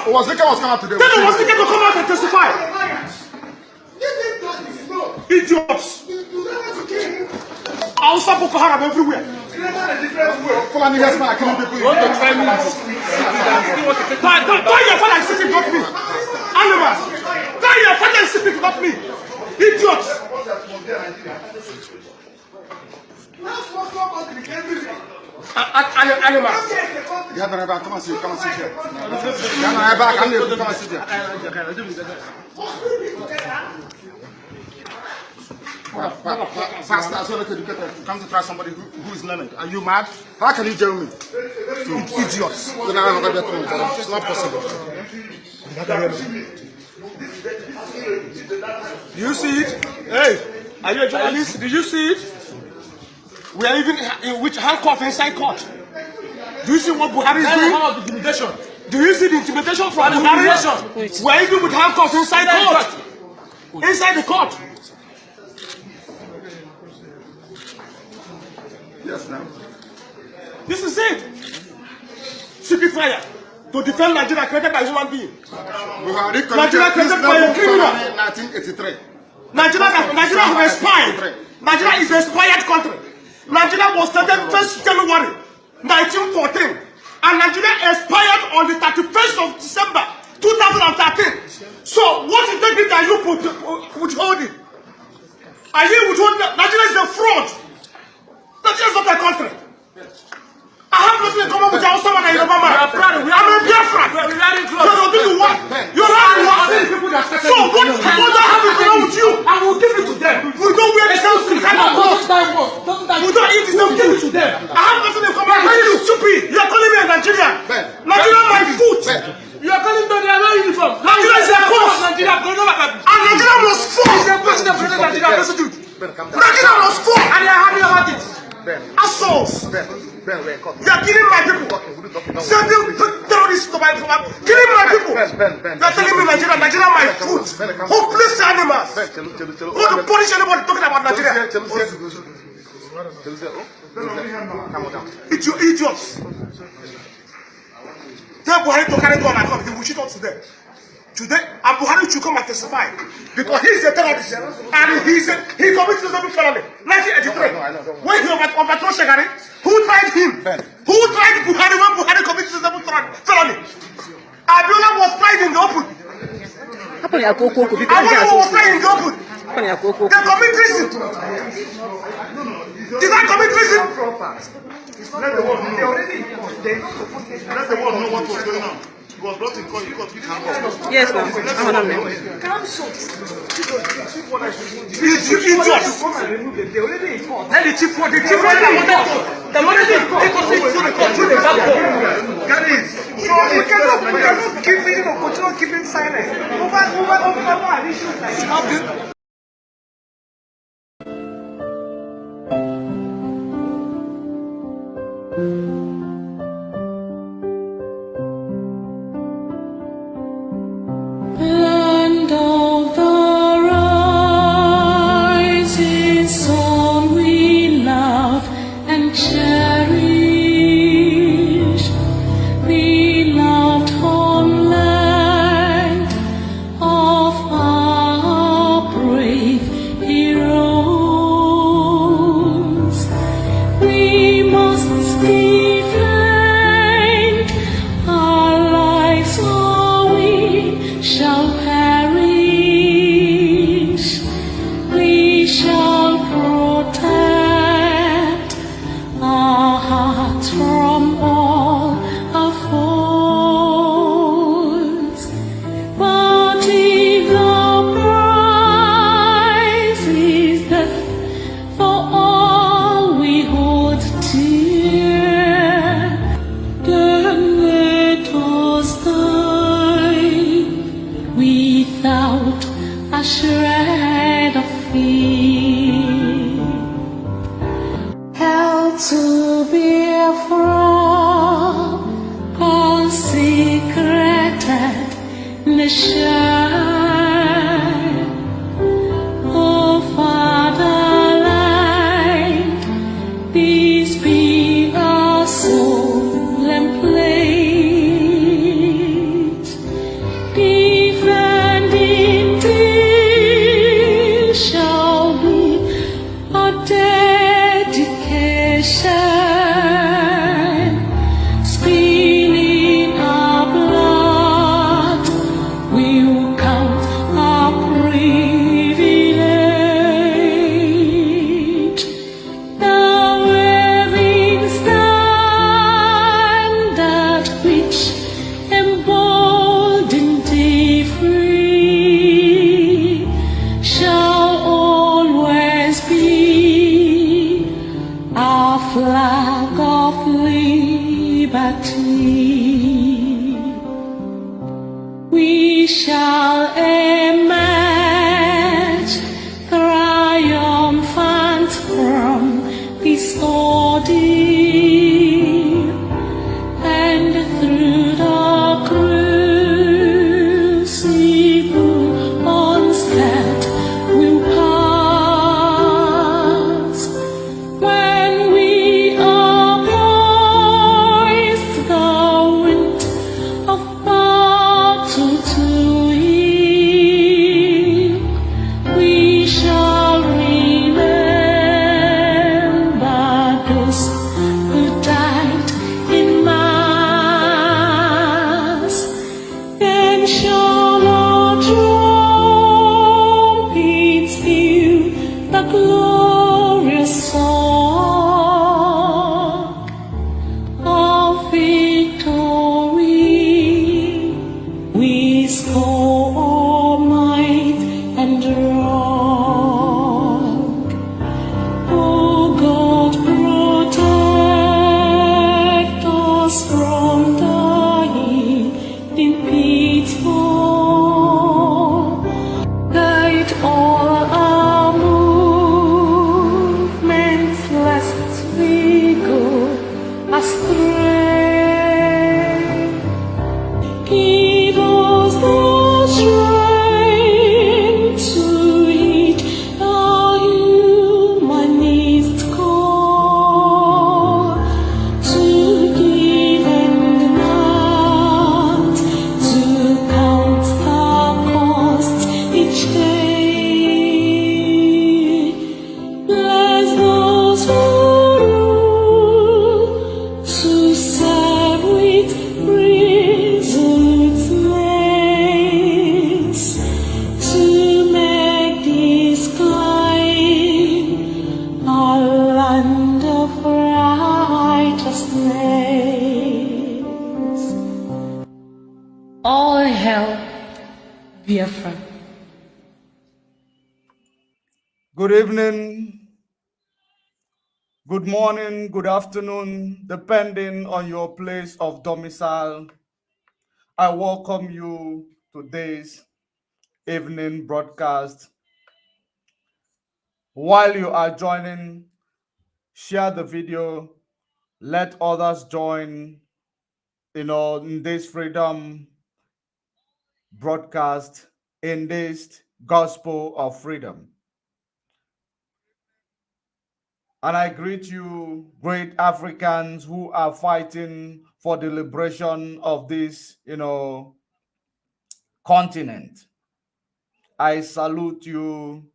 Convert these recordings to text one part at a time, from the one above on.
Was the was coming out today? Then was the to come out and testify. Idiots. I'll stop Boko Haram everywhere. Fulani Hesman are killing people. You want to try me? Tell your father is sitting, not me. Animals. Tell your father is sitting, not me. Idiots. Animals. Come and sit here. Come and sit here. Pastor, so educated, come to try somebody who is learned. Are you mad? How can you jail me? Idiots. It's not possible. Do you see it? Hey, are you a journalist? Do you see it? We are even in which handcuff inside court. Do you see what Buhari is doing? Do you see the intimidation from Buhari? We are even with handcuffs inside court. Inside the court. Yes, now. This is it. Secret fire to defend Nigeria created by human being. Nigeria created by a criminal. 1983. Nigeria has expired. Nigeria is an expired country. Nigeria was started 1st January 1914, and Nigeria expired on the 31st of December 2013. So, what integrity are you withholding? Are you withholding? Nigeria is a fraud. Nigeria is not a country. I have nothing in common with Hausa and Yoruba man. I'm a Biafran. You're doing what? You're not what? So what do I have in common with you? I will give it to them. We don't wear the same kind of clothes. We don't eat the same food to them. I have nothing in common with you. Stupid. You're calling me a Nigerian. Nigeria my foot. You are calling me a uniform. Nigeria is a course. And Nigeria must fall. Nigeria must fall. And they are happy about it. Assholes. They are killing my people. Sending terrorists to my people. Killing my people. They are telling me Nigeria my foot. Hopeless animals. Who to punish anybody talking about Nigeria? It's you idiots. Tell Buhari to carry gun and come. He will shoot us today. Today, and Buhari should come and testify because he is a terrorist and he committed a felony. 1983, when he overthrew Shagari, who tried him? Who tried Buhari when Buhari committed a felony? Abiola was tried in the open. Abiola was tried in the open. They commit treason. Did I commit treason? Let the world know what was going on. He was brought in court because we can't go. Yes, ma'am. It's you idiots. Let the chief want the money they go to the back door. That is. So we cannot keep continue keeping silent. Over issues like this. Land of the rising sun, we love and cherish. We loved homeland of our brave heroes. We must defend our lives, or we shall perish. We shall protect our hearts from all our foes. But if the prize is death for all we hold dear, then let us die without a shred of fear. Held to be from consecrated nation. Oh, Fatherland, peace be our solemn pledge. our flag of liberty. We shall emerge triumphant from this ordeal, and through the crucible unscathed we'll pass. When we are poised, the wind of battle to yield, we shall remember those who died in mass. Then shall our trumpets peal the glorious song of victory. We score might and wrong. Oh God, protect us from dying in pitfall. Guide all our movements, lest we go astray. Give us the strength to heed the humanist call, to give and not to count the cost each day. Bless those who rule to serve with resolute grace, to make this kind our land of righteousness. All hail Biafra. Good evening, good morning, good afternoon, depending on your place of domicile. I welcome you to today's evening broadcast. While you are joining, share the video, let others join, in this freedom broadcast, in this gospel of freedom. And I greet you, great Africans who are fighting for the liberation of this, continent. I salute you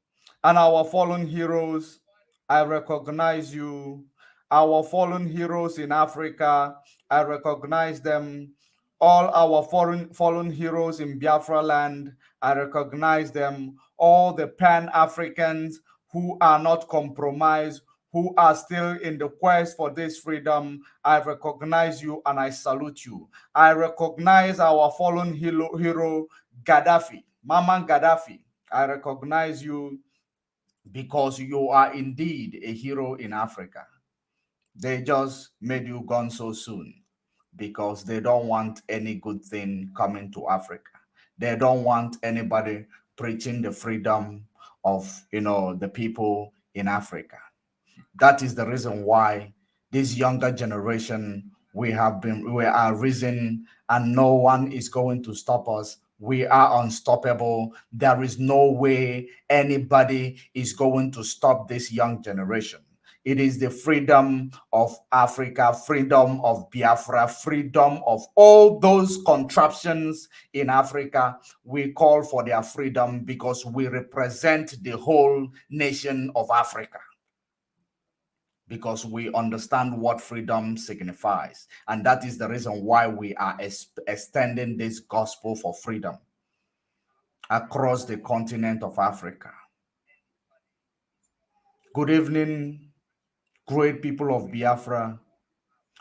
and our fallen heroes. I recognize you. Our fallen heroes in Africa, I recognize them. All our fallen heroes in Biafra land, I recognize them. All the Pan-Africans who are not compromised, who are still in the quest for this freedom, I recognize you and I salute you. I recognize our fallen hero Gaddafi, Maman Gaddafi. I recognize you because you are indeed a hero in Africa. They just made you gone so soon because they don't want any good thing coming to Africa. They don't want anybody preaching the freedom of, the people in Africa. That is the reason why this younger generation, we are risen, and no one is going to stop us. We are unstoppable. There is no way anybody is going to stop this young generation. It is the freedom of Africa, freedom of Biafra, freedom of all those contraptions in Africa. We call for their freedom because we represent the whole nation of Africa, because we understand what freedom signifies. And that is the reason why we are extending this gospel for freedom across the continent of Africa. Good evening, great people of Biafra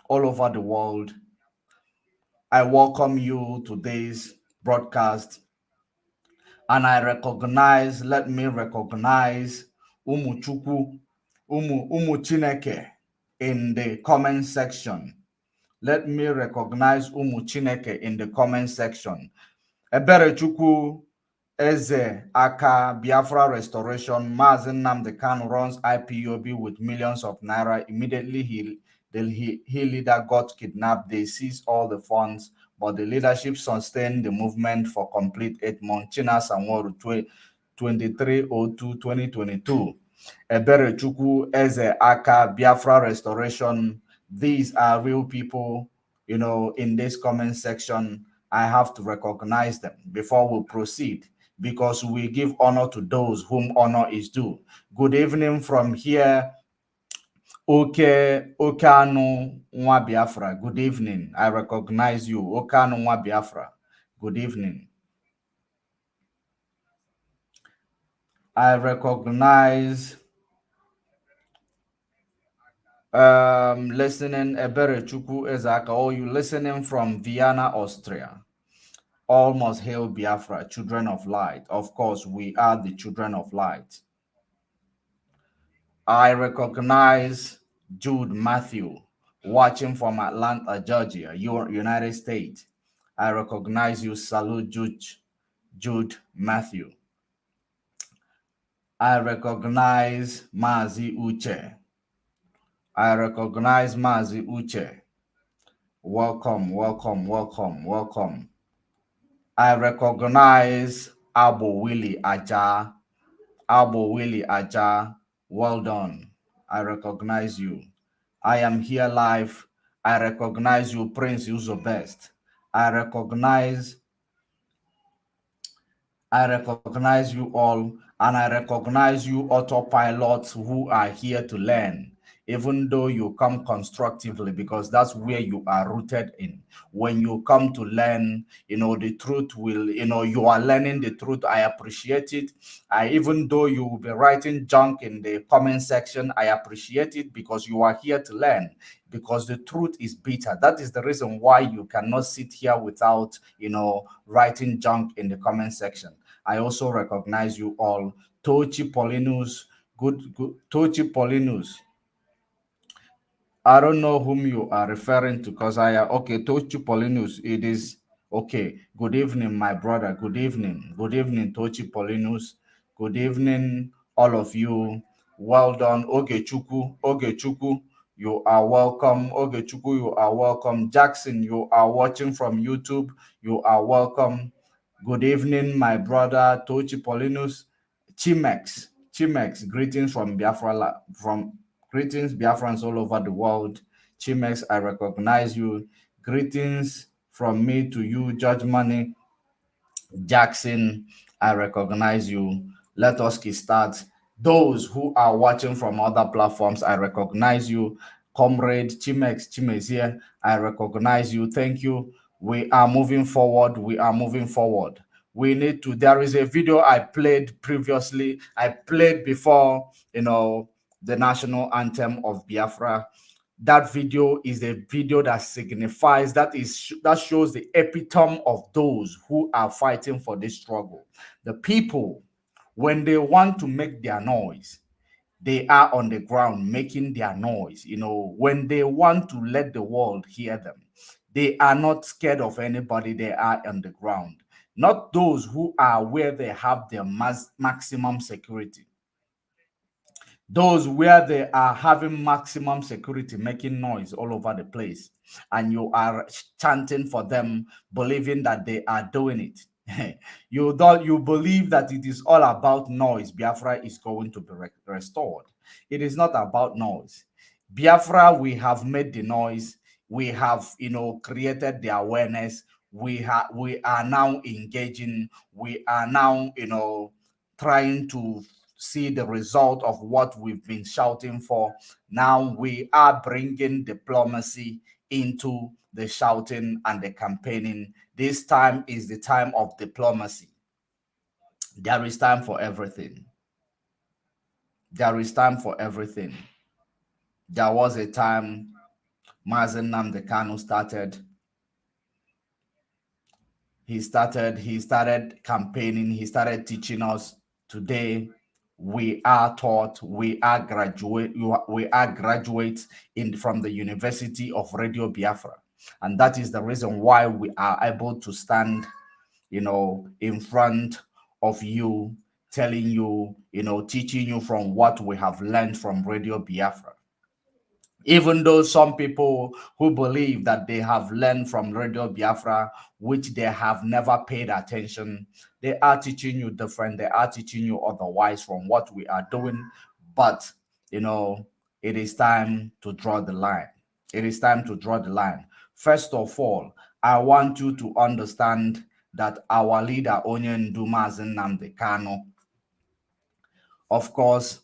all over the world. I welcome you to today's broadcast, and let me recognize Umu Chukwu, Umu Chineke, in the comment section. Let me recognize Umu Chineke in the comment section. Eberechukwu Eze Aka Biafra Restoration. Mazen Nnamdi Kanu runs IPOB with millions of naira. Immediately the leader got kidnapped. They seized all the funds, but the leadership sustained the movement for complete 8 months. China Sanworu 2302-2022. Eberechukwu Eze Aka Biafra Restoration. These are real people, you know, in this comment section. I have to recognize them before we proceed, because we give honor to those whom honor is due. Good evening from here, Okanu Nwa Biafra. Good evening. I recognize you, Okanu Nwa Biafra. Good evening. I recognize listening Eberechukwu Ezaka. Oh, you listening from Vienna, Austria. All must hail Biafra, children of light. Of course, we are the children of light. I recognize Jude Matthew, watching from Atlanta, Georgia, United States. I recognize you. Salute Jude Matthew. I recognize Mazi Uche. I recognize Mazi Uche. Welcome, welcome, welcome, welcome. I recognize Abo Willie Aja. Abo Willie Aja. Well done. I recognize you. I am here live. I recognize you, Prince Uzo Best. I recognize you all, and I recognize you autopilots who are here to learn, even though you come constructively, because that's where you are rooted in. When you come to learn, you know, the truth will, you know, you are learning the truth. I appreciate it. Even though you will be writing junk in the comment section, I appreciate it, because you are here to learn, because the truth is bitter. That is the reason why you cannot sit here without, you know, writing junk in the comment section. I also recognize you all. Tochi Paulinus, good Tochi Paulinus. I don't know whom you are referring to, because okay, Tochi Paulinus, it is okay. Good evening, my brother. Good evening. Good evening, Tochi Paulinus. Good evening, all of you. Well done. Ogechukwu, you are welcome. Ogechukwu, you are welcome. Jackson, you are watching from YouTube. You are welcome. Good evening, my brother Tochi Paulinus. Chimex, greetings from Biafra, greetings Biafrans all over the world. Chimex, I recognize you. Greetings from me to you, Judge Money. Jackson, I recognize you. Let us start. Those who are watching from other platforms, I recognize you. Comrade Chimex here, I recognize you. Thank you. We are moving forward. We are moving forward. We need to, there is a video I played previously. I played before, you know, the national anthem of Biafra. That video is a video that signifies, that shows the epitome of those who are fighting for this struggle. The people, when they want to make their noise, they are on the ground making their noise. You know, when they want to let the world hear them, they are not scared of anybody. They are on the ground. Not those who are where they have their maximum security. Those where they are having maximum security, making noise all over the place, and you are chanting for them, believing that they are doing it. You believe that it is all about noise. Biafra is going to be restored. It is not about noise. Biafra, we have made the noise. We have, you know, created the awareness. We are now engaging. We are now, you know, trying to see the result of what we've been shouting for. Now we are bringing diplomacy into the shouting and the campaigning. This time is the time of diplomacy. There is time for everything. There is time for everything. There was a time Mazen Nnamdi Kanu started. He started campaigning. He started teaching us. Today, we are taught, we are graduates from the University of Radio Biafra. And that is the reason why we are able to stand, in front of you, telling you, teaching you from what we have learned from Radio Biafra. Even though some people who believe that they have learned from Radio Biafra, which they have never paid attention, they are teaching you different. They are teaching you otherwise from what we are doing. But, it is time to draw the line. It is time to draw the line. First of all, I want you to understand that our leader, Onyendu Nnamdi Kanu, of course,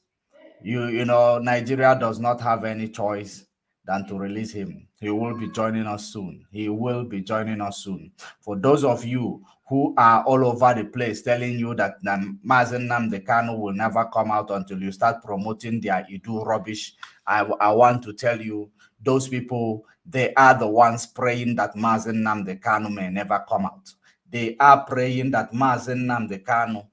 Nigeria does not have any choice than to release him. He will be joining us soon. He will be joining us soon. For those of you who are all over the place telling you that Mazen Nnamdi Kanu will never come out until you start promoting their Iduu rubbish, I want to tell you, those people, they are the ones praying that Mazen Nnamdi Kanu may never come out. They are praying that Mazen Nnamdi Kanu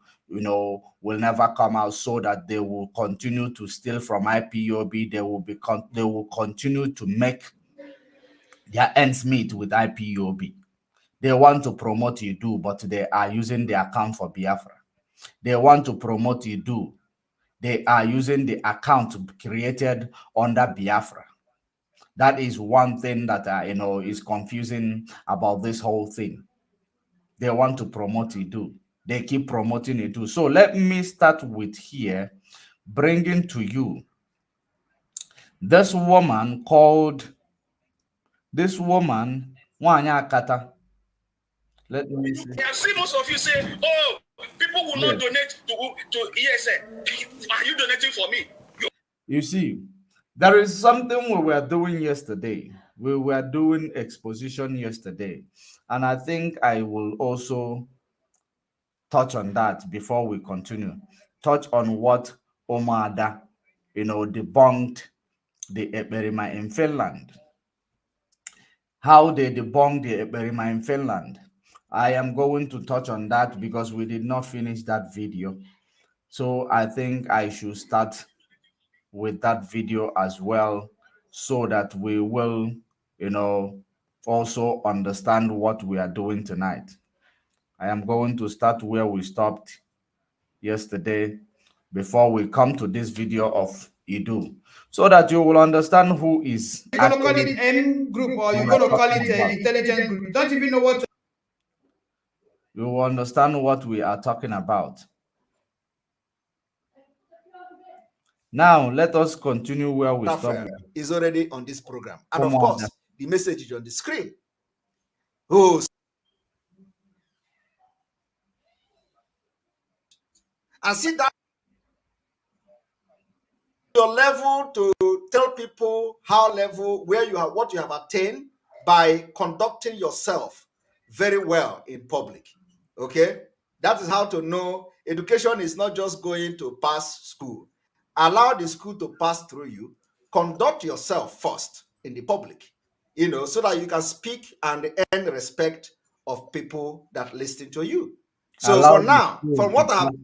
will never come out, so that they will continue to steal from IPOB. They will continue to make their ends meet with IPOB. They want to promote Iduu, but they are using the account for Biafra. They want to promote Iduu. They are using the account created under Biafra. That is one thing that is confusing about this whole thing. They want to promote Iduu. They keep promoting it too. So let me start with here, bringing to you this woman Wanya Kata. Let me see. I have seen most of you say, oh, people will not donate to ESN. Are you donating for me? You see, there is something we were doing yesterday. We were doing exposition yesterday. And I think I will also touch on that before we continue. Touch on what Omada, debunked the ekperima in Finland. How they debunked the ekperima in Finland. I am going to touch on that because we did not finish that video. So I think I should start with that video as well, so that we will, also understand what we are doing tonight. I am going to start where we stopped yesterday before we come to this video of Iduu, so that you will understand who is. You're going to call it M group, or you're going to call it an intelligent group. Don't even know what to. You will understand what we are talking about. Now, let us continue where we stopped. Is already on this program. And of course, the message is on the screen. Oh, and see that your level to tell people where you have, what you have attained by conducting yourself very well in public. Okay, that is how to know education is not just going to pass school. Allow the school to pass through you. Conduct yourself first in the public, so that you can speak and earn respect of people that listen to you. So for now, from what I have,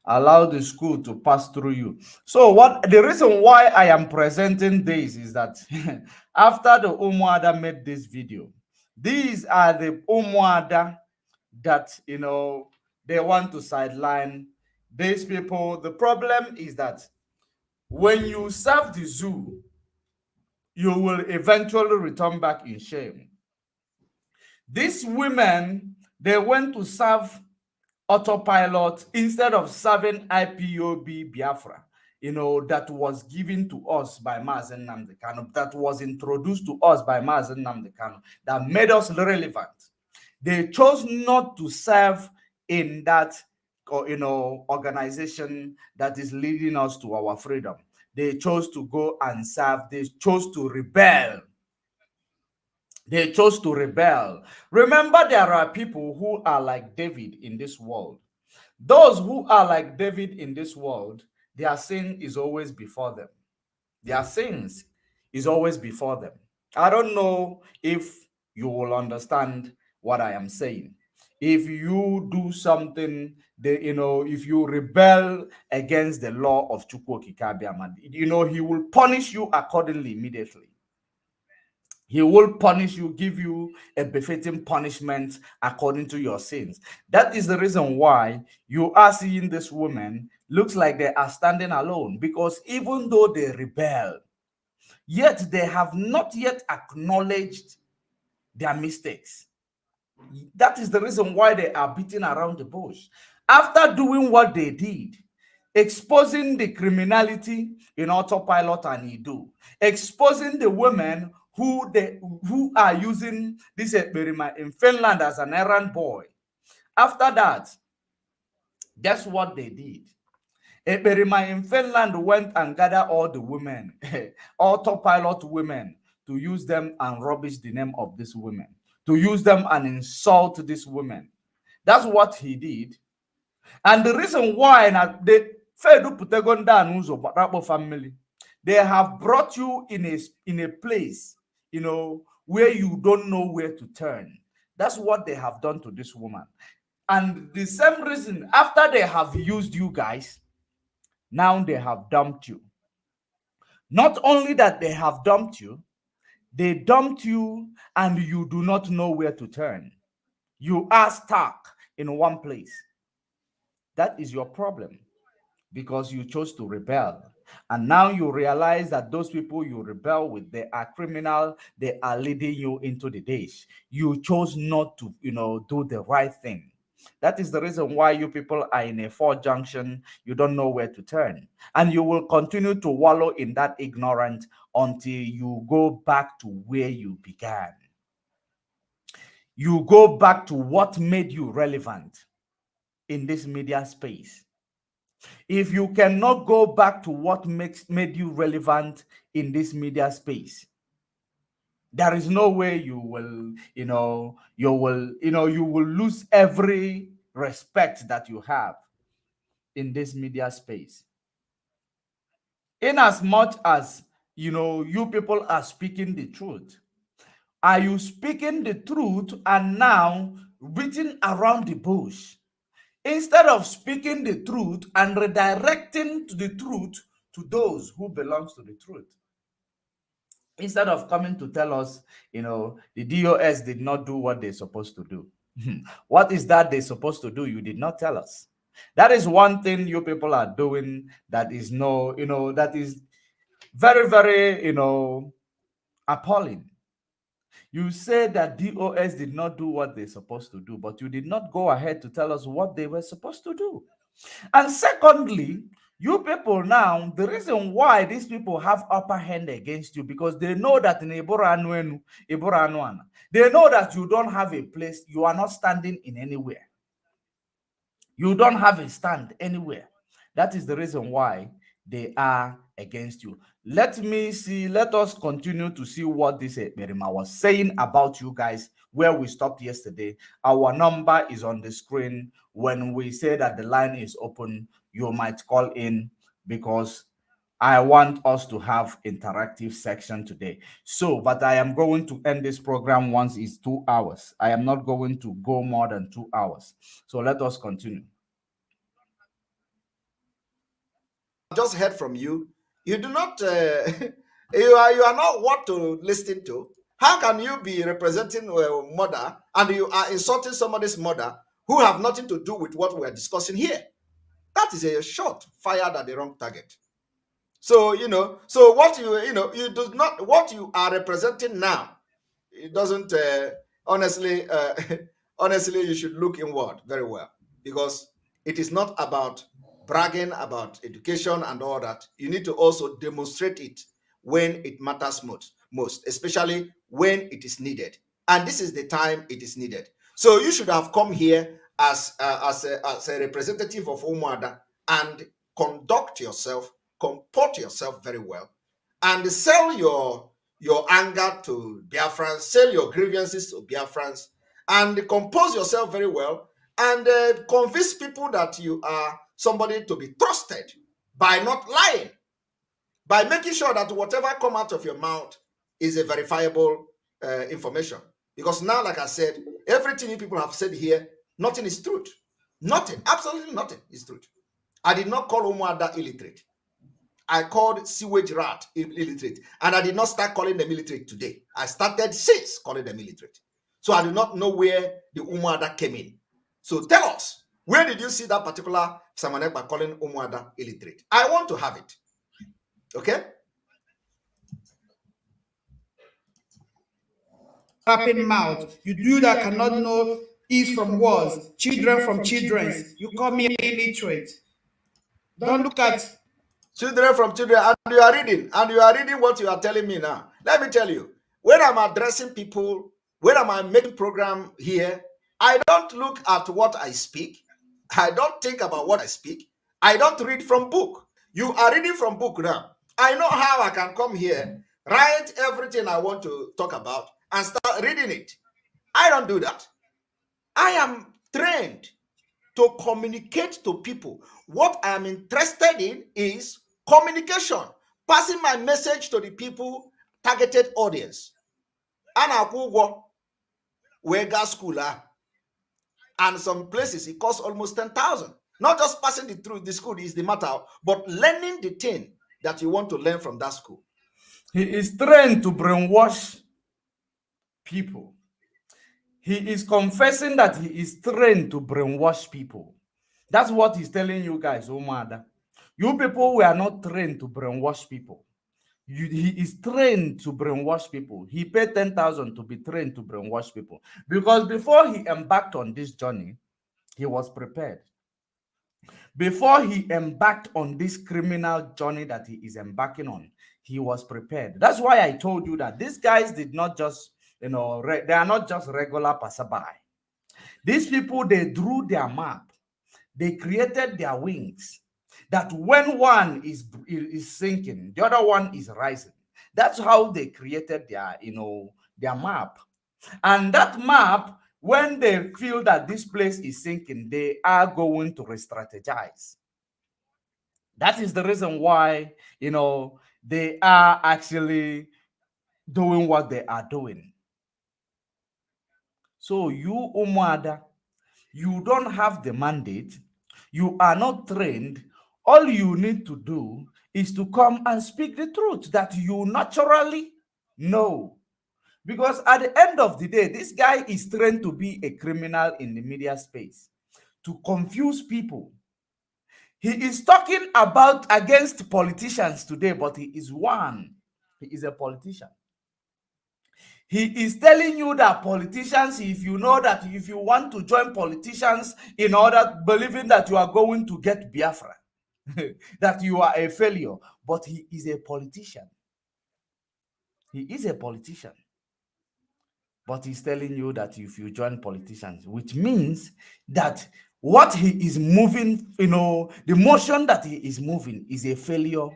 allow the school to pass through you. So the reason why I am presenting this is that after the Umuada made this video, these are the Umuada that they want to sideline these people. The problem is that when you serve the zoo, you will eventually return back in shame. These women, they went to serve autopilot instead of serving IPOB Biafra, that was given to us by Mazen Nnamdi Kanu, that was introduced to us by Mazen Nnamdi Kanu, that made us relevant. They chose not to serve in that organization that is leading us to our freedom. They chose to go and serve. They chose to rebel. They chose to rebel. Remember, there are people who are like David in this world. Those who are like David in this world, their sin is always before them. Their sins is always before them. I don't know if you will understand what I am saying. if you do something, if you rebel against the law of Chukwu Okike, he will punish you accordingly immediately. He will punish you, give you a befitting punishment according to your sins. That is the reason why you are seeing this woman looks like they are standing alone, because even though they rebel, yet they have not yet acknowledged their mistakes. That is the reason why they are beating around the bush. After doing what they did, exposing the criminality in autopilot and Iduu, exposing the women who are using this ekperima in Finland as an errand boy. After that, guess what they did? Ekperima in Finland went and gathered all the women, autopilot women, to use them and rubbish the name of these women, to use them and insult these women. That's what he did. And the reason why they family, they have brought you in a place, where you don't know where to turn. That's what they have done to this woman. And the same reason, after they have used you guys, now they have dumped you. Not only that they have dumped you, they dumped you and you do not know where to turn. You are stuck in one place. That is your problem, because you chose to rebel. And now you realize that those people you rebel with, they are criminal. They are leading you into the ditch. You chose not to, do the right thing. That is the reason why you people are in a four junction. You don't know where to turn. And you will continue to wallow in that ignorance until you go back to where you began. You go back to what made you relevant in this media space. If you cannot go back to what made you relevant in this media space, there is no way you will lose every respect that you have in this media space. In as much as you people are speaking the truth, are you speaking the truth and now beating around the bush, instead of speaking the truth and redirecting to the truth to those who belongs to the truth? Instead of coming to tell us, the DOS did not do what they're supposed to do. What is that they're supposed to do? You did not tell us. That is one thing you people are doing that is that is very, very, appalling. You said that DOS did not do what they're supposed to do, but you did not go ahead to tell us what they were supposed to do. And secondly, you people now, the reason why these people have upper hand against you, because they know that in Iboranuan, they know that you don't have a place, you are not standing in anywhere. You don't have a stand anywhere. That is the reason why they are against you. Let us continue to see what this ekperima was saying about you guys, where we stopped yesterday. Our number is on the screen. When we say that the line is open, you might call in, because I want us to have interactive section today. So, but I am going to end this program once it's 2 hours. I am not going to go more than 2 hours. So let us continue. Just heard from you. You do not. You are not what to listen to. How can you be representing a mother and you are insulting somebody's mother who have nothing to do with what we are discussing here? That is a shot fired at the wrong target. So so what you do not, what you are representing now, it doesn't. Honestly, honestly, you should look inward very well, because it is not about bragging about education and all that. You need to also demonstrate it when it matters most, especially when it is needed. And this is the time it is needed. So you should have come here as a representative of Umuada and conduct yourself, comport yourself very well, and sell your anger to Biafrans, sell your grievances to Biafrans, and compose yourself very well, and convince people that you are somebody to be trusted by not lying, by making sure that whatever come out of your mouth is a verifiable information. Because now, like I said, everything you people have said here Nothing is truth. Nothing, absolutely nothing is truth. I did not call Umuada illiterate. I called sewage rat illiterate. And I did not start calling them illiterate today. I started since calling them illiterate. So I do not know where the Umuada came in. So tell us, where did you see that particular Samanekba calling Umuada illiterate? I want to have it. Okay? Open mouth. You do that cannot know is from was, children from children's. You call me illiterate. Don't look at children from children, and you are reading what you are telling me now. Let me tell you, when I'm addressing people, when I'm making program here, I don't look at what I speak. I don't think about what I speak. I don't read from book. You are reading from book now. I know how I can come here, write everything I want to talk about, and start reading it. I don't do that. I am trained to communicate to people. What I am interested in is communication, passing my message to the people, targeted audience. Wega school, and some places it costs almost 10,000. Not just passing the through the school is the matter, but learning the thing that you want to learn from that school. He is trained to brainwash people. He is confessing that he is trained to brainwash people. That's what he's telling you guys, Omada. You people were not trained to brainwash people. He is trained to brainwash people. He paid 10,000 to be trained to brainwash people. Because before he embarked on this journey, he was prepared. Before he embarked on this criminal journey that he is embarking on, he was prepared. That's why I told you that these guys did not just, they are not just regular passerby. These people, they drew their map. They created their wings. That when one is sinking, the other one is rising. That's how they created their, their map. And that map, when they feel that this place is sinking, they are going to re-strategize. That is the reason why, they are actually doing what they are doing. So you, Umuada, you don't have the mandate. You are not trained. All you need to do is to come and speak the truth that you naturally know. Because at the end of the day, this guy is trained to be a criminal in the media space, to confuse people. He is talking about against politicians today, but he is one. He is a politician. He is telling you that politicians, if you know that if you want to join politicians in order believing that you are going to get Biafra, that you are a failure, but he is a politician. He is a politician. But he's telling you that if you join politicians, which means that what he is moving, the motion that he is moving is a failure.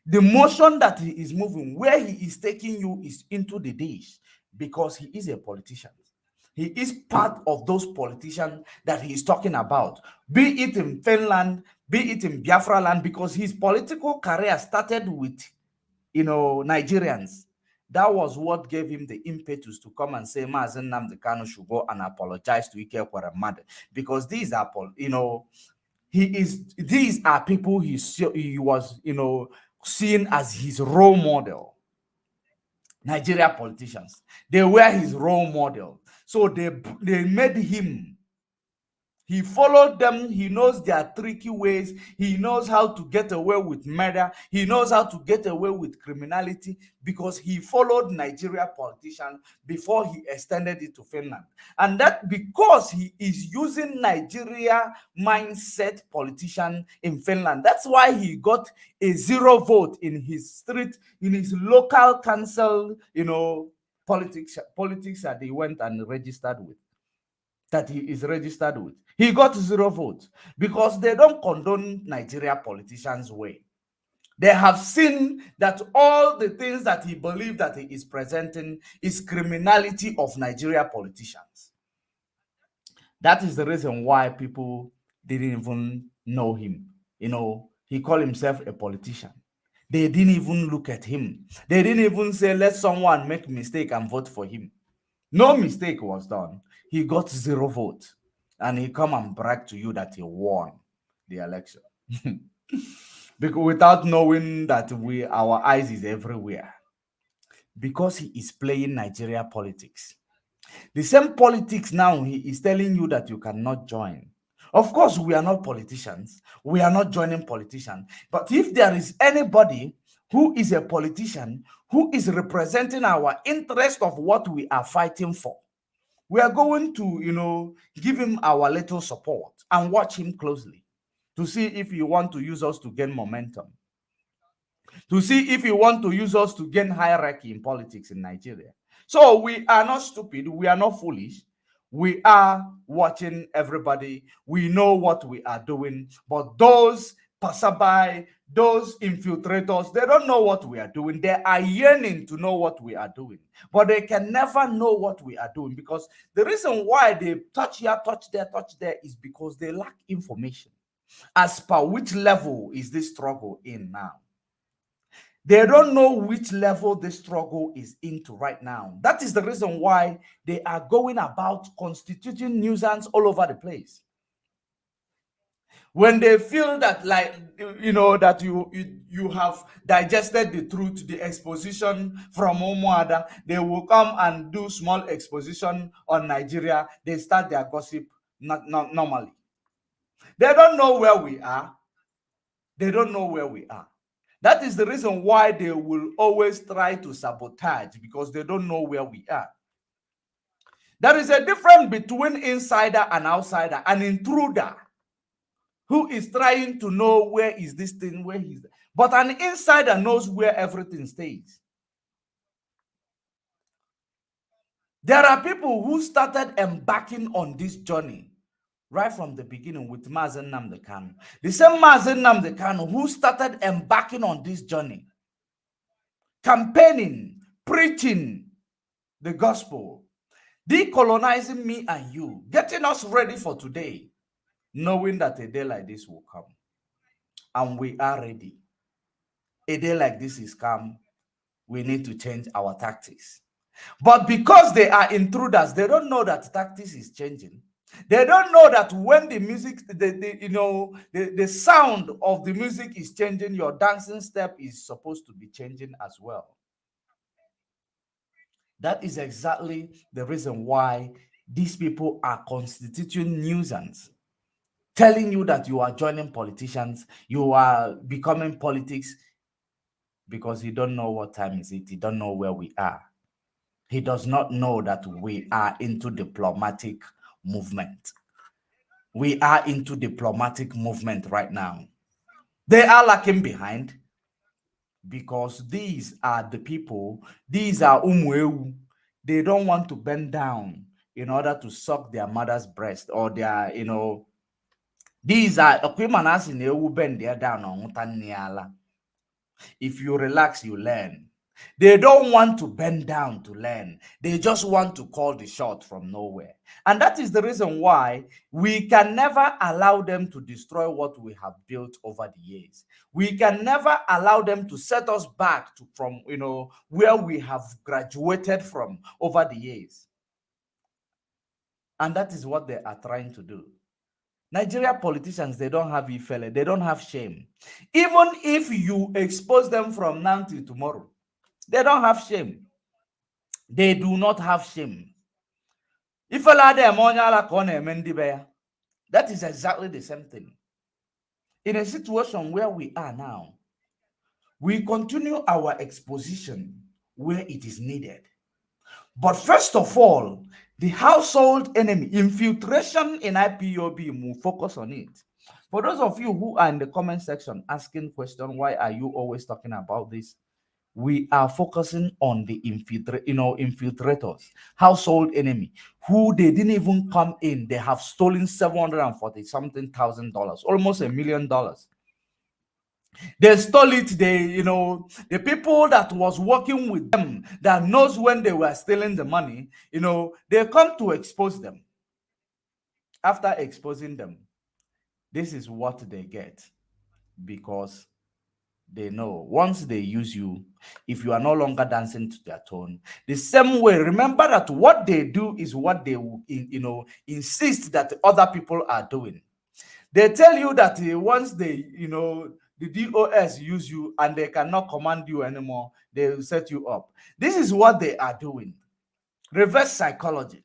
The motion that he is moving, where he is taking you is into the dish, because he is a politician. He is part of those politicians that he is talking about, be it in Finland, be it in Biafra land, because his political career started with, Nigerians. That was what gave him the impetus to come and say, Mazen Nnamdi Kanu should go and apologize to Ike Ekperima, because these are, these are people he was, seen as his role model. Nigeria politicians, they were his role model. So they made him. He followed them. He knows their tricky ways. He knows how to get away with murder. He knows how to get away with criminality, because he followed Nigeria politicians before he extended it to Finland. And that because he is using Nigeria mindset politician in Finland. That's why he got a 0 vote in his street, in his local council, politics that he went and registered with, that he is registered with. He got 0 votes because they don't condone Nigeria politicians' way. They have seen that all the things that he believed that he is presenting is criminality of Nigeria politicians. That is the reason why people didn't even know him. He called himself a politician. They didn't even look at him. They didn't even say, let someone make a mistake and vote for him. No mistake was done. he got 0 votes, and he come and brag to you that he won the election. Because without knowing that our eyes is everywhere, because he is playing Nigeria politics. The same politics now he is telling you that you cannot join. Of course, we are not politicians. We are not joining politicians. But if there is anybody who is a politician, who is representing our interest of what we are fighting for, we are going to, give him our little support and watch him closely to see if he want to use us to gain momentum, to see if he want to use us to gain hierarchy in politics in Nigeria. So we are not stupid. We are not foolish. We are watching everybody. We know what we are doing. But those passerby, those infiltrators, they don't know what we are doing. They are yearning to know what we are doing. But they can never know what we are doing, because the reason why they touch here, touch there is because they lack information as per which level is this struggle in now. They don't know which level the struggle is into right now. That is the reason why they are going about constituting nuisance all over the place. When they feel that, like, that you have digested the truth, the exposition from Omoada, they will come and do small exposition on Nigeria. They start their gossip normally. They don't know where we are. They don't know where we are. That is the reason why they will always try to sabotage, because they don't know where we are. There is a difference between insider and outsider, an intruder who is trying to know where is this thing, where is. But an insider knows where everything stays. There are people who started embarking on this journey right from the beginning with Mazen Nnamdi Kanu. The same Mazen Nnamdi Kanu who started embarking on this journey, campaigning, preaching the gospel, decolonizing me and you, getting us ready for today, knowing that a day like this will come. And we are ready. A day like this is come. We need to change our tactics. But because they are intruders, they don't know that tactics is changing. They don't know that when the music, the sound of the music is changing, your dancing step is supposed to be changing as well. That is exactly the reason why these people are constituting nuisance, telling you that you are joining politicians, you are becoming politics, because he don't know what time is it. He don't know where we are. He does not know that we are into diplomatic movement. We are into diplomatic movement right now. They are lacking behind, because these are the people, these are umweu. They don't want to bend down in order to suck their mother's breast, or their, these are bend their down on. If you relax, you learn. They don't want to bend down to learn. They just want to call the shot from nowhere. And that is the reason why we can never allow them to destroy what we have built over the years. We can never allow them to set us back from where we have graduated from over the years. And that is what they are trying to do. Nigeria politicians, they don't have ifele, they don't have shame. Even if you expose them from now till tomorrow, they don't have shame. They do not have shame. That is exactly the same thing. In a situation where we are now, we continue our exposition where it is needed. But first of all, the household enemy, infiltration in IPOB, we'll focus on it. For those of you who are in the comment section asking question, why are you always talking about this? We are focusing on the infiltrators, household enemy, who they didn't even come in. They have stolen $740-something thousand, almost $1 million. They stole it. The people that was working with them, that knows when they were stealing the money, they come to expose them. After exposing them, this is what they get, because they know once they use you, if you are no longer dancing to their tone, the same way, remember that what they do is what they will, insist that other people are doing. They tell you that once they, the DOS use you and they cannot command you anymore, they will set you up. This is what they are doing. Reverse psychology.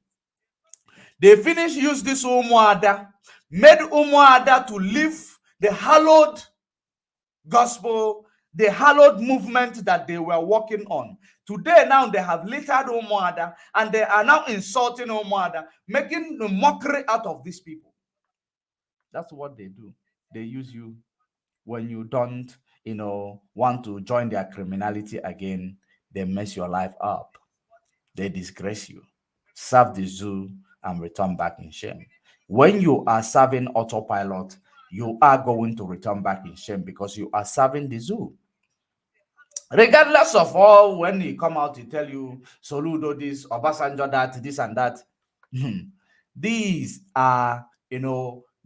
They finish use this Umuada, made Umuada to live the hallowed gospel, the hallowed movement that they were working on. Today, now they have littered Umuada and they are now insulting Umuada, making a mockery out of these people. That's what they do. They use you when you don't, want to join their criminality again. They mess your life up. They disgrace you. Serve the zoo and return back in shame. When you are serving autopilot, you are going to return back in shame because you are serving the zoo. Regardless of all, when he come out to tell you Soludo this, Obasanjo that, this and that, these are,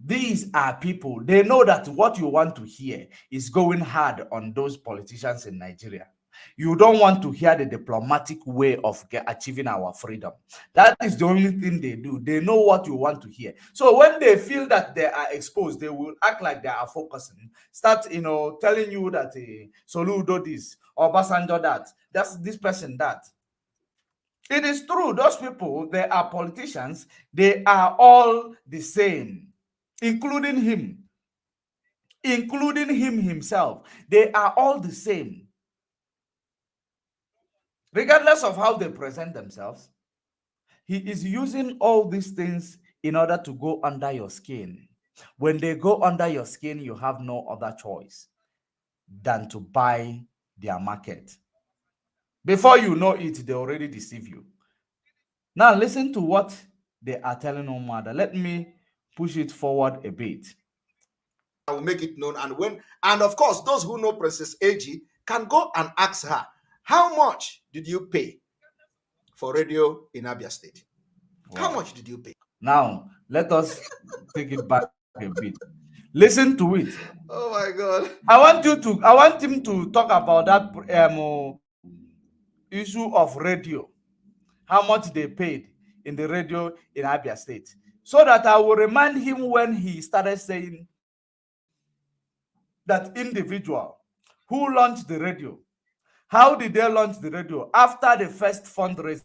these are people. They know that what you want to hear is going hard on those politicians in Nigeria. You don't want to hear the diplomatic way of achieving our freedom. That is the only thing they do. They know what you want to hear. So when they feel that they are exposed, they will act like they are focusing. Start, telling you that Soludo this, or Obasanjo that, that's this person that. It is true. Those people, they are politicians. They are all the same, including him himself. They are all the same. Regardless of how they present themselves, he is using all these things in order to go under your skin. When they go under your skin, you have no other choice than to buy their market. Before you know it, they already deceive you. Now listen to what they are telling Omada. Let me push it forward a bit. I will make it known, and of course, those who know Princess AG can go and ask her, how much did you pay for radio in Abia State? Wow. How much did you pay? Now, let us take it back a bit. Listen to it. Oh my God. I want him to talk about that issue of radio. How much they paid in the radio in Abia State. So that I will remind him when he started saying that individual who launched the radio. How did they launch the radio? After the first fundraising.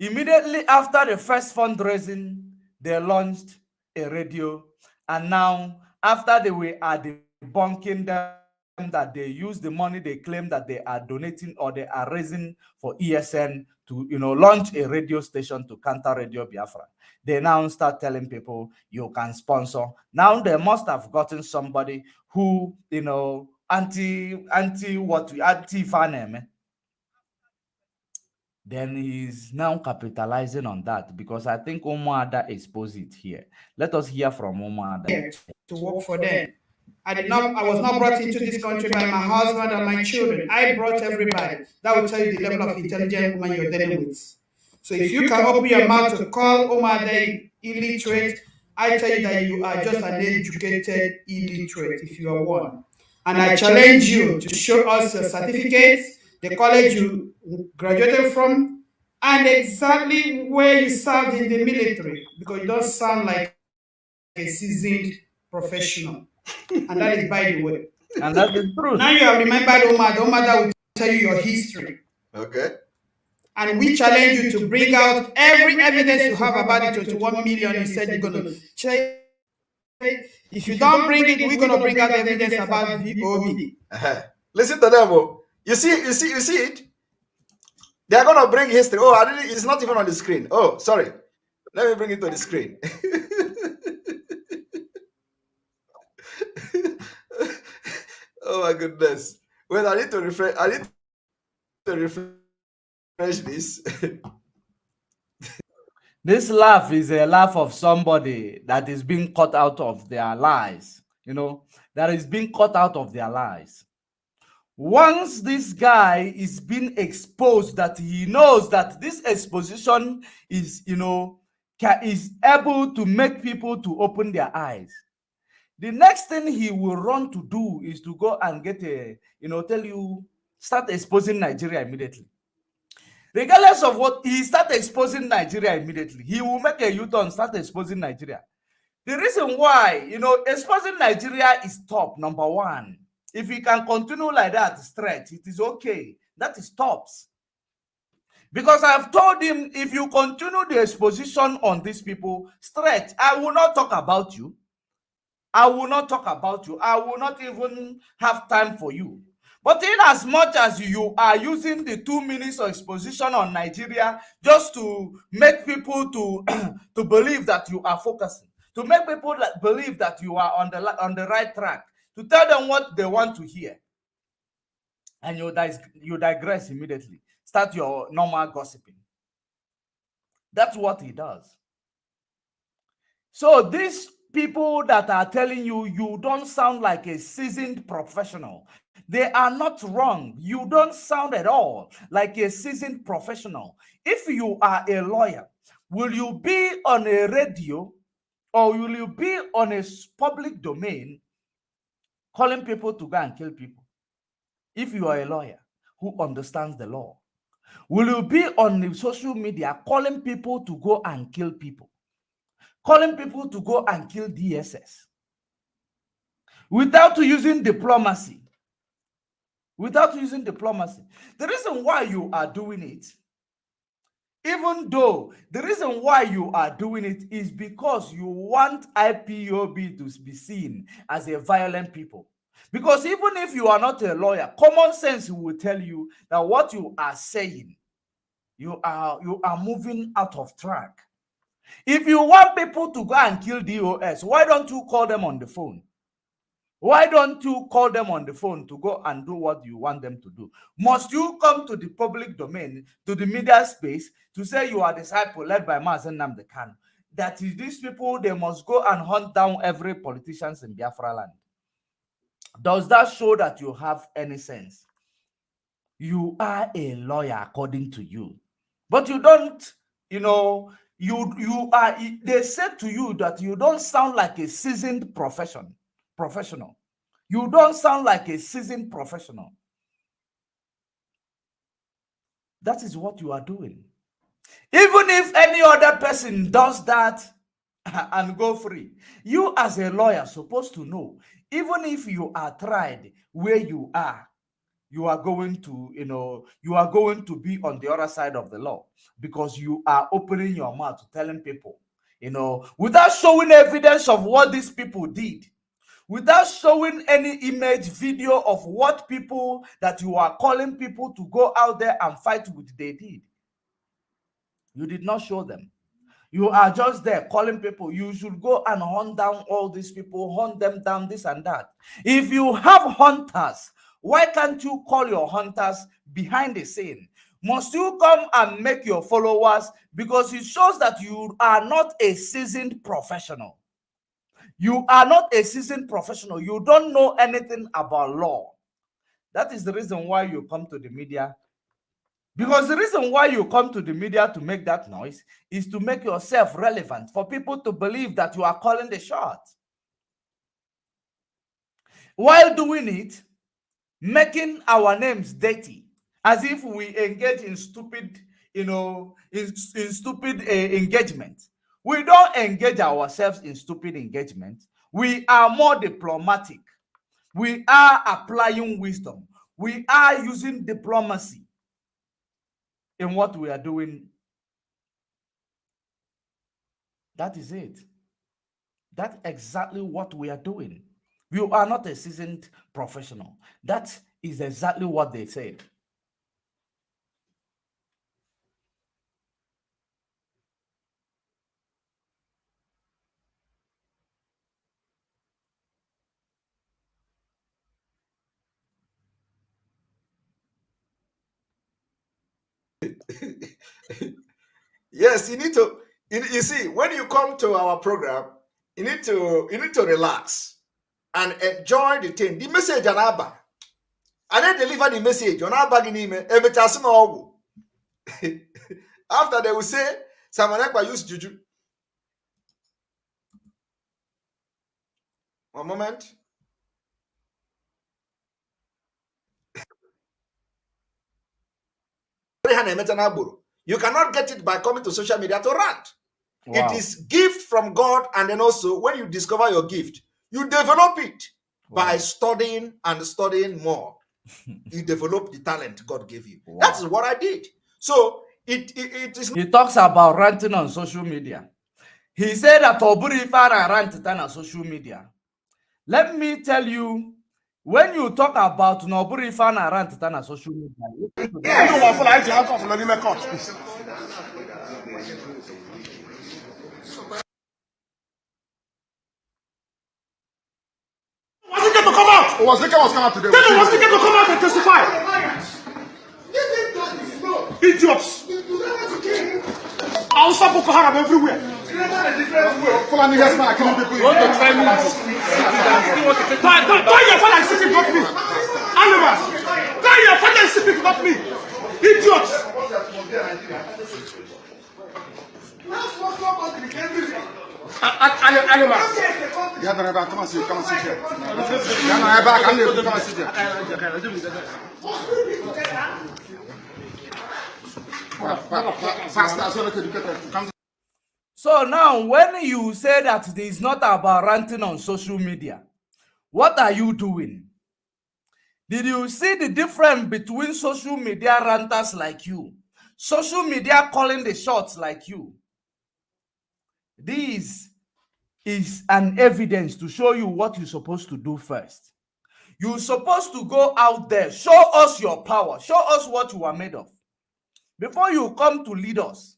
Immediately after the first fundraising, they launched a radio. And now, after they were debunking them that they use the money they claim that they are donating or they are raising for ESN to, launch a radio station to counter Radio Biafra. They now start telling people you can sponsor. Now they must have gotten somebody who, anti-fanem. Then he's now capitalizing on that because I think Omoada exposed it here. Let us hear from Omoada. To work for them. I was not brought into this country by my husband and my children. I brought everybody. That will tell you the level of intelligent woman you're dealing with. So if you can open your mouth to call Omoada illiterate, I tell you that you are just an educated illiterate if you are one. And I challenge you to show us your certificates, the college you graduated from, and exactly where you served in the military, because you don't sound like a seasoned professional. And that is by the way. And that is true. Now you have remembered Omada. Omada will tell you your history. Okay. And we challenge you to bring out every evidence you have about the 21 million you said you're going to check. If you don't bring it, we're going to bring out evidence about VOB. Listen to them. You see it? They are going to bring history. Oh, it's not even on the screen. Oh, sorry. Let me bring it to the screen. Oh my goodness. Wait, I need to refresh this. This laugh is a laugh of somebody that is being cut out of their lies. That is being cut out of their lies. Once this guy is being exposed, that he knows that this exposition is, is able to make people to open their eyes. the next thing he will run to do is to go and get a, tell you, start exposing Nigeria immediately. Regardless of what, he start exposing Nigeria immediately. He will make a U-turn, start exposing Nigeria. The reason why, exposing Nigeria is top, number one. If he can continue like that, stretch, it is okay. That is tops. Because I've told him, if you continue the exposition on these people, stretch, I will not talk about you. I will not talk about you. I will not even have time for you. But in as much as you are using the 2 minutes of exposition on Nigeria just to make people to, to believe that you are focusing, to make people believe that you are on the right track, to tell them what they want to hear, and you digress immediately. Start your normal gossiping. That's what he does. So these people that are telling you, you don't sound like a seasoned professional, they are not wrong. You don't sound at all like a seasoned professional. If you are a lawyer, will you be on a radio or will you be on a public domain calling people to go and kill people? If you are a lawyer who understands the law, will you be on the social media calling people to go and kill people? Calling people to go and kill DSS without using diplomacy. Without using diplomacy. The reason why you are doing it, even though the reason why you are doing it is because you want IPOB to be seen as a violent people. Because even if you are not a lawyer, common sense will tell you that what you are saying, you are moving out of track. If you want people to go and kill DOS, why don't you call them on the phone? Why don't you call them on the phone to go and do what you want them to do? Must you come to the public domain, to the media space, to say you are a disciple led by Mazen Nnamdi Kanu? That is, these people, they must go and hunt down every politician in Biafra land. Does that show that you have any sense? You are a lawyer according to you, but you don't, you are, they said to you that you don't sound like a seasoned professional. You don't sound like a seasoned professional. That is what you are doing. Even if any other person does that and go free, you as a lawyer are supposed to know, even if you are tried where you are going to, you are going to be on the other side of the law, because you are opening your mouth to telling people, without showing evidence of what these people did, without showing any image, video of what people that you are calling people to go out there and fight with, they did. You did not show them. You are just there calling people, you should go and hunt down all these people, hunt them down, this and that. If you have hunters, why can't you call your hunters behind the scene? Must you come and make your followers? Because it shows that you are not a seasoned professional. You are not a seasoned professional. You don't know anything about law. That is the reason why you come to the media. Because the reason why you come to the media to make that noise is to make yourself relevant, for people to believe that you are calling the shot. While doing it, making our names dirty, as if we engage in stupid, in stupid engagement. We don't engage ourselves in stupid engagement. We are more diplomatic. We are applying wisdom. We are using diplomacy in what we are doing. That is it. That's exactly what we are doing. You are not a seasoned professional. That is exactly what they said. Yes, you need to. You see, when you come to our program, you need to relax and enjoy the thing. The message on Abba. I didn't deliver the message on Abba Ginime. After they will say, Samanekwa use juju. One moment. You cannot get it by coming to social media to rant. Wow. It is gift from God, and then also when you discover your gift, you develop it by studying and studying more. You develop the talent God gave you. That is what I did. So it is. He talks about ranting on social media. He said that Oburi Fara rant on social media. Let me tell you, when you talk about Noburi Fana rant on social media, Was the was coming out today? Tell me, was the to come out and testify? Idiots! I'll stop Boko Haram everywhere. Fulani Hesman, killing people. Want to try me? Try your father and secret, not me. Animals! Try your father and secret, not me. Idiots! Animals! Yeah, come and sit here. Yeah, back, come and sit here. So now, when you say that it is not about ranting on social media, what are you doing? Did you see the difference between social media ranters like you, social media calling the shots like you? This is an evidence to show you what you're supposed to do first. You're supposed to go out there, show us your power, show us what you are made of, before you come to lead us.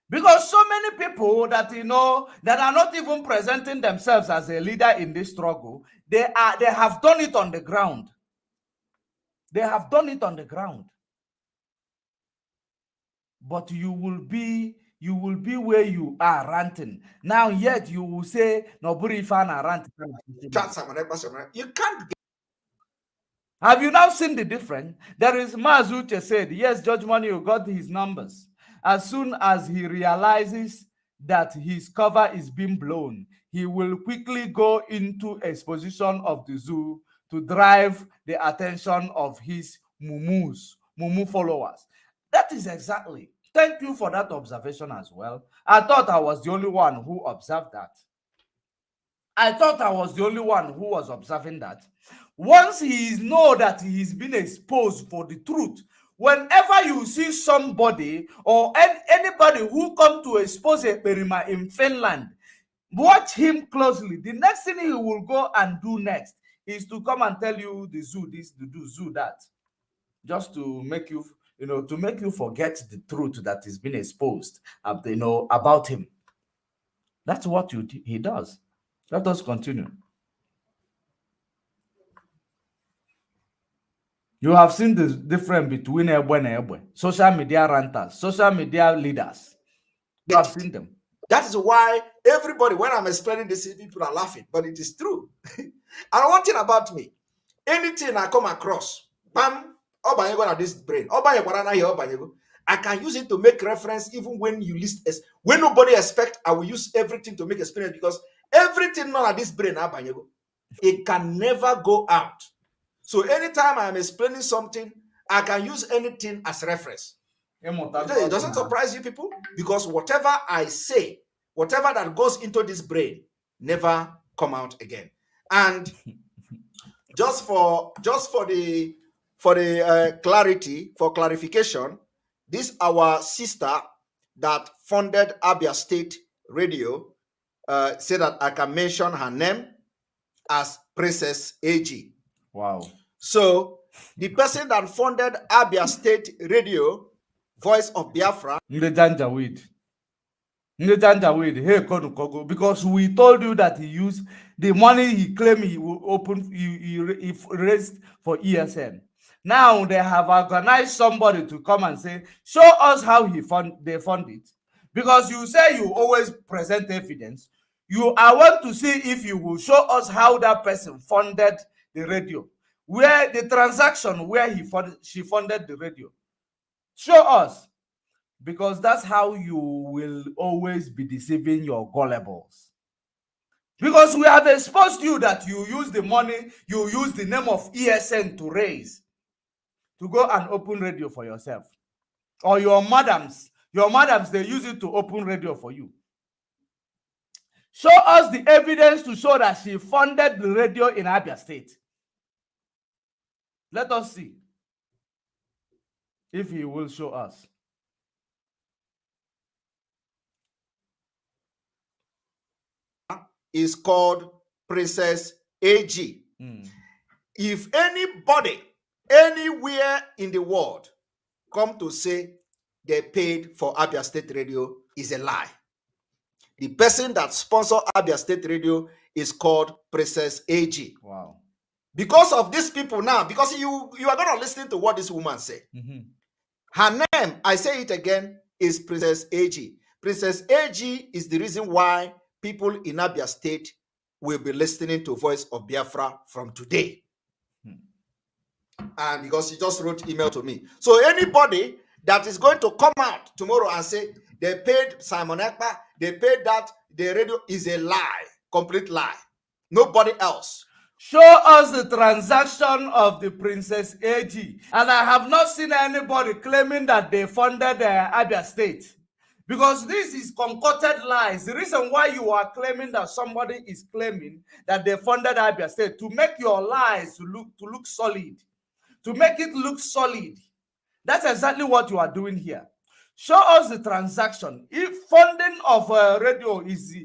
Because so many people that that are not even presenting themselves as a leader in this struggle, they have done it on the ground. They have done it on the ground. But you will be where you are ranting. Now yet you will say Noburi Fana ranting. You can't. Have you now seen the difference? There is Mazuche said, yes, Judge Money got his numbers. As soon as he realizes that his cover is being blown, he will quickly go into exposition of the zoo to drive the attention of his Mumu followers. That is exactly. Thank you for that observation as well. I thought I was the only one who observed that. I thought I was the only one who was observing that. Once he knows that he's been exposed for the truth, whenever you see somebody or anybody who come to expose ekperima in Finland, watch him closely. The next thing he will go and do next is to come and tell you the zoo this, to do zoo that, just to make you, to make you forget the truth that is being exposed, about him. That's what he does. Let us continue. You have seen the difference between Ebwe and Ebwe, social media ranters, social media leaders. You have seen them. That is why everybody, when I'm explaining this, people are laughing, but it is true. And one thing about me, anything I come across, bam, at this brain, I can use it to make reference even when you list as when nobody expect. I will use everything to make experience, because everything not at this brain, it can never go out. So anytime I'm explaining something, I can use anything as reference. It doesn't surprise you people, because whatever I say, whatever that goes into this brain, never come out again. And just for the clarification, this our sister that funded Abia State Radio said that I can mention her name as Princess AG. Wow. So the person that funded Abia State Radio, Voice of Biafra, because we told you that he used the money he claimed he will open, he raised for ESN. Now they have organized somebody to come and say, show us how they fund it. Because you say you always present evidence. I want to see if you will show us how that person funded the radio, where the transaction where she funded the radio. Show us, because that's how you will always be deceiving your gullibles. Because we have exposed you that you use the money, you use the name of ESN to raise, to go and open radio for yourself. Or your madams, they use it to open radio for you. Show us the evidence to show that she funded the radio in Abia State. Let us see if he will show us. Is called Princess AG. If anybody anywhere in the world come to say they paid for Abia State Radio, is a lie. The person that sponsored Abia State Radio is called Princess AG. Wow. Because of these people now, because you are going to listen to what this woman said. Her name, I say it again, is Princess AG. Princess AG is the reason why people in Abia State will be listening to Voice of Biafra from today. And because she just wrote email to me. So anybody that is going to come out tomorrow and say they paid Simon Ekpa, they paid that, the radio, is a lie, complete lie. Nobody else. Show us the transaction of the Princess AG. And I have not seen anybody claiming that they funded Abia State. Because this is concocted lies. The reason why you are claiming that somebody is claiming that they funded Abia State, to make your lies to look solid. To make it look solid. That's exactly what you are doing here. Show us the transaction. If funding of radio is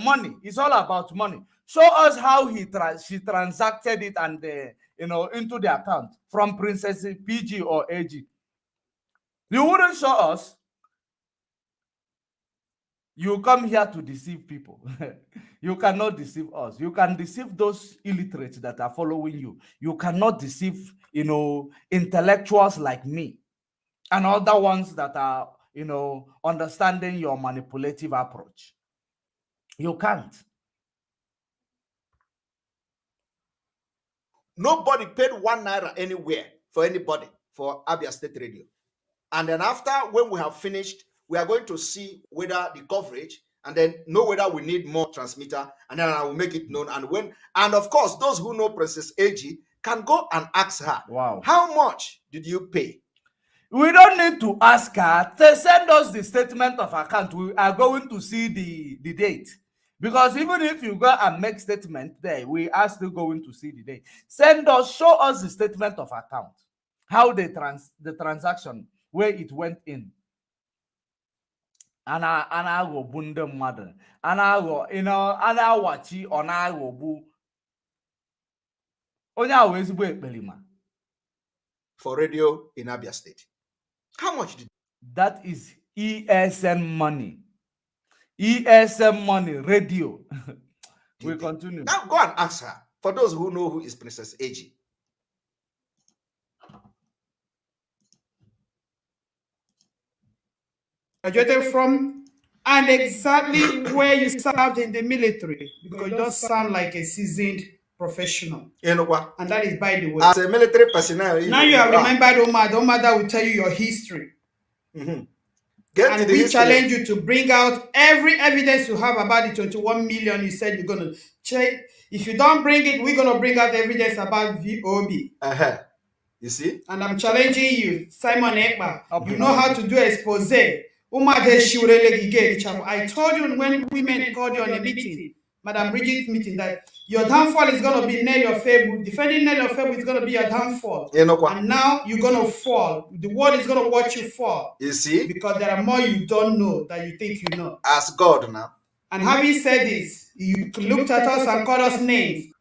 money, it's all about money. Show us how she transacted it and into the account from Princess PG or AG. You wouldn't show us. You come here to deceive people. You cannot deceive us. You can deceive those illiterates that are following you. You cannot deceive, intellectuals like me and other ones that are, understanding your manipulative approach. You can't. Nobody paid 1 naira anywhere for anybody for Abia State Radio. And then after, when we have finished, we are going to see whether the coverage, and then know whether we need more transmitter, and then I will make it known. And of course, those who know Princess AG can go and ask her, wow, how much did you pay? We don't need to ask her. They send us the statement of account. We are going to see the date. Because even if you go and make statement there, we are still going to see the date. Show us the statement of account. How the transaction, where it went in. Ana go bunde mother. Ana go, ana wachi on I go bu. Onya always go ekperima. For radio in Abia State. How much did that is ESN money. ESM money, radio. We continue. Now go and ask her. For those who know who is Princess AG. Graduated from, and exactly where you served in the military, because you don't sound like a seasoned professional. You know what? And that is by the way. As a military personnel. Now you have remembered Omar. The Omar that will tell you your history. And we challenge you to bring out every evidence you have about the 21 million you said you're going to check. If you don't bring it, we're going to bring out evidence about VOB. You see? And I'm challenging you, Simon Ekpa. You know how to do expose. I told you when women called you on a meeting, Madam Bridget's meeting, that your downfall is going to be Nelly Ofebu. Defending Nelly Ofebu is going to be your downfall. And now you're going to fall. The world is going to watch you fall. You see? Because there are more you don't know than you think you know. Ask God now. And having said this, you looked at us and called us names.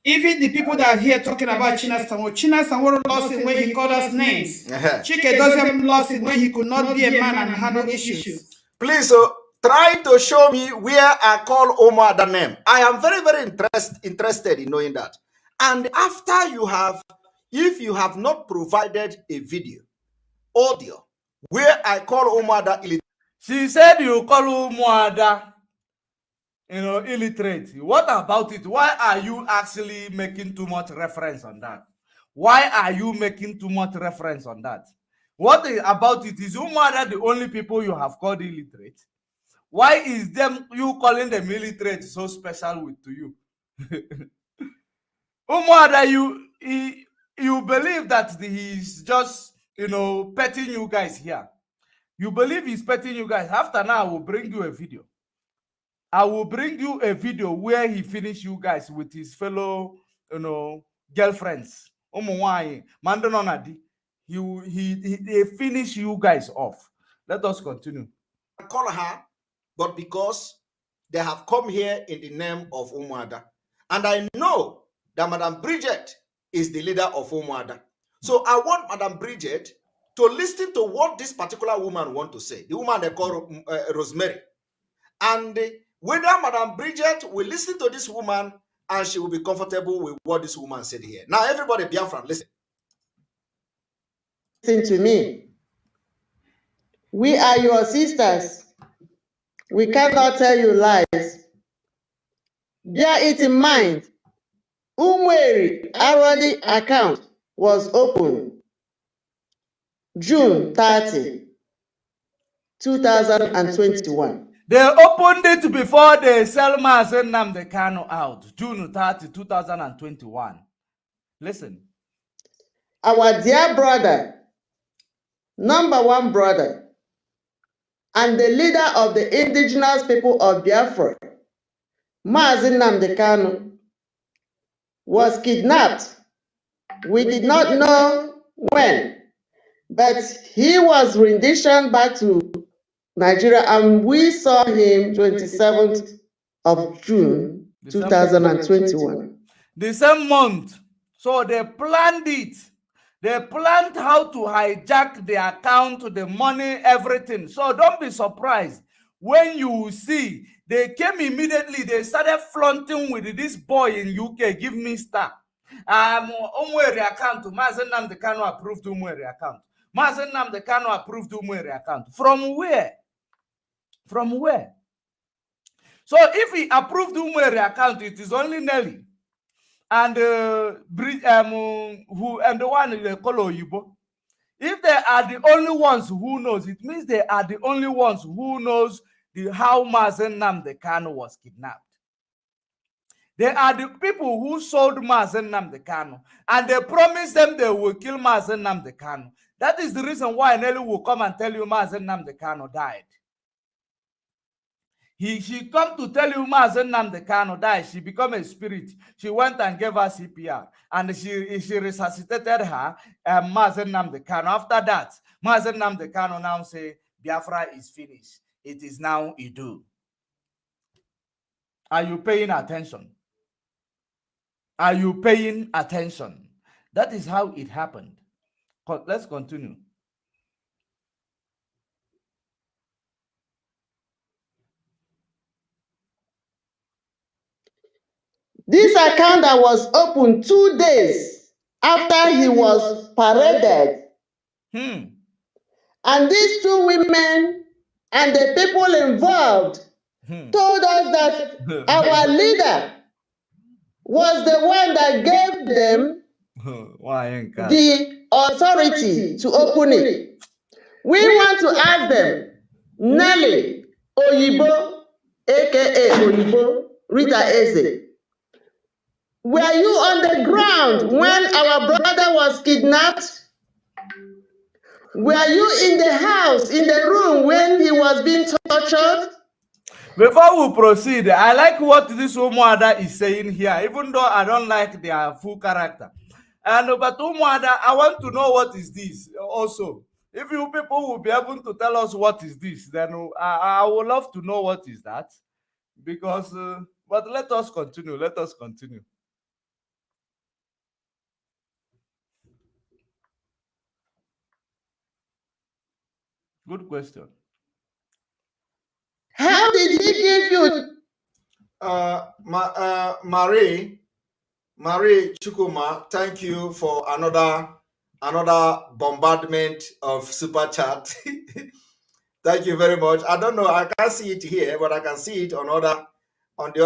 Even the people that are here talking about China Sanwo lost it when he called us names. Chike doesn't lost it when he could not be a man and handle issues. Please, try to show me where I call Omar the name. I am very, very interested in knowing that. And after you have, if you have not provided a video, audio, where I call Omar the, she said you call Omar the, illiterate. What about it? Why are you actually making too much reference on that? Why are you making too much reference on that? What about it? Is Umara the only people you have called illiterate? Why is you calling the military so special to you? Umuada, you believe that he's just, petting you guys here. You believe he's petting you guys. After now, I will bring you a video. I will bring you a video where he finished you guys with his fellow, girlfriends. Mandononadi. They finish you guys off. Let us continue. Call her, but because they have come here in the name of Umuada. And I know that Madam Bridget is the leader of Umuada. So I want Madam Bridget to listen to what this particular woman wants to say. The woman they call Rosemary. And whether Madam Bridget will listen to this woman and she will be comfortable with what this woman said here. Now, everybody, Biafran, listen. Listen to me. We are your sisters. We cannot tell you lies. Bear it in mind. Umweri Aradi account was opened June 30, 2021. They opened it before they sell Mazen Nnamdi Kanu out, June 30, 2021. Listen. Our dear brother, number one brother, and the leader of the indigenous people of Biafra, Mazen Nnamdi Kanu, was kidnapped. We did not know when, but he was renditioned back to Nigeria, and we saw him 27th of June 2021. The same month. So they planned it. They planned how to hijack the account, the money, everything. So don't be surprised when you see they came immediately. They started flaunting with this boy in UK. Give me star. Umweri account. Mazen Nnamdi Kanu approved Umweri account. Mazen Nnamdi Kanu approved Umweri account. From where? From where? So if he approved Umweri account, it is only Nelly and who and the one they call Oyibo. If they are the only ones who knows, it means they are the only ones who knows how Mazen Nnamdi Kanu was kidnapped. They are the people who sold Mazen Nnamdi Kanu, and they promised them they will kill Mazen Nnamdi Kanu. That is the reason why Nelly will come and tell you Mazen Nnamdi Kanu died. She come to tell you Mazen Nnamdi Kanu died. She became a spirit. She went and gave her CPR, and she resuscitated her, Mazen Nnamdi Kanu. After that, Mazen Nnamdi Kanu now say Biafra is finished. It is now Iduu. Are you paying attention? Are you paying attention? That is how it happened. Let's continue. This account that was opened 2 days after he was paraded. And these two women and the people involved told us that our leader was the one that gave them the authority to open it. We want to ask them, Nelly Oyibo, aka Oyibo, Rita Eze, were you on the ground when our brother was kidnapped? Were you in the house, in the room when he was being tortured? Before we proceed, I like what this Umuada is saying here, even though I don't like their full character. But Umuada, I want to know what is this also. If you people will be able to tell us what is this, then I would love to know what is that. Because, but let us continue. Let us continue. Good question. How did he give you? Marie Chukuma, thank you for another bombardment of super chat. Thank you very much. I don't know, I can't see it here, but I can see it on the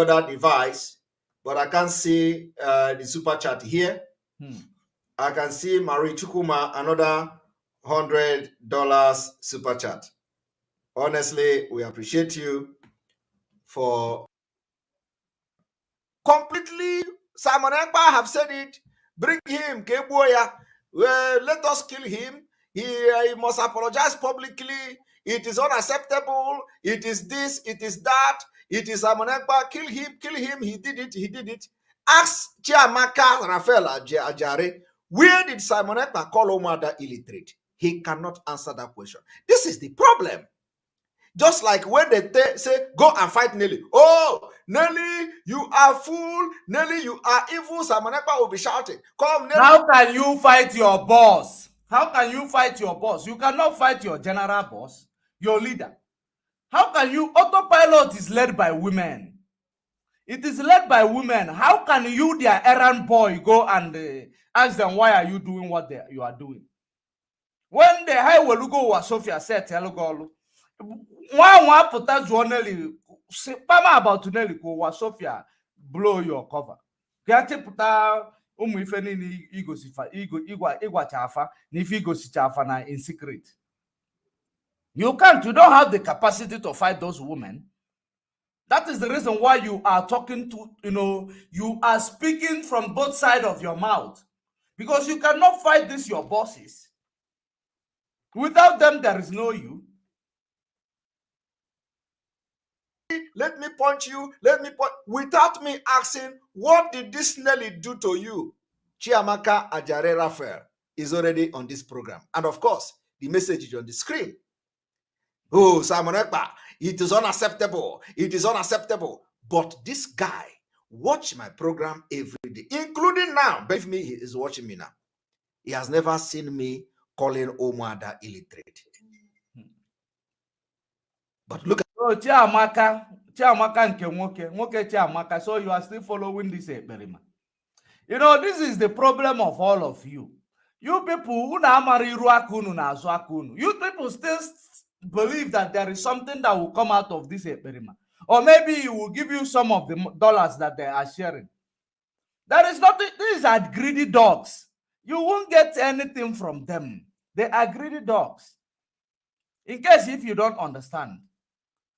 other device. But I can't see the super chat here. I can see Marie Chukuma, another $100 super chat. Honestly, we appreciate you. for completely. Simon Ekpa have said it. Bring him, Keboya. Let us kill him. He must apologize publicly. It is unacceptable. It is this. It is that. It is Simon Ekpa. Kill him. Kill him. He did it. He did it. Ask Chiamaka Rafael Ajare, where did Simon Ekpa call Omada illiterate? He cannot answer that question. This is the problem. Just like when they say, go and fight Nelly. Oh, Nelly, you are fool. Nelly, you are evil. Simon Ekpa will be shouting, come, Nelly. How can you fight your boss? How can you fight your boss? You cannot fight your general boss, your leader. How can you? Autopilot is led by women. It is led by women. How can you, their errand boy, go and ask them, why are you doing what you are doing? When the high will go was Sophia said, hello, go. One put that Nelly, Pama about to Nelly go was Sophia, blow your cover. Get it put out if any ego chafa, if ego chafa na in secret. You can't, you don't have the capacity to fight those women. That is the reason why you are talking to, you are speaking from both sides of your mouth. Because you cannot fight this, your bosses. Without them, there is no you. Let me punch you. Let me punch. Without me asking, what did this Nelly do to you? Chiamaka Ajare Raphael is already on this program. And of course, the message is on the screen. Oh, Simon Ekpa, it is unacceptable. It is unacceptable. But this guy watch my program every day, including now. Believe me, he is watching me now. He has never seen me calling Omada illiterate. But look at Chiamaka nke nwoke Chiamaka. So you are still following this ekperima. This is the problem of all of you. You people, you people still believe that there is something that will come out of this ekperima. Or maybe he will give you some of the dollars that they are sharing. There is nothing. These are greedy dogs. You won't get anything from them. They are greedy dogs. In case if you don't understand.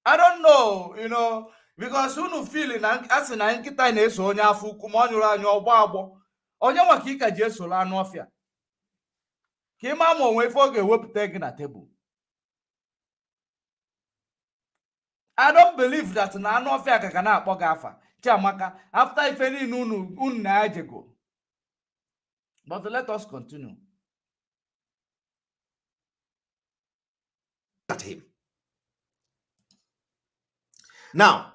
I don't know, because you feel in as an ankita in Esonia Fukumonura and your babo. Onya Kika Jesola Nofia. Kimamo way for a whip taking a table. I don't believe that Nanofia cannot Pogafa, Chamaka, after if any nunu unnajego. But let us continue. at him. Now,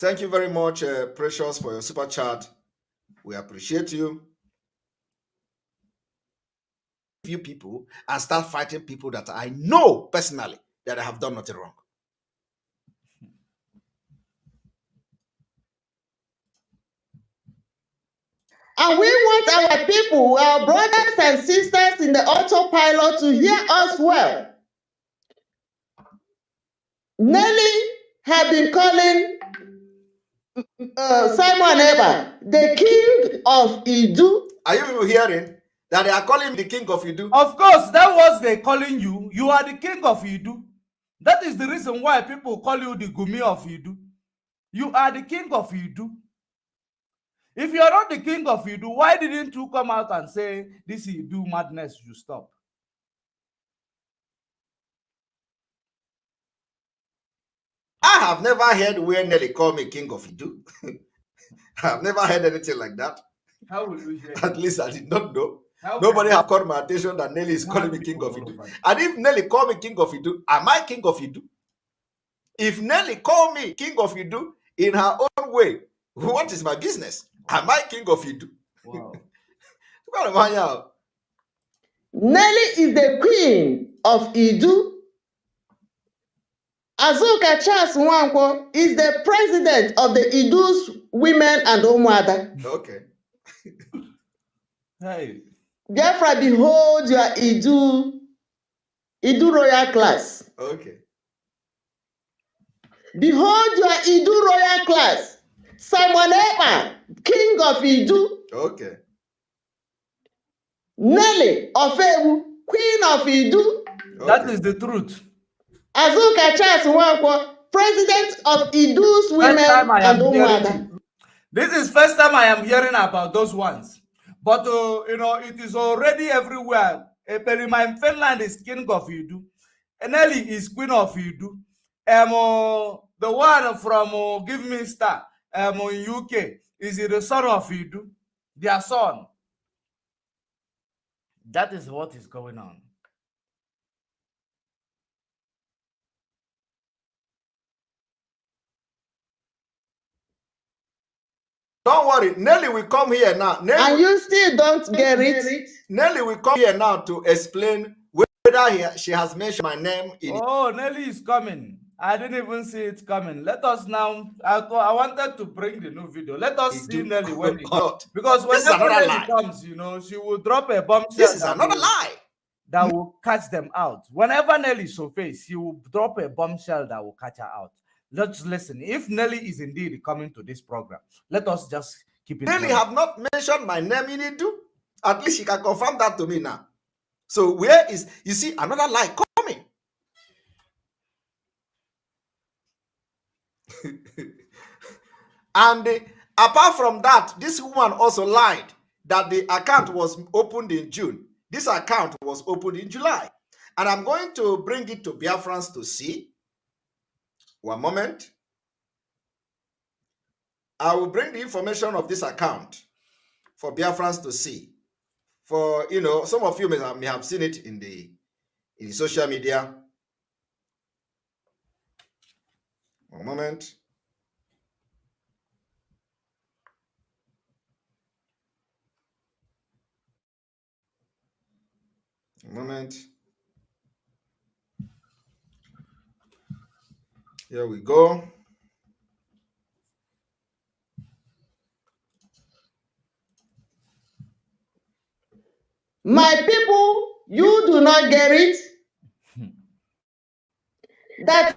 thank you very much, Precious, for your super chat. We appreciate you. Few people and start fighting people that I know personally that I have done nothing wrong. And we want our people, our brothers and sisters in the autopilot to hear us well. Nelly have been calling Simon Eber the king of Iduu. Are you hearing that they are calling him the king of Iduu? Of course, that was they calling you. You are the king of Iduu. That is the reason why people call you the Gumi of Iduu. You are the king of Iduu. If you are not the king of Iduu, why didn't you come out and say this Iduu madness should stop? I have never heard where Nelly called me king of Iduu. I have never heard anything like that. How will you hear At it? least I did not know. How Nobody can- have called my attention that Nelly is calling me king of people Iduu. know about it? And if Nelly call me king of Iduu, am I king of Iduu? If Nelly call me king of Iduu in her own way, what is my business? Am I king of Iduu? Wow. What am I now? Nelly is the queen of Iduu. Azuka Charles Nwankwo is the president of the Iduu's women and Umuada. Okay. Hey. Biafra, behold your Iduu royal class. Okay. Behold your Iduu royal class. Simon Eber, king of Iduu. Okay. Nelly Ofewu, queen of Iduu. That Okay. is the truth. Azuka Charles Nwankwo, president of Iduu's Women and Umuada. This is first time I am hearing about those ones. But, you know, it is already everywhere. Ekperima in Finland is king of Iduu. Nelly is queen of Iduu. The one from Give Me Star in UK is the son of Iduu, their son. That is what is going on. Don't worry, Nelly will come here now. And you still don't get it? Nelly will come here now to explain whether she has mentioned my name in it. Oh, Nelly is coming. I didn't even see it coming. Let us now. I wanted to bring the new video. Let us see Nelly when it comes. Because whenever Nelly comes, you know, she will drop a bombshell. This is another lie that will catch them out. Whenever Nelly shows face, she will drop a bombshell that will catch her out. Let's listen. If Nelly is indeed coming to this program, let us just keep it. Nelly have not mentioned my name in Iduu. At least she can confirm that to me now. So where is, you see, another lie coming? And apart from that, this woman also lied that the account was opened in June. This account was opened in July. And I'm going to bring it to Biafrans to see. One moment. I will bring the information of this account for Biafrans to see. For, you know, some of you may have seen it in the social media. One moment. A moment. Here we go. My people, you do not get it. That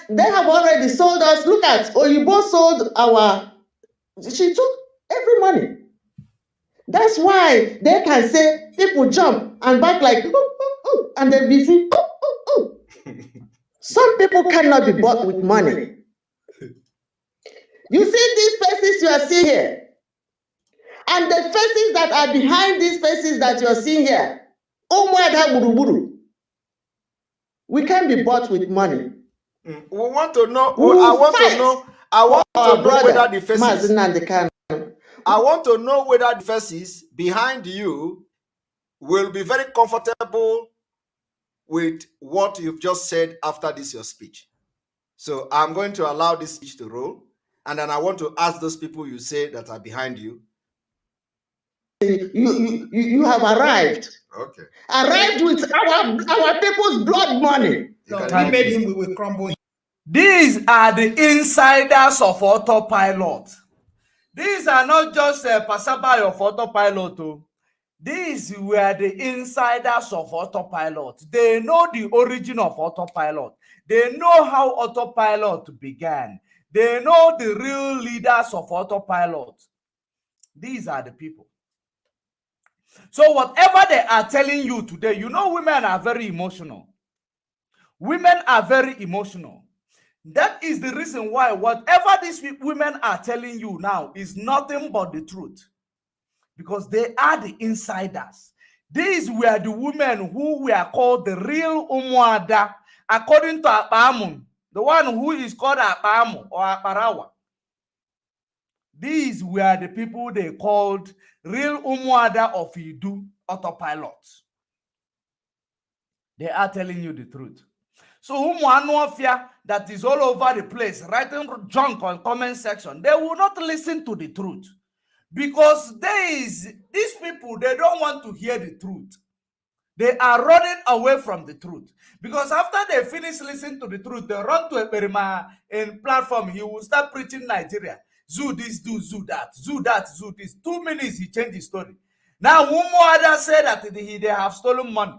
they have already sold us. Look at Oyibo sold our. She took every money. That's why they can say people jump and back like ooh, ooh, ooh, and they be ooh, ooh, ooh. Some people cannot be bought with money. You see these faces you are seeing here, and the faces that are behind these faces that you are seeing here. We can't be bought with money. We want to know. I want to know whether the faces. I want to know whether the faces behind you will be very comfortable with what you've just said after this your speech. So I'm going to allow this speech to roll, and then I want to ask those people you say that are behind you. You have arrived. Okay. Arrived with our people's blood money. So we made him, we will crumble. These are the insiders of autopilot. These are not just a passerby of autopilot. These were the insiders of autopilot. They know the origin of autopilot. They know how autopilot began. They know the real leaders of autopilot. These are the people. So whatever they are telling you today, you know women are very emotional. Women are very emotional. That is the reason why whatever these women are telling you now is nothing but the truth. Because they are the insiders. These were the women who were called the real Umuada, according to Apamun, the one who is called Apamu or Aparawa. These were the people they called real Umuada of Iduu autopilots. They are telling you the truth. So Umuanuafia that is all over the place, writing junk on comment section, they will not listen to the truth. Because these people, they don't want to hear the truth. They are running away from the truth. Because after they finish listening to the truth, they run to Ekperima in platform. He will start preaching Nigeria. Zoo this, do zoo that, zoo that, zoo this. 2 minutes, he changed his story. Now, Umuada said that they have stolen money.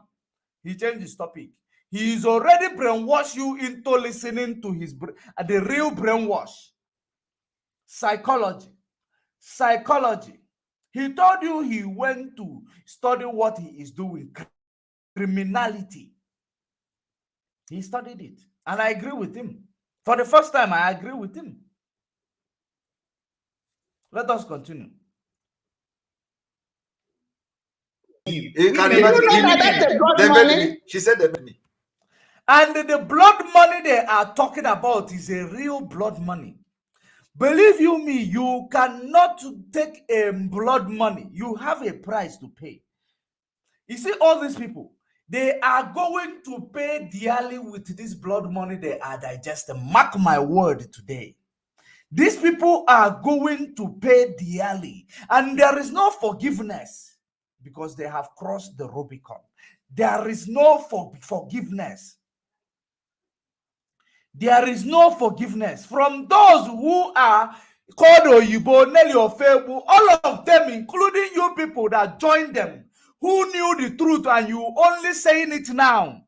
He changed his topic. He's already brainwashed you into listening to his the real brainwash. Psychology. He told you he went to study what he is doing. Criminality. He studied it. And I agree with him. For the first time, I agree with him. Let us continue. You can You know imagine. that that's a blood They made money? me. She said they made me. And the blood money they are talking about is a real blood money. Believe you me, you cannot take a blood money. You have a price to pay. You see, all these people, they are going to pay dearly with this blood money they are digesting. Mark my word today. These people are going to pay dearly, and there is no forgiveness because they have crossed the Rubicon. There is no forgiveness. There is no forgiveness from those who are called Oyibo, Nelly Ofebu, all of them, including you people that joined them, who knew the truth and you only saying it now.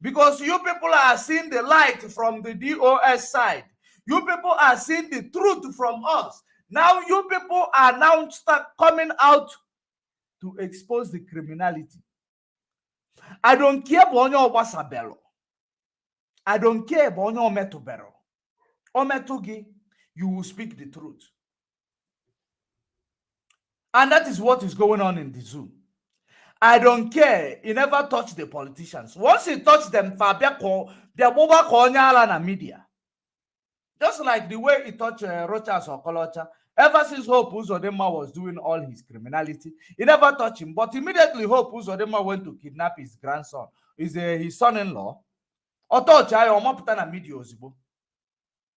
Because you people are seeing the light from the DOS side. You people are seeing the truth from us. Now you people are now start coming out to expose the criminality. I don't care about your wasabelo. I don't care about your metubero. Ometugi, you will speak the truth. And that is what is going on in the zoo. I don't care. He never touched the politicians. Once he touched them, they're media. Just like the way he touched Rochas or Kolocha. Ever since Hope Uzodinma was doing all his criminality, he never touched him. But immediately Hope Uzodinma went to kidnap his grandson, his son-in-law.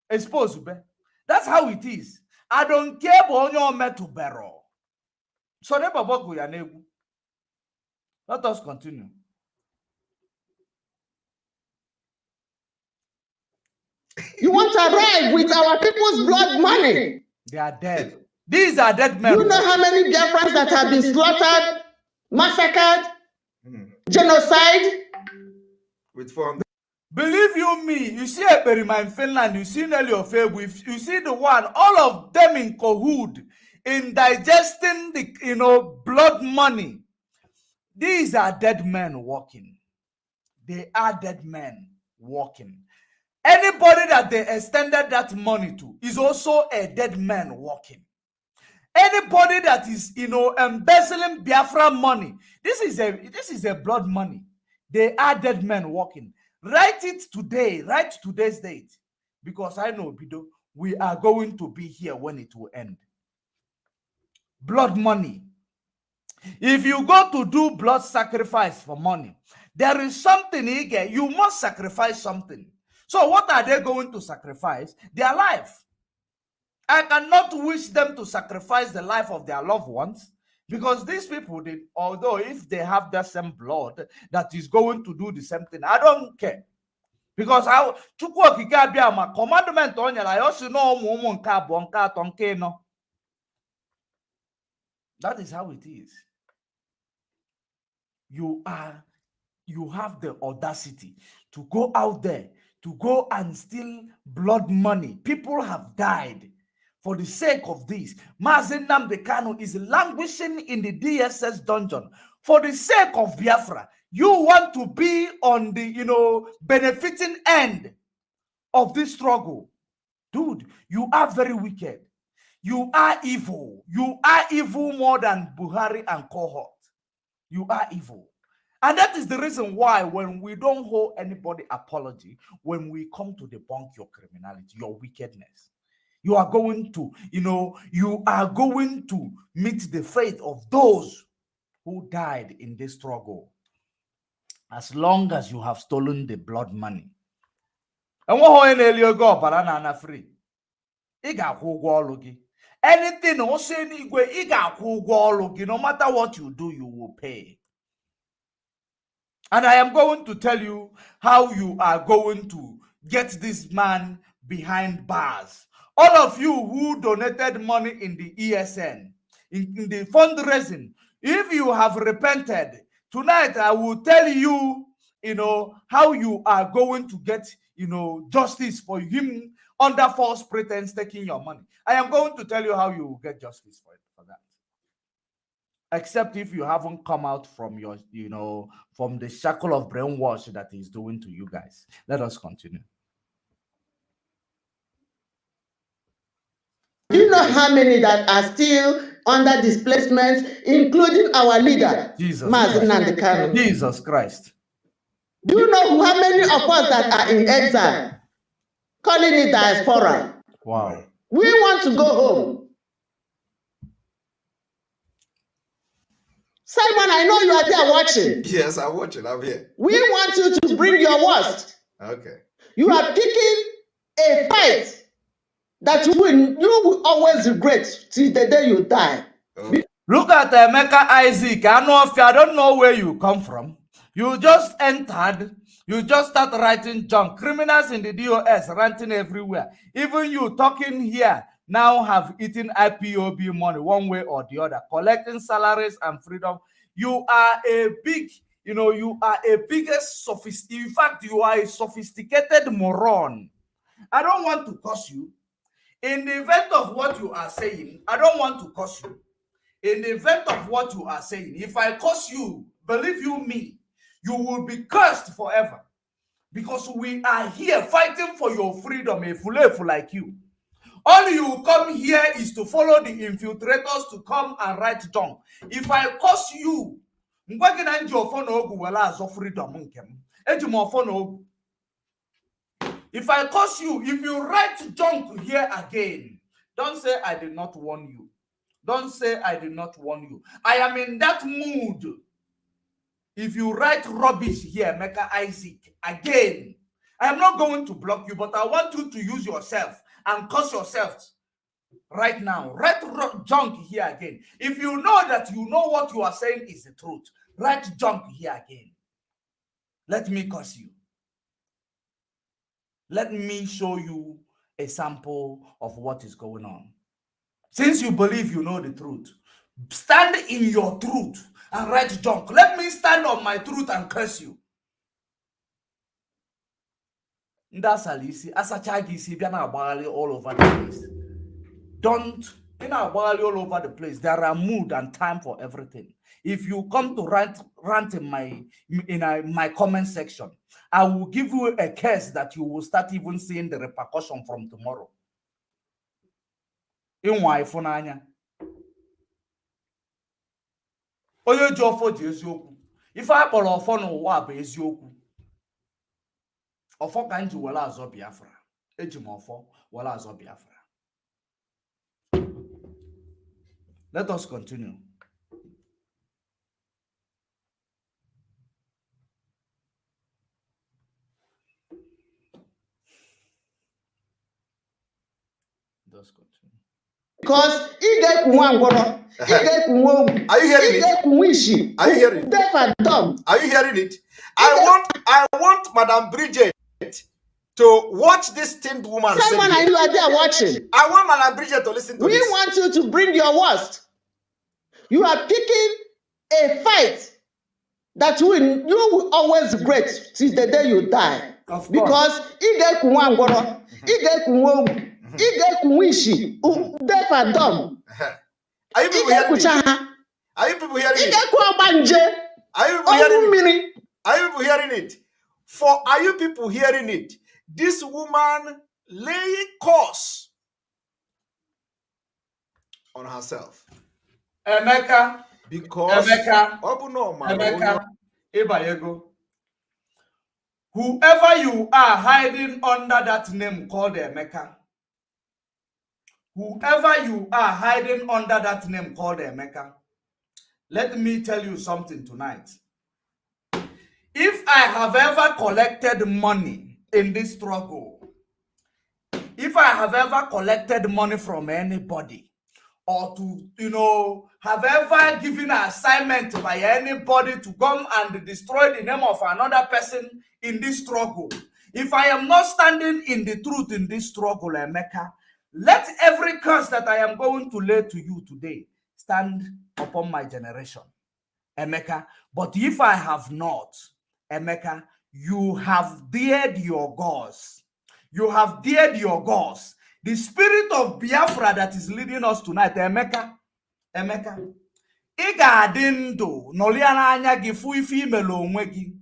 Expose. That's how it is. I don't care about your metubero. So let us continue. You want to arrive with our people's blood money? They are dead. These are dead men. You know how many Biafrans that have been slaughtered, massacred, genocide? With 400. Believe you me, you see ekperima in Finland, you see Nelly Ofebu, you see the one, all of them in cahoot in digesting the blood money. These are dead men walking. They are dead men walking. Anybody that they extended that money to is also a dead man walking. Anybody that is embezzling Biafra money, this is a blood money. They are dead men walking. Write it today, write today's date, because I know, Bido, we are going to be here when it will end. Blood money. If you go to do blood sacrifice for money, there is something you must sacrifice something. So what are they going to sacrifice? Their life. I cannot wish them to sacrifice the life of their loved ones, because these people, although if they have the same blood that is going to do the same thing, I don't care. Because commandment on that is how it is. You have the audacity to go out there, to go and steal blood money. People have died for the sake of this. Mazen Nnamdi Kanu is languishing in the DSS dungeon for the sake of Biafra. You want to be on the, benefiting end of this struggle. Dude, you are very wicked. You are evil. You are evil more than Buhari and cohort. You are evil. And that is the reason why when we don't hold anybody apology, when we come to debunk your criminality, your wickedness, you are going to, you are going to meet the fate of those who died in this struggle. As long as you have stolen the blood money. And what go banana free? Anything no matter what you do, you will pay. And I am going to tell you how you are going to get this man behind bars. All of you who donated money in the ESN, in the fundraising, if you have repented, tonight I will tell you, how you are going to get, justice for him under false pretense taking your money. I am going to tell you how you will get justice for that. except if you haven't come out from your, from the shackle of brainwash that he's doing to you guys. Let us continue. Do you know how many that are still under displacement, including our leader, Jesus Mazen Christ. Nandekano? Jesus Christ. Do you know how many of us that are in exile, calling it diaspora? Wow. We want to go home. Simon, I know you are there watching. Yes, I'm watching. I'm here. We want you to bring your worst. Okay. You are picking a fight that you will always regret till the day you die. Okay. Look at Emeka Isaac. I don't know where you come from. You just entered. You just start writing junk. Criminals in the DOS ranting everywhere. Even you talking here now have eaten IPOB money one way or the other, collecting salaries and freedom. You are a big, you are a biggest sophisticated. In fact, you are a sophisticated moron. I don't want to curse you. In the event of what you are saying, I don't want to curse you. In the event of what you are saying, if I curse you, believe you me, you will be cursed forever. Because we are here fighting for your freedom, a fulefu like you. All you come here is to follow the infiltrators to come and write junk. If I curse you, if I curse you, if you write junk here again, don't say I did not warn you. Don't say I did not warn you. I am in that mood. If you write rubbish here, Emeka Isaac, again, I am not going to block you, but I want you to use yourself and curse yourself right now. Write junk here again. If you know that you know what you are saying is the truth, write junk here again. Let me curse you. Let me show you a sample of what is going on. Since you believe you know the truth, stand in your truth and write junk. Let me stand on my truth and curse you. That's Alisi. Asachagisi all over the place. Don't all over the place. There are mood and time for everything. If you come to rant in my comment section, I will give you a curse that you will start even seeing the repercussion from tomorrow. In wife onanya. Oyo jofo ji eziokwu. Ife akpọrọ ọfọ n'ụwa bụ eziokwu. Ọfọ ka nji were azọ Biafra. Eji m ọfọ were azọ Biafra. Let us continue. Let's continue. Because he get one water, he get one. Are you hearing it? Are you hearing it? Deaf and dumb. Are you hearing it? I want Madam Bridget to watch this thinned woman. Simon, and you are there watching. I want Madam Bridget to listen to this. We want you to bring your worst. You are picking a fight that you will always regret till the day you die. Because he get one water, he get one, he get wishi, deaf and dumb. Are you people hearing it? Are you people hearing it? Are you people hearing it? Are you people hearing it? Are you people hearing it? This woman laying curse on herself. Emeka. Because Emeka. Ebayego. Whoever you are hiding under that name called Emeka. Whoever you are hiding under that name called Emeka. Let me tell you something tonight. If I have ever collected money in this struggle, if I have ever collected money from anybody, or to, have ever given an assignment by anybody to come and destroy the name of another person in this struggle, if I am not standing in the truth in this struggle, Emeka, let every curse that I am going to lay to you today stand upon my generation, Emeka. But if I have not, Emeka, you have dared your gods. You have dared your gods. The spirit of Biafra that is leading us tonight, Emeka,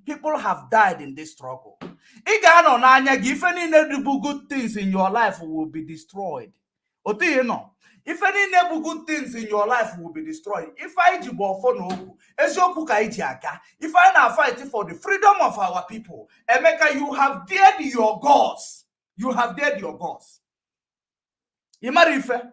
People have died in this struggle. If any good things in your life will be destroyed. If any good things in your life will be destroyed. If I if I now fight for the freedom of our people, Emeka, you have dared your gods. You have dared your gods. Imarife.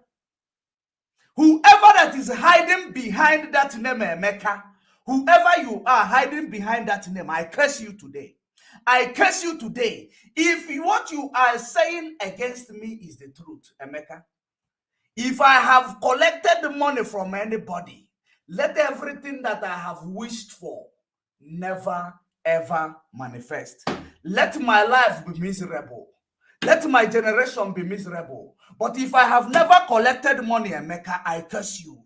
Whoever that is hiding behind that name, Emeka, whoever you are hiding behind that name, I curse you today. I curse you today. If what you are saying against me is the truth, Emeka, if I have collected the money from anybody, let everything that I have wished for never ever manifest. Let my life be miserable. Let my generation be miserable. But if I have never collected money, Emeka, I curse you.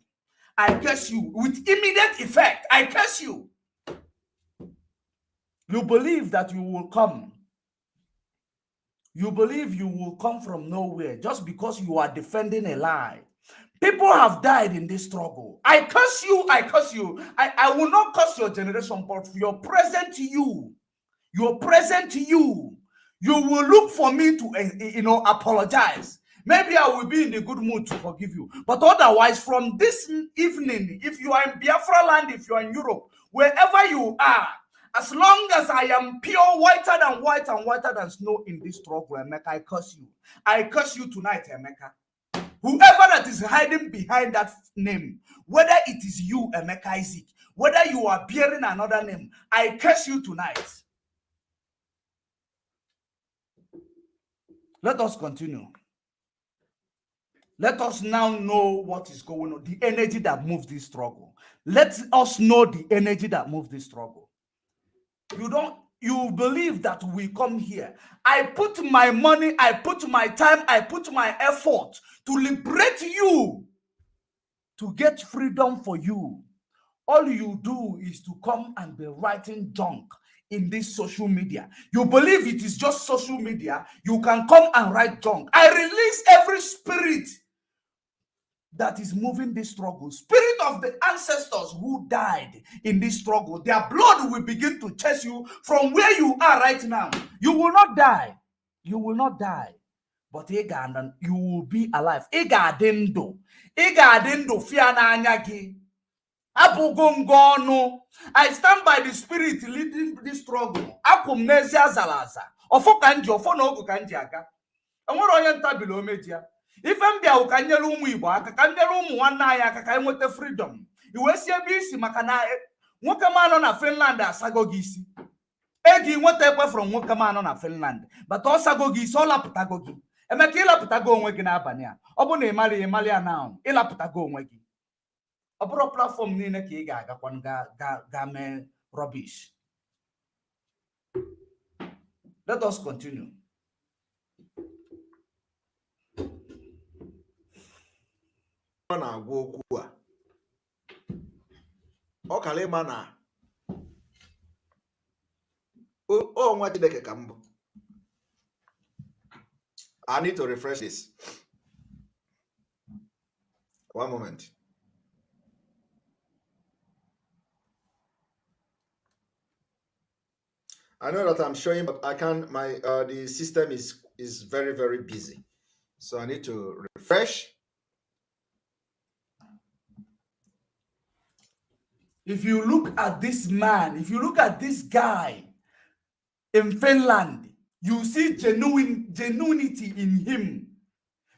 I curse you with immediate effect. I curse you. You believe that you will come. You believe you will come from nowhere just because you are defending a lie. People have died in this struggle. I curse you. I curse you. I will not curse your generation, but your present you. Your present you. You will look for me to, apologize. Maybe I will be in a good mood to forgive you. But otherwise, from this evening, if you are in Biafra land, if you are in Europe, wherever you are, as long as I am pure, whiter than white and whiter than snow in this struggle, Emeka, I curse you. I curse you tonight, Emeka. Whoever that is hiding behind that name, whether it is you, Emeka Isaac, whether you are bearing another name, I curse you tonight. Let us continue. Let us now know what is going on, the energy that moves this struggle. Let us know the energy that moves this struggle. You believe that we come here. I put my money, I put my time, I put my effort to liberate you, to get freedom for you. All you do is to come and be writing junk in this social media. You believe it is just social media. You can come and write junk. I release every spirit that is moving this struggle. Spirit of the ancestors who died in this struggle. Their blood will begin to chase you from where you are right now. You will not die. You will not die. But you will be alive. Igadendo fiana anyagi. I stand by the spirit leading this struggle. Akumnesia zalaza. Ofo kanji, ofo no ogu kanji aka. Enwere onye ntabilo media. If I'm there, you can yell Igbo, I can yell one night, I can with the freedom. You will see a busy Makana. Wokaman on a Finland as Sagogisi. Eggy, whatever from Wokaman on a Finland. But all Sagogis, all up Tagogi. And Makila Patago waking up Ania. Obone Mali Malia now. Ela Patago wagi. A pro platform Nina Kiga, Game rubbish. Let us continue. Na-agwa okwu a ọ kala ịma na nwa Chineke ka mbụ. I need to refresh this. One moment. I know that I'm showing, but I can't. The system is very, very busy, so I need to refresh. If you look at this man, if you look at this guy in Finland, you see genuinity in him.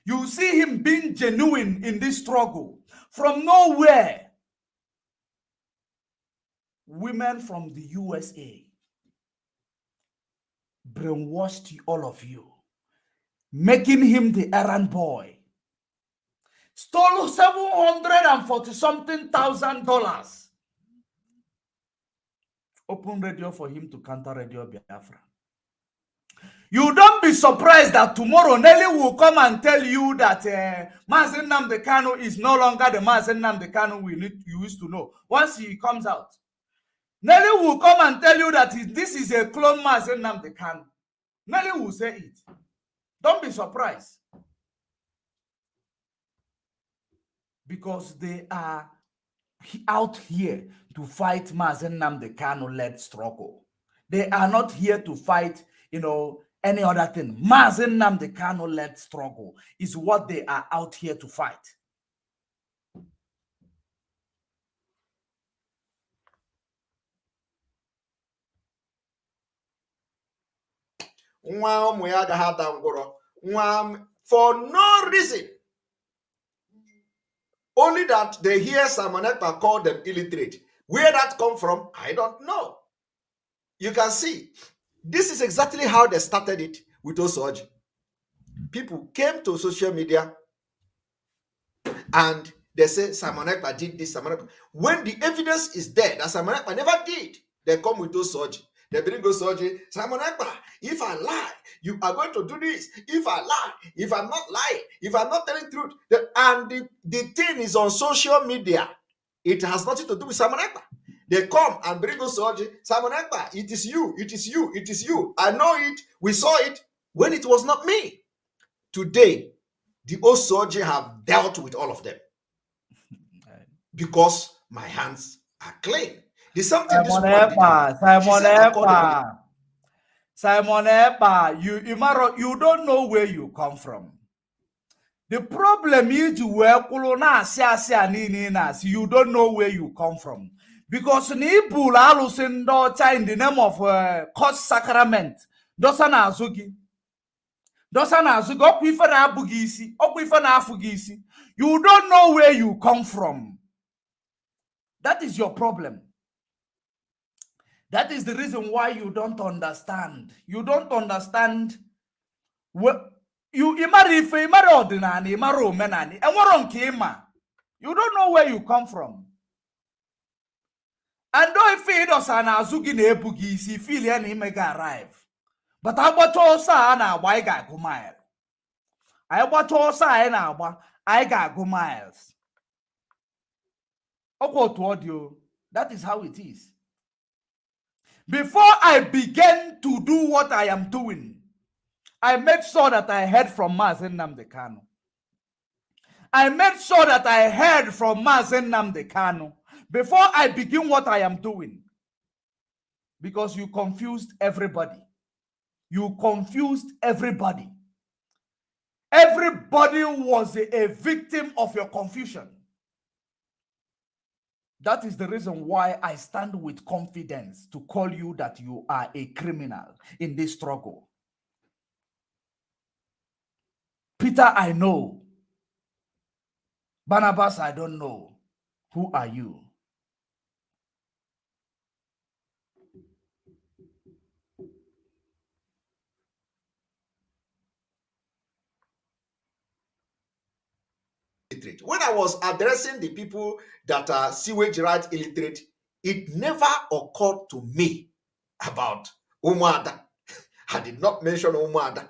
You see him being genuine in this struggle. From nowhere, women from the USA brainwashed all of you, making him the errand boy. Stole $740-something thousand. Open radio for him to counter Radio Biafra. You don't be surprised that tomorrow Nelly will come and tell you that Mazen Nnamdi Kanu is no longer the Mazen Nnamdi Kanu you used to know. Once he comes out, Nelly will come and tell you that this is a clone Mazen Nnamdi Kanu. Nelly will say it. Don't be surprised. Because they are out here to fight Mazen Nnamdi Kanu-led struggle. They are not here to fight, any other thing. Mazen Nnamdi Kanu-led struggle is what they are out here to fight. For no reason. Only that they hear Simon Ekpa call them illiterate. Where that come from, I don't know. You can see, this is exactly how they started it with Osoji. People came to social media and they say Simon Ekpa did this, Simon Ekpa. When the evidence is there that Simon Ekpa never did, they come with Osoji. They bring Osoji, Simon Ekpa, if I lie, you are going to do this. If I lie, if I'm not lying, if I'm not telling the truth. And the thing is on social media. It has nothing to do with Simon Ekpa. They come and bring Osoji, Simon Ekpa, it is you, it is you, it is you. I know it, we saw it when it was not me. Today, the Osoji have dealt with all of them because my hands are clean. There's something Simon Ekpa, you don't know where you come from. The problem is you don't know where you come from. Because Nibul Alusindo in the name of Cos Sacrament, Dosana Azuki. Dosana Azuki, Okwifana Abugisi, Okwifana Afugisi. You don't know where you come from. That is your problem. That is the reason why you don't understand. You don't understand what you ordinary, and you don't know where you come from. And though if it does an Azuki Nebugisi, feel any mega arrive. But I watch also an why got go mile. I watch also I got go miles. Toward you. That is how it is. Before I began to do what I am doing, I made sure that I heard from Mazen Nnamdi Kanu. I made sure that I heard from Mazen Nnamdi Kanu before I begin what I am doing. Because you confused everybody. You confused everybody. Everybody was a victim of your confusion. That is the reason why I stand with confidence to call you that you are a criminal in this struggle. Peter, I know. Barnabas, I don't know. Who are you? When I was addressing the people that are sewage rights illiterate, it never occurred to me about Umuada. I did not mention Umuada.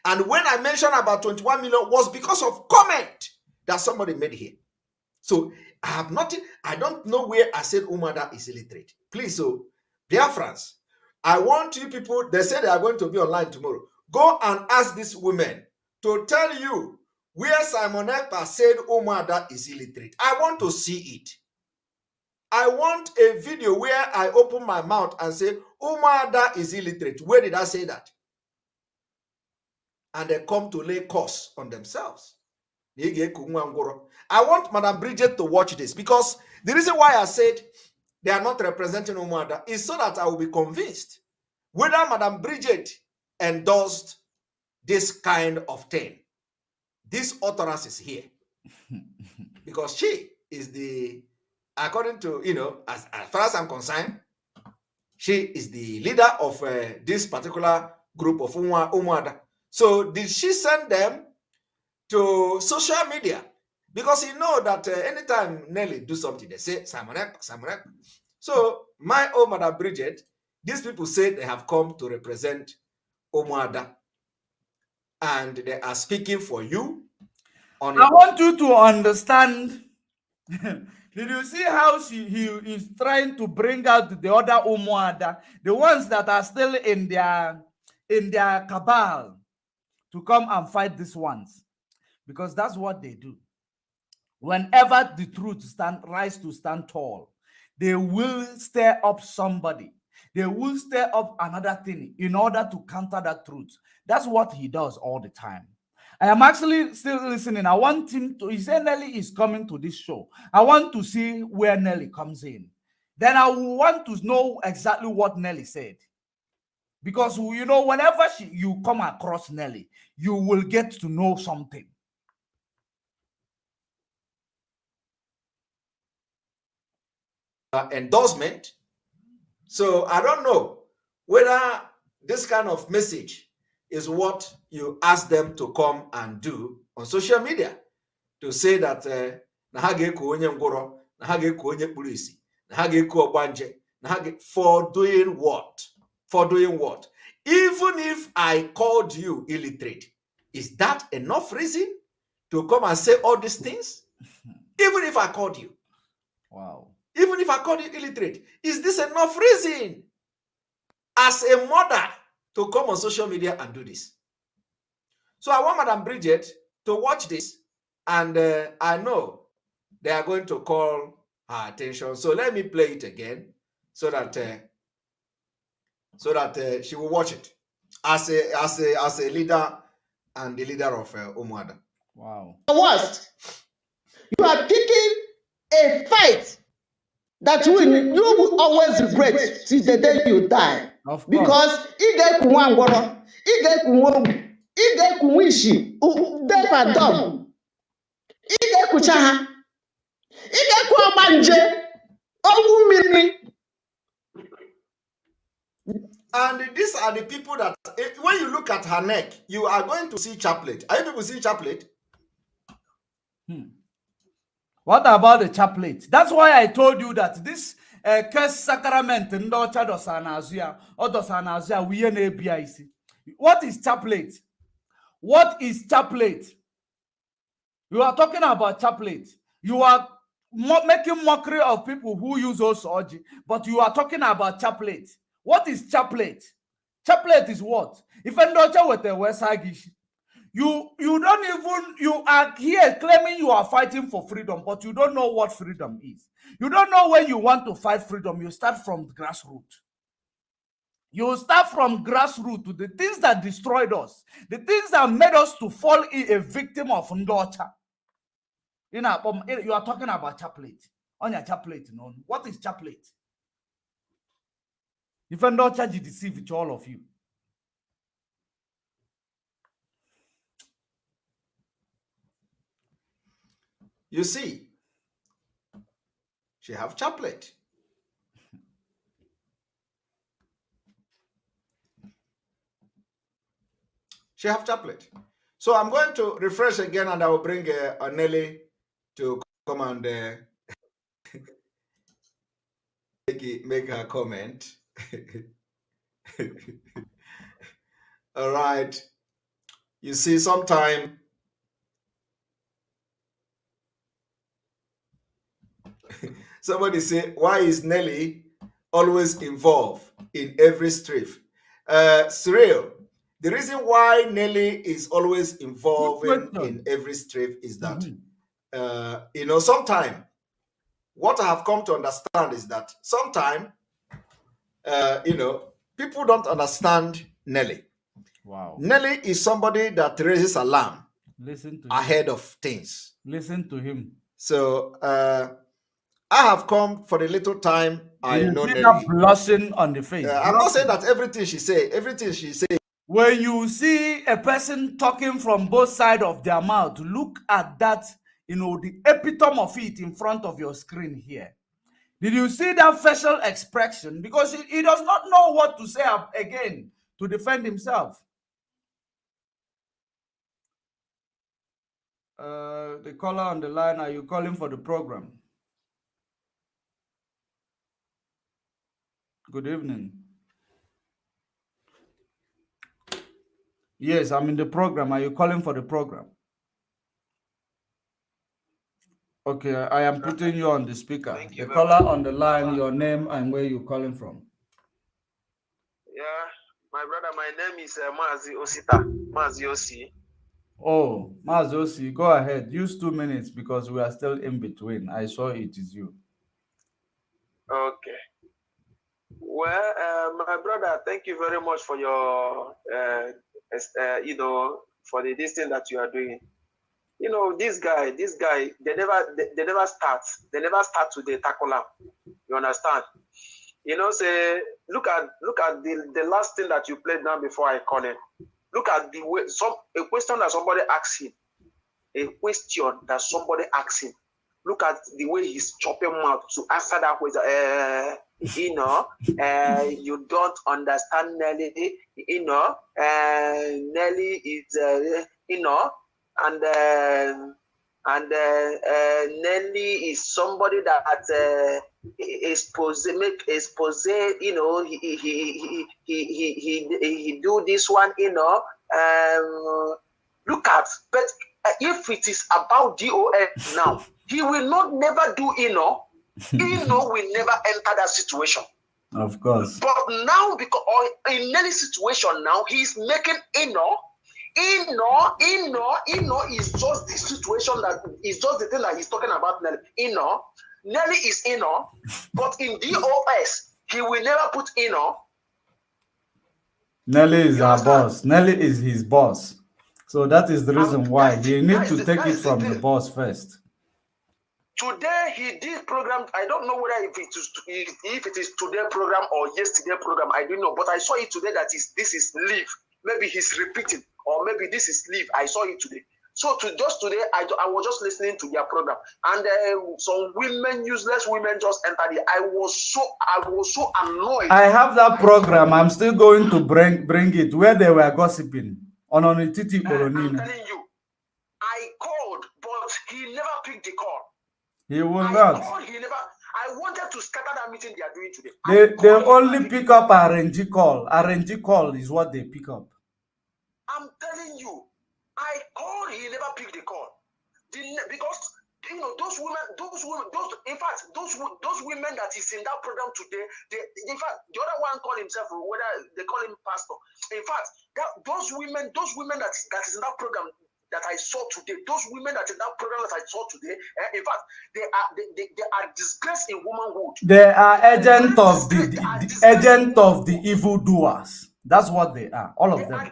And when I mentioned about 21 million was because of comment that somebody made here. So I have nothing, I don't know where I said Umuada is illiterate. Please, so dear friends, I want you people, they say they are going to be online tomorrow. Go and ask these women to tell you where Simon Ekpa said Umuada is illiterate. I want to see it. I want a video where I open my mouth and say, Umuada is illiterate. Where did I say that? And they come to lay curse on themselves. I want Madam Bridget to watch this because the reason why I said they are not representing Umuada is so that I will be convinced whether Madam Bridget endorsed this kind of thing. This utterance is here because she is the, according to, as far as I'm concerned, she is the leader of this particular group of Umuada. So did she send them to social media? Because you know that anytime Nelly do something, they say, Simon Ekpa, Simon Ekpa. So my own Madam Bridget, these people say they have come to represent Umuada. And they are speaking for you. I want you to understand. Did you see how he is trying to bring out the other Umuada, the ones that are still in their cabal, to come and fight these ones? Because that's what they do. Whenever the truth rise to stand tall, they will stir up somebody. They will stir up another thing in order to counter that truth. That's what he does all the time. I am actually still listening. I want him to, he said Nelly is coming to this show. I want to see where Nelly comes in. Then I want to know exactly what Nelly said. Because, you know, whenever you come across Nelly, you will get to know something. Endorsement. So I don't know whether this kind of message is what you ask them to come and do on social media, to say that for doing what? For doing what? Even if I called you illiterate, is that enough reason to come and say all these things? Even if I called you. Wow. Even if I called you illiterate, is this enough reason as a mother to come on social media and do this? So I want Madam Bridget to watch this, and I know they are going to call her attention. So let me play it again so that she will watch it as a leader and the leader of Umuada. Wow. The worst. You are picking a fight that you will always regret till the day you die. Of course. Because death and dumb. And these are the people that, when you look at her neck, you are going to see chaplet. Are you people see chaplet? What about the chaplet? That's why I told you that this curse sacrament in Dosanazia or Dosanazia, we are. What is chaplet? What is chaplet? You are talking about chaplet. You are making mockery of people who use Osoji, but you are talking about chaplet. What is chaplet? Chaplet is what? If I don't with the West Hagish, you don't even, you are here claiming you are fighting for freedom, but you don't know what freedom is. You don't know when you want to fight freedom. You start from grassroots. You start from grassroots to the things that destroyed us, the things that made us to fall a victim of Ndocha. You know, you are talking about chaplet. On your chaplet, no. What is chaplet? If Ndocha deceive it, all of you. You see, she have chaplet. She have chaplet. So I'm going to refresh again, and I will bring Nelly to come and make her comment. All right. You see, sometime somebody say, why is Nelly always involved in every strife? Cyril, the reason why Nelly is always involved in every strife is that, you know, sometimes what I have come to understand is that sometimes, you know, people don't understand Nelly. Wow. Nelly is somebody that raises alarm ahead of things. Listen to him. So I have come for the little time I know Nelly. That blushing on the face. I'm not saying that everything she say. When you see a person talking from both sides of their mouth, look at that, you know, the epitome of it in front of your screen here. Did you see that facial expression? Because he does not know what to say again to defend himself. The caller on the line, are you calling for the program? Good evening. Yes, I'm in the program. Are you calling for the program? Okay, I am putting you on the speaker. The caller on the line, your name and where you're calling from. Yeah, my brother, my name is Mazi Osita. Mazi Osi. Oh, Mazosi, go ahead. Use 2 minutes because we are still in between. I saw it is you. Okay. Well, my brother, thank you very much for your, for this thing that you are doing. You know, this guy, they never start to the tackle am. You understand? You know, say, look at the last thing that you played now before I call it. Look at the way a question that somebody asked him. Look at the way he's chopping mouth to answer that question. You don't understand Nelly. Nelly is, and Nelly is somebody that expose. He do this one. Look at, but if it is about DOS now, he will not never do. Will never enter that situation. Of course. But now, because in any situation now, he's making is just the situation that is just the thing that he's talking about. Nelly is but in DOS, he will never put Nelly is our boss. Nelly is his boss. So that is the reason why he needs to take it from the boss first. Today he did program. I don't know whether if it is today program or yesterday program. I don't know, but I saw it today that this is leave. Maybe he's repeating, or maybe this is leave. I saw it today. So just today, I was just listening to their program, and some women, useless women, just entered it. I was so annoyed. I have that program. I'm still going to bring it where they were gossiping on Onititi Kolonina. I'm telling you, I called, but he never picked the call. He will not. I wanted to scatter that meeting they are doing today. They only pick up RNG call. RNG call is what they pick up. I'm telling you, I called, he never picked the call. Because those women, in fact, those women that is in that program today, in fact, the other one called himself, whether they call him pastor. In fact, those women that is in that program that I saw today, those women that in that program that I saw today, in fact, they are disgraced in womanhood. They are agent of the evildoers. That's what they are, all of them. In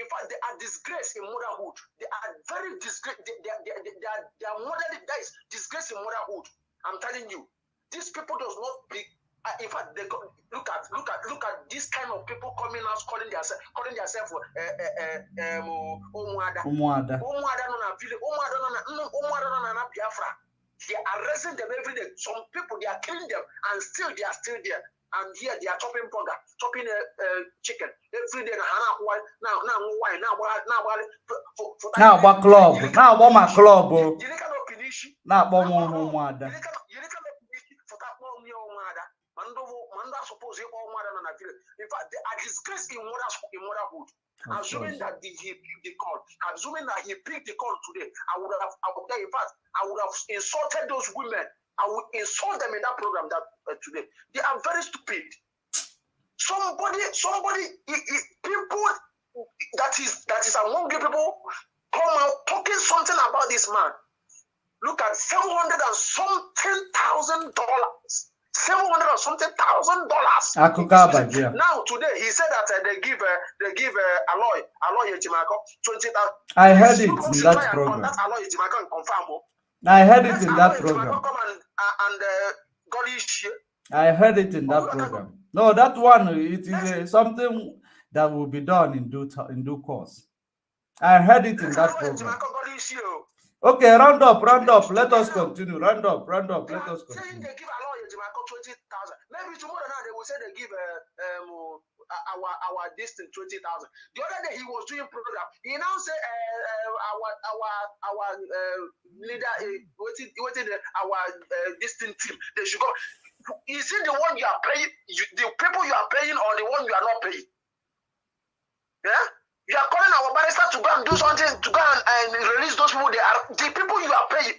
fact, they are disgraced in motherhood. They are very disgraced. They are motherly guys, disgraced in motherhood. I'm telling you, these people does not be. In fact, they look at this kind of people coming out calling themselves Umuada. They are arresting them every day. Some people they are killing them, and still they are still there. And here they are chopping burger, chopping chicken every day. Now club. In fact, they are disgraced in motherhood. Assuming that he picked the call, assuming that he picked the call today, I would have insulted those women. I would insult them in that program that today. They are very stupid. Somebody, people that is among the people come out talking something about this man. Look at $700 and something $1,000. $700 and something $1,000. Now today he said that they give Aloy Ejimako 20,000. I heard it in that program. Aloy Ejimako and confirm. I heard it in that program. I heard it in that program. No, that one, it is something that will be done in due course. I heard it in that program. Okay, round up. Let us continue. Round up. Let us continue. They give Aloy Ejimako 20,000. Maybe tomorrow now they will say they give our distance 20,000. The other day he was doing program. He now say our leader our distance team they should go. Is it the one you are paying? The people you are paying, or the one you are not paying? Yeah, you are calling our barrister to go and do something to go and release those people. They are the people you are paying.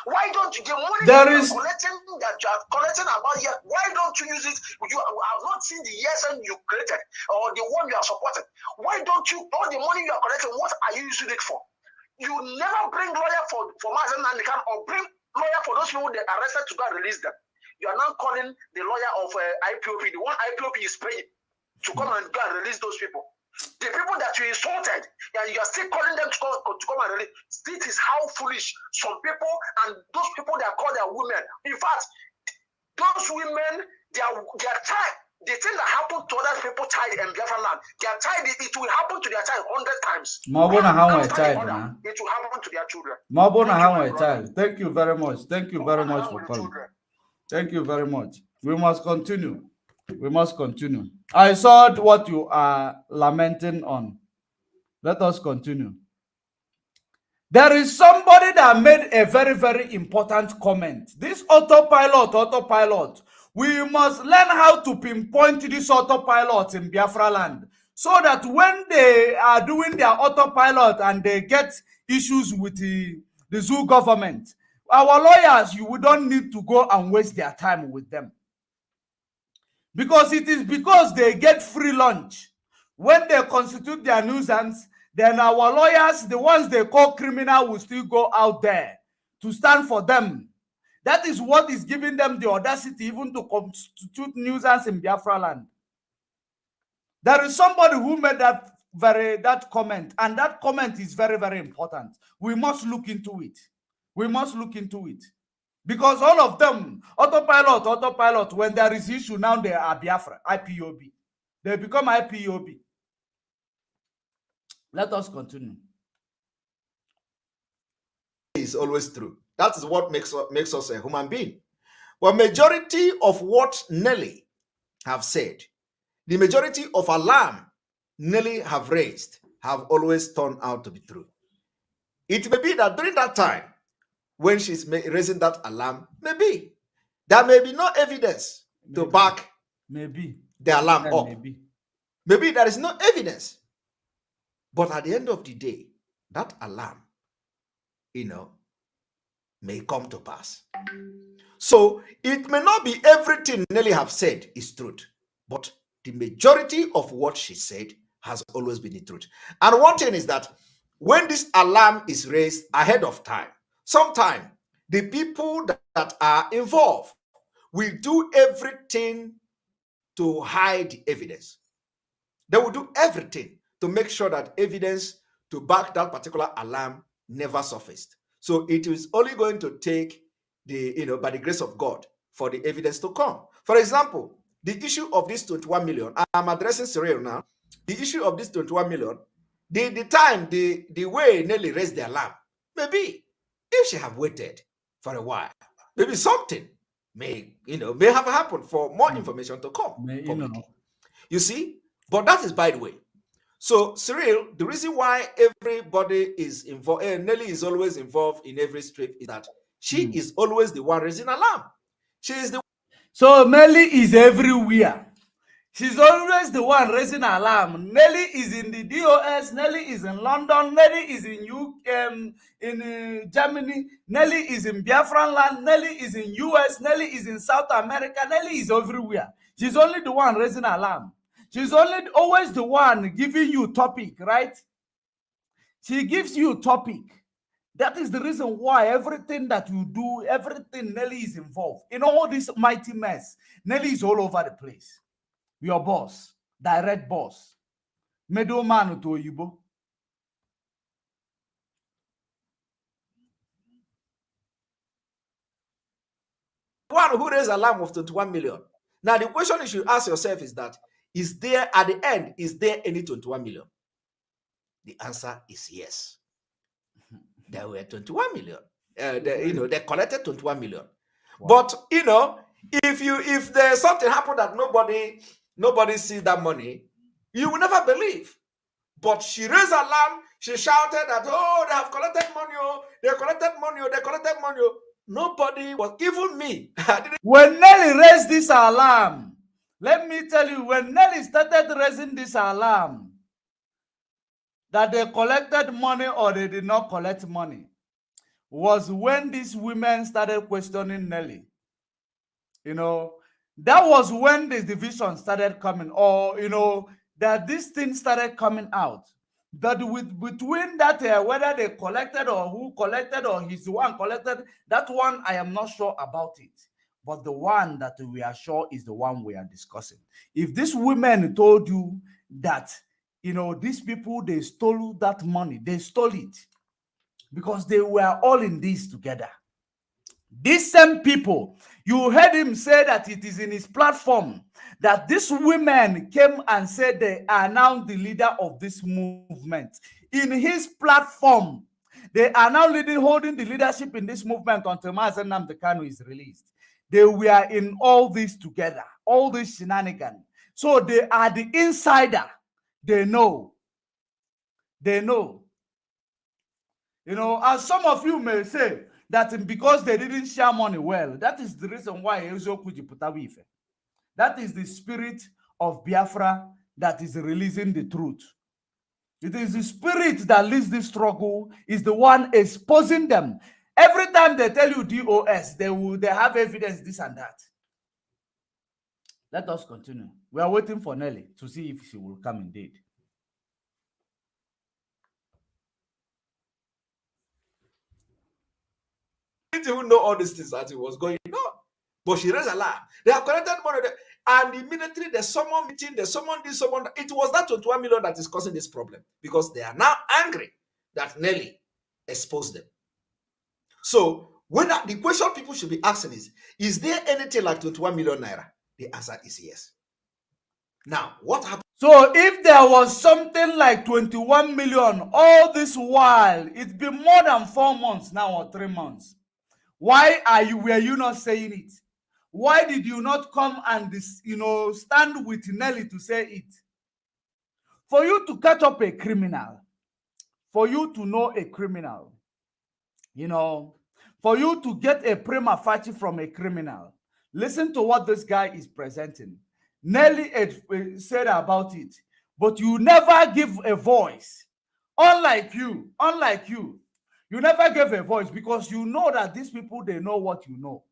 Why don't you, the money There that is- you are collecting about here, why don't you use it? You have not seen the ESN you created or the one you are supporting. Why don't you, all the money you are collecting, what are you using it for? You never bring lawyer for Mazen Nandikan or bring lawyer for those people that are arrested to go and release them. You are now calling the lawyer of IPOP, the one IPOP is paying to come and go and release those people. The people that you insulted, and you are still calling them to come and release. This is how foolish some people and those people that call their women. In fact, those women, they are child. The thing that happened to other people child in Biafra land, their child, it will happen to their child 100 times. Mabona how my child, man. It will happen to their children. Mabona how my child. Thank you very much. Thank you very much for calling. Thank you very much. We must continue. We must continue. I saw what you are lamenting on. Let us continue. There is somebody that made a very, very important comment. This autopilot. We must learn how to pinpoint this autopilot in Biafra land so that when they are doing their autopilot and they get issues with the zoo government, our lawyers, we don't need to go and waste their time with them. Because it is because they get free lunch. When they constitute their nuisance, then our lawyers, the ones they call criminal, will still go out there to stand for them. That is what is giving them the audacity even to constitute nuisance in Biafra land. There is somebody who made that comment, and that comment is very, very important. We must look into it. We must look into it. Because all of them, autopilot, when there is issue, now they are Biafra, IPOB. They become IPOB. Let us continue. Is always true. That is what makes us a human being. But majority of what Nelly have said, the majority of alarm Nelly have raised, have always turned out to be true. It may be that during that time, when she's raising that alarm, maybe there may be no evidence to back the alarm up. Maybe there is no evidence. But at the end of the day, that alarm, may come to pass. So it may not be everything Nelly have said is truth, but the majority of what she said has always been the truth. And one thing is that when this alarm is raised ahead of time, sometimes the people that are involved will do everything to hide the evidence. They will do everything to make sure that evidence to back that particular alarm never surfaced. So it is only going to take by the grace of God for the evidence to come. For example, the issue of this 21 million, I'm addressing Cyril now. The issue of this 21 million, the way Nelly raised the alarm, maybe if she have waited for a while, maybe something may have happened for more information to come. You see, but that is by the way. So, Cyril, the reason why everybody is involved, Nelly is always involved in every strip, is that she is always the one raising alarm. She is the. So Nelly is everywhere. She's always the one raising alarm. Nelly is in the DOS. Nelly is in London. Nelly is in Germany. Nelly is in Biafran land. Nelly is in US. Nelly is in South America. Nelly is everywhere. She's only the one raising alarm. She's always the one giving you topic, right? She gives you topic. That is the reason why everything that you do, everything Nelly is involved. In all this mighty mess, Nelly is all over the place. Your boss, direct boss. Middleman to Oyibo. One who raised alarm of 21 million. Now, the question you should ask yourself is that, is there, at the end, is there any 21 million? The answer is yes. There were 21 million. They collected 21 million. Wow. But, if there's something happened that nobody sees that money, you will never believe. But she raised alarm. She shouted that, oh, they have collected money. Oh, they collected money. Oh, they collected money. Oh. Nobody was, even me. When Nelly raised this alarm, let me tell you, when Nelly started raising this alarm, that they collected money or they did not collect money, was when these women started questioning Nelly. You know, that was when the division started coming, or that this thing started coming out. That between that, whether they collected or who collected or he's the one collected, that one I am not sure about it. But the one that we are sure is the one we are discussing. If these women told you that, these people, they stole that money, they stole it because they were all in this together. These same people, you heard him say that it is in his platform that these women came and said they are now the leader of this movement. In his platform, they are now holding the leadership in this movement until Mazen Nnamdi Kanu is released. They were in all this together, all this shenanigans. So they are the insider. They know. They know. As some of you may say, that because they didn't share money well, that is the reason why that is the spirit of Biafra that is releasing the truth. It is the spirit that leads this struggle, is the one exposing them. Every time they tell you DOS, they have evidence, this and that. Let us continue. We are waiting for Nelly to see if she will come indeed. Didn't even know all these things as it was going on. But she raised alarm. They have collected money, and immediately there's someone meeting, there's someone this, someone. It was that 21 million that is causing this problem because they are now angry that Nelly exposed them. So when the question people should be asking is there anything like 21 million naira? The answer is yes. Now, what happened? So if there was something like 21 million all this while, it's been more than 4 months now or 3 months. Why were you not saying it? Why did you not come and stand with Nelly to say it? For you to catch up a criminal, for you to know a criminal, for you to get a prima facie from a criminal, listen to what this guy is presenting. Nelly said about it, but you never give a voice. Unlike you. You never gave a voice because you know that these people, they know what you know.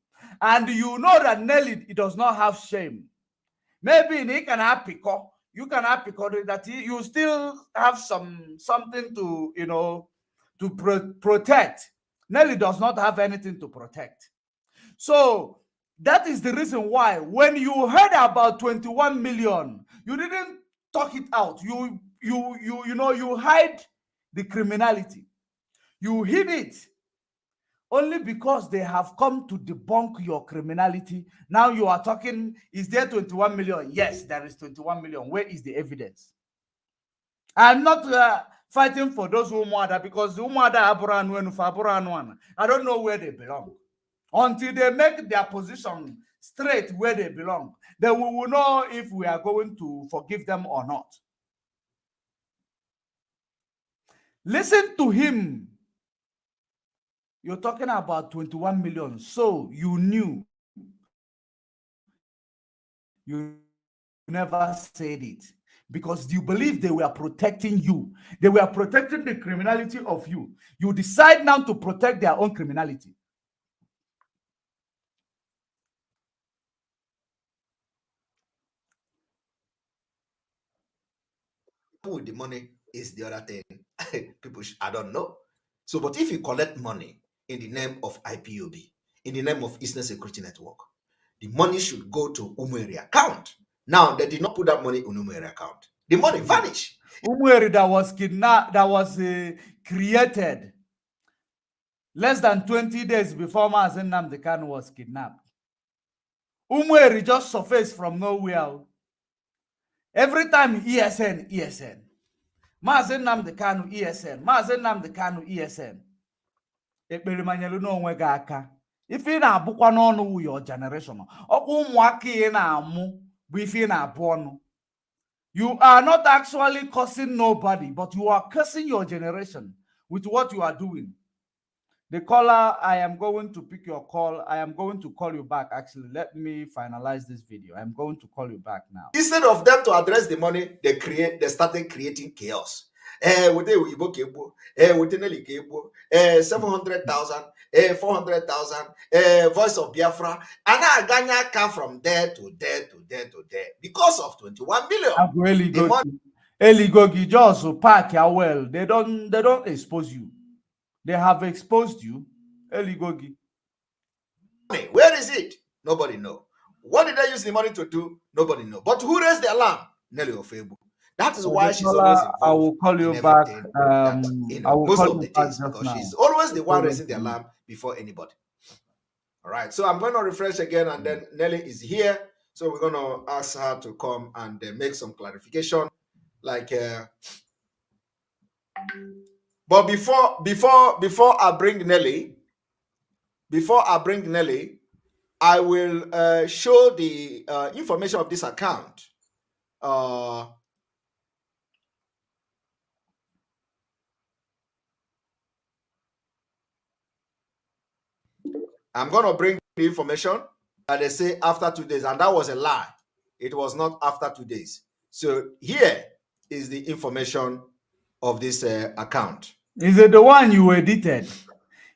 And you know that Nelly, he does not have shame. Maybe he can have pico. You can have pico that you still have something to, protect. Nelly does not have anything to protect. So that is the reason why when you heard about 21 million, you didn't talk it out. You hide the criminality. You hid it only because they have come to debunk your criminality. Now you are talking, is there 21 million? Yes, there is 21 million. Where is the evidence? I'm not fighting for those who murder because who murder I don't know where they belong. Until they make their position straight where they belong, then we will know if we are going to forgive them or not. Listen to him. You're talking about 21 million. So you knew. You never said it because you believe they were protecting you. They were protecting the criminality of you. You decide now to protect their own criminality. With the money is the other thing. People, I don't know. So, but if you collect money in the name of IPOB, in the name of Eastern Security Network, the money should go to Umueri account. Now, they did not put that money on Umueri account. The money vanished. Umueri that was kidnapped, that was created less than 20 days before Mazen Nnamdi Kanu was kidnapped. Umueri just surfaced from nowhere. Every time ESN. Mazen Nnamdi Kanu ESN. Mazen Nnamdi Kanu ESN. Ekperima nyelu n'onwe gị aka. Ife ị na-abụkwa n'ọnụ wu your generation. Ọkwa ụmụaka ị na-amụ bụ ife ị na-abụ ọnụ. You are not actually cursing nobody, but you are cursing your generation with what you are doing. The caller, I am going to pick your call. I am going to call you back. Actually, let me finalize this video. I'm going to call you back now. Instead of them to address the money, they started creating chaos. with Nelly Kebo, 700,000, 400,000, Voice of Biafra, and I Ganya come from there to there to there to there because of 21 million. The money Eligogi just pack ya well. They don't expose you. They have exposed you. Eligogi. Where is it? Nobody know. What did they use the money to do? Nobody know. But who raised the alarm? Nelly Ofebu. That is why she's always involved. I will call you back. I will most call of you the back days just because now. she's always the one raising the alarm before anybody. All right. So I'm going to refresh again, and then Nelly is here. So we're going to ask her to come and make some clarification. Like, but before I bring Nelly, I will show the information of this account. I'm going to bring the information that they say after 2 days, and that was a lie. It was not after 2 days. So here is the information of this account. Is it the one you edited?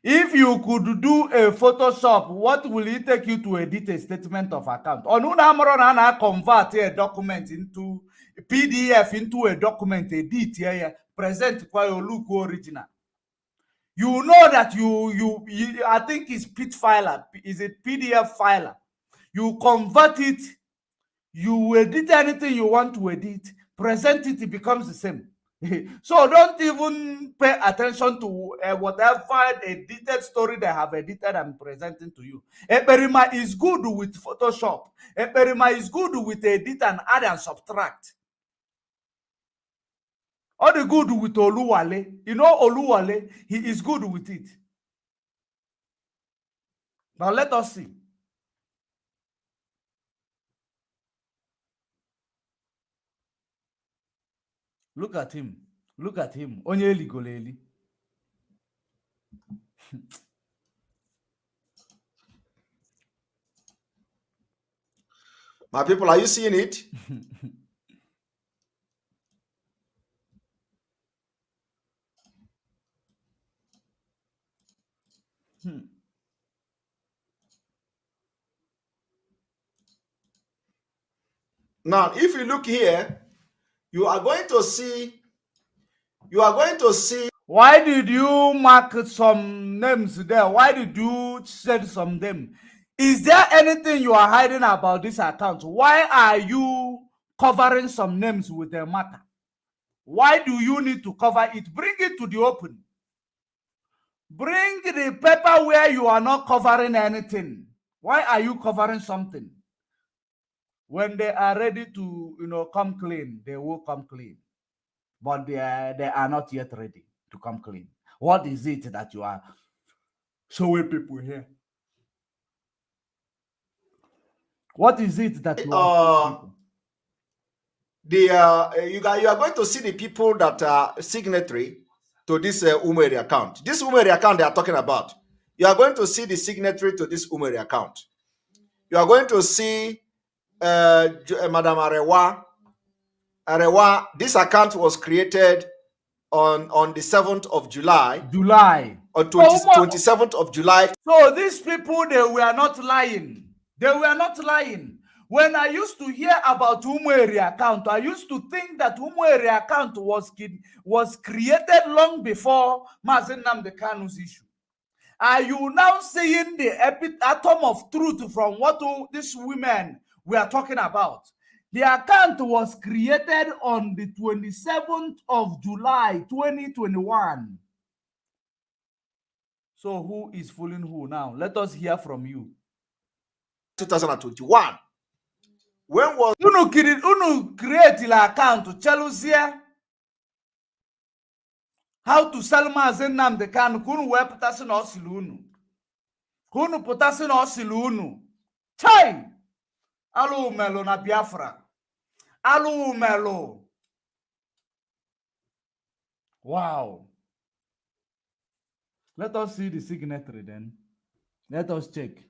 If you could do a Photoshop, what will it take you to edit a statement of account? On una convert a document into PDF into a document, edit here, present quite look original. You know that you I think it's PIT filer. Is it PDF filer? You convert it, you edit anything you want to edit, present it, it becomes the same. So don't even pay attention to whatever edited story they have edited and presenting to you. Ekperima is good with Photoshop. Ekperima is good with edit and add and subtract. All the good with Oluwale. You know Oluwale, he is good with it. Now let us see. Look at him. Look at him. Onye ligoleli. My people, are you seeing it? Now, if you look here, you are going to see. Why did you mark some names there? Why did you send some names? Is there anything you are hiding about this account? Why are you covering some names with a marker? Why do you need to cover it? Bring it to the open. Bring the paper where you are not covering anything. Why are you covering something? When they are ready to, come clean, they will come clean. But they are not yet ready to come clean. What is it that you are showing people here? What is it that you are you are going to see the people that are signatory to this Umeri account. This Umeri account they are talking about. You are going to see the signatory to this Umeri account. You are going to see Madam Arewa. Arewa, this account was created on the 7th of July. On 27th of July. So these people, they were not lying. They were not lying. When I used to hear about Umeri account, I used to think that Umeri account was created long before Mazen Nnamdi Kanu's issue. Are you now seeing the atom of truth from what these women were talking about? The account was created on the 27th of July, 2021. So who is fooling who now? Let us hear from you. 2021. When was Unu create the account? Jealousy. How to sell Mazen Nnamdi Kanu? Kunu we putasin osilunu. Kunu putasin osilunu. Chai. Alu melo na Biafra. Alu melo. Wow. Let us see the signatory then. Let us check.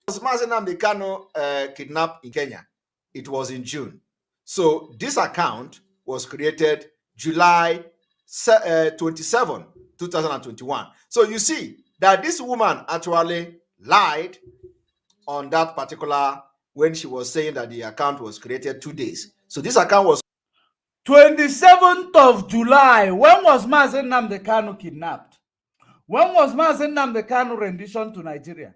Was Mazi Nnamdi Kanu kidnapped in Kenya? It was in June. So this account was created July 27, 2021. So you see that this woman actually lied on that particular when she was saying that the account was created 2 days. So this account was 27th of July. When was Mazi Nnamdi Kanu kidnapped? When was Mazi Nnamdi Kanu rendition to Nigeria?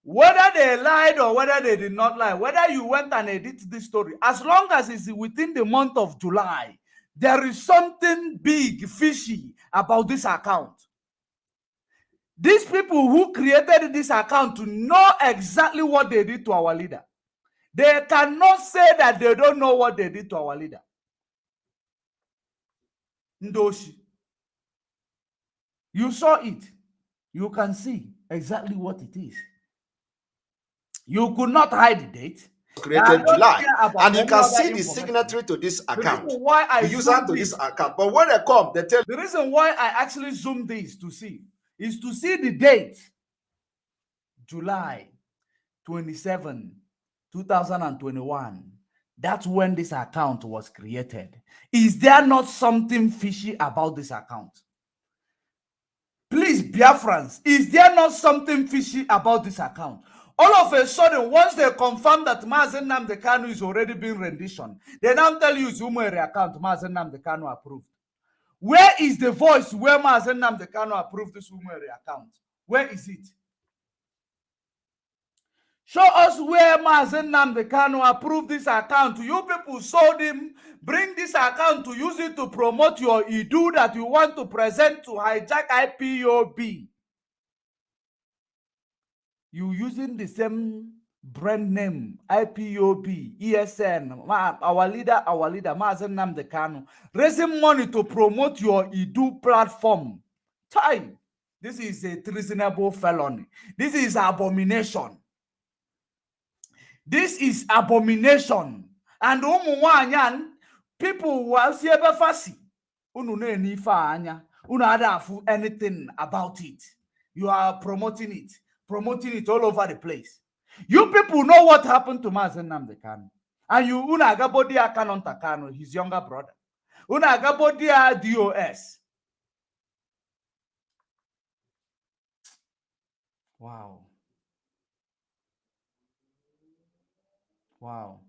Whether they lied or whether they did not lie, whether you went and edit this story, as long as it's within the month of July, there is something big, fishy about this account. These people who created this account to know exactly what they did to our leader. They cannot say that they don't know what they did to our leader. Ndoshi. You saw it. You can see exactly what it is. You could not hide the date. Created July, and you can see the signatory to this account, the user to this account. But when they come, they tell the reason why I actually zoomed this to see is to see the date, July 27, 2021. That's when this account was created. Is there not something fishy about this account? Please, Biafrans, is there not something fishy about this account? All of a sudden, once they confirm that Mazi Nnamdi Kanu is already being rendition, they now tell you it's Umere account, Mazi Nnamdi Kanu approved. Where is the voice where Mazi Nnamdi Kanu approved this Umere account? Where is it? Show us where Mazi Nnamdi Kanu approved this account. You people sold him, bring this account to use it to promote your Iduu that you want to present to hijack IPOB. You using the same brand name, IPOB, ESN, our leader, Mazi Nnamdi Kanu, raising money to promote your Iduu platform. Time. This is a treasonable felony. This is abomination. This is abomination. And people will see ebe fasi. Unu ne ni fa anya. Unu adafu anything about it. You are promoting it all over the place. You people know what happened to Mazi Nnamdi Kanu. And you una agabodi Akanonta Kanu, his younger brother. Una agabodi DOS. Wow. Wow.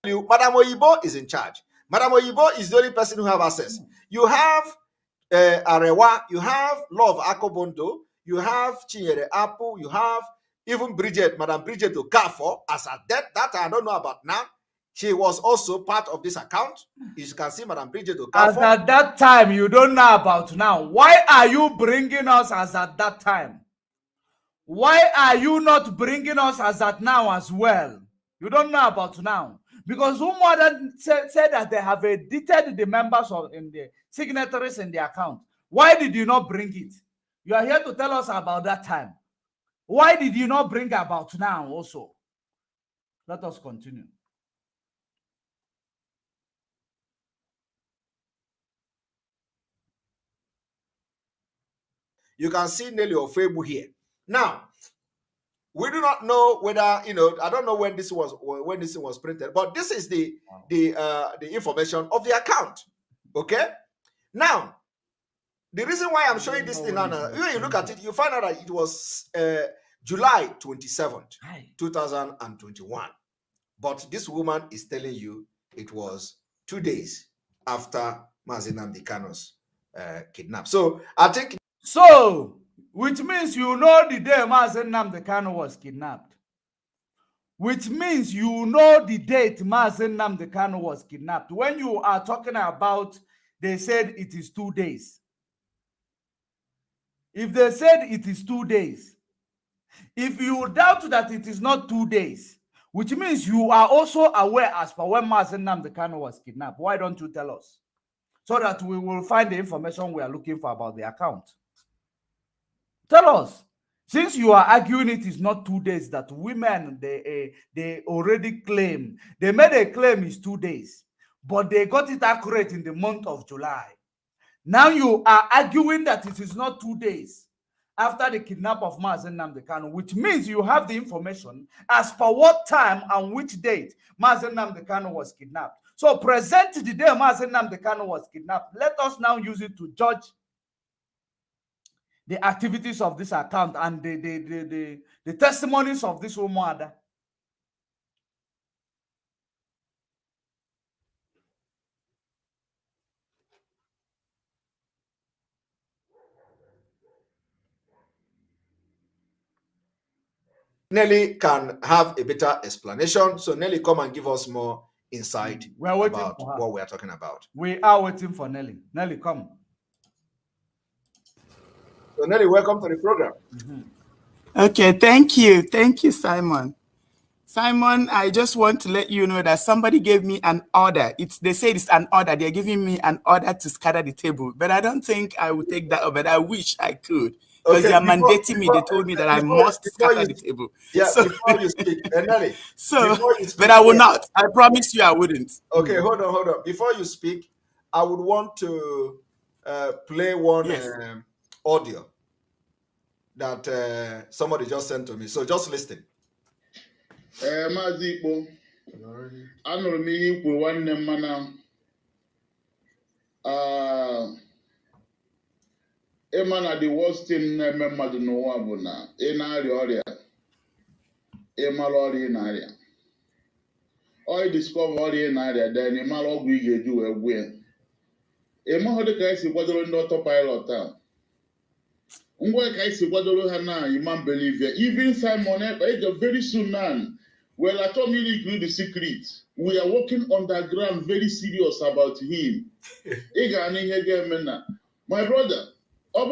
Madam Oyibo is in charge. Madam Oyibo is the only person who have access. You have Arewa, you have Love Akobondo, you have Chinyere Apple, you have even Bridget, Madam Bridget Okafor, as at that I don't know about now. She was also part of this account. You can see Madam Bridget Okafor. As at that time, you don't know about now. Why are you bringing us as at that time? Why are you not bringing us as at now as well? You don't know about now. Because Umwada said that they have edited the members in the signatories in the account. Why did you not bring it? You are here to tell us about that time. Why did you not bring about now also? Let us continue. You can see Nelly Ofebu here. Now, we do not know whether, I don't know when this was printed, but this is the information of the account. Okay? Now, the reason why I'm showing this thing now, when you look at it, you find out that it was July 27th, 2021. But this woman is telling you it was 2 days after Mazi Nnamdi Kanu's kidnap. So I think... So, which means you know the day Mazi Nnamdi Kanu was kidnapped. Which means you know the date Mazi Nnamdi Kanu was kidnapped. When you are talking about, they said it is 2 days. If they said it is 2 days, if you doubt that it is not 2 days, which means you are also aware as per when Mazi Nnamdi Kanu was kidnapped, why don't you tell us? So that we will find the information we are looking for about the account. Tell us. Since you are arguing it is not 2 days, that women, they already claim. They made a claim is 2 days, but they got it accurate in the month of July. Now you are arguing that it is not 2 days. after the kidnap of Mazen Nnamdi Kanu, which means you have the information as per what time and which date Mazen Nnamdi Kanu was kidnapped. So present the day Mazen Nnamdi Kanu was kidnapped. Let us now use it to judge the activities of this account and the testimonies of this woman. Nelly can have a better explanation. So Nelly, come and give us more insight about what we are talking about. We are waiting for Nelly. Nelly, come. So Nelly, welcome to the program. Okay, thank you. Thank you, Simon. Simon, I just want to let you know that somebody gave me an order. They say it's an order. They're giving me an order to scatter the table. But I don't think I would take that, but I wish I could. Because they are mandating me. They told me that I must scatter the table. Yeah, so, before you speak, Nelly. But I will not. I promise you I wouldn't. Okay, hold on. Before you speak, I would want to play one audio that somebody just sent to me. So just listen. Maazị Ikpo, anụrụ m ihe ikwu nwanne m mana ịma na the worst thing na-eme mmadụ n'ụwa bụ na ị na-arịa ọrịa ịmara ọrịa ị na-arịa ọ discover ọrịa ị na-arịa then ịmara ọgwụ ị ga-eji wee gwụ ya ịmahụ dịka esi kwadoro ndị autopilot a ngwa ka esi kwadoro ha na you man believe it. Even Simon Ekpa very soon now. Well, I told me the secret. We are working underground, very serious about him. My brother. I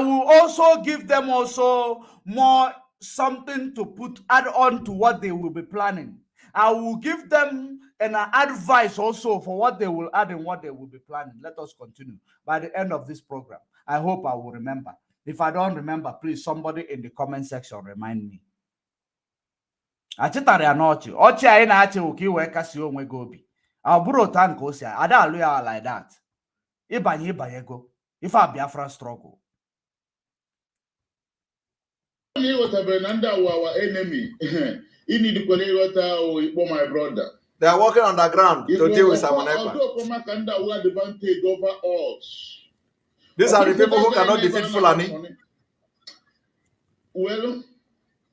will also give them also more something to add on to what they will be planning. I will give them an advice also for what they will add and what they will be planning. Let us continue. By the end of this program, I hope I will remember. If I don't remember, please, somebody in the comment section remind me. Achitari anochi. Ochi ayi na achi uki weka si onwe gobi. Aburo tanko si ada aluya like that. Ibanye go. If I Biafra struggle. Our enemy. You need to connect my brother. They are working underground to deal with Simon Ekpa. Advantage over us. These are the people who cannot defeat Fulani. Well,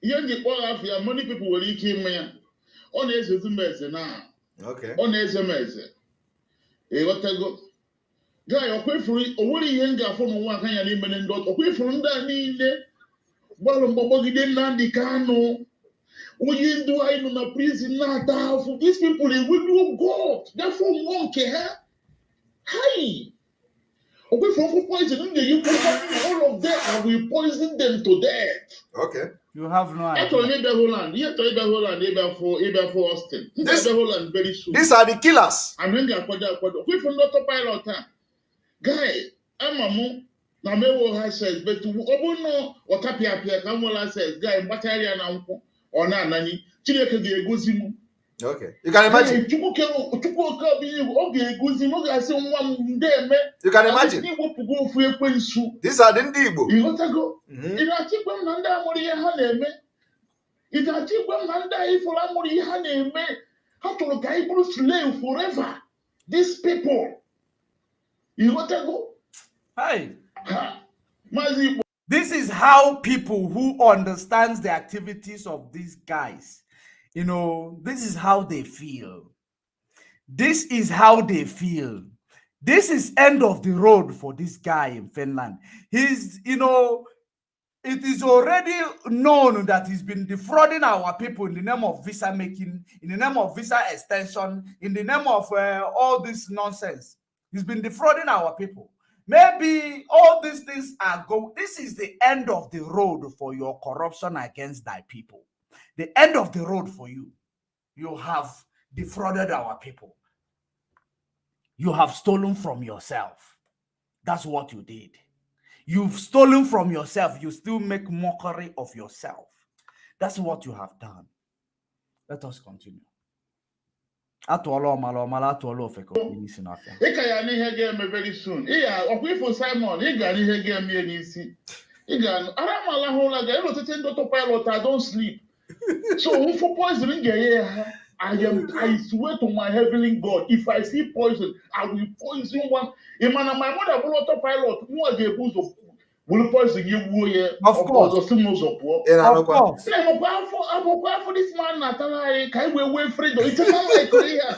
many people will eat him. On his now. Okay. On his message. What I go. Guy, okay, for it, or what do you get from one kind of name and dot? Okay, from that need well, Bobo didn't land the cano. What you do, I know the prison not for these people, they will do God. Therefore, won't care. Hi. Okay, from poisoning the you all of them and we poison them to death. Okay. You have no idea. Actually, the Holland. You have to Holland, for Austin. The Holland very soon. These are the killers. I'm going to we from not autopilot. Guy, I'm a mom. Now, me says, but to no or tapia, Kamola says, guy, battalion uncle or Nani, Chileke Guzimu. Okay. You can imagine. You can imagine. These are the Igbo. You want to go? You are cheap when Nanda Morihaneme. It are cheap when Nanda Ifula Morihaneme. How to look at slave forever. These people. You want to go? Hey. This is how people who understands the activities of these guys, you know, this is how they feel. This is how they feel. This is end of the road for this guy in Finland. He's, you know, it is already known that he's been defrauding our people in the name of visa making, in the name of visa extension, in the name of all this nonsense. He's been defrauding our people. Maybe all these things are going. This is the end of the road for your corruption against thy people. The end of the road for you. You have defrauded our people. You have stolen from yourself. That's what you did. You've stolen from yourself. You still make mockery of yourself. That's what you have done. Let us continue. Atwalo mala atwalo ofeko inisi nafia. Ika ya ni hege me very soon. Iya okwifo Simon, iga ni hege me nisi. Iga aramala hola ga elo tete ndo autopilot I don't sleep. So for poison get I swear to my heavenly God, if I see poison, I will poison one. Imana my mother will autopilot. No get boost of will poison you of course. Of course. I'm going for this man. Natala, can we wait for it? It's not like Korea.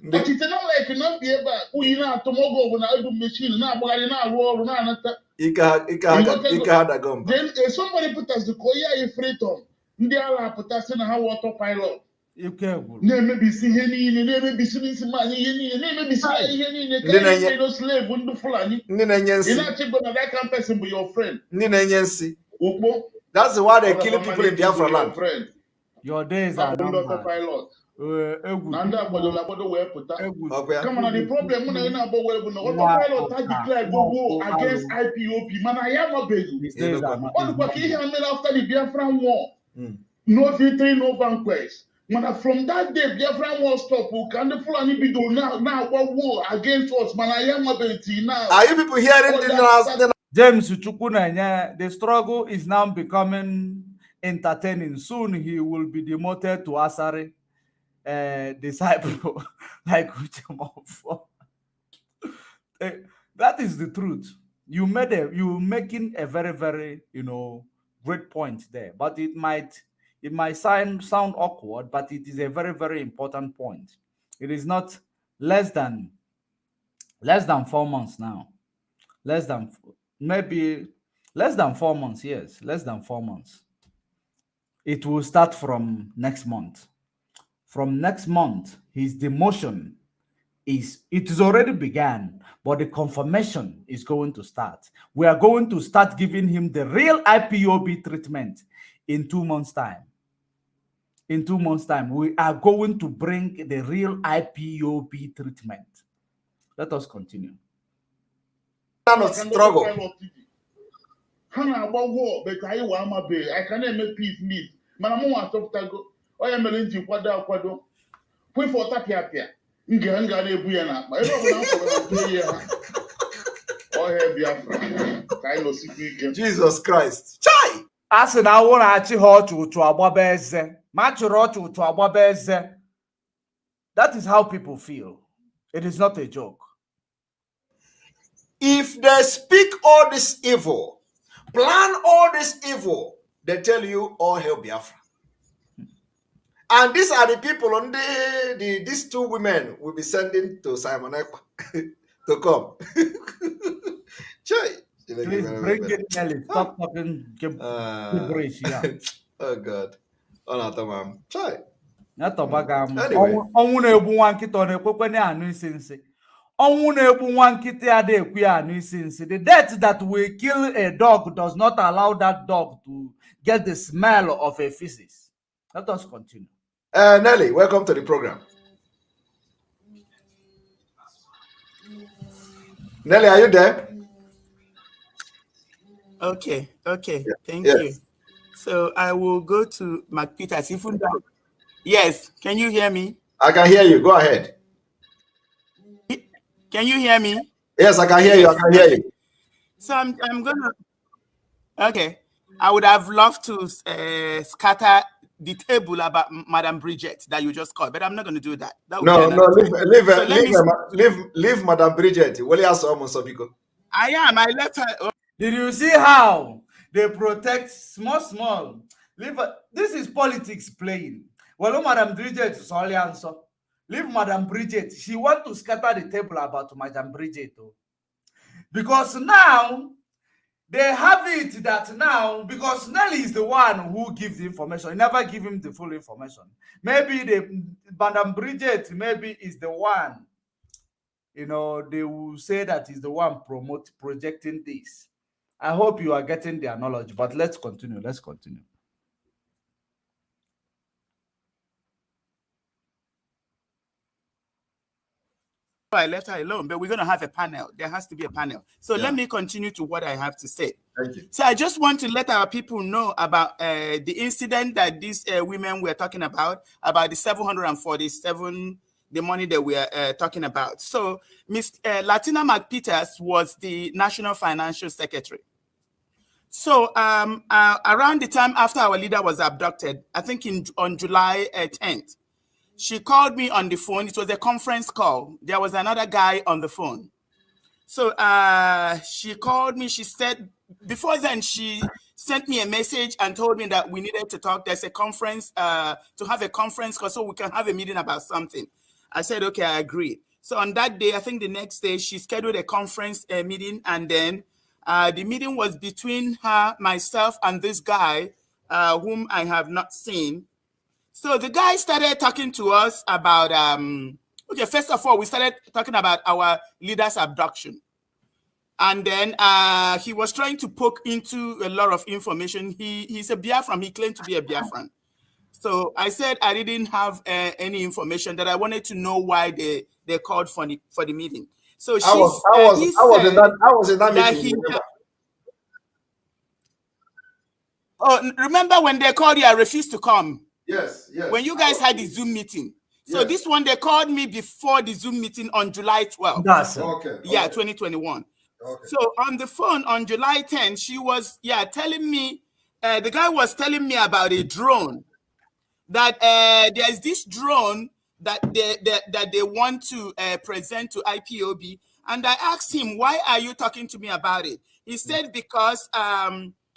But it's not like not be able. We not tomorrow when I do machine now, but I now roll now. Then somebody put us the Korea freighter. Ndị ala pụtasị na ha autopilot. Na-emebisi ihe niile, na-emebisi n'isi mmadụ ihe niile, na-emebisi ihe niile ka ihe no slave ndị Fulani. Ndị na-enye nsị. Ị na-achịgbo na that kind person bụ your friend. Ndị na-enye nsị. Ukpo. That's why they're killing people in Biafra land. Your days are numbered. Autopilot. Na ndị agbado wee pụta. Come on, the problem na ị na-agba wee bụ na autopilot has declared war against IPOB. Mana ya mabeghị. Ọ dịkwa ka ihe a mere after the Biafran war. No victory, no vanquish. Man, from that day, Biafran war stop. Can the Fulani be doing now war against us? Man, I am now. Are you people hearing the James Chukunanya, the struggle is now becoming entertaining. Soon he will be demoted to Asari disciple like that is the truth. You making a very, very, great point there, but it might sound awkward, but it is a very, very important point. It is not less than 4 months now. Less than 4 months. Yes, less than 4 months. It will start from next month. From next month, his demotion it is already began, but the confirmation is going to start. We are going to start giving him the real IPOB treatment in 2 months' time. In 2 months' time, we are going to bring the real IPOB treatment. Let us continue. Struggle. I cannot make peace meet. Man, I'm going to go. I am going to kwado. Put for tapia. Jesus Christ. Chai! Asị na awụ na-achị ha ọchụ ụtụ agbaba eze. Ma chụrụ ọchụ ụtụ agbaba eze. That is how people feel. It is not a joke. If they speak all this evil, plan all this evil, they tell you all hell Biafra. And these are the people on these two women will be sending to Simon Ekpa to come. Please bring it, Nelly. Stop talking gibberish. Yeah. Oh God. Oh no, Tomam. Chai. Anyway. Onwu na-egbu nwa nkịta ọ na-ekwekwe na anụ isi nsị. Onwu na-egbu nwa nkịta ada ekwe anụ isi nsị. The death that will kill a dog does not allow that dog to get the smell of a feces. Let us continue. Nelly, welcome to the program. Nelly, are you there? Okay. Yeah. Thank you. So I will go to Mark Peters. Yes, can you hear me? I can hear you. Go ahead. Can you hear me? Yes, I can hear you. I can hear you. So I'm gonna. Okay, I would have loved to scatter the table about Madam Bridget that you just called, but I'm not going to do that. Leave Madam Bridget. I am. I left her. Did you see how they protect small? This is politics playing. Well, Madam Bridget is all answer. Leave Madam Bridget. She wants to scatter the table about Madam Bridget. Because now they have it that now, because Nelly is the one who gives the information. He never give him the full information. Maybe Madam Bridget maybe is the one, they will say that is the one projecting this. I hope you are getting their knowledge, but let's continue. I left her alone, but we're going to have a panel. There has to be a panel. So let me continue to what I have to say. Thank you. So I just want to let our people know about the incident that these women were talking about the 747 the money that we are talking about. So Miss Latina McPeters was the National Financial Secretary. So around the time after our leader was abducted, I think on July 10th, she called me on the phone. It was a conference call. There was another guy on the phone. So she called me. She said, before then, she sent me a message and told me that we needed to talk. There's a conference, to have a conference call so we can have a meeting about something. I said, okay, I agree. So on that day, I think the next day, she scheduled a conference meeting, and then the meeting was between her, myself, and this guy whom I have not seen. So the guy started talking to us about, okay, first of all, we started talking about our leader's abduction. And then he was trying to poke into a lot of information. He's a Biafran. He claimed to be a Biafran. So I said I didn't have any information, that I wanted to know why they called for the meeting. So I was in that meeting. Remember when they called you, I refused to come. Yes, yes. When you guys had the Zoom meeting. So yes. This one, they called me before the Zoom meeting on July 12th. That's okay. Yeah, 2021. Okay. So on the phone on July 10th, she was telling me, the guy was telling me about a drone. That there's this drone that they want to present to IPOB. And I asked him, why are you talking to me about it? He said, because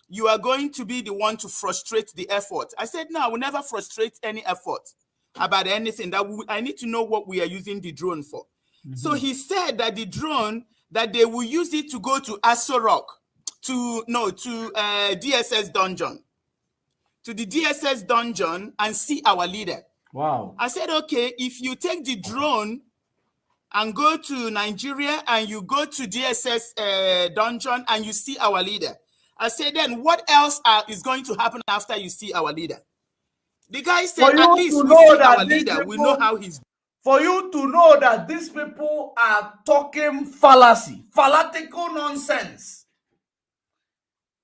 you are going to be the one to frustrate the effort. I said, no, I will never frustrate any effort about anything. I need to know what we are using the drone for. Mm-hmm. So he said that the drone, that they will use it to go to Aso Rock, to DSS dungeon. To the DSS dungeon and see our leader. Wow. I said, okay, if you take the drone and go to Nigeria and you go to DSS dungeon and you see our leader, I said, then what else is going to happen after you see our leader? The guy said, at least we see our leader. We know how he's. For you to know that these people are talking fallacical nonsense.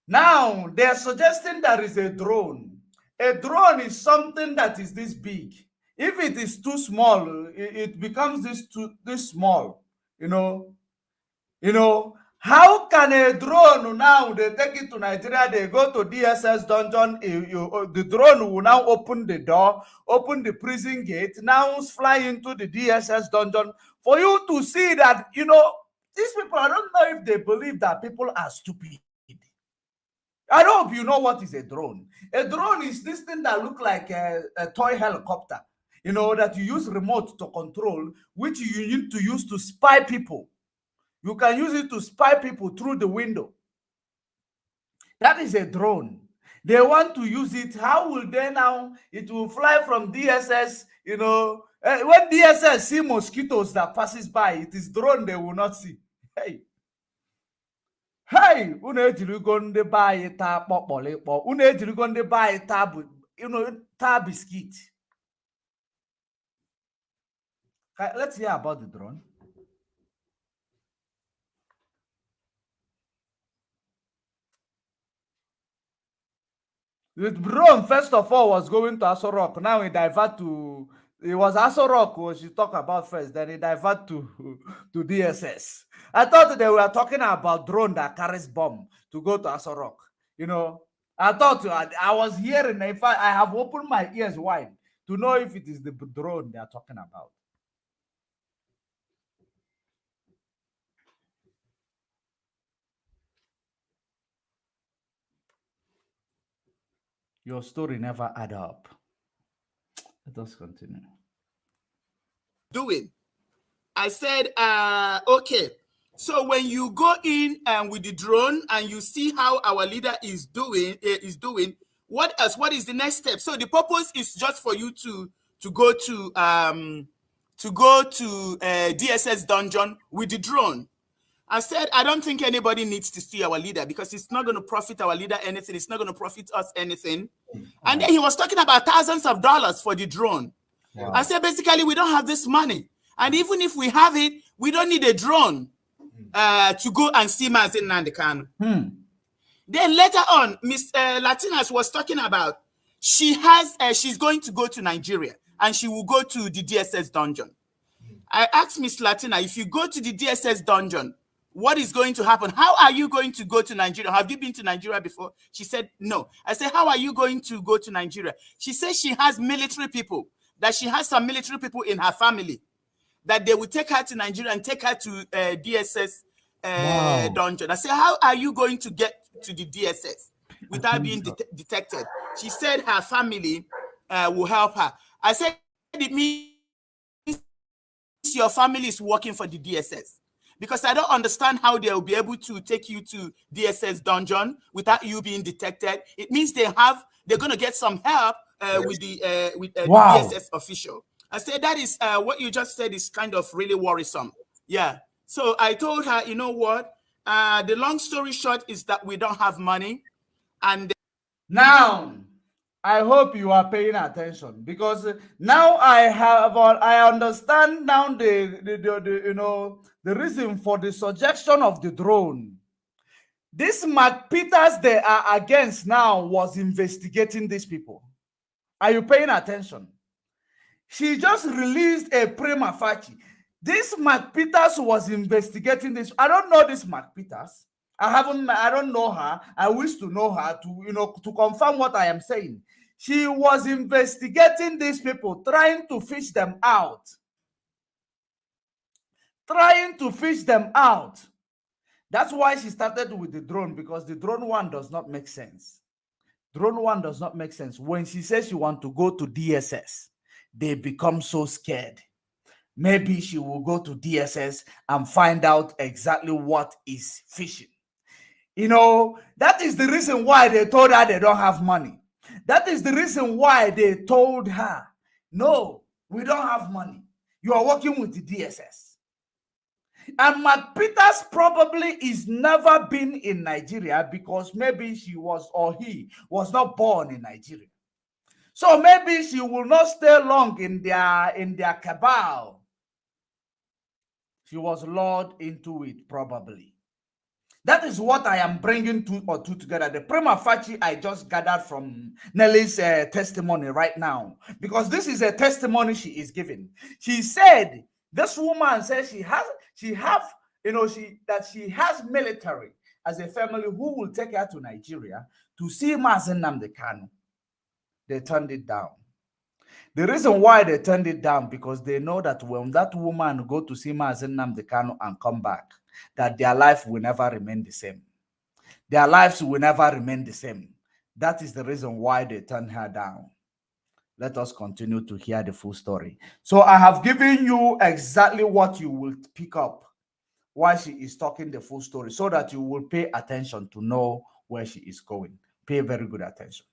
Now, they're suggesting there is a drone. A drone is something that is this big. If it is too small, it becomes this small. You know, how can a drone now, they take it to Nigeria, they go to DSS dungeon, the drone will now open the door, open the prison gate, now fly into the DSS dungeon for you to see that, these people, I don't know if they believe that people are stupid. I hope you know what is a drone. A drone is this thing that looks like a toy helicopter, that you use remote to control, which you need to use to spy people. You can use it to spy people through the window. That is a drone. They want to use it. How will they now? It will fly from DSS, when DSS see mosquitoes that passes by, it is drone they will not see. Hey, unu ejirigo ndị be anyị taa kpọkpọlịkpọ, unu ejirigo ndị be anyị taa biscuit. Let's hear about the drone. The drone, first of all, was going to Aso Rock. Now it divert to, it was Aso Rock what she talked about first, then it divert to DSS. I thought they were talking about drone that carries bomb to go to Aso Rock. I thought I was hearing, in fact, I have opened my ears wide to know if it is the drone they are talking about. Your story never add up. Let us continue. Doing. I said, okay. So when you go in with the drone and you see how our leader is doing, what else? What is the next step? So the purpose is just for you to go to DSS dungeon with the drone. I said, I don't think anybody needs to see our leader because it's not going to profit our leader anything. It's not going to profit us anything. And then he was talking about thousands of dollars for the drone. Wow. I said, basically, we don't have this money. And even if we have it, we don't need a drone to go and see Mazi Nnamdi Kanu. Then later on, Miss Latinas was talking about she's going to go to Nigeria and she will go to the DSS dungeon. I asked Miss Latina, if you go to the DSS dungeon, what is going to happen? How are you going to go to Nigeria? Have you been to Nigeria before? She said, no. I said, how are you going to go to Nigeria? She says she has military people, that she has some military people in her family, that they will take her to Nigeria and take her to DSS dungeon. I said, how are you going to get to the DSS without being detected? She said her family will help her. I said, it means your family is working for the DSS, because I don't understand how they will be able to take you to DSS dungeon without you being detected. It means they're going to get some help with the DSS official. I said, that is what you just said is kind of really worrisome. Yeah. So I told her, you know what? The long story short is that we don't have money. And now, I hope you are paying attention, because now I understand now the reason for the suggestion of the drone. This Mark Peters they are against now was investigating these people. Are you paying attention? She just released a prima facie. This Mark Peters was investigating this. I don't know this Mark Peters. I don't know her. I wish to know her to confirm what I am saying. She was investigating these people, trying to fish them out. Trying to fish them out. That's why she started with the drone, because the drone one does not make sense. Drone one does not make sense. When she says she wants to go to DSS, they become so scared. Maybe she will go to DSS and find out exactly what is fishing. That is the reason why they told her they don't have money. That is the reason why they told her, no, we don't have money. You are working with the DSS. And Mark Peters probably is never been in Nigeria, because maybe she was or he was not born in Nigeria. So maybe she will not stay long in their cabal. She was lured into it, probably. That is what I am bringing two together. The prima facie I just gathered from Nelly's testimony right now, because this is a testimony she is giving. She said this woman says she has military as a family who will take her to Nigeria to see Mazen Nnamdi Kanu. They turned it down. The reason why they turned it down, because they know that when that woman go to see Mazen Nnamdi Kanu and come back, that their life will never remain the same. Their lives will never remain the same. That is the reason why they turned her down. Let us continue to hear the full story. So I have given you exactly what you will pick up while she is talking the full story, so that you will pay attention to know where she is going. Pay very good attention.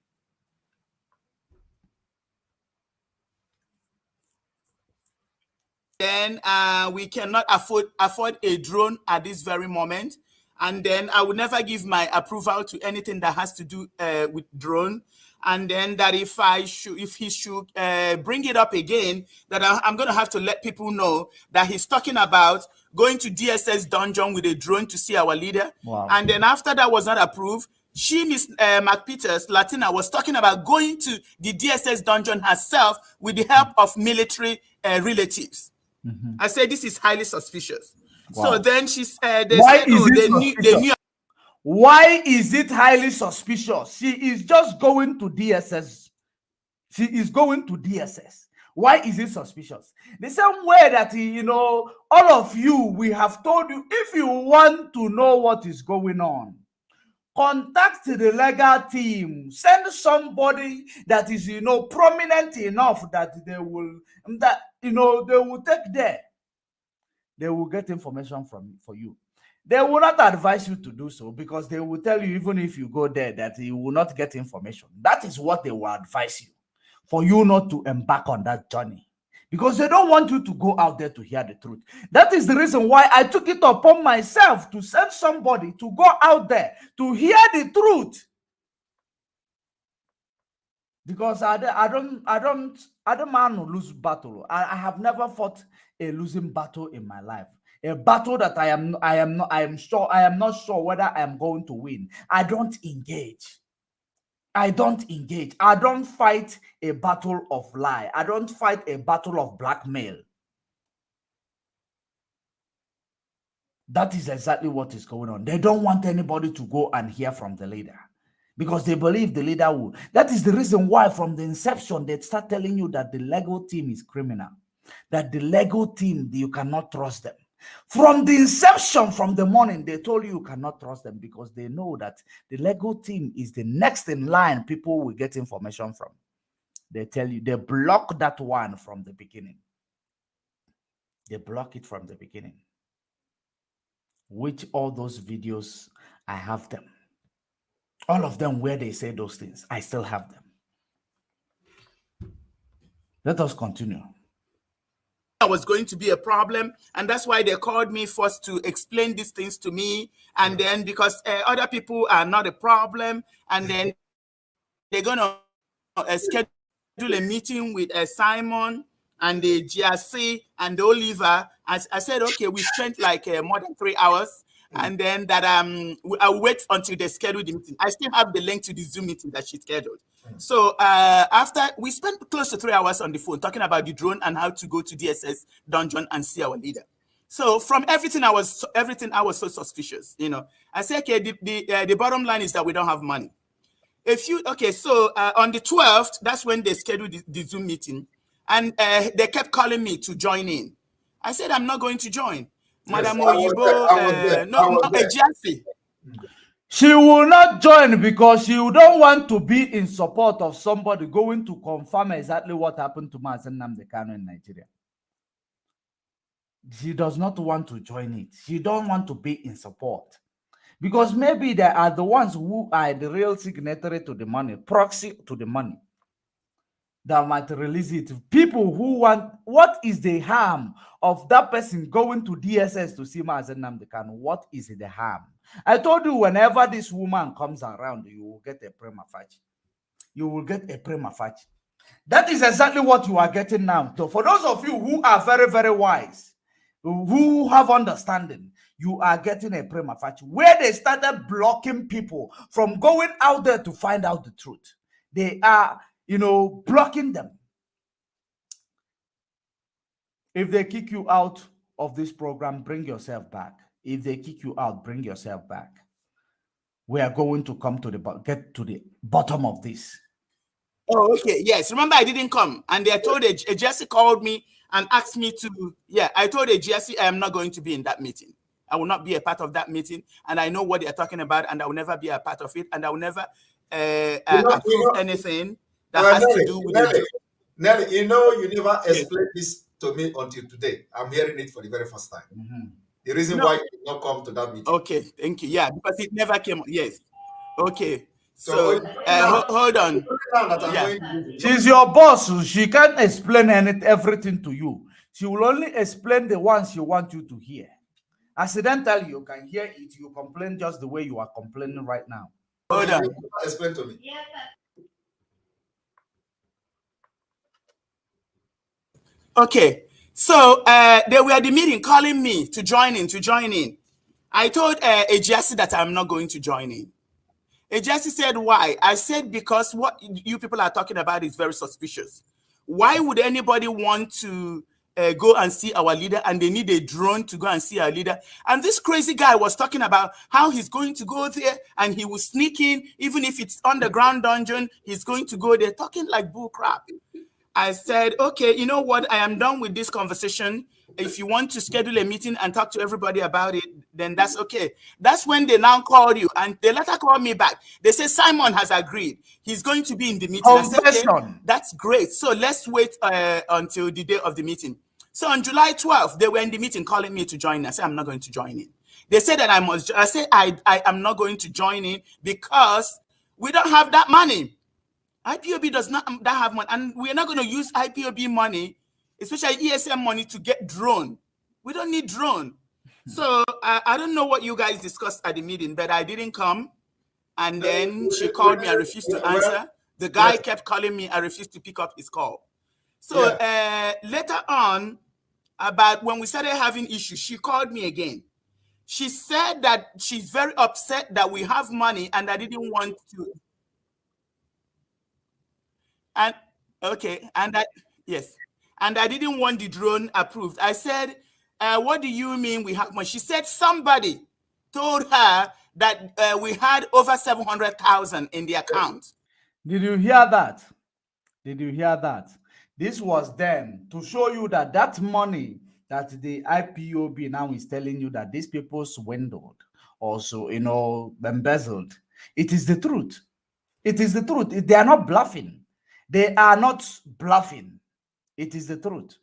Then we cannot afford a drone at this very moment. And then I would never give my approval to anything that has to do with drone. And then that if he should bring it up again, that I'm going to have to let people know that he's talking about going to DSS dungeon with a drone to see our leader. Wow. And then after that was not approved, Miss Mark Peters, Latina, was talking about going to the DSS dungeon herself with the help of military relatives. Mm-hmm. I said this is highly suspicious. Wow. So then they knew. Why is it highly suspicious? She is just going to DSS. She is going to DSS. Why is it suspicious? The same way that, all of you, we have told you, if you want to know what is going on, contact the legal team. Send somebody that is, prominent enough that they will take there. They will get information for you. They will not advise you to do so, because they will tell you, even if you go there, that you will not get information. That is what they will advise you, for you not to embark on that journey, because they don't want you to go out there to hear the truth. That is the reason why I took it upon myself to send somebody to go out there to hear the truth. Because I don't want to lose battle. I have never fought a losing battle in my life. A battle that I am not sure whether I am going to win. I don't engage. I don't fight a battle of lie. I don't fight a battle of blackmail. That is exactly what is going on. They don't want anybody to go and hear from the leader because they believe the leader will. That is the reason why from the inception, they start telling you that the Lego team is criminal, that the Lego team, you cannot trust them. From the inception, from the morning, they told you cannot trust them because they know that the Lego team is the next in line people will get information from. They tell you, they block that one from the beginning. They block it from the beginning. Which all those videos, I have them. All of them where they say those things, I still have them. Let us continue. Was going to be a problem, and that's why they called me first to explain these things to me, and then because other people are not a problem, and then they're gonna schedule a meeting with Simon and the GRC and the Oliver. I said, okay, we spent like more than 3 hours, and then that I'll wait until they schedule the meeting. I still have the link to the Zoom meeting that she scheduled. So after we spent close to 3 hours on the phone talking about the drone and how to go to DSS dungeon and see our leader. So from everything I was so suspicious, you know. I said, okay, the bottom line is that we don't have money. So on the 12th, that's when they scheduled the Zoom meeting, and they kept calling me to join in. I said, I'm not going to join. Madam Oyibo, no, agency. She will not join because she don't want to be in support of somebody going to confirm exactly what happened to Mazen Nnamdi Kanu in Nigeria. She does not want to join it. She don't want to be in support. Because maybe they are the ones who are the real signatory to the money, proxy to the money, that might release it. People who want, what is the harm of that person going to DSS to see Mazen Nnamdi Kanu? What is the harm? I told you, whenever this woman comes around, you will get a prima facie. You will get a prima facie. That is exactly what you are getting now. So for those of you who are very, very wise, who have understanding, you are getting a prima facie, where they started blocking people from going out there to find out the truth. They are, blocking them. If they kick you out of this program, bring yourself back. If they kick you out, bring yourself back. We are going to come to get to the bottom of this. Oh, okay. Yes. Remember, I didn't come, and they told Jesse called me and asked me to. Yeah, I told Jesse I am not going to be in that meeting. I will not be a part of that meeting, and I know what they are talking about, and I will never be a part of it, and I will never approve anything that has to do with Nelly, Nelly, you never explained this to me until today. I'm hearing it for the very first time. The reason why you did not come to that meeting. Okay, thank you. Yeah, because it never came. Yes. Okay. So hold on. Yeah. She's your boss. She can't explain everything to you. She will only explain the ones she wants you to hear. Accidentally, you can hear it. You complain just the way you are complaining right now. Hold on. Explain to me. Okay. So they were at the meeting calling me to join in. I told Ejasi that I'm not going to join in. Ejasi said, why? I said, because what you people are talking about is very suspicious. Why would anybody want to go and see our leader, and they need a drone to go and see our leader? And this crazy guy was talking about how he's going to go there and he will sneak in, even if it's underground dungeon, he's going to go there, talking like bull crap. I said, okay, you know what? I am done with this conversation. If you want to schedule a meeting and talk to everybody about it, then that's okay. That's when they now called you, and they later called me back. They say Simon has agreed. He's going to be in the meeting. I said, okay, that's great. So let's wait until the day of the meeting. So on July 12th, they were in the meeting calling me to join. I said, I'm not going to join in. They said that I must. I said, I am not going to join in because we don't have that money. IPOB does not have money, and we're not going to use IPOB money, especially ESM money, to get drone. We don't need drone. So I don't know what you guys discussed at the meeting, but I didn't come. And then she called me. I refused to answer. The guy kept calling me. I refused to pick up his call. So later on, about when we started having issues, she called me again. She said that she's very upset that we have money and I didn't want to. And okay, and I didn't want the drone approved. I said, what do you mean we have money? She said somebody told her that we had over 700,000 in the account. Did you hear that? Did you hear that? This was then to show you that that money that the IPOB now is telling you that these people swindled, also, you know, embezzled. It is the truth. It is the truth. They are not bluffing. They are not bluffing. It is the truth.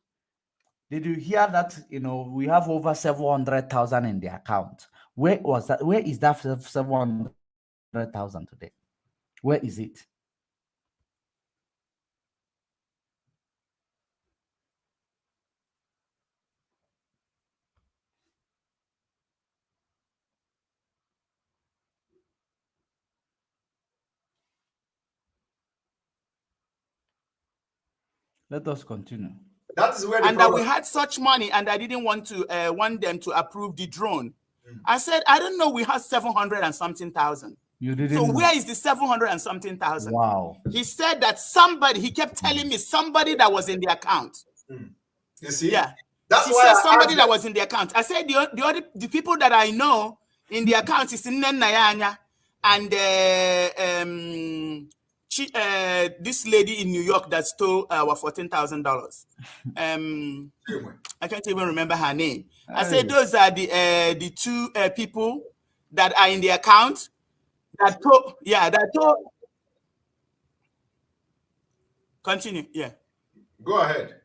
Did you hear that? You know, we have over 700,000 in the account. Where was that? Where is that 700,000 today? Where is it? Let us continue. That is where and that we had such money, and I didn't want to want them to approve the drone. I said, I don't know, we had 700 and something thousand. You didn't So know. where is the 700 and something thousand? Wow. He said that somebody, he kept telling me somebody that was in the account. You see? Yeah. That's He why said I somebody asked that was in the account. I said the people that I know in the account is Nayanya and this lady in New York that stole our $14,000. I can't even remember her name. I said those are the two people that are in the account that told, yeah, that told. Continue, yeah. Go ahead.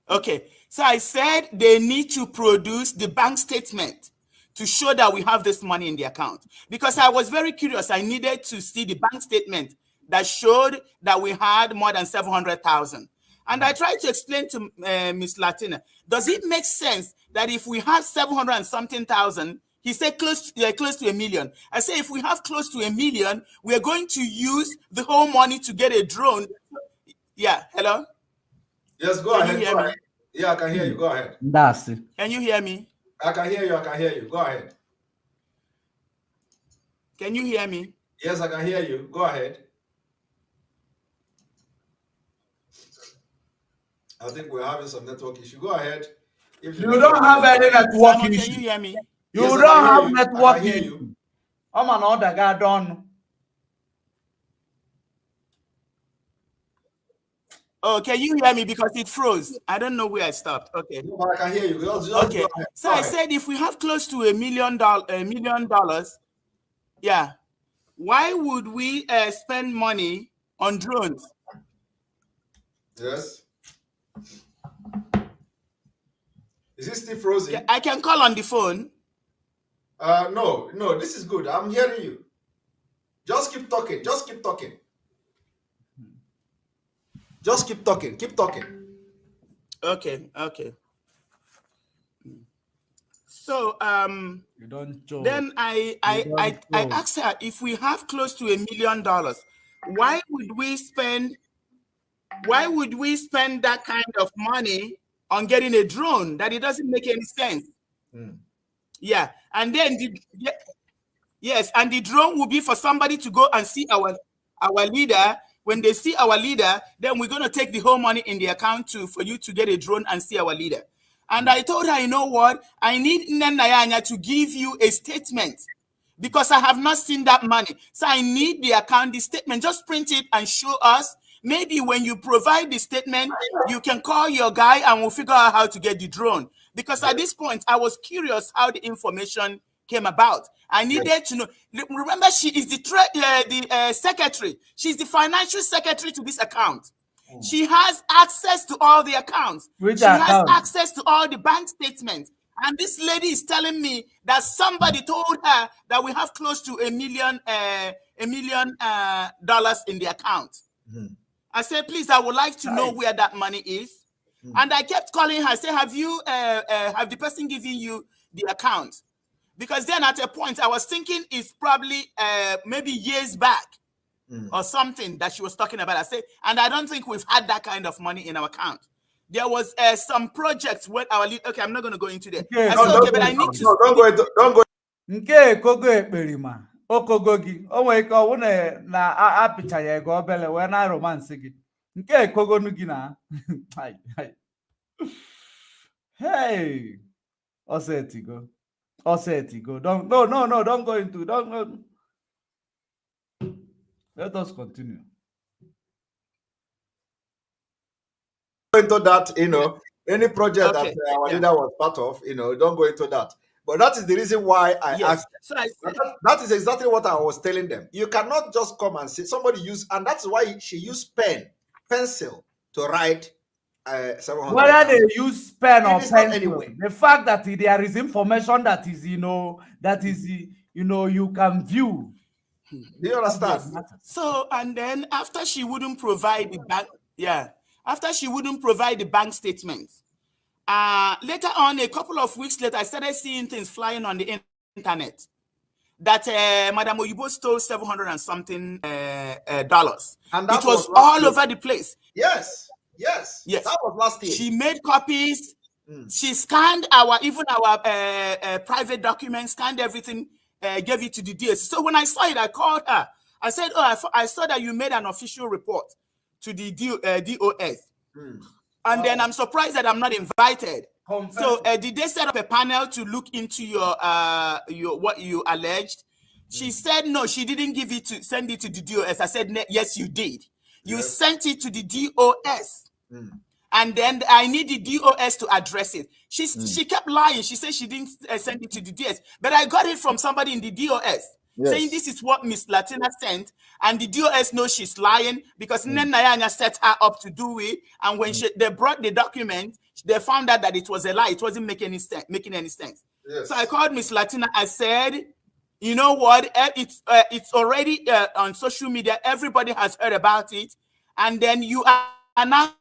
Okay, so I said they need to produce the bank statement to show that we have this money in the account, because I was very curious. I needed to see the bank statement that showed that we had more than 700,000. And I tried to explain to Miss Latina, does it make sense that if we have 700 and something thousand, he said close to $1 million. I say if we have close to $1 million, we are going to use the whole money to get a drone. Yeah, hello? Yes, go ahead. Go ahead. Yeah, I can hear you. Go ahead. That's it. Can you hear me? I can hear you. I can hear you. Go ahead. Can you hear me? Yes, I can hear you. Go ahead. I think we're having some network issue. Go ahead. If you don't have any network Simon, issue. Can you hear me? You Yes, don't have network I can hear issue. you. I'm an order guy done. Oh, can you hear me? Because it froze. I don't know where I stopped. Okay. No, but I can hear you. Just Okay. go ahead. So Go I ahead. said if we have close to $1 million, yeah, why would we spend money on drones? Yes. Is it still frozen? I can call on the phone. No, this is good. I'm hearing you. Just keep talking. Just keep talking. Just keep talking. Keep talking. Okay. So You don't joke. then I asked her, if we have close to $1 million, why would we spend that kind of money on getting a drone? That it doesn't make any sense. Yeah, and then yes, and the drone will be for somebody to go and see our leader. When they see our leader, then we're going to take the whole money in the account for you to get a drone and see our leader. And I told her, you know what? I need Nayanya to give you a statement because I have not seen that money. So I need the account, the statement. Just print it and show us. Maybe when you provide the statement, you can call your guy and we'll figure out how to get the drone. Because at this point, I was curious how the information came about. I needed to know. Remember, she is the secretary. She's the financial secretary to this account. She has access to all the accounts. Which she account? has access to all the bank statements. And this lady is telling me that somebody told her that we have close to $1 million in the account. I said, please, I would like to know where that money is. And I kept calling her. I said, have the person given you the account? Because then at a point I was thinking it's probably maybe years back or something that she was talking about. I said, and I don't think we've had that kind of money in our account. There was some projects where our lead. Okay, I'm not going to go into that. Okay, I said, okay, but I need to. Don't go. Nke kogo ekperima. Okogo gi. O nwere ike ọwụ na apịcha ya ego obele wee na romance gị. Nke kogo nu gị na. Hey, Osetigo. Osetigo. Don't no, don't go into don't. Let us continue. Into that, any project that our yeah. leader was part of, don't go into that. But that is the reason why I Yes. asked. So I said, That is exactly what I was telling them. You cannot just come and say somebody use, and that's why she used pencil to write 700. Whether they use pen or It is not pencil, anyway. the fact that there is information that is, you can view. Do you understand? so, and then after she wouldn't provide the bank, after she wouldn't provide the bank statements, later on, a couple of weeks later, I started seeing things flying on the internet that Madam Oyibo stole 700 and something dollars. And that it was last all year. over the place. Yes. That was last year. She made copies. She scanned our private documents, scanned everything, gave it to the DS. So when I saw it, I called her. I said, I saw that you made an official report to the DOS. And then I'm surprised that I'm not invited. So did they set up a panel to look into your what you alleged? She said no, she didn't send it to the DOS. I said yes, you did. You sent it to the DOS. And then I need the DOS to address it. She kept lying. She said she didn't send it to the DS, but I got it from somebody in the DOS. Saying this is what Miss Latina sent, and the DOS knows she's lying because Nayanya set her up to do it. And when they brought the document, they found out that it was a lie. It wasn't making any sense. So I called Miss Latina. I said, you know what? It's already on social media. Everybody has heard about it, and then you are now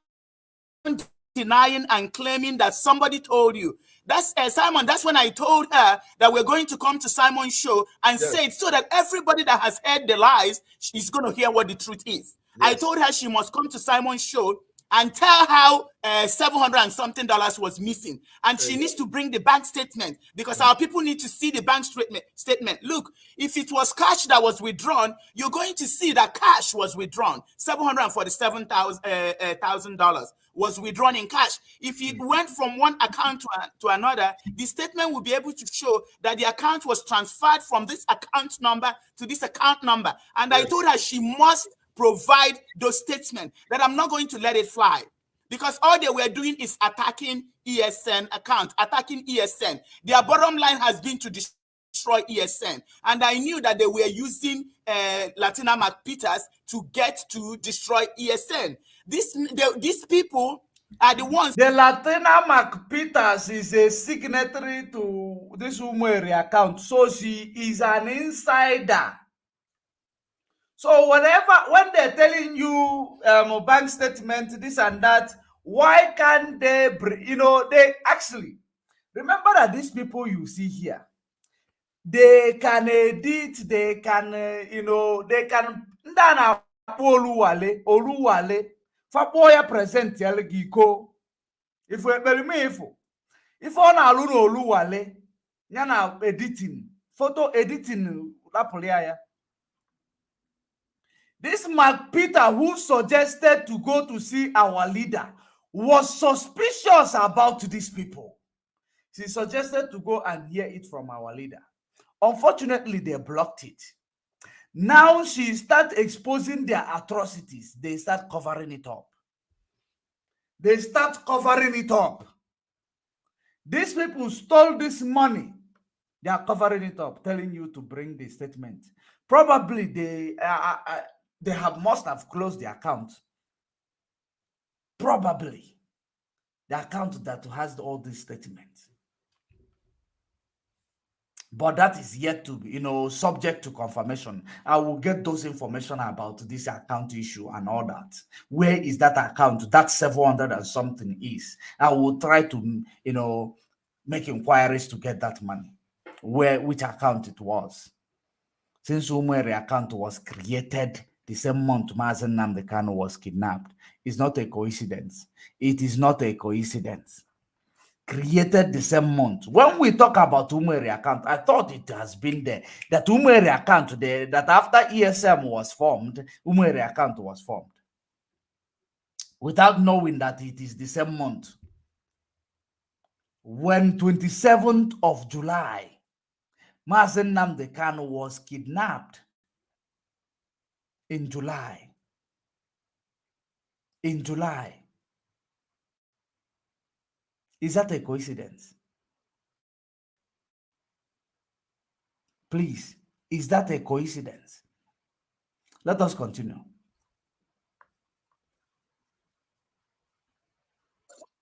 denying and claiming that somebody told you. That's Simon. That's when I told her that we're going to come to Simon's show and say it so that everybody that has heard the lies is going to hear what the truth is. I told her she must come to Simon's show and tell how $700 and something was missing, and she needs to bring the bank statement because our people need to see the bank statement. Look, if it was cash that was withdrawn, you're going to see that cash was withdrawn. $747,000 was withdrawn in cash. If it went from one account to another, the statement will be able to show that the account was transferred from this account number to this account number. And I told her she must provide those statements, that I'm not going to let it fly. Because all they were doing is attacking ESN account, attacking ESN. Their bottom line has been to destroy ESN. And I knew that they were using Latina McPeters to destroy ESN. These people are the ones. The Latina McPeters is a signatory to this Umweri account. So she is an insider. So when they're telling you bank statement, this and that, why can't they, they actually, remember that these people you see here, they can edit, they can, they can, ndana Oluwale, Faboya present Yalgiko. If we if on alun Oluwale, yana editing, photo editing, Lapoliaya. This Mark Peter, who suggested to go to see our leader, was suspicious about these people. She suggested to go and hear it from our leader. Unfortunately, they blocked it. Now she starts exposing their atrocities. They start covering it up. These people stole this money. They are covering it up, telling you to bring the statement. Probably they must have closed the account. Probably the account that has all these statements. But that is yet to be, subject to confirmation. I will get those information about this account issue and all that. Where is that account? That 700 and something is. I will try to, make inquiries to get that money. Which account it was. Since Umweri account was created the same month Mazen Nnamdi Kanu was kidnapped, it's not a coincidence. It is not a coincidence. Created the same month. When we talk about Umweri account, I thought it has been there. That Umweri account there, that after ESM was formed, Umweri account was formed. Without knowing that it is the same month. when 27th of July, Mazen Nnamdi Kanu was kidnapped in July. In July. Is that a coincidence? Please, is that a coincidence? Let us continue.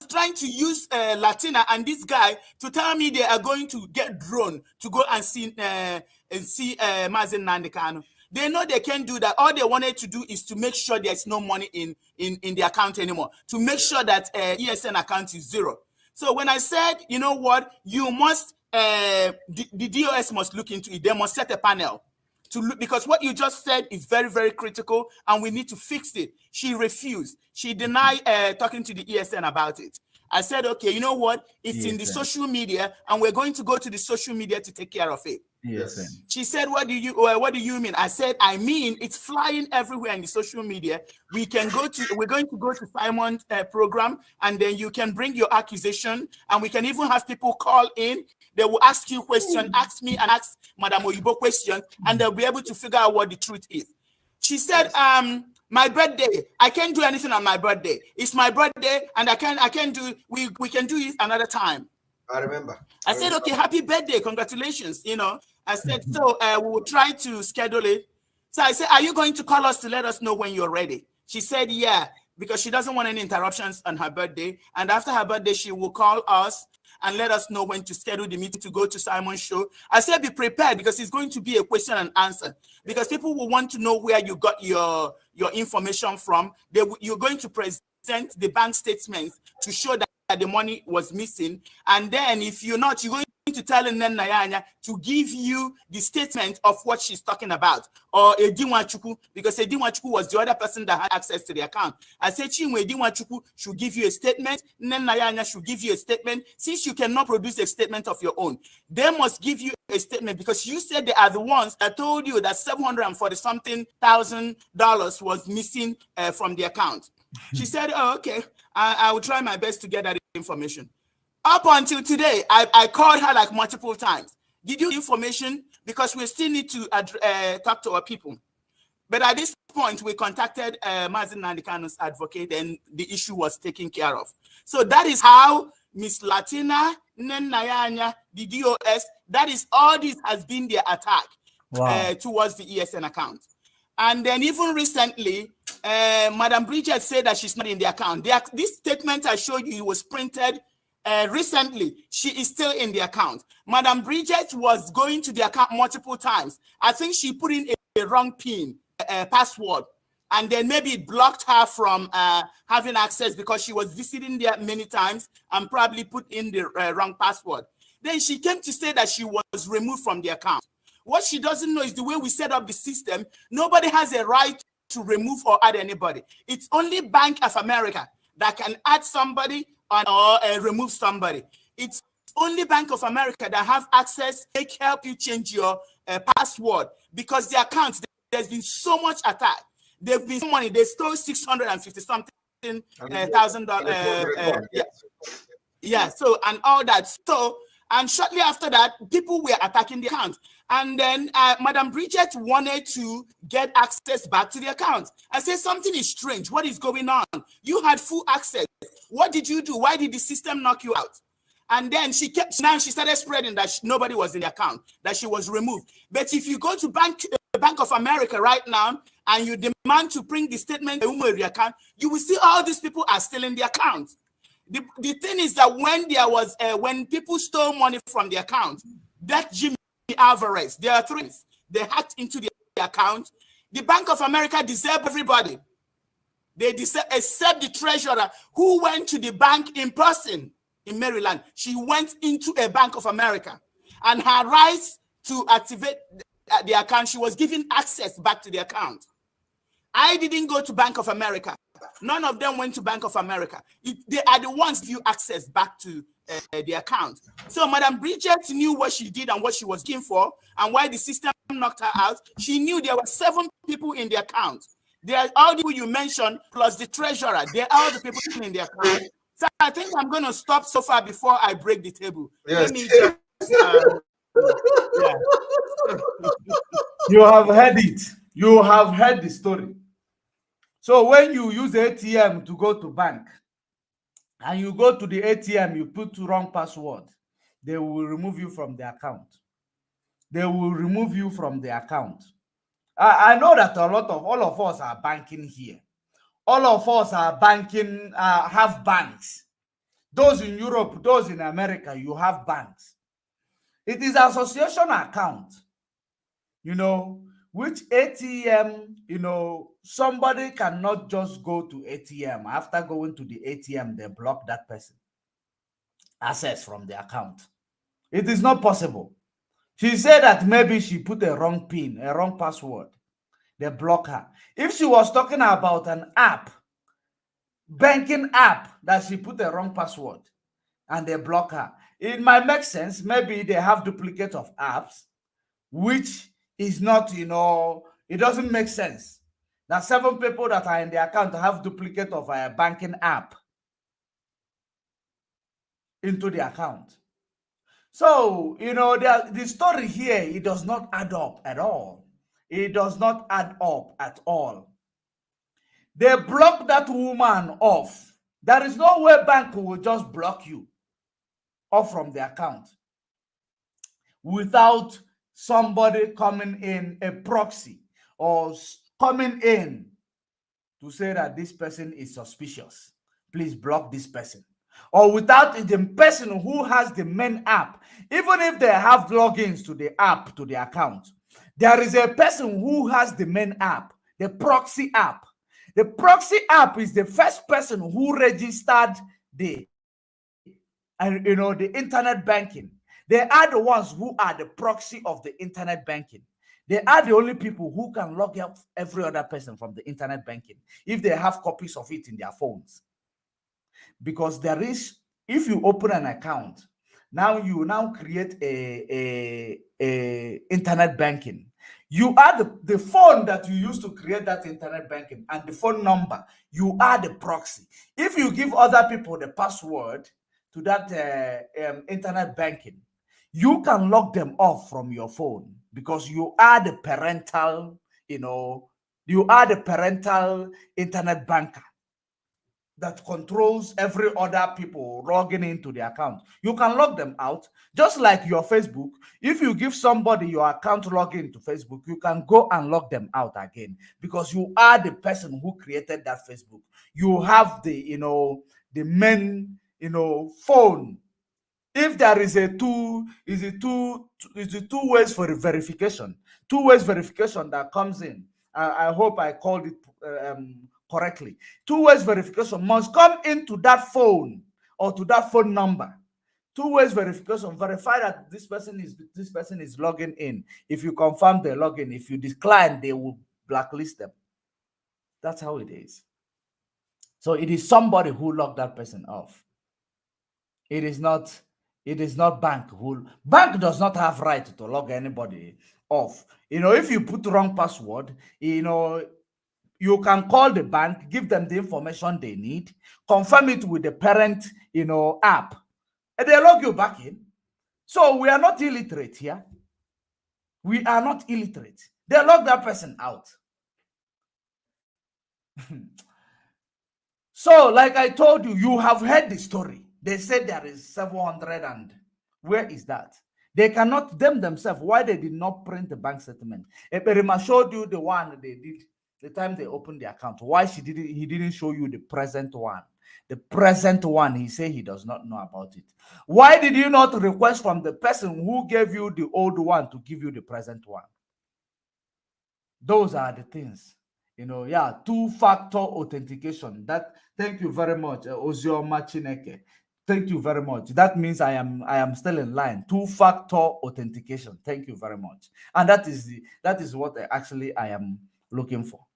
Trying to use Latina and this guy to tell me they are going to get drone to go and see Mazen Nnamdi Kanu. They know they can't do that. All they wanted to do is to make sure there's no money in the account anymore, to make sure that ESN account is zero. So when I said, you know what, you must, the DOS must look into it. They must set a panel to look, because what you just said is very, very critical and we need to fix it. She refused. She denied talking to the ESN about it. I said, okay, you know what? It's in the social media and we're going to go to the social media to take care of it. Yes. She said, what do you mean? I said, I mean, it's flying everywhere in the social media. We're going to go to Simon's program, and then you can bring your accusation, and we can even have people call in. They will ask you questions, ask me and ask Madam Oyibo questions, and they'll be able to figure out what the truth is. She said, my birthday, I can't do anything on my birthday. It's my birthday, and I can't do, we can do it another time. I remember. I said, okay, happy birthday, congratulations, you know. I said, so we will try to schedule it. So I said, are you going to call us to let us know when you're ready? She said, yeah, because she doesn't want any interruptions on her birthday. And after her birthday, she will call us and let us know when to schedule the meeting to go to Simon's show. I said, be prepared, because it's going to be a question and answer, because people will want to know where you got your information from. You're going to present the bank statements to show that the money was missing. And then if you're not, you're going to tell Nayanya to give you the statement of what she's talking about, or Edinwachuku, because Edinwachuku was the other person that had access to the account. I said Chinwe Edinwachuku should give you a statement, Nayanya should give you a statement. Since you cannot produce a statement of your own, they must give you a statement, because you said they are the ones that told you that $740-something thousand was missing from the account. She said, oh, okay, I will try my best to get that information. Up until today, I called her like multiple times. Did you information? Because we still need to talk to our people. But at this point, we contacted Mazen Nnamdi Kanu's advocate, and the issue was taken care of. So that is how Miss Latina, Nayanya, the DOS, that is all this has been their attack towards the ESN account. And then even recently, Madam Bridget said that she's not in the account. This statement I showed you was printed recently. She is still in the account. Madam Bridget was going to the account multiple times. I think she put in a wrong PIN, password, and then maybe it blocked her from having access, because she was visiting there many times and probably put in the wrong password. Then she came to say that she was removed from the account. What she doesn't know is the way we set up the system, nobody has a right to remove or add anybody. It's only Bank of America that can add somebody or remove somebody. It's only Bank of America that have access, they can help you change your password, because the accounts, there's been so much attack. There've been so money, they stole $650-something thousand. So, and all that. So, and shortly after that, people were attacking the account. And then Madam Bridget wanted to get access back to the account. I said, something is strange. What is going on? You had full access. What did you do? Why did the system knock you out? And then she started spreading that nobody was in the account, that she was removed. But if you go to Bank of America right now and you demand to bring the statement to your account, you will see all these people are still in the account. The thing is that when there was when people stole money from the account, that Jimmy Alvarez, there are three, they hacked into the account. The Bank of America deserve everybody. They deserve, except the treasurer who went to the bank in person in Maryland. She went into a Bank of America, and her rights to activate the account, she was given access back to the account. I didn't go to Bank of America. None of them went to Bank of America. They are the ones who access back to the account. So Madam Bridget knew what she did and what she was looking for, and why the system knocked her out. She knew there were 7 people in the account. They are all the people you mentioned, plus the treasurer. They are all the people in the account. So I think I'm going to stop so far before I break the table. Yes. Let me just, yeah. You have heard it. You have heard the story. So when you use ATM to go to bank and you go to the ATM, you put wrong password, they will remove you from the account. They will remove you from the account. I know that all of us are banking here. All of us are banking, have banks. Those in Europe, those in America, you have banks. It is association account, which ATM, somebody cannot just go to ATM. After going to the ATM, they block that person access from the account. It is not possible. She said that maybe she put a wrong PIN, a wrong password. They block her. If she was talking about an app, banking app, that she put a wrong password and they block her, it might make sense. Maybe they have duplicate of apps, which is not, it doesn't make sense. Now, 7 people that are in the account have duplicate of a banking app into the account. So, the story here, it does not add up at all. It does not add up at all. They blocked that woman off. There is no way bank will just block you off from the account without somebody coming in, a proxy, or coming in to say that this person is suspicious. Please block this person. Or without the person who has the main app, even if they have logins to the app, to the account, there is a person who has the main app, the proxy app. The proxy app is the first person who registered the internet banking. They are the ones who are the proxy of the internet banking. They are the only people who can log out every other person from the internet banking if they have copies of it in their phones. Because there is, if you open an account, you create a internet banking. You are the phone that you use to create that internet banking and the phone number. You are the proxy. If you give other people the password to that internet banking, you can lock them off from your phone because you are the parental, you are the parental internet banker that controls every other people logging into the account. You can log them out, just like your Facebook. If you give somebody your account login to Facebook, you can go and log them out again because you are the person who created that Facebook. You have the, the main, phone. If there is a two ways for verification, 2 ways verification that comes in. I hope I called it correctly. 2 ways verification must come into that phone or to that phone number. 2 ways verification, verify that this person is logging in. If you confirm the login, if you decline, they will blacklist them. That's how it is. So it is somebody who locked that person off. It is not bank who. Bank does not have right to log anybody off. If you put wrong password, you can call the bank, give them the information they need, confirm it with the parent, app, and they log you back in. So we are not illiterate here. We are not illiterate. They log that person out. So, like I told you, you have heard the story. They said there is 700 and where is that? They cannot, themselves, why they did not print the bank statement. Ekperima showed you the one they did the time they opened the account. Why he didn't show you the present one? The present one, he said he does not know about it. Why did you not request from the person who gave you the old one to give you the present one? Those are the things. Two-factor authentication. Thank you very much, Ozioma Chineke. Thank you very much. That means I am still in line. Two-factor authentication. Thank you very much. And that is what I am looking for.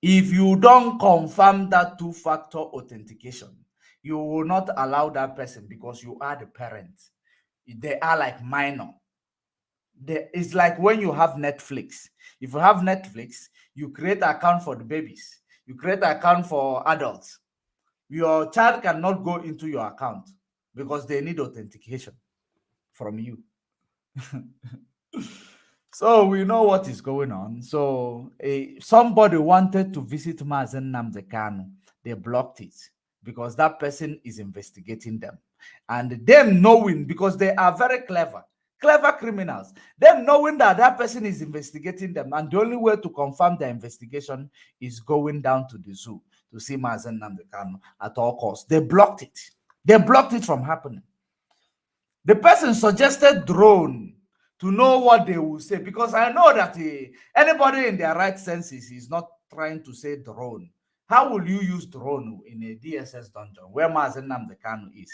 If you don't confirm that two-factor authentication, you will not allow that person because you are the parent. They are like minor. It's like when you have Netflix. If you have Netflix, you create an account for the babies. You create an account for adults. Your child cannot go into your account because they need authentication from you. So we know what is going on. So somebody wanted to visit Mazen Nnamdi Kanu. They blocked it because that person is investigating them. And them knowing, because they are very clever criminals, them knowing that that person is investigating them, and the only way to confirm their investigation is going down to the zoo to see Mazen Nnamdi Kanu at all costs. They blocked it. They blocked it from happening. The person suggested drone to know what they will say, because I know that anybody in their right senses is not trying to say drone. How will you use drone in a DSS dungeon where Mazen Nnamdi Kanu is?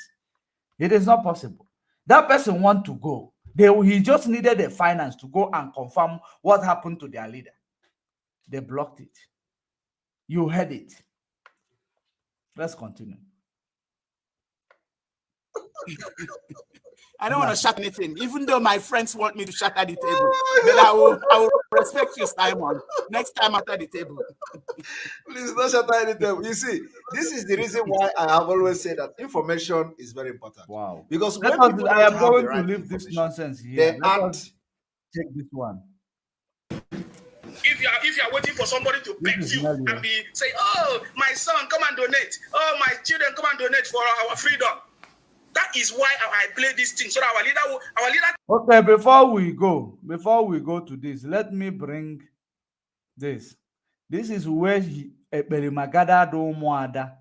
It is not possible. That person want to go. He just needed the finance to go and confirm what happened to their leader. They blocked it. You heard it. Let's continue. I don't want to shut anything, even though my friends want me to shut at the table. But I will respect you, Simon. Next time after the table. Please don't shut at the table. You see, this is the reason why I have always said that information is very important. Wow. Because I am going to leave this nonsense here. Let us take this one. If you are waiting for somebody to pet you and be say, "Oh, my son, come and donate. Oh, my children, come and donate for our freedom." That is why I play this thing, so that our leader. Okay, before we go to this, let me bring this. This is where ekperima gathered ụmụada,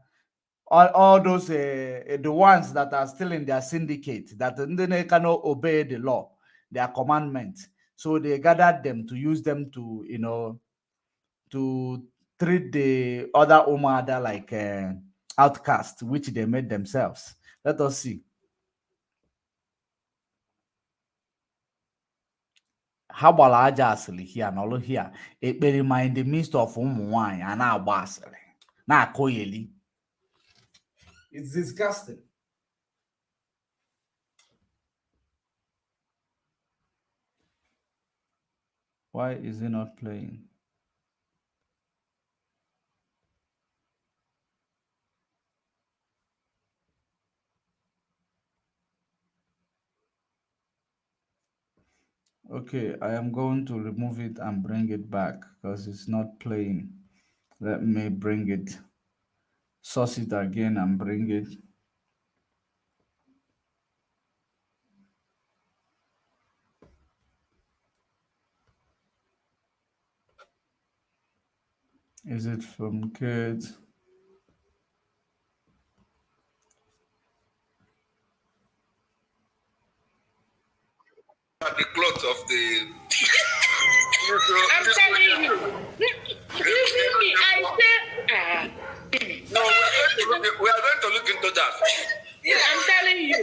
all those the ones that are still in their syndicate, that they cannot obey the law, their commandment. So they gathered them to use them to, to treat the other ụmụada like outcasts, which they made themselves. Let us see. How about aja asili here and all here? Ekperima in the midst of ụmụnwaanyị and agba asili na akoyeli. It's disgusting. Why is it not playing? Okay, I am going to remove it and bring it back because it's not playing. Let me bring it, source it again and bring it. Is it from kids? The cloth of the. I'm telling you. You see me, I say. No, we are going to look into that. I'm telling you.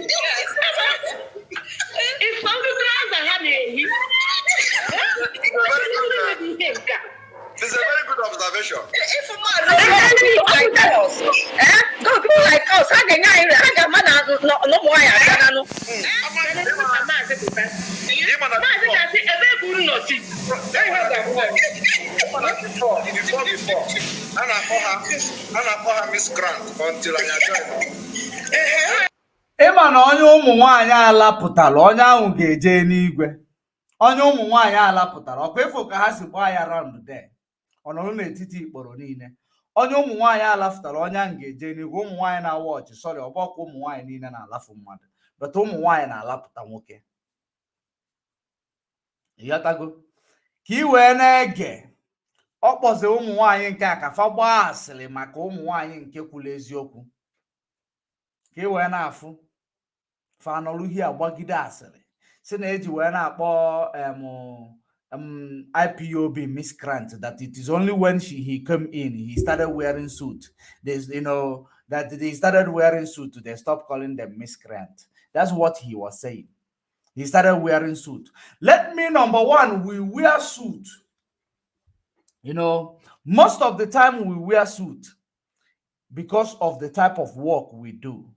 If something else I have a It's a very good observation. if like us, no people like us, how they no Ịma na onye ụmụ nwaanyị alapụtara, onye ahụ ga-eje n'igwe. Onye ụmụ nwaanyị alapụtara, ọkwa ifo ka ha si gbaa ya round there. Ọ nọrọ n'etiti ikporo niile. Onye ụmụ nwaanyị alapụtara, onye ahụ ga-eje n'igwe. Ụmụ nwaanyị na-awa ọchị, sorry, ọgbakọ ụmụ nwaanyị niile na-alafu mmadụ. But ụmụ nwaanyị na-alapụta nwoke. Ịghọtago? Ka i wee na-ege, ọ kpọzi ụmụ nwaanyị nke a ka fa gbaa asịrị maka ụmụ nwaanyị nke kwuru eziokwu. Ka i wee na-afụ fa nọrọ hie agbagide asịrị si na eji wee na-akpọ IPOB miscreant, that it is only when he came in he started wearing suit. There's that they started wearing suit, they stopped calling them miscreant. That's what he was saying. He started wearing suit. Let me, number one, we wear suit. Most of the time we wear suit because of the type of work we do.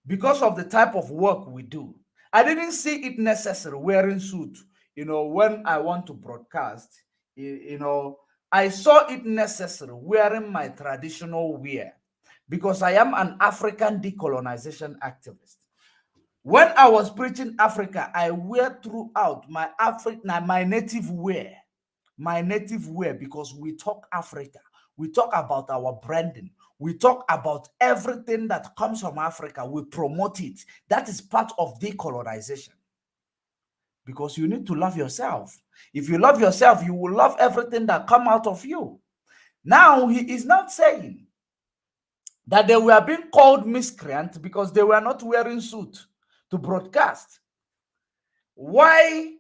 Because of the type of work we do. I didn't see it necessary wearing suit, when I want to broadcast, I saw it necessary wearing my traditional wear because I am an African decolonization activist. When I was preaching Africa, I wear throughout my native wear. My native wear, because we talk Africa. We talk about our branding. We talk about everything that comes from Africa. We promote it. That is part of decolonization. Because you need to love yourself. If you love yourself, you will love everything that comes out of you. Now, he is not saying that they were being called miscreant because they were not wearing suit to broadcast. Why?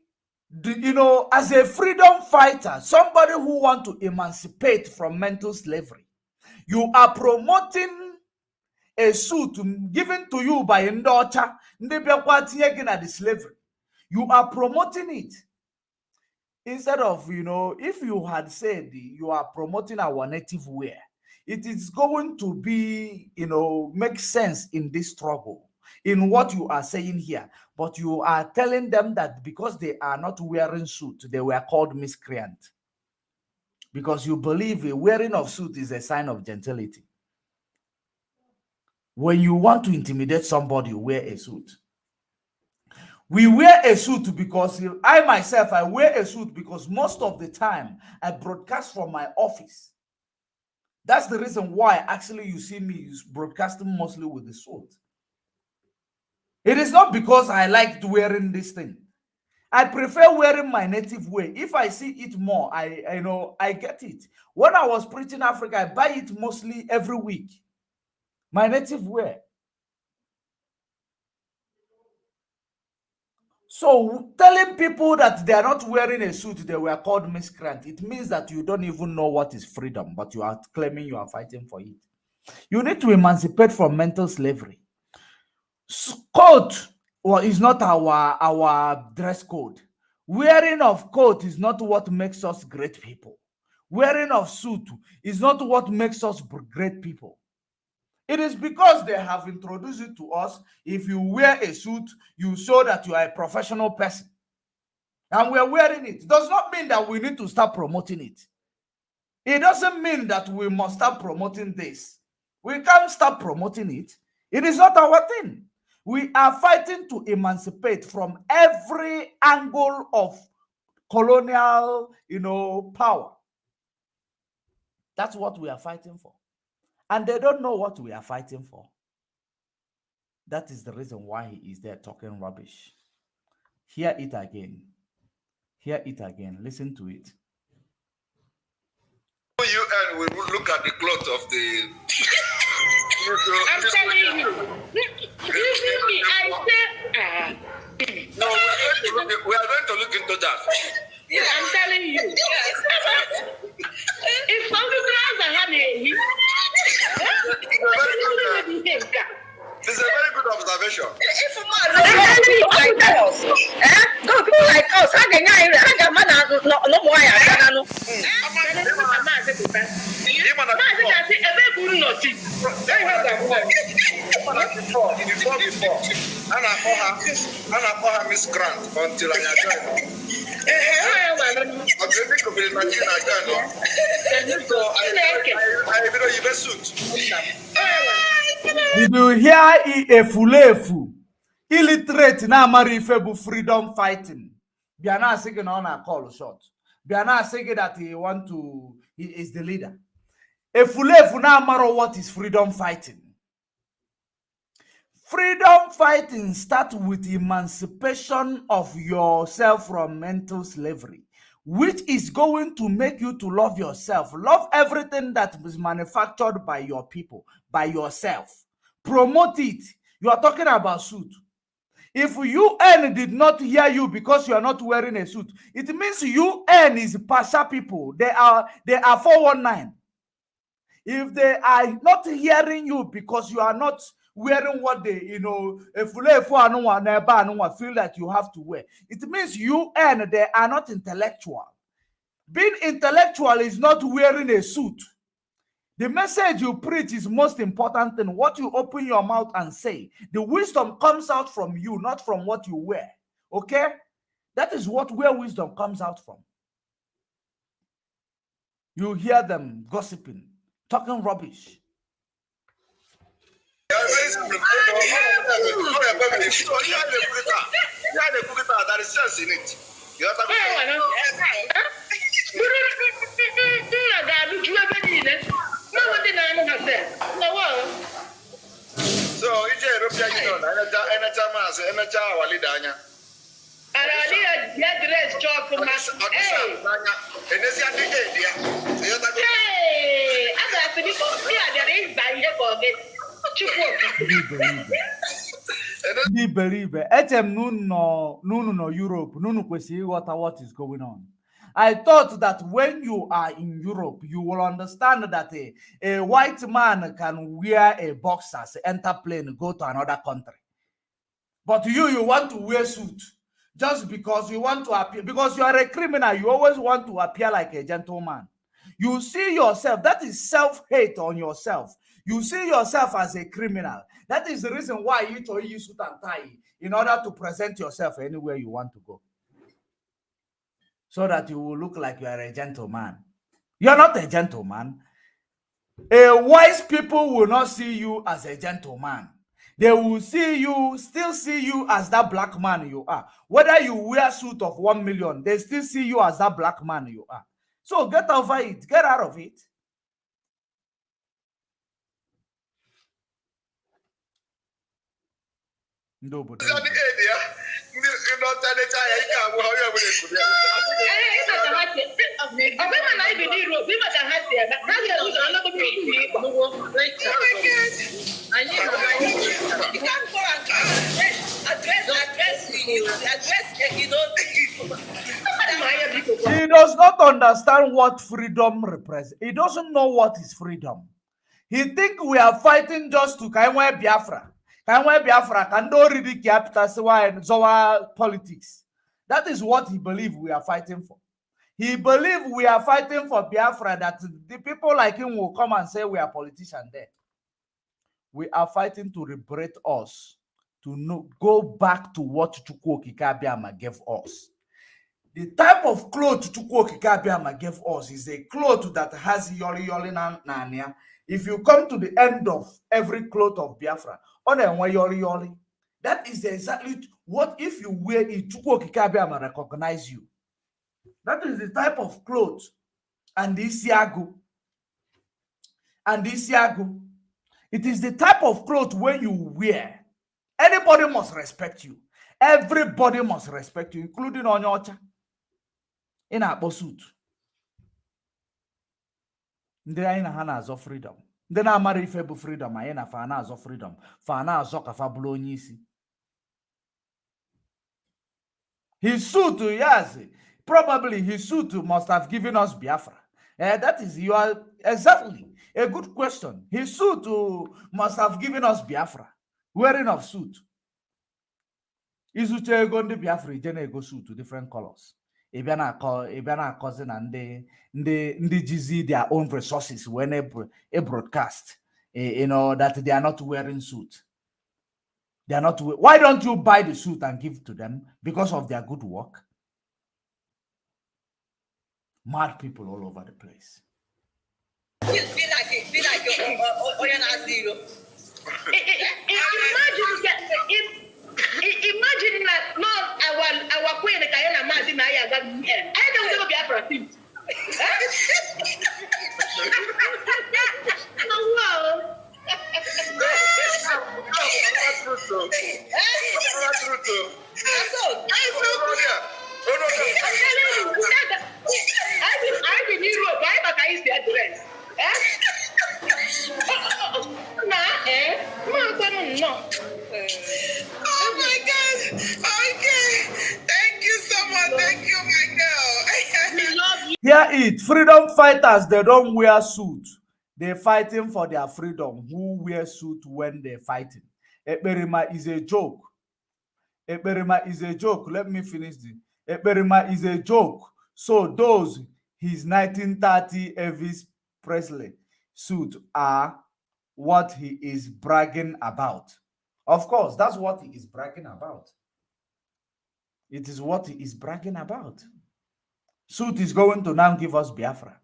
As a freedom fighter, somebody who wants to emancipate from mental slavery, you are promoting a suit given to you by Ndocha, the slavery. You are promoting it. Instead of, if you had said you are promoting our native wear, it is going to be, make sense in this struggle, in what you are saying here. But you are telling them that because they are not wearing suit, they were called miscreant. Because you believe a wearing of suit is a sign of gentility. When you want to intimidate somebody, you wear a suit. We wear a suit because I myself, I wear a suit because most of the time I broadcast from my office. That's the reason why actually you see me broadcasting mostly with the suit. It is not because I like wearing this thing. I prefer wearing my native way. If I see it more, I get it. When I was preaching Africa, I buy it mostly every week. My native wear. So telling people that they are not wearing a suit, they were called miscreant, it means that you don't even know what is freedom, but you are claiming you are fighting for it. You need to emancipate from mental slavery. Coat is not our dress code. Wearing of coat is not what makes us great people. Wearing of suit is not what makes us great people. It is because they have introduced it to us. If you wear a suit, you show that you are a professional person. And we are wearing it. It does not mean that we need to start promoting it. It doesn't mean that we must start promoting this. We can't start promoting it. It is not our thing. We are fighting to emancipate from every angle of colonial, power. That's what we are fighting for. And they don't know what we are fighting for. That is the reason why he is there talking rubbish. Hear it again. Hear it again. Listen to it. UN will look at the cloth of the... I'm telling you. Excuse me, I said... No, we are going to look into that. Yeah, I'm telling you. If somebody has a honey, It's a very good observation. if like us, go people like us, how can I man no more? Before. And I call her Miss Grant until I join. Did you hear Efulefu? Illiterate na mari febu freedom fighting. Biana saying on a call shot. Biana saying that he is the leader. Efulefu na maro what is freedom fighting? Freedom fighting starts with emancipation of yourself from mental slavery, which is going to make you to love yourself. Love everything that is manufactured by your people, by yourself. Promote it. You are talking about suit. If UN did not hear you because you are not wearing a suit, it means UN is Pasha people. They are 419. If they are not hearing you because you are not wearing what they, feel that you have to wear, it means UN, they are not intellectual. Being intellectual is not wearing a suit. The message you preach is most important thing. What you open your mouth and say. The wisdom comes out from you, not from what you wear. Okay? That is where wisdom comes out from. You hear them gossiping, talking rubbish. There is sense in it. You so it's a European Union, no Europe, what is going on. I thought that when you are in Europe, you will understand that a white man can wear a boxers, enter plane, go to another country. But you want to wear suit just because you want to appear, because you are a criminal, you always want to appear like a gentleman. You see yourself, that is self-hate on yourself. You see yourself as a criminal. That is the reason why you use suit and tie in order to present yourself anywhere you want to go. So that you will look like you are a gentleman. You're not a gentleman. A wise people will not see you as a gentleman. They will still see you as that black man you are. Whether you wear a suit of 1 million, they still see you as that black man you are. So get over it. Get out of it. Nobody. He does not understand what freedom represents. He doesn't know what is freedom. He thinks we are fighting just to Kaimwe Biafra. Kaimwe Biafra can do really capital Zowa politics. That is what he believes we are fighting for. He believes we are fighting for Biafra, that the people like him will come and say we are politicians there. We are fighting to liberate us, to go back to what Chukwu Okike Abiama gave us. The type of cloth Chukwu Okike Abiama gave us is a cloth that has yoli nania. If you come to the end of every cloth of Biafra, that is exactly what, if you wear it, Chukwu Okike Abiama recognize you. That is the type of clothes. And this Yago. It is the type of clothes when you wear, anybody must respect you. Everybody must respect you, including Onyocha. In a suit. They are in a hands of freedom. Then I marry Febu freedom. I am a fanas of freedom. Fana zoka fabulonisi. His suit, yes. Probably his suit must have given us Biafra. That is, you are exactly a good question. His suit must have given us Biafra. Wearing of suit. Izuche go ndi Biafra, ijene go suit to different colors. Ibana cousin and they jizi their own resources when a broadcast, that they are not wearing suit. They are not. Why don't you buy the suit and give to them because of their good work? Mad people all over the place. Imagine that our queen Kayana Mazina I don't know Biafra team. I've been in Europe. I used to address. Oh my God. Okay. Thank you so much. Thank you, my girl. We love you. Hear it. Freedom fighters, they don't wear suit. They're fighting for their freedom. Who wear suit when they're fighting? Ekperima is a joke. Ekperima is a joke. Let me finish this. Ekperima is a joke. So those, his 1930 Elvis Presley suit are what he is bragging about. Of course, that's what he is bragging about. It is what he is bragging about. Suit is going to now give us Biafra.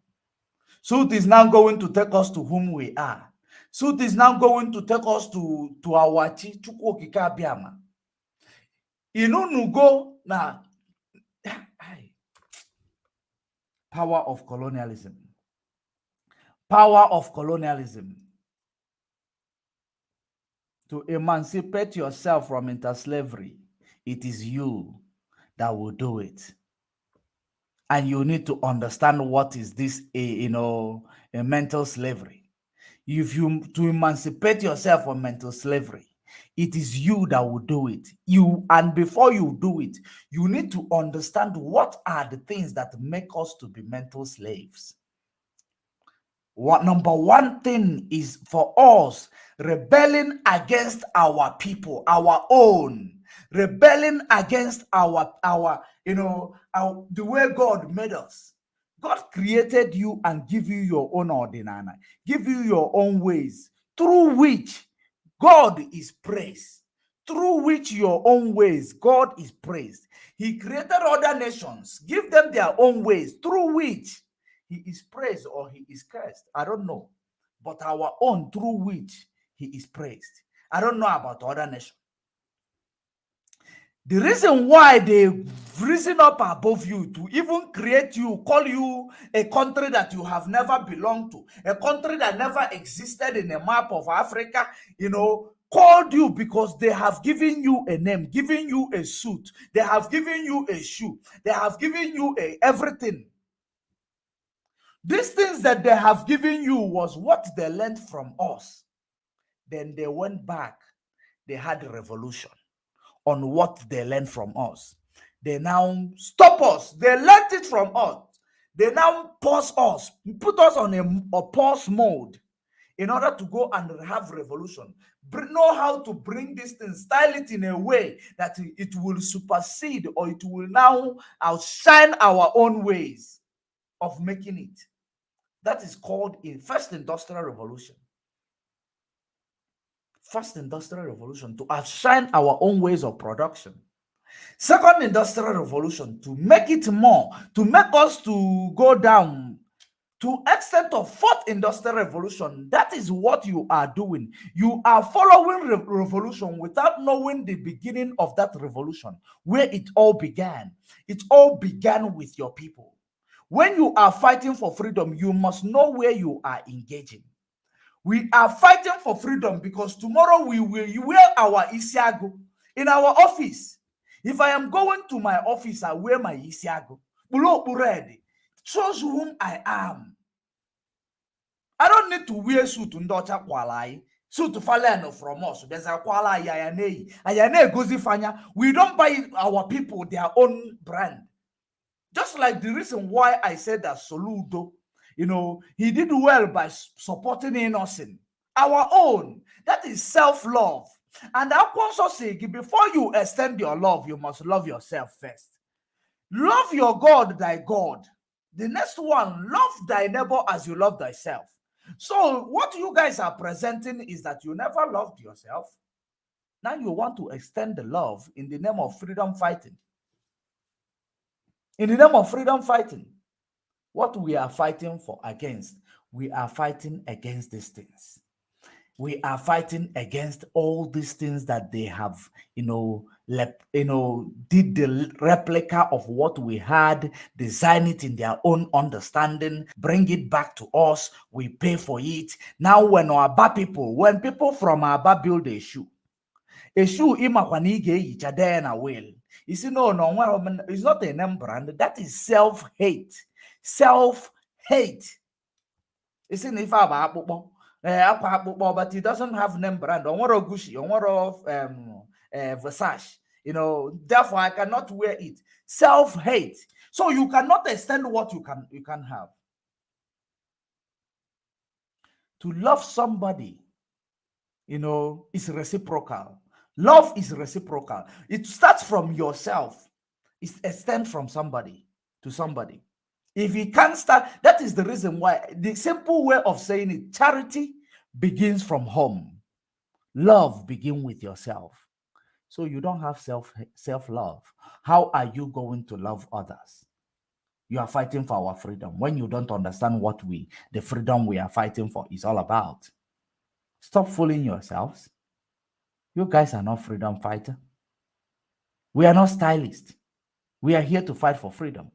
Suit is now going to take us to whom we are. Suit is now going to take us to Awachi, Chukwokike Abiama. Go na power of colonialism. Power of colonialism. To emancipate yourself from interslavery, it is you that will do it. And you need to understand what is this, a mental slavery. To emancipate yourself from mental slavery, it is you that will do it. And before you do it, you need to understand what are the things that make us to be mental slaves. Number one thing is for us rebelling against our people, our own, rebelling against the way God made us. God created you and give you your own ordinary, give you your own ways through which God is praised, through which your own ways God is praised. He created other nations, give them their own ways through which he is praised or he is cursed. I don't know. But our own through which he is praised. I don't know about other nations. The reason why they've risen up above you to even create you, call you a country that you have never belonged to, a country that never existed in a map of Africa, called you because they have given you a name, given you a suit, they have given you a shoe, they have given you everything. These things that they have given you was what they learned from us. Then they went back. They had a revolution on what they learned from us. They now stop us. They learned it from us. They now pause us, put us on a pause mode in order to go and have revolution. Know how to bring this thing, style it in a way that it will supersede or it will now outshine our own ways of making it. That is called a first industrial revolution. First industrial revolution, to outshine our own ways of production. Second industrial revolution, to make it more, to make us to go down to extent of fourth industrial revolution. That is what you are doing. You are following revolution without knowing the beginning of that revolution, where it all began. It all began with your people. When you are fighting for freedom, you must know where you are engaging. We are fighting for freedom because tomorrow we will wear our isiago in our office. If I am going to my office, I wear my isiago. Red shows whom I am. I don't need to wear suit ndocha kwalai. Suit faleno from us. There's a kwalai ayane gozi fanya. We don't buy our people their own brand. Just like the reason why I said that Soludo, he did well by supporting innocent. Our own. That is self-love. And I also say, before you extend your love, you must love yourself first. Love your God, thy God. The next one, love thy neighbor as you love thyself. So what you guys are presenting is that you never loved yourself. Now you want to extend the love in the name of freedom fighting. In the name of freedom fighting. What we are fighting for against, we are fighting against these things. We are fighting against all these things that they have, did the replica of what we had, design it in their own understanding, bring it back to us, we pay for it. Now when people from Aba build a shoe imakwanige na will. You see, no, it's not a name brand. That is self-hate. Self-hate. You see, if I but it doesn't have name brand. On what of Gucci, on what of Versace. Therefore I cannot wear it. Self-hate. So you cannot extend what you can have. To love somebody, is reciprocal. Love is reciprocal. It starts from yourself. It extends from somebody to somebody. If you can't start, that is the reason why, the simple way of saying it, charity begins from home. Love begins with yourself. So you don't have self-love. How are you going to love others? You are fighting for our freedom when you don't understand what the freedom we are fighting for is all about. Stop fooling yourselves. You guys are not freedom fighters. We are not stylists. We are here to fight for freedom.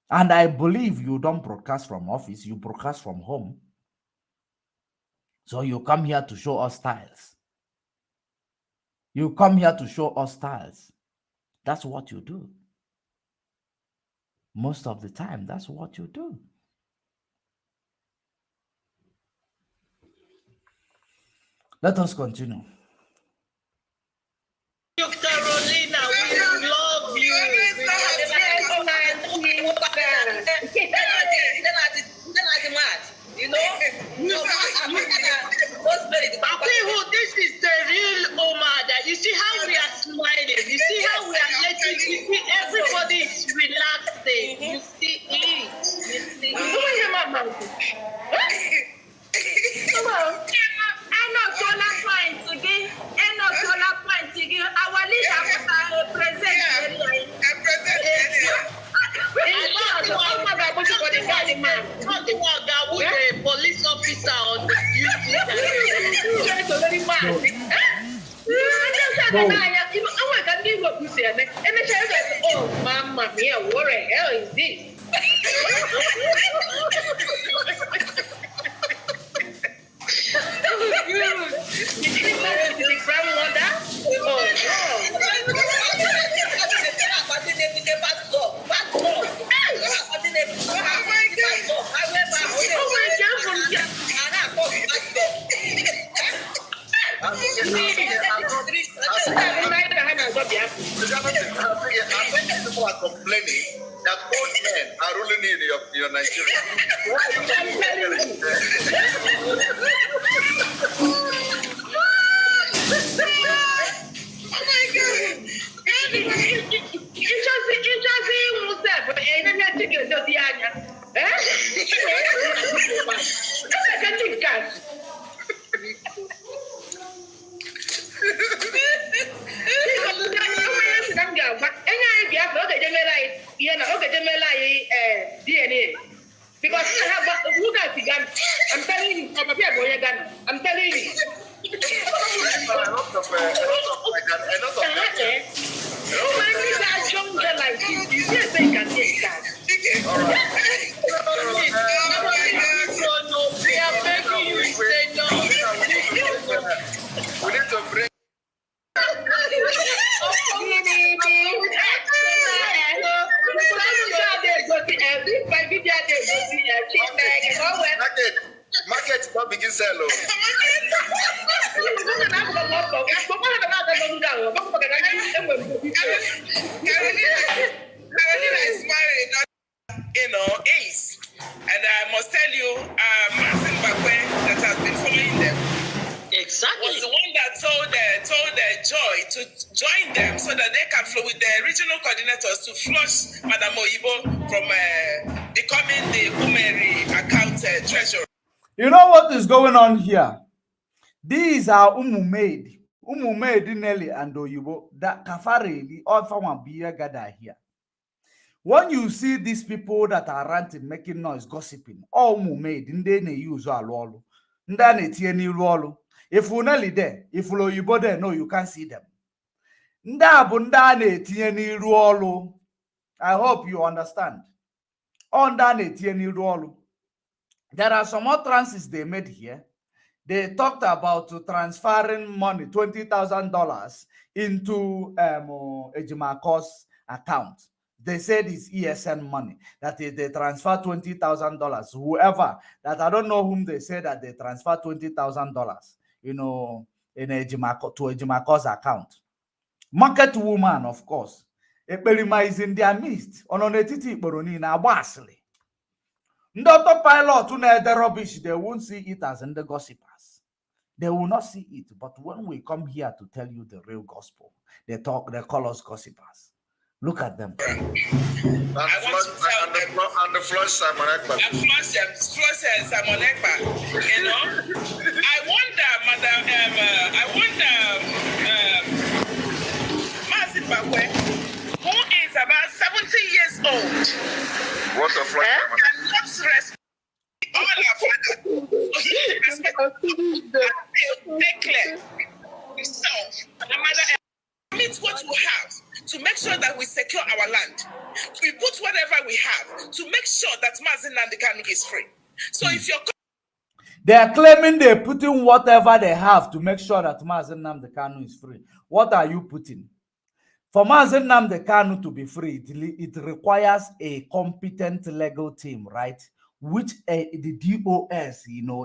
And I believe you don't broadcast from office, you broadcast from home. So you come here to show us styles. You come here to show us styles. That's what you do. Most of the time, that's what you do. Let us continue. Carolina, we love you. You know? Okay, this is the real Omada. You see how we are smiling. You see how we are letting. You see everybody is relaxing. You see it. You see it. Come on. I'm not solar point again. I'm not solar point again. Our leader present. Not the one that was a police officer on the duty. Oh, Mama mia, what the hell is this? People are complaining that old men are ruling in your Nigeria. Oh my God! DNA. Because who got the gun? I'm telling you, I'm telling you. We need to bring. Market not begin sell. Carolina is married, Ace. And I must tell you, Martin Bakwe that has been following them. Exactly. Was the one that told Joy to join them so that they can flow with the regional coordinators to flush Madam Oyibo from becoming the Umeri account treasurer. You know what is going on here? These are Umumaid Nelly and Oyibo that Kafari, all from a beer gather here. When you see these people that are ranting, making noise, gossiping, all Umumaid, they use all. If you're Nelly there, if you're Oyibo there, no, you can't see them. I hope you understand. There are some utterances they made here. They talked about transferring money, $20,000 into Ejimako's account. They said it's ESN money, that they transfer $20,000. Whoever, that I don't know whom they said that they transfer $20,000, in Ejimako, to Ejimako's account. Market woman, of course. Ekperima is in their midst. Ononetiti Boroni na Basli. The autopilot who know the rubbish, they won't see it as in the gossipers. They will not see it. But when we come here to tell you the real gospel, they call us gossipers. Look at them. And the flush Simon Ekpa. And flush Simon Ekpa. You know, I wonder, Martin Bakwe, who is about 70 years old. What a flush. All our fathers. Take care yourself, no matter commit what we have to make sure that we secure our land. We put whatever we have to make sure that Mazen Nandekanu is free. So if you're They are claiming they're putting whatever they have to make sure that Mazen Nandekanu is free. What are you putting? For Mazen Nandekanu to be free, it requires a competent legal team, right? Which the DOS,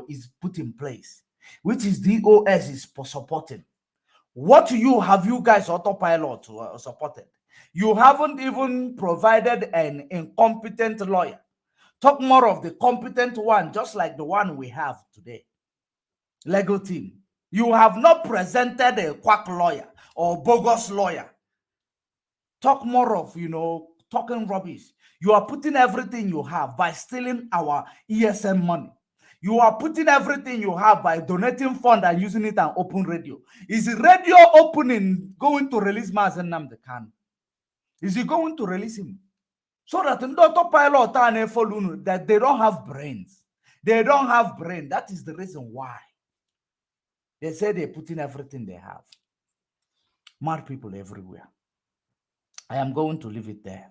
is put in place, which is DOS is supporting. What have you guys autopilot supported? You haven't even provided an incompetent lawyer. Talk more of the competent one, just like the one we have today. Legal team. You have not presented a quack lawyer or bogus lawyer. Talk more of, talking rubbish. You are putting everything you have by stealing our ESM money. You are putting everything you have by donating fund and using it on open radio. Is the radio opening going to release Mazen Nandekanu? Is he going to release him? So that the autopilot and that they don't have brains. They don't have brain. That is the reason why. They say they're putting everything they have. Mad people everywhere. I am going to leave it there.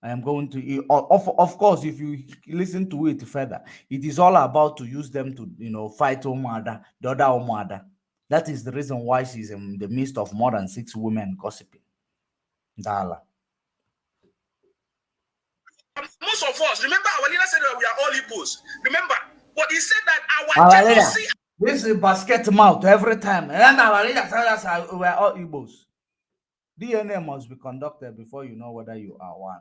I am going to, of course, if you listen to it further, it is all about to use them to, fight Omada, the other Omada. That is the reason why she's in the midst of more than 6 women gossiping. Dala. Most of us, remember our leader said that we are all Igbos. Remember, but he said that our jealousy. This is basket mouth every time. And our leader said us we are all Igbos. DNA must be conducted before you know whether you are one.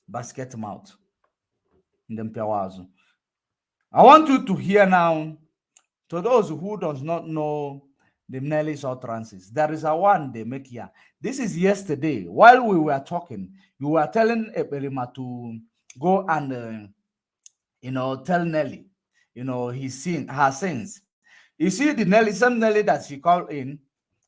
Basket mouth. I want you to hear now, to those who does not know the Nelly's utterances, there is a one they make here. This is yesterday. While we were talking, you were telling Ekperima to go and, tell Nelly, her sins. You see the Nelly, same Nelly that she called in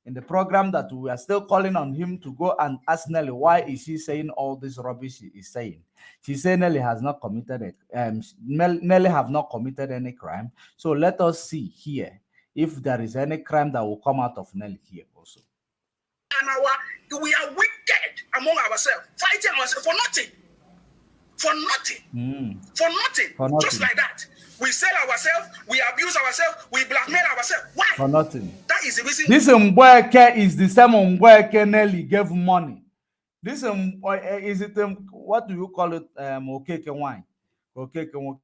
the program that we are still calling on him to go and ask Nelly, why is she saying all this rubbish she is saying? She said Nelly has not committed Nelly have not committed any crime. So let us see here if there is any crime that will come out of Nelly here also. And we are wicked among ourselves, fighting ourselves for nothing. For nothing. For nothing. Just like that. We sell ourselves, we abuse ourselves, we blackmail ourselves. Why? For nothing. That is the reason. This Mbweke is the same Mbweke Nelly gave money. This is it, what do you call it? Okeke wine. Okeke.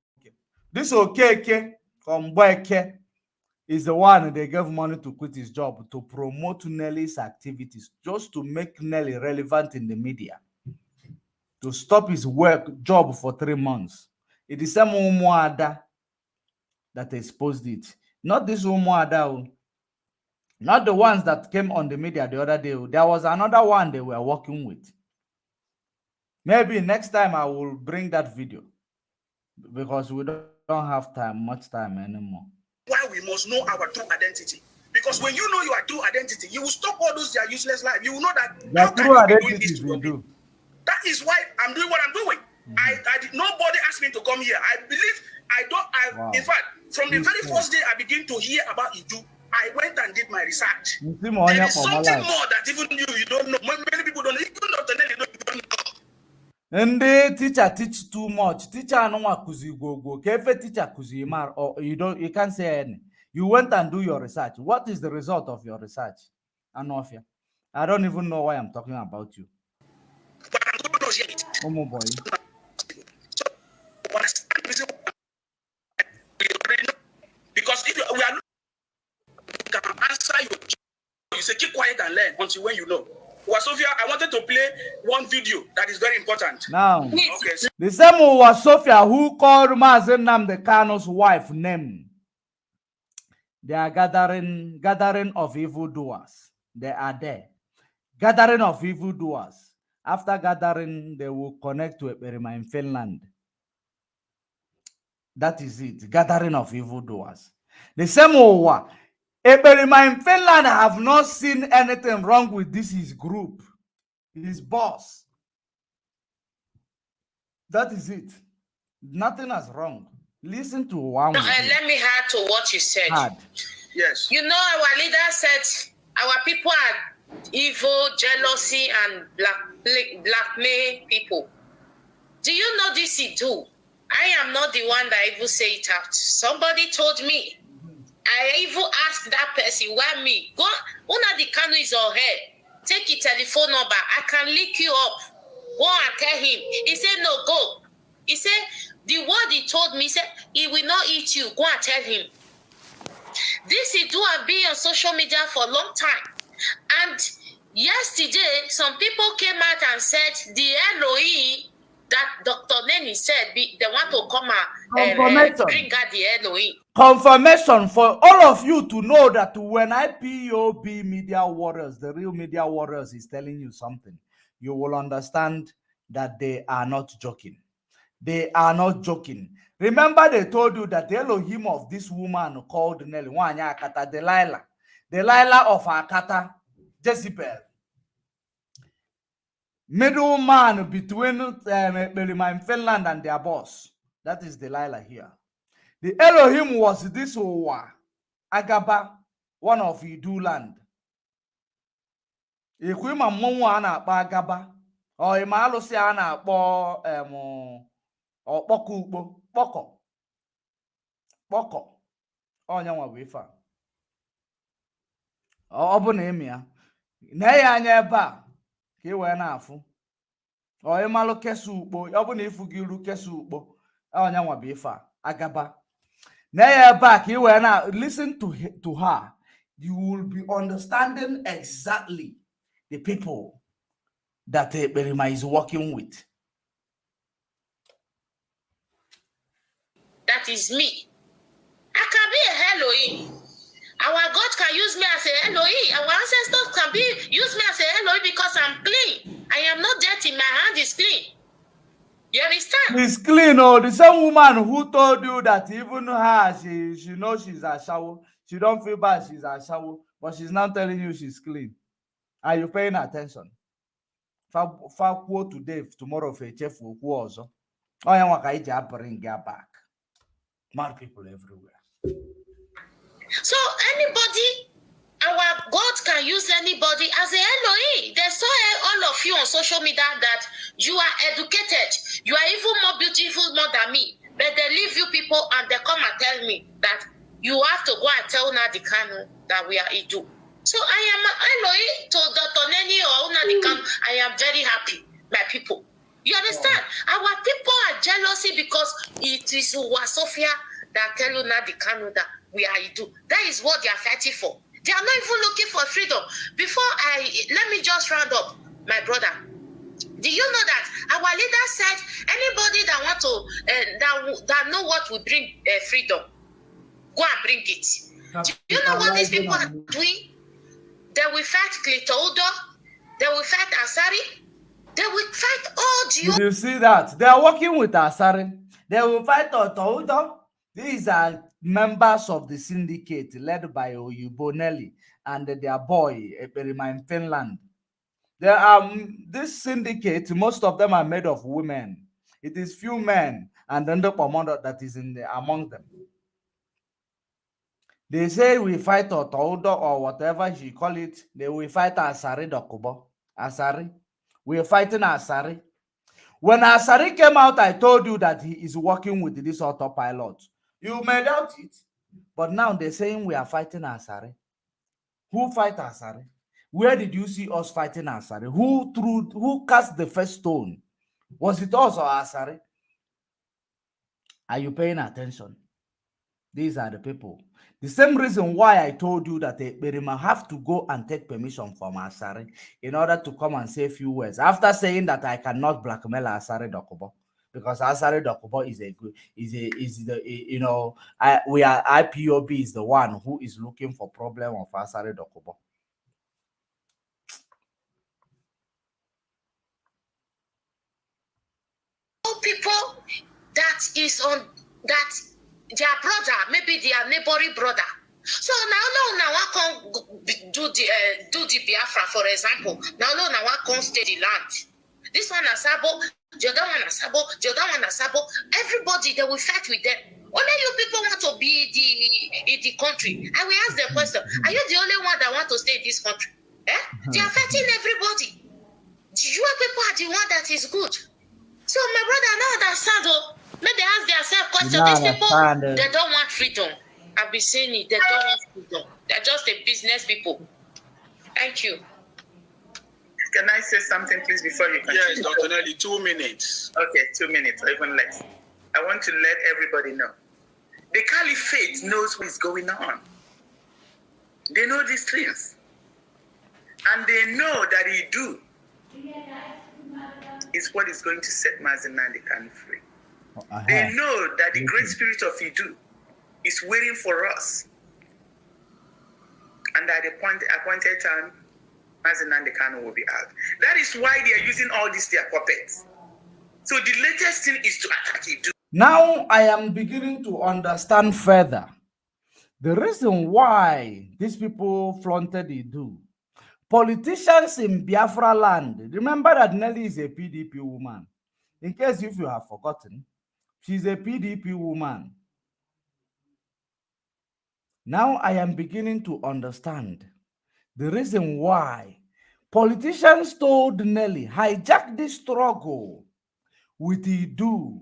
This Okeke Mbweke is the one they gave money to quit his job to promote Nelly's activities, just to make Nelly relevant in the media, to stop his job for 3 months. It is some Umuada that exposed it. Not this Umuada, not the ones that came on the media the other day. There was another one they were working with. Maybe next time I will bring that video, because we don't have much time anymore. Why we must know our true identity. Because when you know your true identity, you will stop all those their useless life. You will know that how can you be doing this to you? That is why I'm doing what I'm doing. I did nobody asked me to come here. I believe in fact, from the very first day I began to hear about Iduu, I went and did my research. There is something more that even you don't know. Many people don't know. Even Dr. Nelly don't know. And the teacher teach too much. Teacher no kuzi go. Kefe teacher kuzi mar, or you can't say any. You went and do your research. What is the result of your research? Anofia. I don't even know why I'm talking about you. But I'm going to negotiate. Oh my boy. Because if we are can answer you say keep quiet and learn until when you know. Sophia, I wanted to play one video that is very important. Now, okay. The same was Sophia who called Mazen Nandekanu's wife name. They are gathering of evildoers. They are there. Gathering of evildoers. After gathering, they will connect to ekperima in Finland. That is it. Gathering of evildoers. The same one. ekperima in Finland have not seen anything wrong with this his group, his boss. That is it. Nothing is wrong. Listen to one. Let me add to what you said. Yes. You know, our leader said our people are evil, jealousy, and blackmail people. Do you know this Iduu? I am not the one that even say it out. Somebody told me. I even asked that person, why me? Go, una the canoe is on head. Take your telephone number. I can link you up. Go and tell him. He said, no, go. He said, the word he told me, he said, he will not eat you. Go and tell him. This Iduu have been on social media for a long time. And yesterday, some people came out and said the LOE that Dr. Nenny said, they want to come and bring out the LOE. Confirmation for all of you to know that when IPOB Media Warriors, the real Media Warriors, is telling you something, you will understand that they are not joking. They are not joking. Remember, they told you that the Elohim of this woman called Nelly, Delilah of Akata, Jezebel, middleman between Ekperima in Finland and their boss. That is Delilah here. The Elohim was this Agaba, one of Iduu land. Ikwima mmonwu a na-akpọ Agaba, or ima alụsị a na-akpọ ọkpọkọ ugbo, kpọkọ. Onye nwa bụ ife a. Ọ bụ na emi ya. Na-enye anya ebe a ka ị wee na-afụ. Ọ ịmalụ kesa ugbo, ọ bụ na ifu gị iru kesa ugbo, onye nwa bụ ife a, Agaba. Back, you will now listen to her. You will be understanding exactly the people that Ekperima is working with. That is me. I can be a Elohim. Our God can use me as a Elohim. Our ancestors can use me as a Elohim because I'm clean. I am not dirty. My hand is clean. You understand? It's clean. Oh, the same woman who told you that even her, she knows she's a shower. She don't feel bad, she's a shower, but she's now telling you she's clean. Are you paying attention? Today, tomorrow, for chef will also. I am what bring her back. More people everywhere. So anybody, our God can use anybody as an Elohim. They saw all of you on social media that you are educated. You are even more beautiful more than me. But they leave you people and they come and tell me that you have to go and tell Nnamdi Kanu that we are Iduu. So I am Elohim to Dr. Nenny or Nnamdi Kanu. I am very happy, my people. You understand? Our people are jealousy because it is Wasofia that tell Nnamdi Kanu that we are Iduu. That is what they are fighting for. They are not even looking for freedom. Let me just round up, my brother. Do you know that our leader said anybody that want to that know what will bring freedom, go and bring it. Do you know what these people are doing? They will fight Clitoudo. They will fight Asari. They will fight all the. Did you see that? They are working with Asari. They will fight Clitoudo. These are members of the syndicate led by Oyibo Nelly and their boy Ekperima in Finland. There are this syndicate, most of them are made of women. It is few men and then the commander that is among them. They say we fight Clitoudo or whatever she call it. They will fight Asari Dokubo. Asari. We are fighting Asari. When Asari came out, I told you that he is working with this autopilot. You may doubt it, but now they're saying we are fighting Asari. Who fight Asari? Where did you see us fighting Asari? Who cast the first stone? Was it us or Asari? Are you paying attention? These are the people. The same reason why I told you that Ekperima have to go and take permission from Asari in order to come and say a few words. After saying that I cannot blackmail Asari Dokubo. Because Asari Dokubo we are IPOB is the one who is looking for problem of Asari Dokubo. People that is on that their brother, maybe their neighboring brother. So now I can do the Biafra, for example. Now I can stay the land. This one Asabo. The other one Asabo, the other one Asabo. Everybody, they will fight with them. Only you people want to be in the country. I will ask the question, are you the only one that want to stay in this country? They are affecting everybody. You people are the one that is good. So my brother, I don't understand. Let them ask themselves question. These people, they don't want freedom. I've been saying it. They don't want freedom. They're just a business people. Thank you. Can I say something, please, before you continue? Yes, Dr. Nelly, 2 minutes. Okay, 2 minutes, or even less. I want to let everybody know. The caliphate knows what is going on. They know these things. And they know that Iduu is what is going to set Mazi Nnamdi Kanu free. They know that the great spirit of Iduu is waiting for us. And at the appointed time, Mazi Nnamdi Kanu will be out. That is why they are using all these their puppets. So the latest thing is to attack Iduu. Now I am beginning to understand further the reason why these people flaunted Iduu. Politicians in Biafra land, remember that Nelly is a PDP woman. In case if you have forgotten, she's a PDP woman. Now I am beginning to understand the reason why politicians told Nelly, hijack this struggle with Iduu,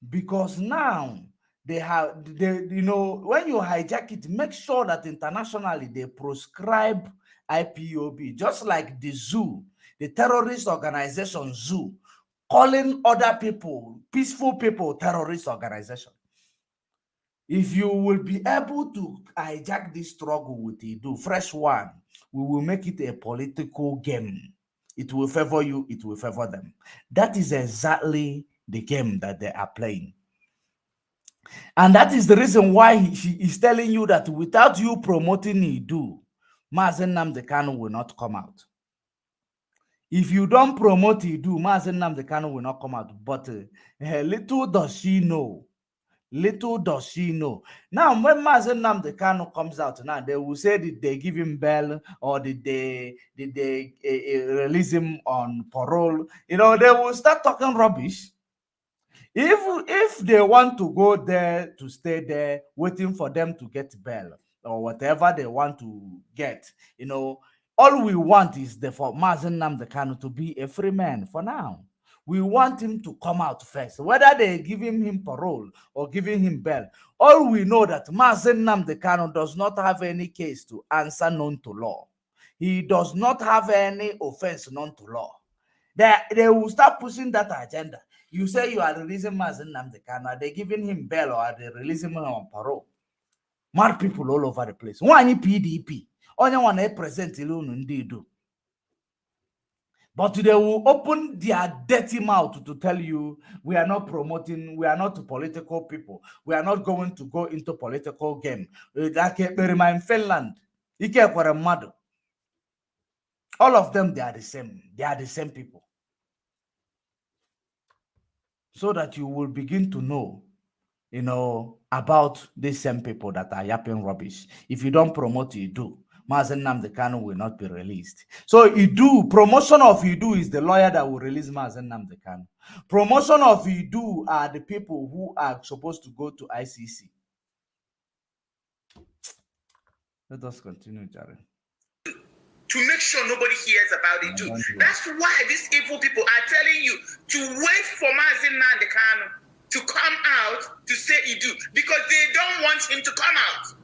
because now they have, you know, when you hijack it, make sure that internationally they prescribe IPOB, just like the zoo, the terrorist organization zoo, calling other people, peaceful people, terrorist organization. If you will be able to hijack this struggle with Iduu, fresh one, we will make it a political game. It will favor you, it will favor them. That is exactly the game that they are playing. And that is the reason why she is telling you that without you promoting Iduu, Mazi Nnamdi Kanu will not come out. If you don't promote Iduu, Mazi Nnamdi Kanu will not come out. But little does she know. Little does she know. Now, when Mazi Nnamdi Kanu comes out now, they will say, did they give him bail or did they release him on parole? You know, they will start talking rubbish. If they want to go there to stay there, waiting for them to get bail or whatever they want to get, you know, all we want is for Mazi Nnamdi Kanu to be a free man for now. We want him to come out first, whether they're giving him parole or giving him bail. All we know that Mazi Nnamdi Kanu does not have any case to answer known to law. He does not have any offense known to law. They will start pushing that agenda. You say you are releasing Mazi Nnamdi Kanu, are they giving him bail or are they releasing him on parole? Mad people all over the place. One PDP, only one present Iduu. But they will open their dirty mouth to tell you, we are not promoting, we are not political people. We are not going to go into political game. Like ekperima in Finland. All of them, they are the same. They are the same people. So that you will begin to know, you know, about these same people that are yapping rubbish. If you don't promote Iduu, Mazi Nnamdi Kanu will not be released. So Iduu, promotion of Iduu is the lawyer that will release Mazi Nnamdi Kanu. Promotion of Iduu are the people who are supposed to go to ICC. Let us continue, Jared. To make sure nobody hears about it too. That's why these evil people are telling you to wait for Mazi Nnamdi Kanu to come out to say Iduu, because they don't want him to come out.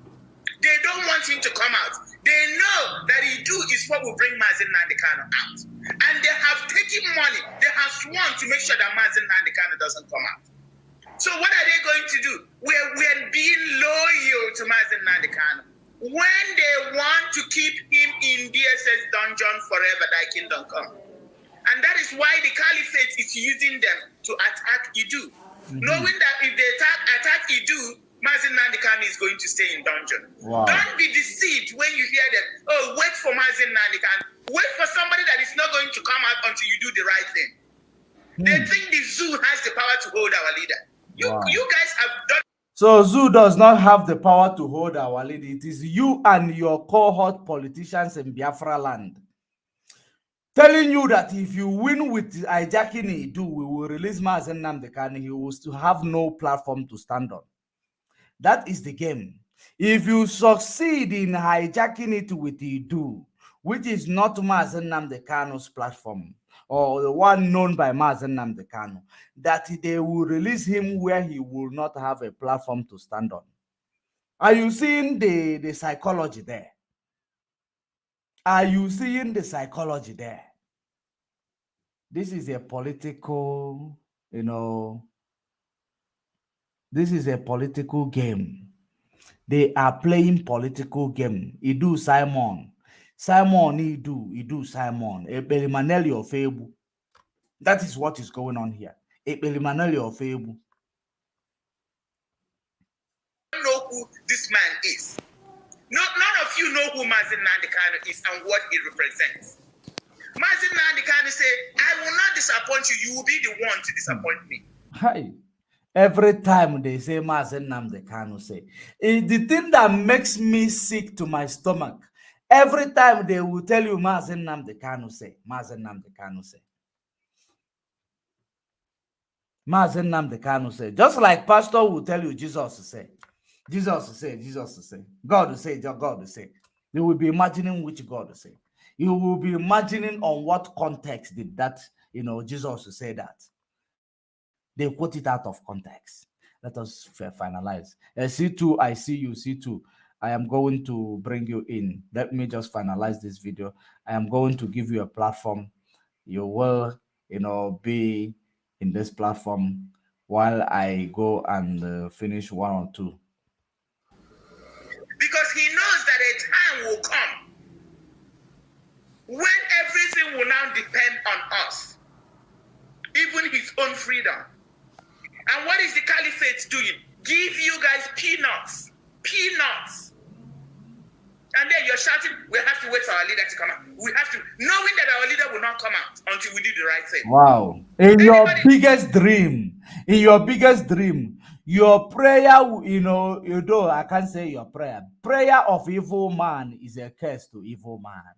They don't want him to come out. They know that Iduu is what will bring Mazi Nnamdi Kanu out. And they have taken money. They have sworn to make sure that Mazi Nnamdi Kanu doesn't come out. So what are they going to do? We're being loyal to Mazi Nnamdi Kanu. When they want to keep him in DSS dungeon forever, thy kingdom come. And that is why the caliphate is using them to attack Iduu. Knowing that if they attack Iduu, Mazi Nnamdi Kanu is going to stay in dungeon. Wow. Don't be deceived when you hear them. Oh, wait for Mazi Nnamdi Kanu. Wait for somebody that is not going to come out until you do the right thing. They think the zoo has the power to hold our leader. You guys have done. So zoo does not have the power to hold our leader. It is you and your cohort politicians in Biafra land telling you that if you win with hijacking Iduu, we will release Mazi Nnamdi Kanu. He will still have no platform to stand on. That is the game. If you succeed in hijacking it with Iduu, which is not Mazen Nnamdi Kanu's platform, or the one known by Mazen Nnamdi Kanu, that they will release him where he will not have a platform to stand on. Are you seeing the psychology there? Are you seeing the psychology there? This is a political, this is a political game. They are playing political game. Iduu Simon. Simon Iduu Simon. Ekperimaneli of Ebu. That is what is going on here. Ekperimaneli of Ebu. I don't know who this man is. No, none of you know who Mazen Nnamdi Kanu is and what he represents. Mazen Nnamdi Kanu say, I will not disappoint you. You will be the one to disappoint me. Hi. Every time they say Mazen Nnamdi Kanu say, the thing that makes me sick to my stomach, every time they will tell you Mazen Nnamdi Kanu say, Mazen Nnamdi Kanu say. Mazen Nnamdi Kanu say. Just like pastor will tell you Jesus say. Jesus will say, Jesus will say. God will say, God will say. You will be imagining which God will say. You will be imagining on what context did that, Jesus will say that. They quote it out of context. Let us finalize. C2, I see you. C2, I am going to bring you in. Let me just finalize this video. I am going to give you a platform. You will, be in this platform while I go and finish one or two. Because he knows that a time will come when everything will now depend on us, even his own freedom. And what is the caliphate doing? Give you guys peanuts. Peanuts. And then you're shouting, we have to wait for our leader to come out. We have to, knowing that our leader will not come out until we do the right thing. Wow. In your biggest dream, your prayer, I can't say your prayer. Prayer of evil man is a curse to evil man.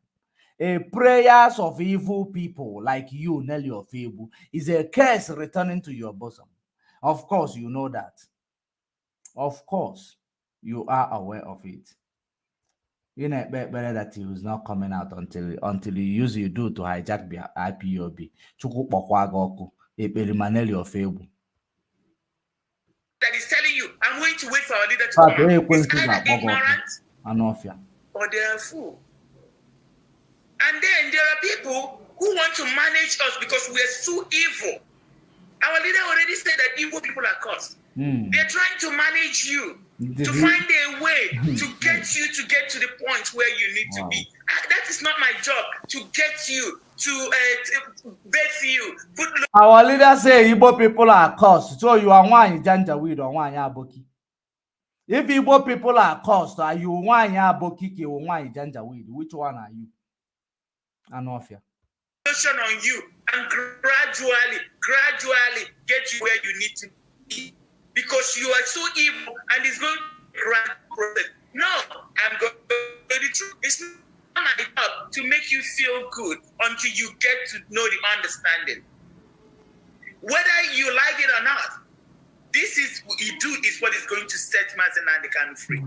Prayers of evil people like you, Nelly of Ebu, is a curse returning to your bosom. Of course, you know that. Of course, you are aware of it. You know better that he was not coming out until you use Iduu to hijack the IPOB. That is telling you, I'm going to wait for our leader to come out. It's either ignorant or they are fool. And then there are people who want to manage us because we are so evil. Our leader already said that evil people are cursed. They're trying to manage you, to find a way to get you to get to the point where you need to be. That is not my job, to get you, to birth you. Our leader say Igbo people are cursed, so you are one Janjaweed or one Yaboki. If Igbo people are cursed, are you one Yaboki or one Janjaweed? Which one are you? Anofia. On you and gradually get you where you need to be, because you are so evil and it's going to grant process. No, I'm going to tell the truth. It's not my job to make you feel good until you get to know the understanding. Whether you like it or not, this is Iduu is what is going to set Mazen Nnamdi Kanu free.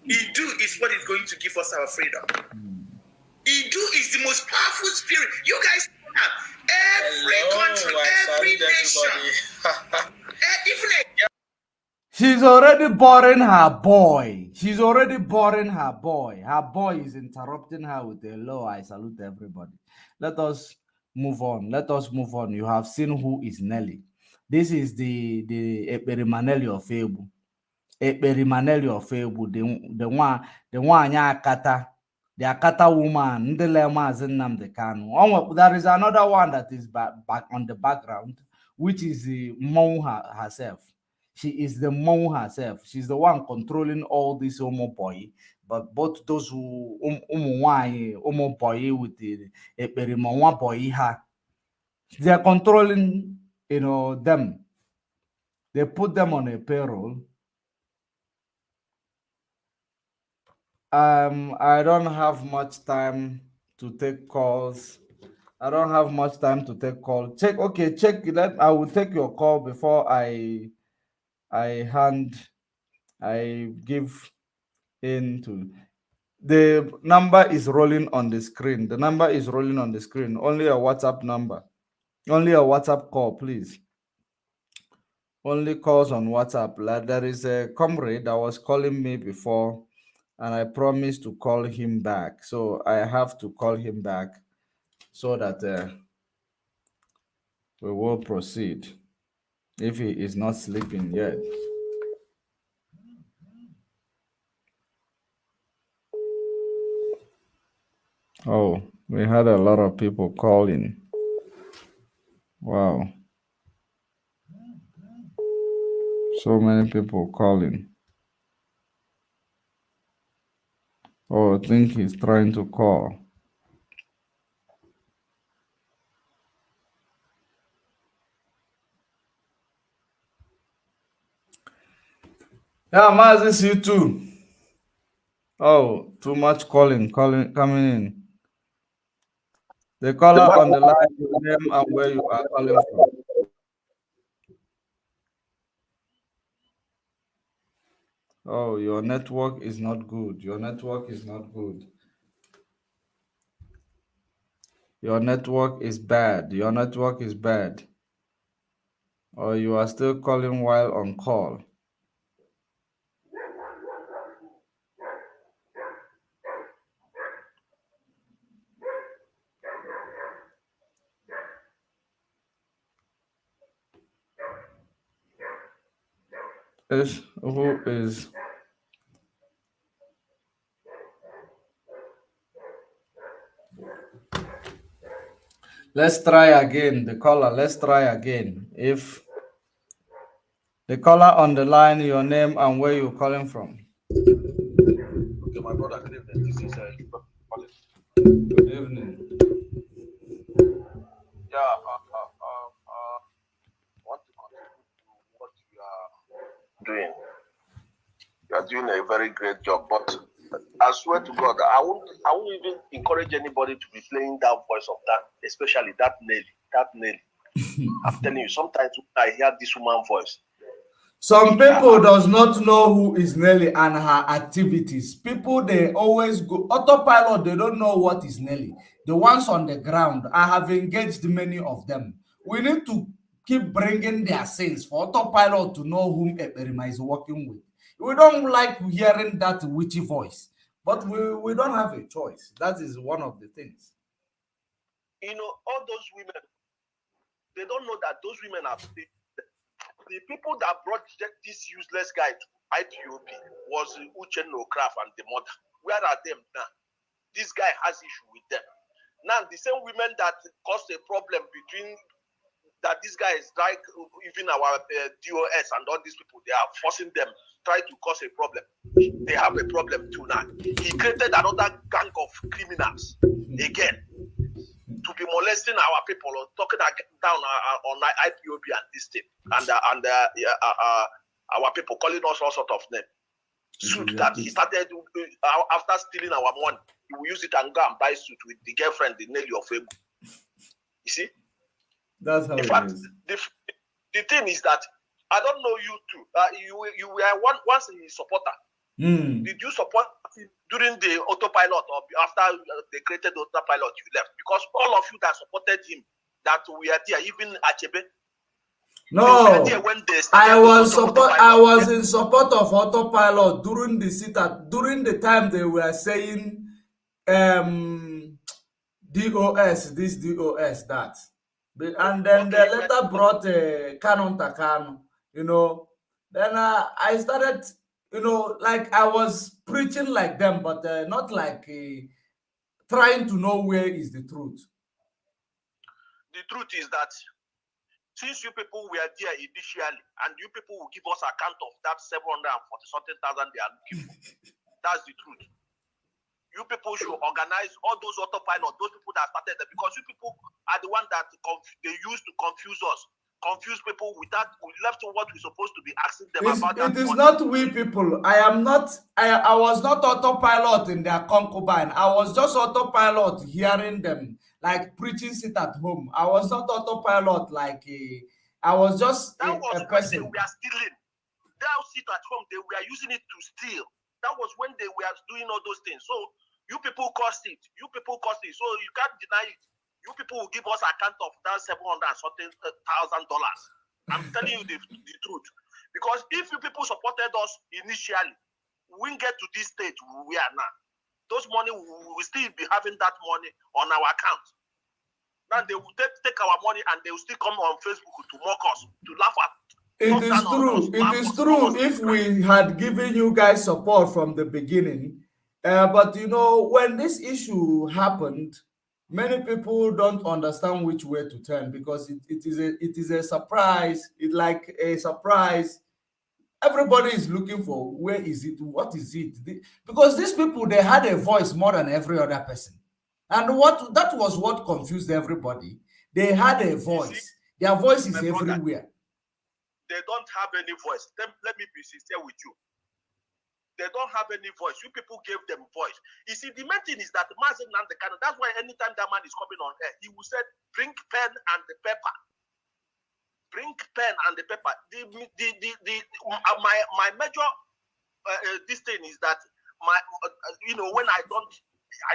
Iduu is what is going to give us our freedom. Iduu is the most powerful spirit. You guys have every country, every nation, even She's already boring her boy. She's already boring her boy. Her boy is interrupting her with hello. I salute everybody. Let us move on. Let us move on. You have seen who is Nelly. This is the Ekperimaneli of Ebu. Ekperimaneli of Ebu. The one Akata. The Akata woman. Nnamdi Kanu. There is another one that is back on the background, which is the Mon herself. She is the Mon herself. She's the one controlling all this Omo boy. But both those who Omo boy with the Ekperima boy, they are controlling, them. They put them on a payroll. I don't have much time to take calls. I don't have much time to take call. Check. I will take your call before I hand I give in to the number is rolling on the screen. The number is rolling on the screen. Only a WhatsApp number. Only a WhatsApp call, please. Only calls on WhatsApp. Like there is a comrade that was calling me before, and I promised to call him back. So I have to call him back so that we will proceed if he is not sleeping yet. Oh, we had a lot of people calling. Wow. So many people calling. Oh, I think he's trying to call. Yeah, Maz, it's you too. Oh, too much coming in. The caller on the line, your name and where you are calling from. Oh, your network is not good. Your network is not good. Your network is bad. Your network is bad. Or you are still calling while on call. Who is? Let's try again. The caller. Let's try again. If the caller on the line, your name and where you're calling from. Okay, my brother, good evening. This is Good evening. Yeah, want to contribute to what you are doing. You are doing a very great job, but I swear to God, I won't even encourage anybody to be playing that voice of that, especially that Nelly. I'm telling you, sometimes when I hear this woman's voice. Some people does not know who is Nelly and her activities. People, they always go autopilot. They don't know what is Nelly. The ones on the ground, I have engaged many of them. We need to keep bringing their sins for autopilot to know whom ekperima is working with. We don't like hearing that witchy voice, but we don't have a choice. That is one of the things. You know, all those women, they don't know that those women are the people that brought this useless guy to IPOB was Uchenno Craft and the mother. Where are them now? This guy has issue with them. Now, the same women that caused a problem between that this guy is like even our DOS and all these people, they are forcing them, try to cause a problem. They have a problem too now. He created another gang of criminals again to be molesting our people or talking down on IPOB and this thing and our people calling us all sort of names. Suit that he started after stealing our money, he will use it and go and buy suit with the girlfriend, the Nelly of Egu. You see? That's how in fact, the thing is that I don't know you too. You were once a supporter. Did you support during the autopilot or after they created the autopilot you left? Because all of you that supported him, that we are there, even Achebe. No, I was in support of autopilot during the sit-at, during the time they were saying DOS, this DOS, that. And then they later brought Canon Takano, you know. Then I started, you know, like I was preaching like them, but not like trying to know where is the truth. The truth is that since you people were there initially, and you people will give us account of that 740-something thousand they are looking for, that's the truth. You people should organize all those autopilot, those people that started them, because you people are the one that they used to confuse us, confuse people with that. We left what we're supposed to be asking them about. It is not we people. I was not autopilot in their concubine. I was just autopilot hearing them, like preaching sit at home. I was not autopilot like I was just that was a person. We are stealing. thou sit at home, they were using it to steal. That was when they were doing all those things. So you people cost it. You people cost it. So you can't deny it. You people will give us account of that $700,000. I'm telling you the truth. Because if you people supported us initially, we get to this stage we are now. Those money, we will still be having that money on our account. Now they will take our money and they will still come on Facebook to mock us, to laugh at. It is true. It is true if we had given you guys support from the beginning. But you know, when this issue happened, many people don't understand which way to turn because it is a surprise. It's like a surprise. Everybody is looking for where is it? What is it? Because these people, they had a voice more than every other person. And that was what confused everybody. They had a voice. Their voice is everywhere. They don't have any voice. Let me be sincere with you. They don't have any voice. You people gave them voice. You see, the main thing is that Mazen Nandekano, that's why anytime that man is coming on air, he will say, bring pen and the paper. Bring pen and the paper. My major this thing is that when I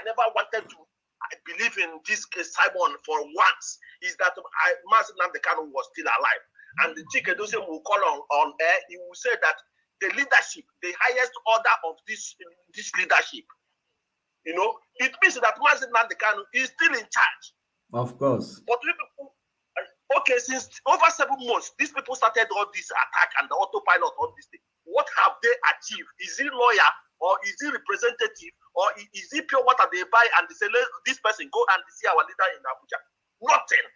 never wanted to believe in this Simon for once, is that Mazen Nandekano was still alive. And the Chikedoze will call on air, he will say that the leadership, the highest order of this leadership, it means that Mazen Nandekano is still in charge. Of course. But people, okay, since over 7 months, these people started all this attack and the autopilot, all this thing. What have they achieved? Is he lawyer or is he representative or is he pure water they buy and they say, let this person go and see our leader in Abuja? Nothing.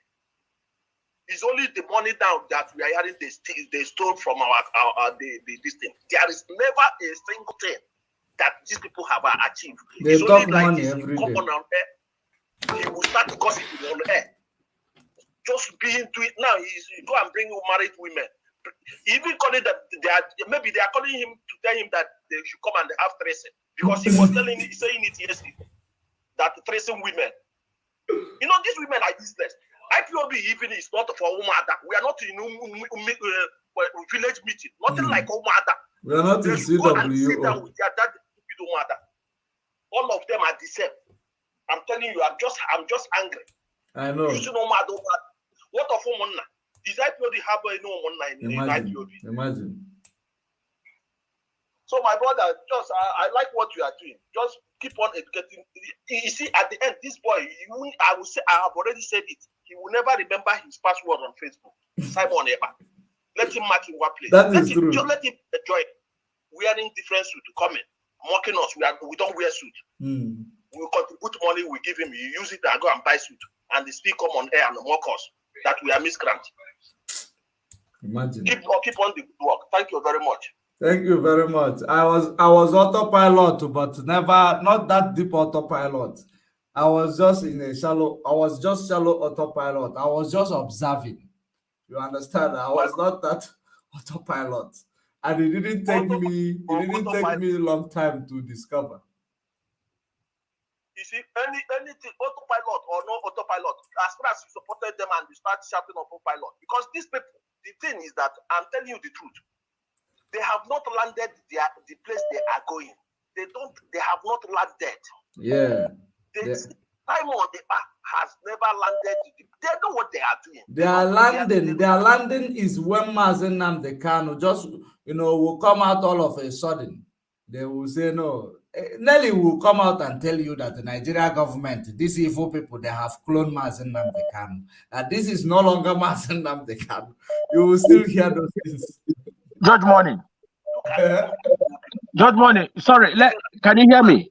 It's only the money now that we are hearing they stole from this thing. There is never a single thing that these people have achieved. They it's talk only like money this. every day. On air, he will start gossiping on air. Just being to it now, he go and bring married women. Even calling that maybe they are calling him to tell him that they should come and have threesome because he was saying it yesterday that threesome women. These women are useless. IPOB even is not for Umada. We are not in village meeting. Nothing like Umada. We are not in CWO. Go and sit down with your dad, Umada. All of them are the same. I'm telling you, I'm just angry. I know. You know, what of Umana? Is IPOB have no Umana in IPOB? Imagine. So my brother, I like what you are doing. Just keep on educating. You see, at the end, this boy, I have already said it. He will never remember his password on Facebook. Simon Eba. Let him mark in one place. That is true. Just let him enjoy wearing different suit to come in. Mocking us. We don't wear suit. We contribute money, we give him. You use it and go and buy suit. And they still come on air and mock us that we are miscreants. Imagine. Keep on the work. Thank you very much. Thank you very much. I was autopilot, but not that deep autopilot. I was just shallow autopilot. I was just observing. You understand? I was not that autopilot. And it didn't take me a long time to discover. You see, anything, autopilot or no autopilot, as far as you supported them and you start shouting autopilot, because these people, the thing is that I'm telling you the truth. They have not landed the place they are going. They have not landed. Yeah. Simon has never landed. They know what they are doing. Their landing is when Mazen Nandekano just, will come out all of a sudden. They will say, no. Nelly will come out and tell you that the Nigeria government, these evil people, they have cloned Mazen Nandekano. That this is no longer Mazen Nandekano. You will still hear those things. Judge Morning. Judge Morning. Sorry, can you hear me?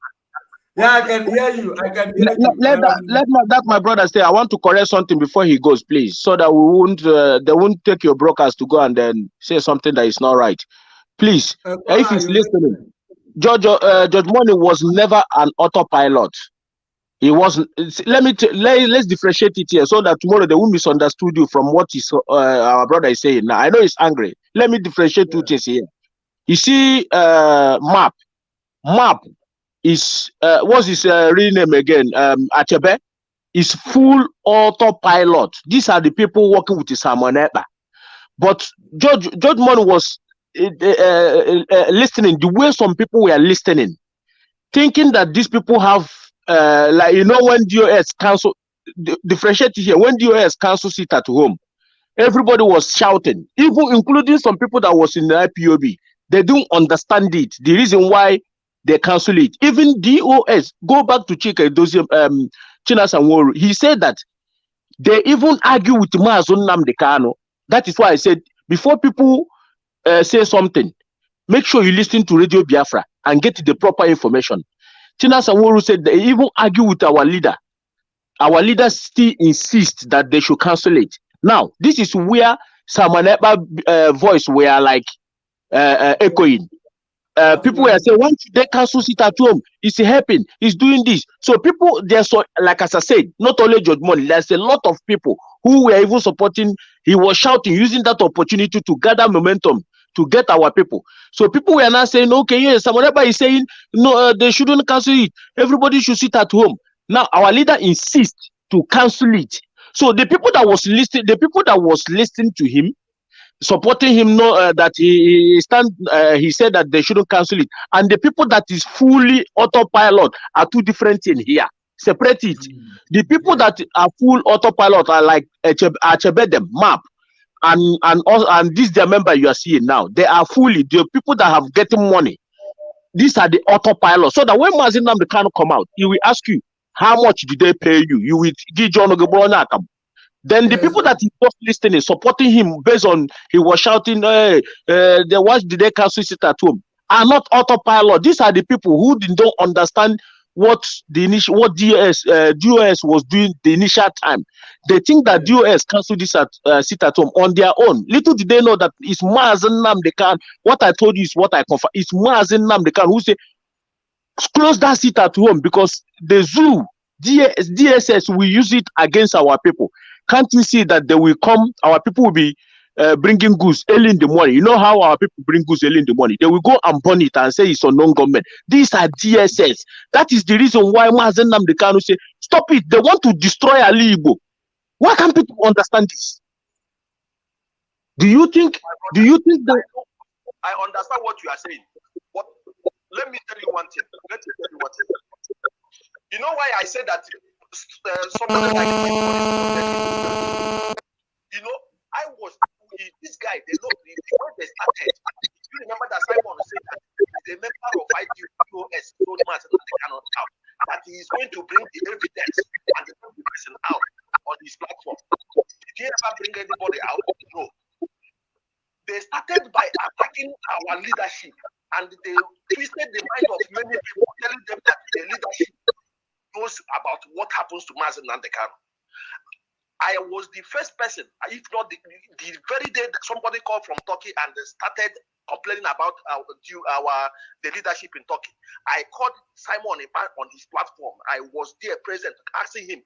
Yeah, I can hear you. Let that my brother say. I want to correct something before he goes, please, so that they won't take your brokers to go and then say something that is not right. Please, if he's listening, Judge Morning was never an autopilot. He wasn't. Let's differentiate it here so that tomorrow they won't misunderstood you from what our brother is saying. Now I know he's angry. Let me differentiate two things here. You see, Map is what's his real name again? Achebe is full autopilot. These are the people working with the Simon Ekpa. But Judge Money was listening, the way some people were listening, thinking that these people have, like, you know, when DOS cancel, differentiate here, when DOS cancel sit at home, everybody was shouting, even including some people that was in the IPOB. They don't understand it, the reason why they cancel it. Even DOS, go back to Chika Chinasanworu, he said that they even argue with Mazun Namdekano. That is why I said, before people say something, make sure you listen to Radio Biafra and get the proper information. Chinasanworu said they even argue with our leader. Our leaders still insist that they should cancel it. Now, this is where Samaneba voice were like echoing. People were saying, why should they cancel it at home? It's helping, it's doing this. So people, there's so, like as I said, not only George Money, there's a lot of people who were even supporting. He was shouting, using that opportunity to gather momentum to get our people. So people were now saying, okay, yes, Samaneba is saying, no, they shouldn't cancel it. Everybody should sit at home. Now our leader insists to cancel it. So the people that was listening, to him, supporting him, know that he said that they shouldn't cancel it. And the people that is fully autopilot are two different things here. Separate it. The people that are full autopilot are like Achebedem, MAP, and this their member you are seeing now. They are fully the people that have getting money. These are the autopilot. So that when Mazin Namdekano come out, he will ask you, how much did they pay you? You will give John Ogeborona. Then the people that he was listening, supporting him based on he was shouting, hey, why did they cancel it at home? Are not autopilot. These are the people who don't understand what DOS was doing the initial time. They think that DOS canceled this sit at home on their own. Little did they know that it's Mazen Namdekan. What I told you is what I confirm. It's Mazen Namdekan who say close that sit at home because the zoo DSS will use it against our people. Can't you see that they will come? Our people will be bringing goods early in the morning. You know how our people bring goods early in the morning? They will go and burn it and say it's unknown government. These are DSS. That is the reason why Mazen Namdekano say stop it. They want to destroy Ali Igbo. Why can't people understand this? Do you think that? I understand what you are saying. But let me tell you one thing. You know why I said that somebody like you know, I was this guy, they know the way they started. You remember that Simon said that the member of IDUS told Martin that they cannot out, that he is going to bring the evidence and the person out on his platform. Did he ever bring anybody out? No. They started by attacking our leadership and they twisted the mind of many people, telling them that the leadership knows about what happens to Mazen Namdekano. I was the first person, if not the very day that somebody called from Turkey and they started complaining about the leadership in Turkey. I called Simon on his platform. I was there present, asking him,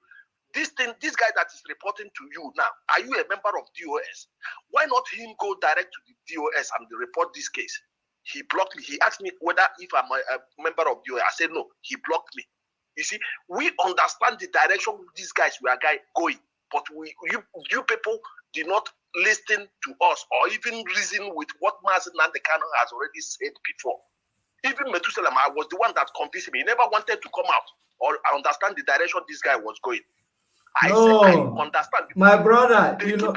this guy that is reporting to you now, are you a member of DOS? Why not him go direct to the DOS and report this case? He blocked me. He asked me whether if I'm a member of DOS. I said no. He blocked me. You see, we understand the direction these guys were going, but you people did not listen to us or even reason with what Mazen Namdekano has already said before. Even Methuselah, I was the one that convinced him. He never wanted to come out or understand the direction this guy was going. I understand. My brother, you know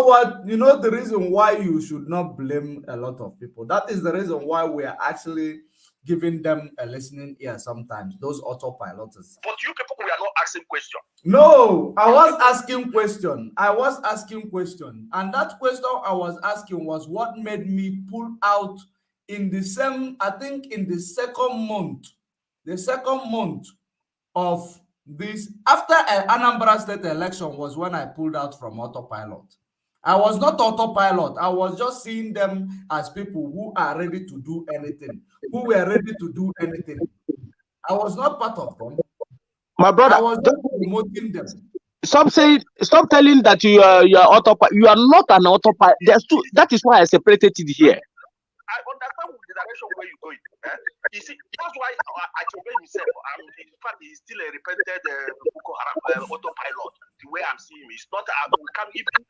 what? You know the reason why you should not blame a lot of people. That is the reason why we are actually giving them a listening ear sometimes, those autopilots. But you people were not asking questions. No, I was asking question. And that question I was asking was what made me pull out in the same, I think in the second month of this, after an Anambra State election was when I pulled out from autopilot. I was not autopilot. I was just seeing them as people who are ready to do anything, who were ready to do anything. I was not part of them. My brother, I was not promoting them. Stop telling that you are autopilot. You are not an autopilot. That is why I separated it here. I understand the direction where you're going. You see, that's why I obey himself. In fact, he's still a repented Boko Haram autopilot. The way I'm seeing him, it's not. We can't even.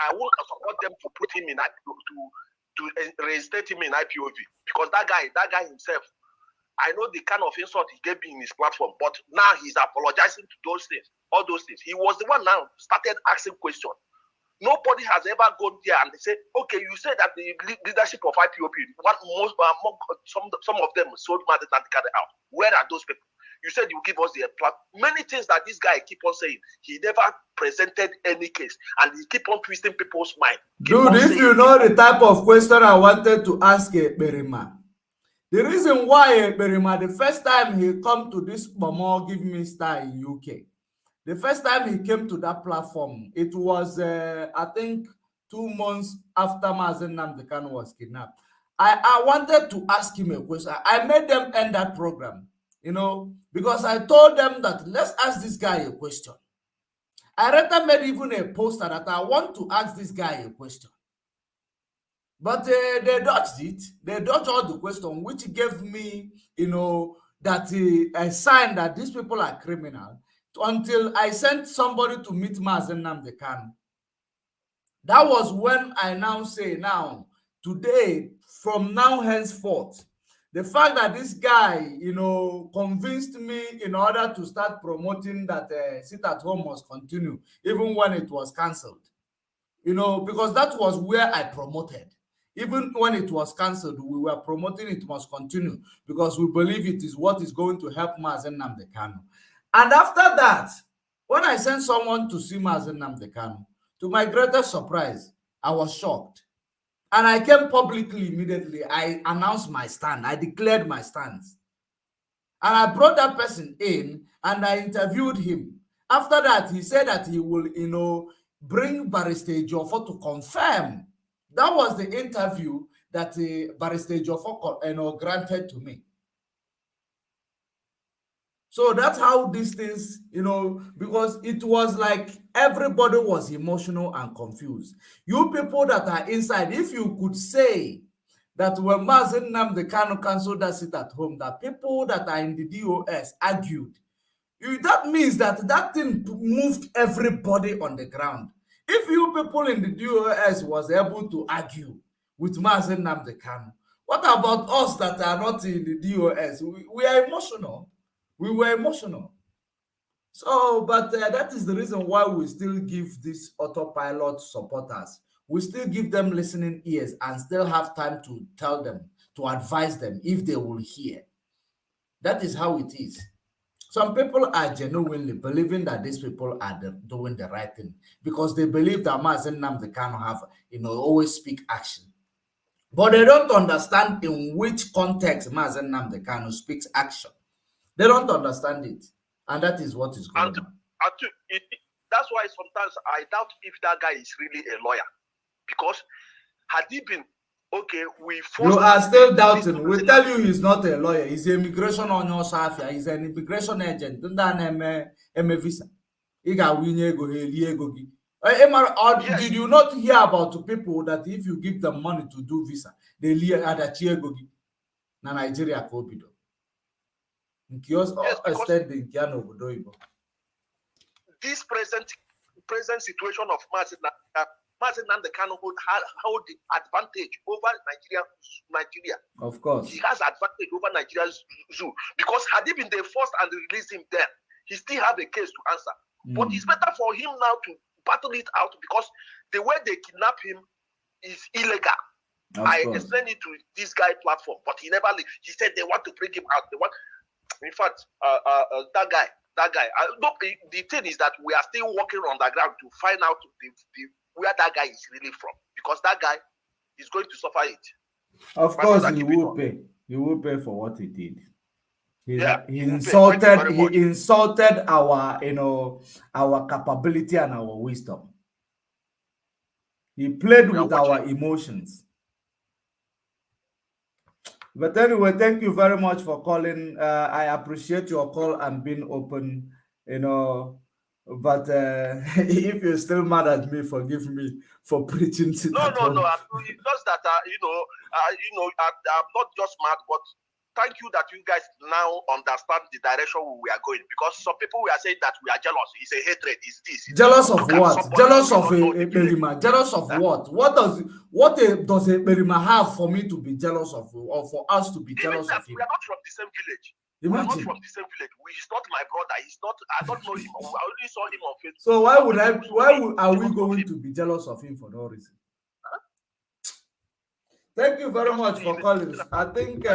I won't support them to put him in to reinstate him in IPOV, because that guy himself, I know the kind of insult he gave me in his platform, but now he's apologizing to those things, all those things. He was the one now started asking questions. Nobody has ever gone there and they say, okay, you said that the leadership of IPOB, some of them sold Mazen Nnamdi Kanu out. Where are those people? You said you give us the plan. Many things that this guy keep on saying. He never presented any case, and he keep on twisting people's mind. Dude, if you know the type of question I wanted to ask ekperima, the reason why ekperima, the first time he come to this Momo Give Me Star in UK, the first time he came to that platform, it was, I think, 2 months after Mazen Nnamdi Kanu was kidnapped. I wanted to ask him a question. I made them end that program, you know, because I told them that let's ask this guy a question. I rather made even a poster that I want to ask this guy a question. But they dodged it. They dodged all the question, which gave me, you know, that a sign that these people are criminal. Until I sent somebody to meet Mazen Nnamdi Kanu. That was when I now say, now, today, from now henceforth, the fact that this guy, you know, convinced me in order to start promoting that sit at home must continue, even when it was cancelled, you know, because that was where I promoted. Even when it was cancelled, we were promoting it must continue because we believe it is what is going to help Mazen Nnamdi Kanu. And after that, when I sent someone to see Mazen Nnamdi Kanu, to my greatest surprise, I was shocked. And I came publicly immediately. I announced my stand. I declared my stance. And I brought that person in and I interviewed him. After that, he said that he will, you know, bring Barrister Ejiofor to confirm. That was the interview that Barrister Ejiofor, you know, granted to me. So that's how these things, you know, because it was like everybody was emotional and confused. You people that are inside, if you could say that when Mazen Nnamdi Kanu canceled that sit at home, that people that are in the DOS argued, that means that that thing moved everybody on the ground. If you people in the DOS was able to argue with Mazen Nnamdi Kanu, what about us that are not in the DOS? We are emotional. We were emotional. So, but that is the reason why we still give these autopilot supporters, we still give them listening ears and still have time to tell them, to advise them if they will hear. That is how it is. Some people are genuinely believing that these people are doing the right thing because they believe that Mazen Nnamdi Kanu have, you know, always speak action. But they don't understand in which context Mazen Nnamdi Kanu speaks action. They don't understand it, and that is what is going on. That's why sometimes I doubt if that guy is really a lawyer, because had he been okay, you are still doubting. We tell you he's not a lawyer. He's an immigration on your side. He's an immigration agent. Visa. Did you not hear about people that if you give them money to do visa, they leave at a Nigeria Kobido? Yes, this present situation of Mazen Nnamdi Kanu hold the advantage over Nigeria. Of course. He has advantage over Nigeria's zoo. Because had he been the first and released him then, he still have a case to answer. But it's better for him now to battle it out because the way they kidnap him is illegal. I explained it to this guy platform, but he never leave. He said they want to bring him out. They want. In fact, that guy. Look, the thing is that we are still working on the ground to find out where that guy is really from, because that guy is going to suffer it. Of course, he will pay. He will pay for what he did. He insulted our, you know, our capability and our wisdom. He played with our emotions. But anyway, thank you very much for calling. I appreciate your call and being open, you know. But if you're still mad at me, forgive me for preaching. No. It's just that I'm not just mad, but thank you that you guys now understand the direction we are going, because some people were saying that we are jealous. It's a hatred. It's this. Jealous of what? Jealous of ekperima. Jealous of what? What does ekperima have for me to be jealous of, or for us to be jealous of him? We are not from the same village. Imagine. We are not from the same village. He's not my brother. He's not. I don't know him. I only saw him on Facebook. So are we going to be jealous of him for no reason? Thank you very much for calling. I think.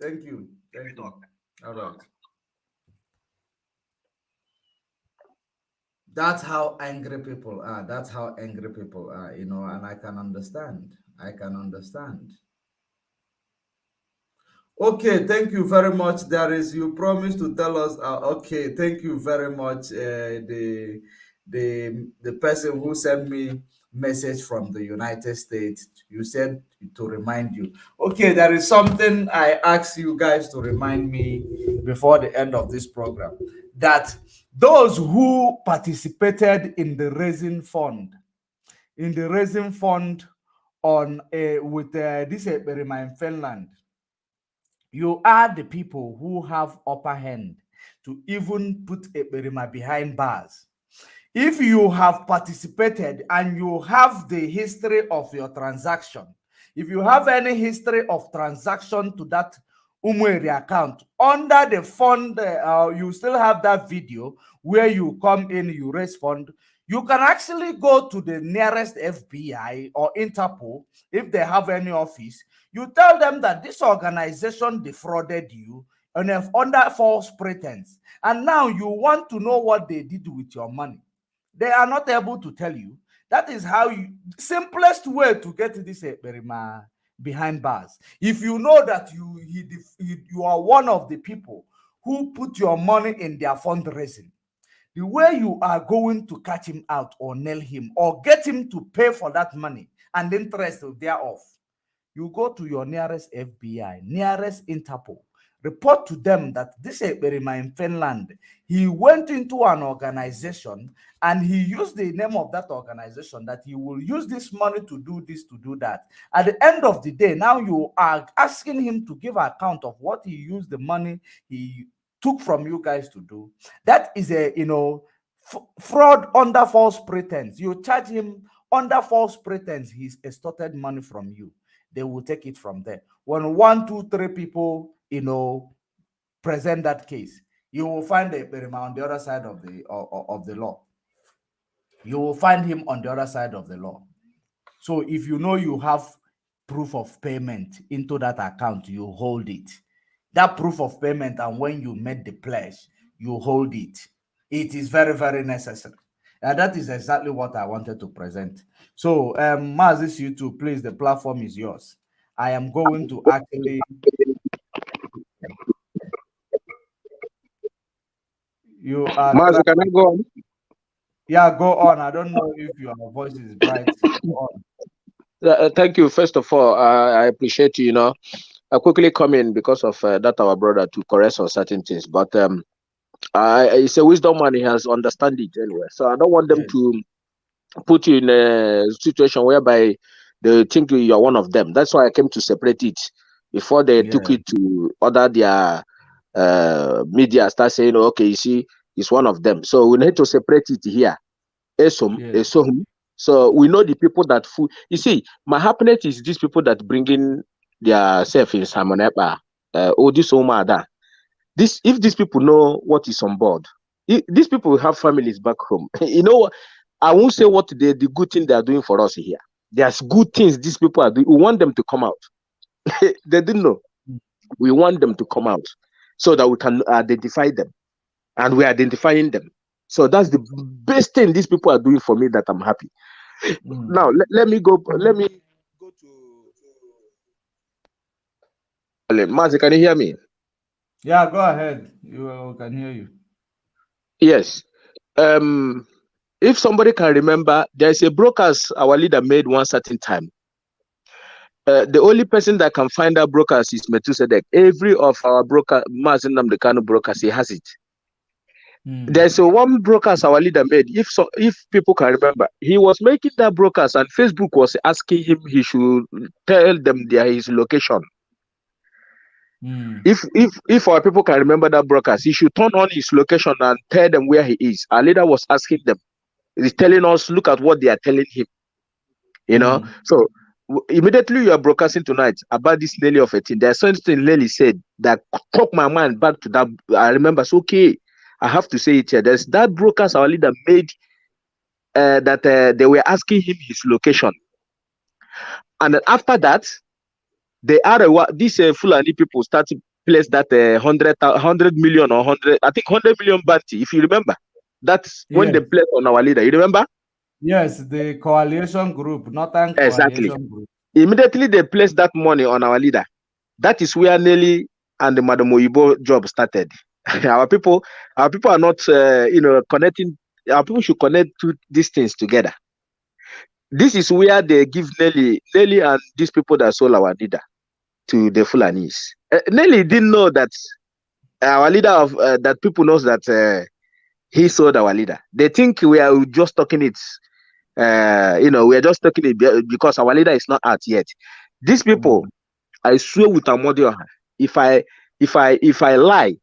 Thank you. Thank you. All right. That's how angry people are. That's how angry people are, you know, and I can understand. I can understand. Okay, thank you very much. There is, you promised to tell us. Okay, thank you very much. The person who sent me message from the United States, you said to remind you. Okay, there is something I asked you guys to remind me before the end of this program, that those who participated in the raising fund, on with this ekperima in Finland, you are the people who have upper hand to even put ekperima behind bars. If you have participated and you have the history of your transaction, if you have any history of transaction to that Umweri account under the fund, you still have that video where you come in, you raise fund, you can actually go to the nearest FBI or Interpol if they have any office. You tell them that this organization defrauded you under false pretense, and now you want to know what they did with your money. They are not able to tell you. That is how you, simplest way to get this ekperima behind bars. If you know that you are one of the people who put your money in their fundraising, the way you are going to catch him out or nail him or get him to pay for that money and interest thereof, you go to your nearest FBI, nearest Interpol, report to them that this ekperima in Finland, he went into an organization and he used the name of that organization, that he will use this money to do this, to do that. At the end of the day, now you are asking him to give account of what he used the money he took from you guys to do. That is a, you know, fraud under false pretense. You charge him under false pretense he's extorted money from you. They will take it from there. When 1, 2, 3 people, you know, present that case, you will find the ekperima on the other side of the law. You will find him on the other side of the law. So if you know you have proof of payment into that account, you hold it. That proof of payment, and when you made the pledge, you hold it. It is very, very necessary. And that is exactly what I wanted to present. So, Mazis YouTube, please, the platform is yours. I am going to actually... You are... Mazi, can I go on? Yeah, go on. I don't know if your voice is bright. Go on. Thank you. First of all, I appreciate you. You know, I quickly come in because of that our brother to correct on certain things, but it's a wisdom man. He has understand it anyway. So I don't want them to put you in a situation whereby they think you are one of them. That's why I came to separate it before they took it to other their media. Start saying, okay, you see, it's one of them. So we need to separate it here. So we know the people that you see, my happiness is these people that bring in their self in Simon Epa, this Omada. If these people know what is on board, these people will have families back home. You know, I won't say what the good thing they are doing for us here. There's good things these people are doing. We want them to come out. They didn't know. We want them to come out so that we can identify them, and we're identifying them. So that's the best thing these people are doing for me, that I'm happy. Now let me go to Mazi, can you hear me? Yeah, go ahead. You can hear you. Yes. If somebody can remember, there's a brokers our leader made one certain time. The only person that can find out brokers is Methusedek. Every of our broker, Mazin Namdekano brokers, he has it. There's one brokers our leader made. If people can remember, he was making that brokers, and Facebook was asking him he should tell them his location. If our people can remember that broadcast, he should turn on his location and tell them where he is. Our leader was asking them. He's telling us, look at what they are telling him. You know, so immediately you are broadcasting tonight about this Nelly of a thing. There's something Nelly said that took my mind back to that. I remember, so okay, I have to say it here. There's that broadcast our leader made that they were asking him his location, and then after that, they are these Fulani people started place that 100 million or 100, I think 100 million bounty. If you remember, that's when they placed on our leader. You remember? Yes, the coalition group, Northern Exactly. Coalition Group. Immediately they placed that money on our leader. That is where Nelly and the Madam Oyibo job started. Our people are not, connecting. Our people should connect to these things together. This is where they give Nelly and these people that sold our leader to the Fulanis. Nelly didn't know that our leader of that people knows that he sold our leader. They think we are just talking it. We are just talking it because our leader is not out yet. These people, I swear with Amodio, if I lie,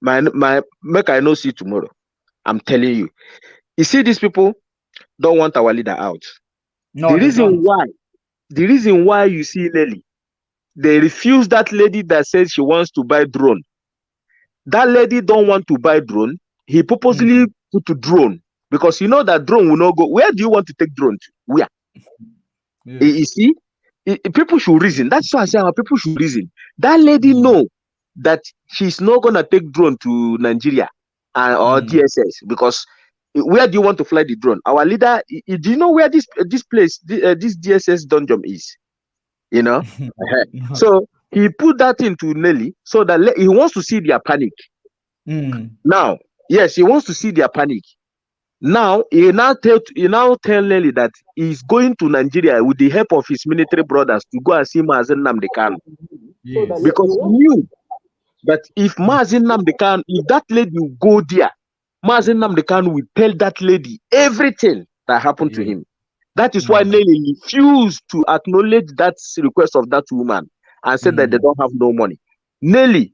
my make I no see tomorrow. I'm telling you. You see, these people don't want our leader out. No, the reason why you see Nelly, they refuse that lady that says she wants to buy drone. That lady don't want to buy drone. He purposely put to drone because you know that drone will not go. Where do you want to take drone to? Where? Yes. You see, people should reason. That's why I say our people should reason. That lady know that she's not gonna take drone to Nigeria or DSS because where do you want to fly the drone? Our leader, do you know where this place, this DSS dungeon is? You know, so he put that into Nelly so that he wants to see their panic. Now, yes, he wants to see their panic. Now he now tell Nelly that he's going to Nigeria with the help of his military brothers to go and see Mazen Nnamdi Kanu. Yes. Because he knew that if Mazen Nnamdi Kanu, if that lady will go there, Mazen Nnamdi Kanu will tell that lady everything that happened to him. That is why Nelly refused to acknowledge that request of that woman and said that they don't have no money. Nelly,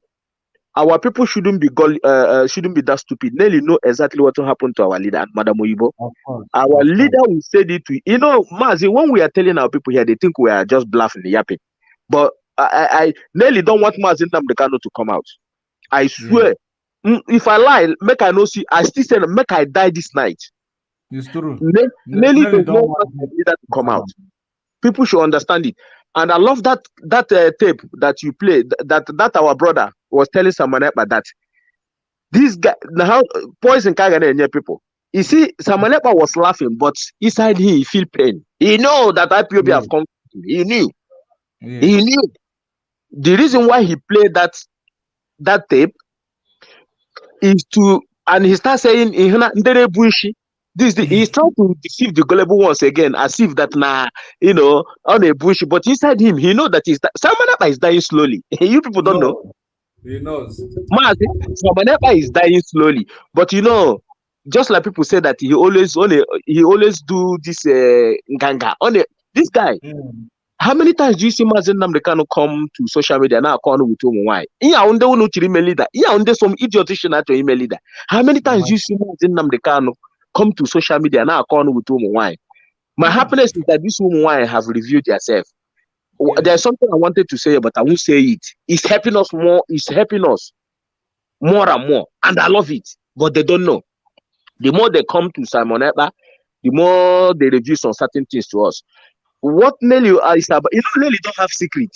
our people shouldn't be that stupid. Nelly know exactly what will happen to our leader and Madam Oyibo. Our leader will say it to Mazi, when we are telling our people here, they think we are just bluffing, yapping. But Nelly don't want Mazi Nnamdi Kanu to come out. I swear. If I lie, make I no see. I still say make I die this night. It's true. Nelly does not want the leader to come out. People should understand it. And I love that tape that you played, that our brother was telling Samanepa that this guy, how poison Kagane people. You see, Samanepa was laughing, but inside him, he feel pain. He know that IPOB have come to him. He knew. Yes. He knew. The reason why he played that tape is to, and he starts saying, he's trying to deceive the gullible ones again, as if that on a bush. But inside him, he knows that Samanapa is dying slowly. You people don't know. He knows. Samanapa is dying slowly. But just like people say that he always do this ganga. This guy. How many times do you see Mazen Nnamdi Kanu come to social media now? With why? Some idiotish email leader. How many times do you see Mazen Nnamdi Kanu come to social media now? With why? My happiness is that this woman why have reviewed yourself. Yes. There's something I wanted to say, but I won't say it. It's helping us more. It's helping us more and more, and I love it. But they don't know. The more they come to Simon Ekpa, the more they review some certain things to us. What Nelly is about, Nelly don't have secret.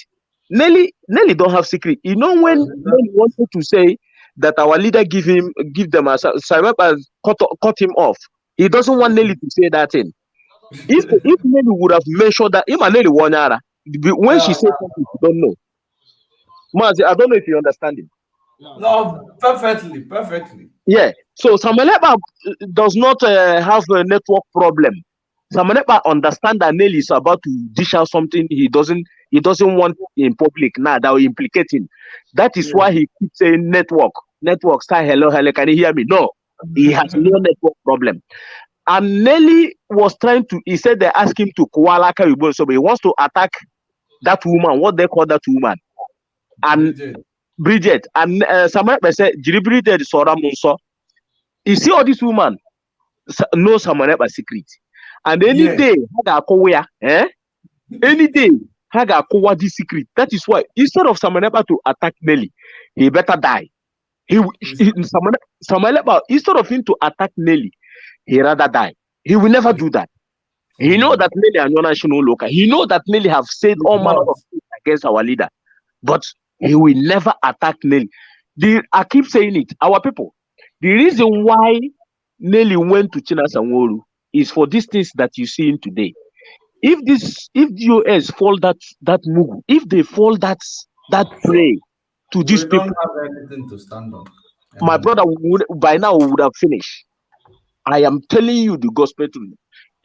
Nelly don't have secret. When Nelly wanted to say that our leader give them a Simon cut him off. He doesn't want Nelly to say that thing. If Nelly would have mentioned that, Nelly Wanyara, when she said something, you don't know. Mazi, I don't know if you understand it. No, perfectly. Yeah. So Samaneba does not have a network problem. Samaneba understand that Nelly is about to dish out something he doesn't want in public now that will implicate him. That is why he keeps saying network. Network, star, hello, can you hear me? No, he has no network problem. And Nelly was he said they asked him to Kuala Karibon, so he wants to attack that woman, what they call that woman. And Bridget, and Samuel said, Bridget Sora Munso. You see all this woman know Samuel secret. And any day, Haga Kowea, any day, Haga Kowa this secret. That is why instead of Samuel to attack Nelly, he better die. Samuel, instead of him to attack Nelly, he rather die. He will never do that. He know that Nelly and national local. He know that Nelly have said all manner of things against our leader, but he will never attack Nelly. I keep saying it. Our people. The reason why Nelly went to China Sanworu is for these things that you see in today. If the US fall that move, if they fall that prey to these people, don't have anything to stand on. My brother by now would have finished. I am telling you the gospel truth.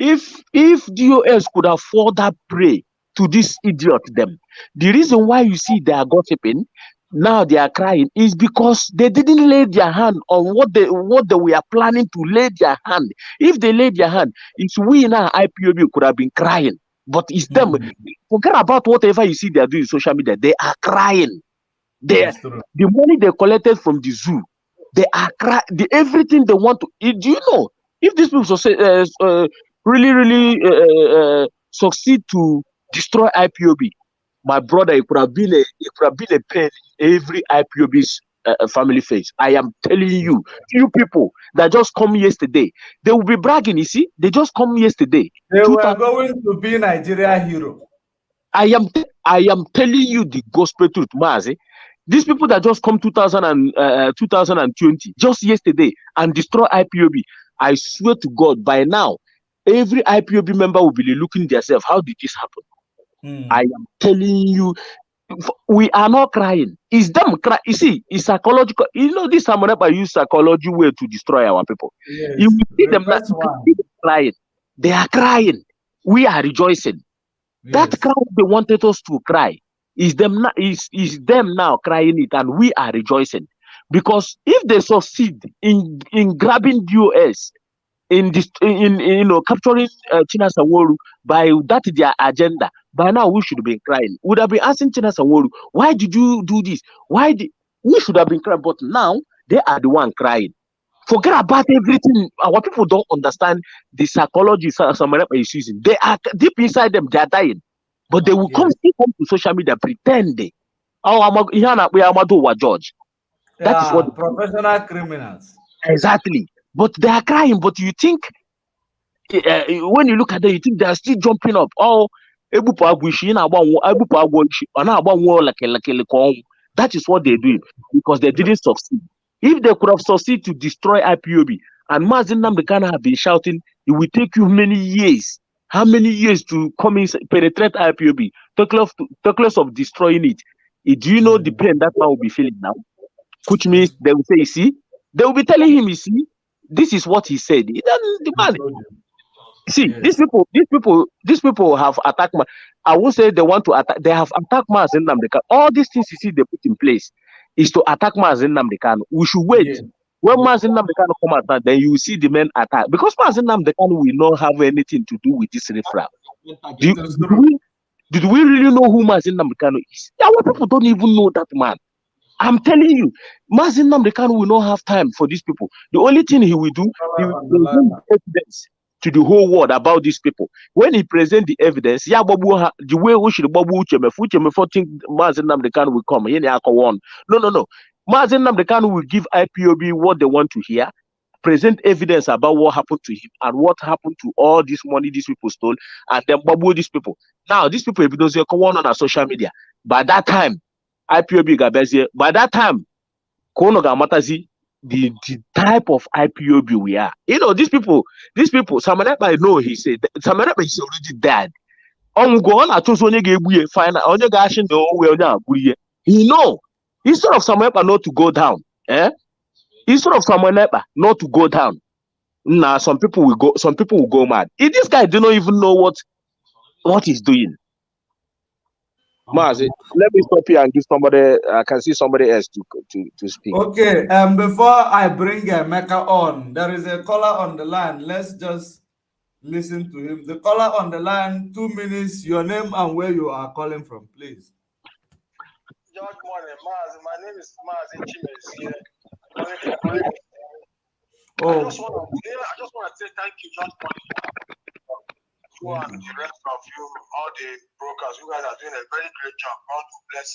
If the US could afford that prey to this idiot, them, the reason why you see they are gossiping, now they are crying, is because they didn't lay their hand on what they were planning to lay their hand. If they laid their hand, it's we now IPOB could have been crying. But it's them. Forget about whatever you see they are doing in social media. They are crying. The money they collected from the zoo, they are crying. Everything they want to. Do you know if these people really succeed to destroy IPOB, my brother, it could have been a pain in every IPOB's family face. I am telling you, few people that just come yesterday, they will be bragging. You see, they just come yesterday. They were going to be Nigeria hero. I am telling you the gospel truth, Mazi. These people that just come 2020, just yesterday, and destroy IPOB. I swear to God, by now, every IPOB member will be looking at themselves. How did this happen? I am telling you, we are not crying. It's them crying. You see, it's psychological. You know, this Samanapa use psychology way to destroy our people. Yes, you see them crying. They are crying. We are rejoicing. Yes. That crowd they wanted us to cry is them now crying it, and we are rejoicing. Because if they succeed in grabbing the US, in capturing China Sanworu by that their agenda, by now we should have been crying. Would have been asking China Sanworu, why did you do this? We should have been crying, but now they are the one crying. Forget about everything. Our people don't understand the psychology Samanapa is using. They are deep inside them, they are dying. But they will come to social media, pretend they. We are George. That is what professional criminals. Exactly. But they are crying. But you think when you look at them, you think they are still jumping up. Oh, that is what they're doing because they didn't succeed. If they could have succeeded to destroy IPOB, and Mazin Namdekana have been shouting, it will take you many years. How many years to come in, penetrate IPOB? Talk less of destroying it. Do you know the pain that man will be feeling now? Which means they will say, you see, they will be telling him, you see, this is what he said. He doesn't demand. See, these people have attacked. I won't say they want to attack. They have attacked Mazen Namdekan. All these things you see they put in place is to attack Mazen Namdekan. We should wait. When Mazen Namdekan come attack, then you will see the men attack. Because Mazen Namdekan will not have anything to do with this refrain. Did we really know who Mazen Namdekan is? Our people don't even know that man. I'm telling you, Mazen Namdekan will not have time for these people. The only thing he will do, he will present evidence to the whole world about these people. When he presents the evidence, the way we should think Mazen Namdekan will come. No. Mazen Namdekan will give IPOB what they want to hear, present evidence about what happened to him and what happened to all this money these people stole, and then babu these people. Now, these people evidence come on our social media. By that time, IPOB Gabezie, by that time, Konoga Matazi, the type of IPOB we are. You know, these people, Samanapa, know he said, Samanapa is already dead. He know. Instead of Samanapa not to go down, instead of Samanapa not to go down, now some people will go mad. If this guy do not even know what he's doing. Mazi, let me stop here and give somebody. I can see somebody else to speak. Okay. Before I bring Mecca on, there is a caller on the line. Let's just listen to him. The caller on the line, 2 minutes. Your name and where you are calling from, please. George Money, Maz. My name is Maz Chimes here. Oh. I just want to say thank you, George Money. You and the rest of you, all the brokers, you guys are doing a very great job. God bless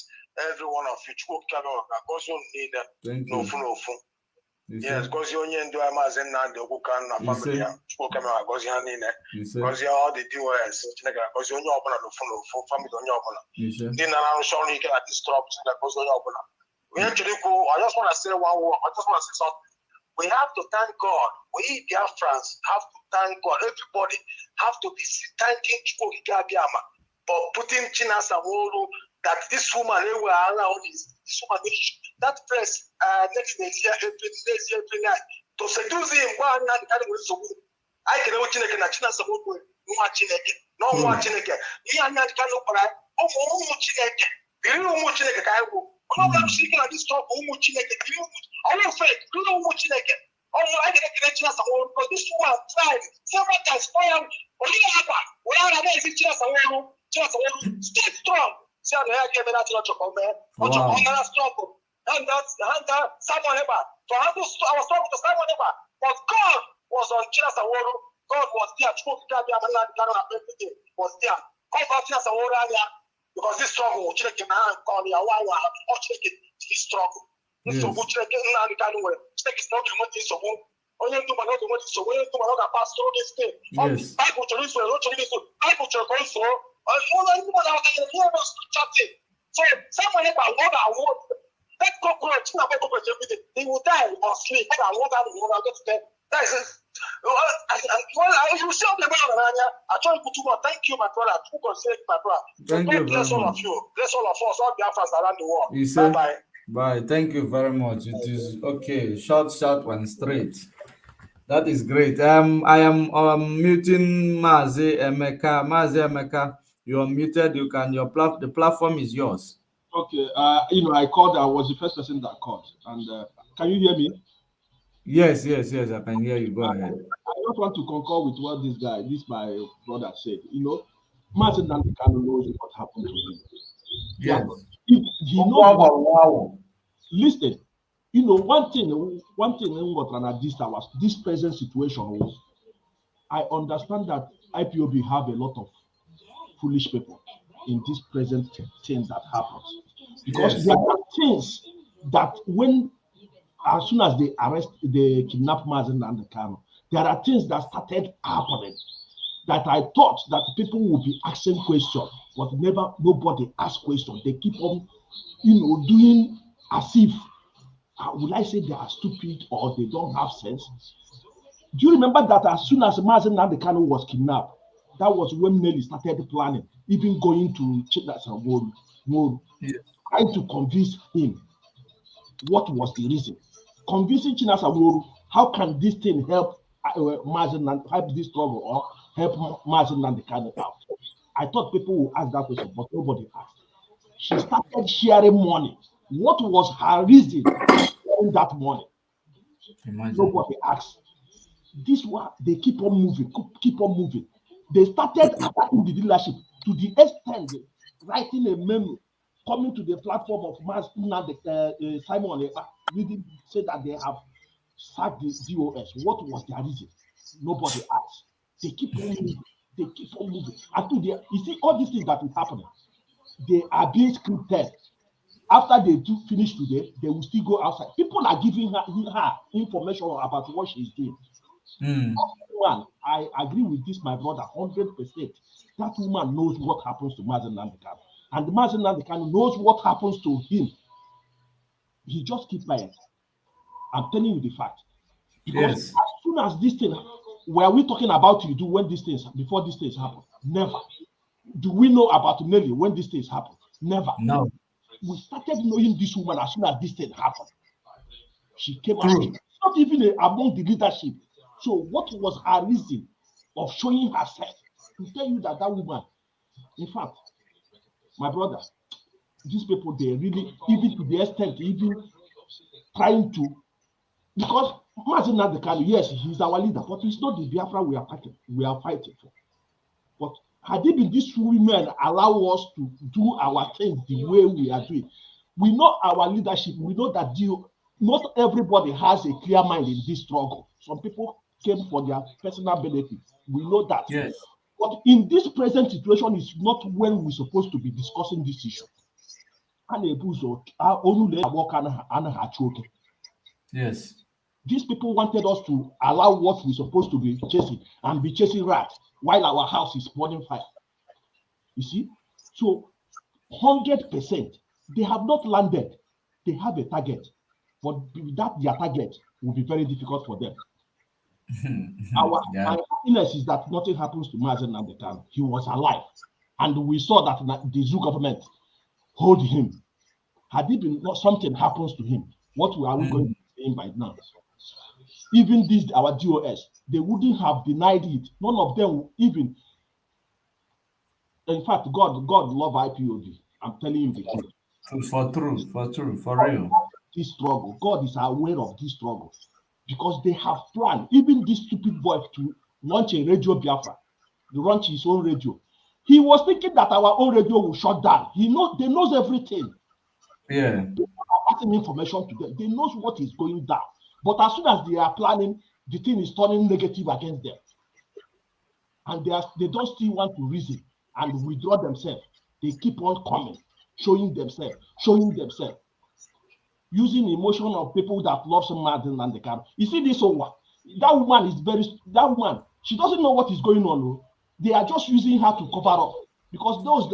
every one of you. Thank you. Yes, because you only do a mazen and the Wukan family. Spoken about Gosianine. Because you all the DOS, because you only open a phone family on your own. Then I'm sure you can disrupt that goes on your own. We actually go. I just want to say one word. I just want to say something. We have to thank God. We Biafrans have to thank God. Everybody have to be thanking Chukwu for putting China Samoro that this woman around this woman that press next year April 9 to seduce him. One and I can watch China Samoro no more Chineke. He and that kind of cry. Oh, Chineke. You know what Chineke can go. All I'm speaking at this talk, Chineke. All of it, you know what Chineke. Oh, I can get China Samoro because this woman tried several times. Stay strong. See how the hell came in that church of man. Struggle. And that's Simon Eber. So I was talking to Simon Eber. But God was on China Samoro. God was there. Everything was there. God was China Samoro because this struggle, Chineke man call me a wow, Chineke this struggle. This struggle, Chineke Chineke is not going to so only do not want to so when to another pass through this thing. Yes. Bible to this way, Bible to go so. So someone about what I want. That cockroach, everything. He will die or sleep. I want that. That is it. You show the man, I try to put you on. Thank you, my brother. My brother. Thank you bless very all much. of you. Bless all of us, all Biafrans around the world. You said, bye. Bye. Thank you very much. It is okay. Short and straight. That is great. I am muting Mazi Emeka. Mazi Emeka, you are muted. You can. The platform is yours. Okay. I called. I was the first person that called. And can you hear me? Yes. I can hear you. Go ahead. I don't want to concur with what my brother said. Martin Nandekano knows what happened to him. Yes. If he knows listen, one thing this present situation was, I understand that IPOB have a lot of foolish people in this present thing that happens. Because there are things that as soon as they kidnap Mazen and the Kano, there are things that started happening that I thought that people would be asking questions, but nobody asks questions. They keep on, doing as if, will I say they are stupid or they don't have sense? Do you remember that as soon as Mazen Nandekano was kidnapped, that was when Nelly started planning, even going to Chinasaworu, trying to convince him what was the reason. Convincing Chinasaworu, how can this thing help help this struggle or help Mazen Nandekano out? I thought people would ask that question, but nobody asked. She started sharing money. What was her reason for sharing that money? Nobody asked. This one, they keep on moving. They started attacking the leadership to the extent writing a memo, coming to the platform of Simon reading, say that they have sacked the DOS. What was their reason? Nobody asked. They keep on moving. Until you see all these things that is happening, they are being scripted. After they do finish today, they will still go outside. People are giving her information about what she's doing. Woman, I agree with this, my brother, 100%. That woman knows what happens to Mazen Nandekano. And Mazen Nandekano knows what happens to him. He just keeps quiet. I'm telling you the fact. Because as soon as this thing, were we talking about Iduu before these things happen? Never. Do we know about Nelly when these things happen? Never. No. We started knowing this woman as soon as this thing happened. She came out. Not even among the leadership. So what was her reason of showing herself? To tell you that woman, in fact, my brother, these people, they really, even to the extent, even trying to, because Mazen Nandekano, yes, he's our leader, but he's not the Biafra we are fighting for. But had it been these women allow us to do our things the way we are doing, We know our leadership. We know that not everybody has a clear mind in this struggle. Some people came for their personal benefit. We know that. Yes. But in this present situation, is not when we're supposed to be discussing this issue. Yes. These people wanted us to allow what we're supposed to be chasing and be chasing rats while our house is burning fire. You see? So 100%, they have not landed. They have a target. But that their target will be very difficult for them. My happiness is that nothing happens to Mazen Nandekan. He was alive. And we saw that the zoo government hold him. Had it been something happens to him, what are we going to be saying by now? Even this, our DOS, they wouldn't have denied it. None of them even. In fact, God love IPOB. I'm telling you the truth. For real. This struggle, God is aware of this struggle because they have planned. Even this stupid boy to launch a radio Biafra, to launch his own radio. He was thinking that our own radio will shut down. They knows everything. Yeah. People are passing information to them. They knows what is going down. But as soon as they are planning, the thing is turning negative against them. And they don't still want to reason and withdraw themselves. They keep on coming, showing themselves. Using emotion of people that love some Martin and the car. You see this one? That woman, she doesn't know what is going on. They are just using her to cover up. Because those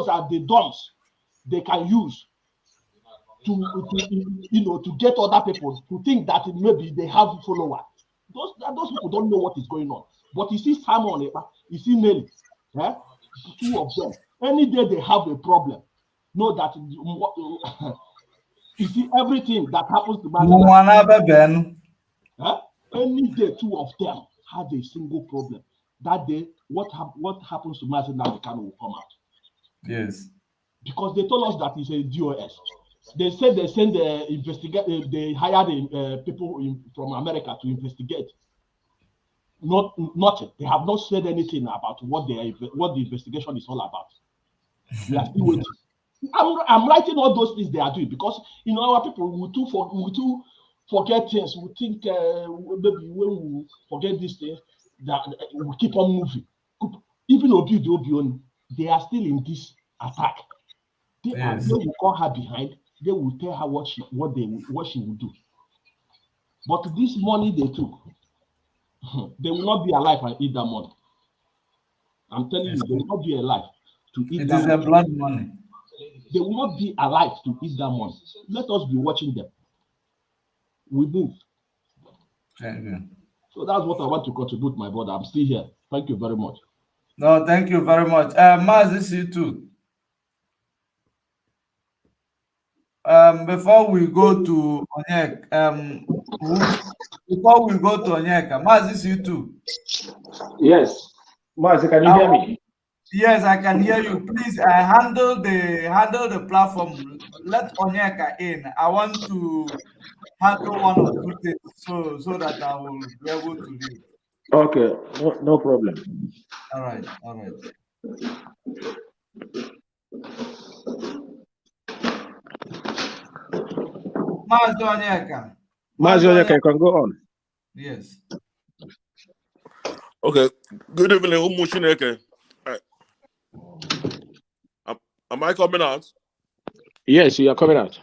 are the dumps they can use to get other people to think that maybe they have followers. Those people don't know what is going on. But you see Simon, you see Nelly, two of them. Any day they have a problem, know that you see everything that happens to any day two of them have a single problem. That day, what happens to Mazen Nandekan will come out. Yes. Because they told us that it's a DOS. They said they send the they hired people from America to investigate. Nothing. They have not said anything about what the investigation is all about. We are still waiting. I'm writing all those things they are doing because our people we too forget things. We think maybe when we forget these things that we keep on moving. Even Obi, they are still in this attack. They will call her behind. They will tell her what she will do. But this money they took, they will not be alive and eat that money. I'm telling you, they will not be alive to eat that money. It is a blood money. They will not be alive to eat that money. Let us be watching them. We move. Thank you. So that's what I want to contribute, my brother. I'm still here. Thank you very much. No, thank you very much. Maz, this is you too. Before we go to Onyeka, Maz, this is you too. Yes. Maz, can you hear me? Yes, I can hear you. Please handle the platform. Let Onyeka in. I want to handle one or two things so that I will be able to leave. Okay, no problem. All right. Mazi Onyeka, you can go on. Yes. Okay. Good evening, Umushineke. Am I coming out? Yes, you are coming out.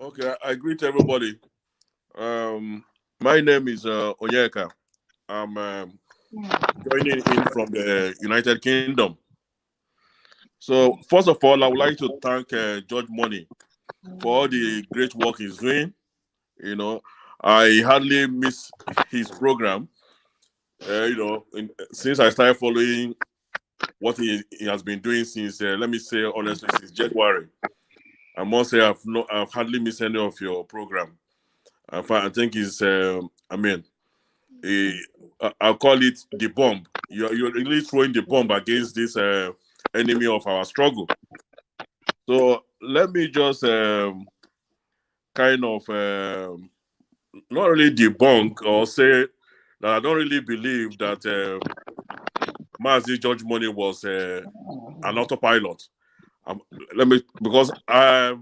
Okay, I greet everybody. My name is Onyeka. I'm joining in from the United Kingdom. So, first of all, I would like to thank George Money for all the great work he's doing. I hardly miss his program. Since I started following what he has been doing since, let me say honestly, since January. I must say I've hardly missed any of your program. I think it's, I'll call it the bomb. You're really throwing the bomb against this enemy of our struggle. So let me just kind of not really debunk or say that I don't really believe that Mazi George Money was an autopilot. Let me, because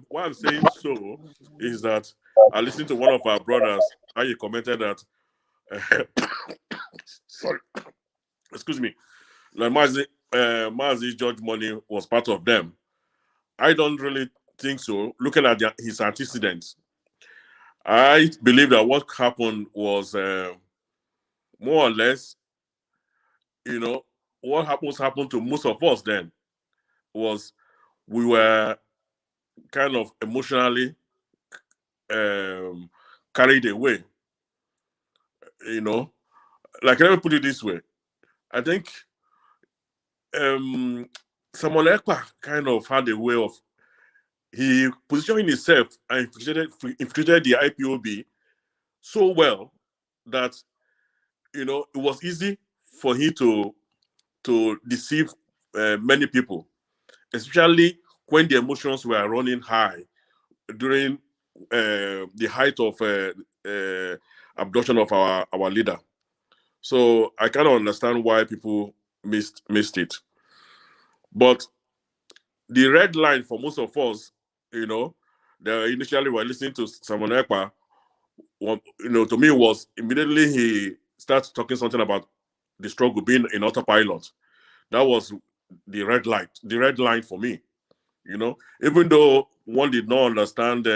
what I'm saying so is that I listened to one of our brothers, and he commented that, sorry, excuse me, that Mazi George Money was part of them. I don't really think so. Looking at his antecedents, I believe that what happened was more or less, what happened to most of us then was we were kind of emotionally carried away. Like, let me put it this way. I think Samuel Ekpa kind of had a way of, he positioned himself and infiltrated the IPOB so well that it was easy for him to deceive many people, especially when the emotions were running high during the height of abduction of our leader. So I kind of understand why people missed it. But the red line for most of us, they initially were listening to Simon Ekpa, to me was immediately he starts talking something about the struggle being in autopilot. That was the red line for me. Even though one did not understand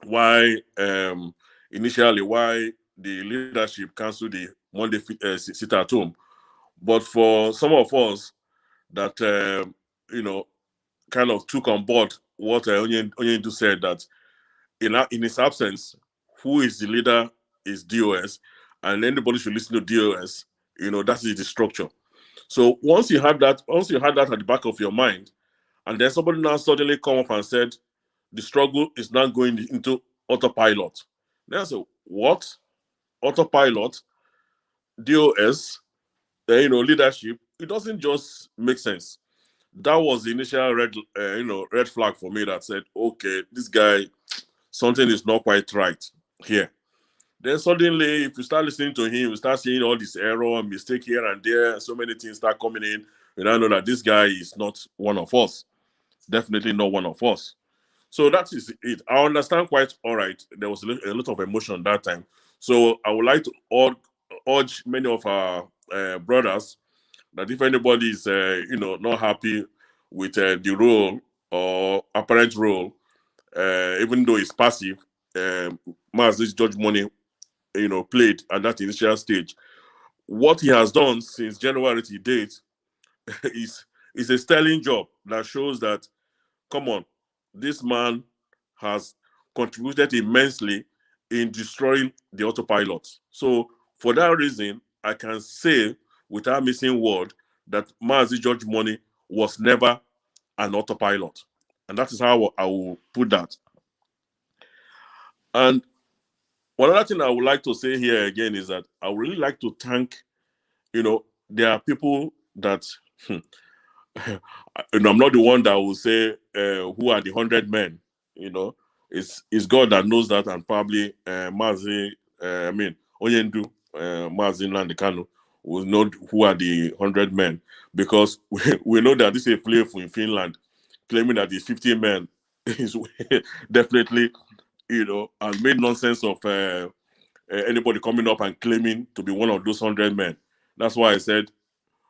why initially why the leadership canceled the Monday sit at home, but for some of us that kind of took on board what Onyendu said, that in his absence, who is the leader is DOS, and anybody should listen to DOS. That is the structure. So once you had that at the back of your mind, and then somebody now suddenly come up and said the struggle is now going into autopilot. Then I said, what? Autopilot? DOS? Leadership? It doesn't just make sense. That was the initial red flag for me that said, okay, this guy, something is not quite right here. Then suddenly, if you start listening to him, you start seeing all this error and mistake here and there, and so many things start coming in. And I know that this guy is not one of us. Definitely not one of us. So that is it. I understand quite all right. There was a lot of emotion that time. So I would like to urge many of our brothers that if anybody is, not happy with the role or apparent role, even though it's passive, Mazi George Money, played at that initial stage. What he has done since January to date is a sterling job that shows that, come on, this man has contributed immensely in destroying the autopilot. So for that reason, I can say without missing word that Mazi George Money was never an autopilot. And that is how I will put that. And one other thing I would like to say here again is that I would really like to thank, there are people that, I'm not the one that will say who are the 100 men, it's God that knows that, and probably Onyendu, Mazi Nandekano will know who are the 100 men, because we know that this is a playful in Finland, claiming that the 50 men is definitely, and made nonsense of anybody coming up and claiming to be one of those 100 men. That's why I said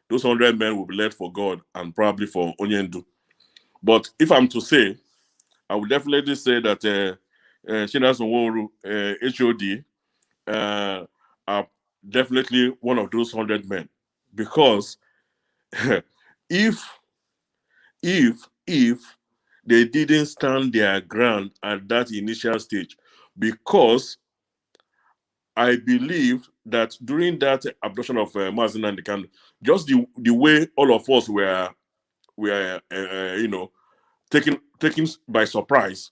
those 100 men will be led for God and probably for Onyendu. But if I'm to say, I would definitely say that Shinas Nworu, HOD, are definitely one of those 100 men. Because if they didn't stand their ground at that initial stage, because I believe that during that abduction of Mazi Nandekano, just the way all of us were taken by surprise,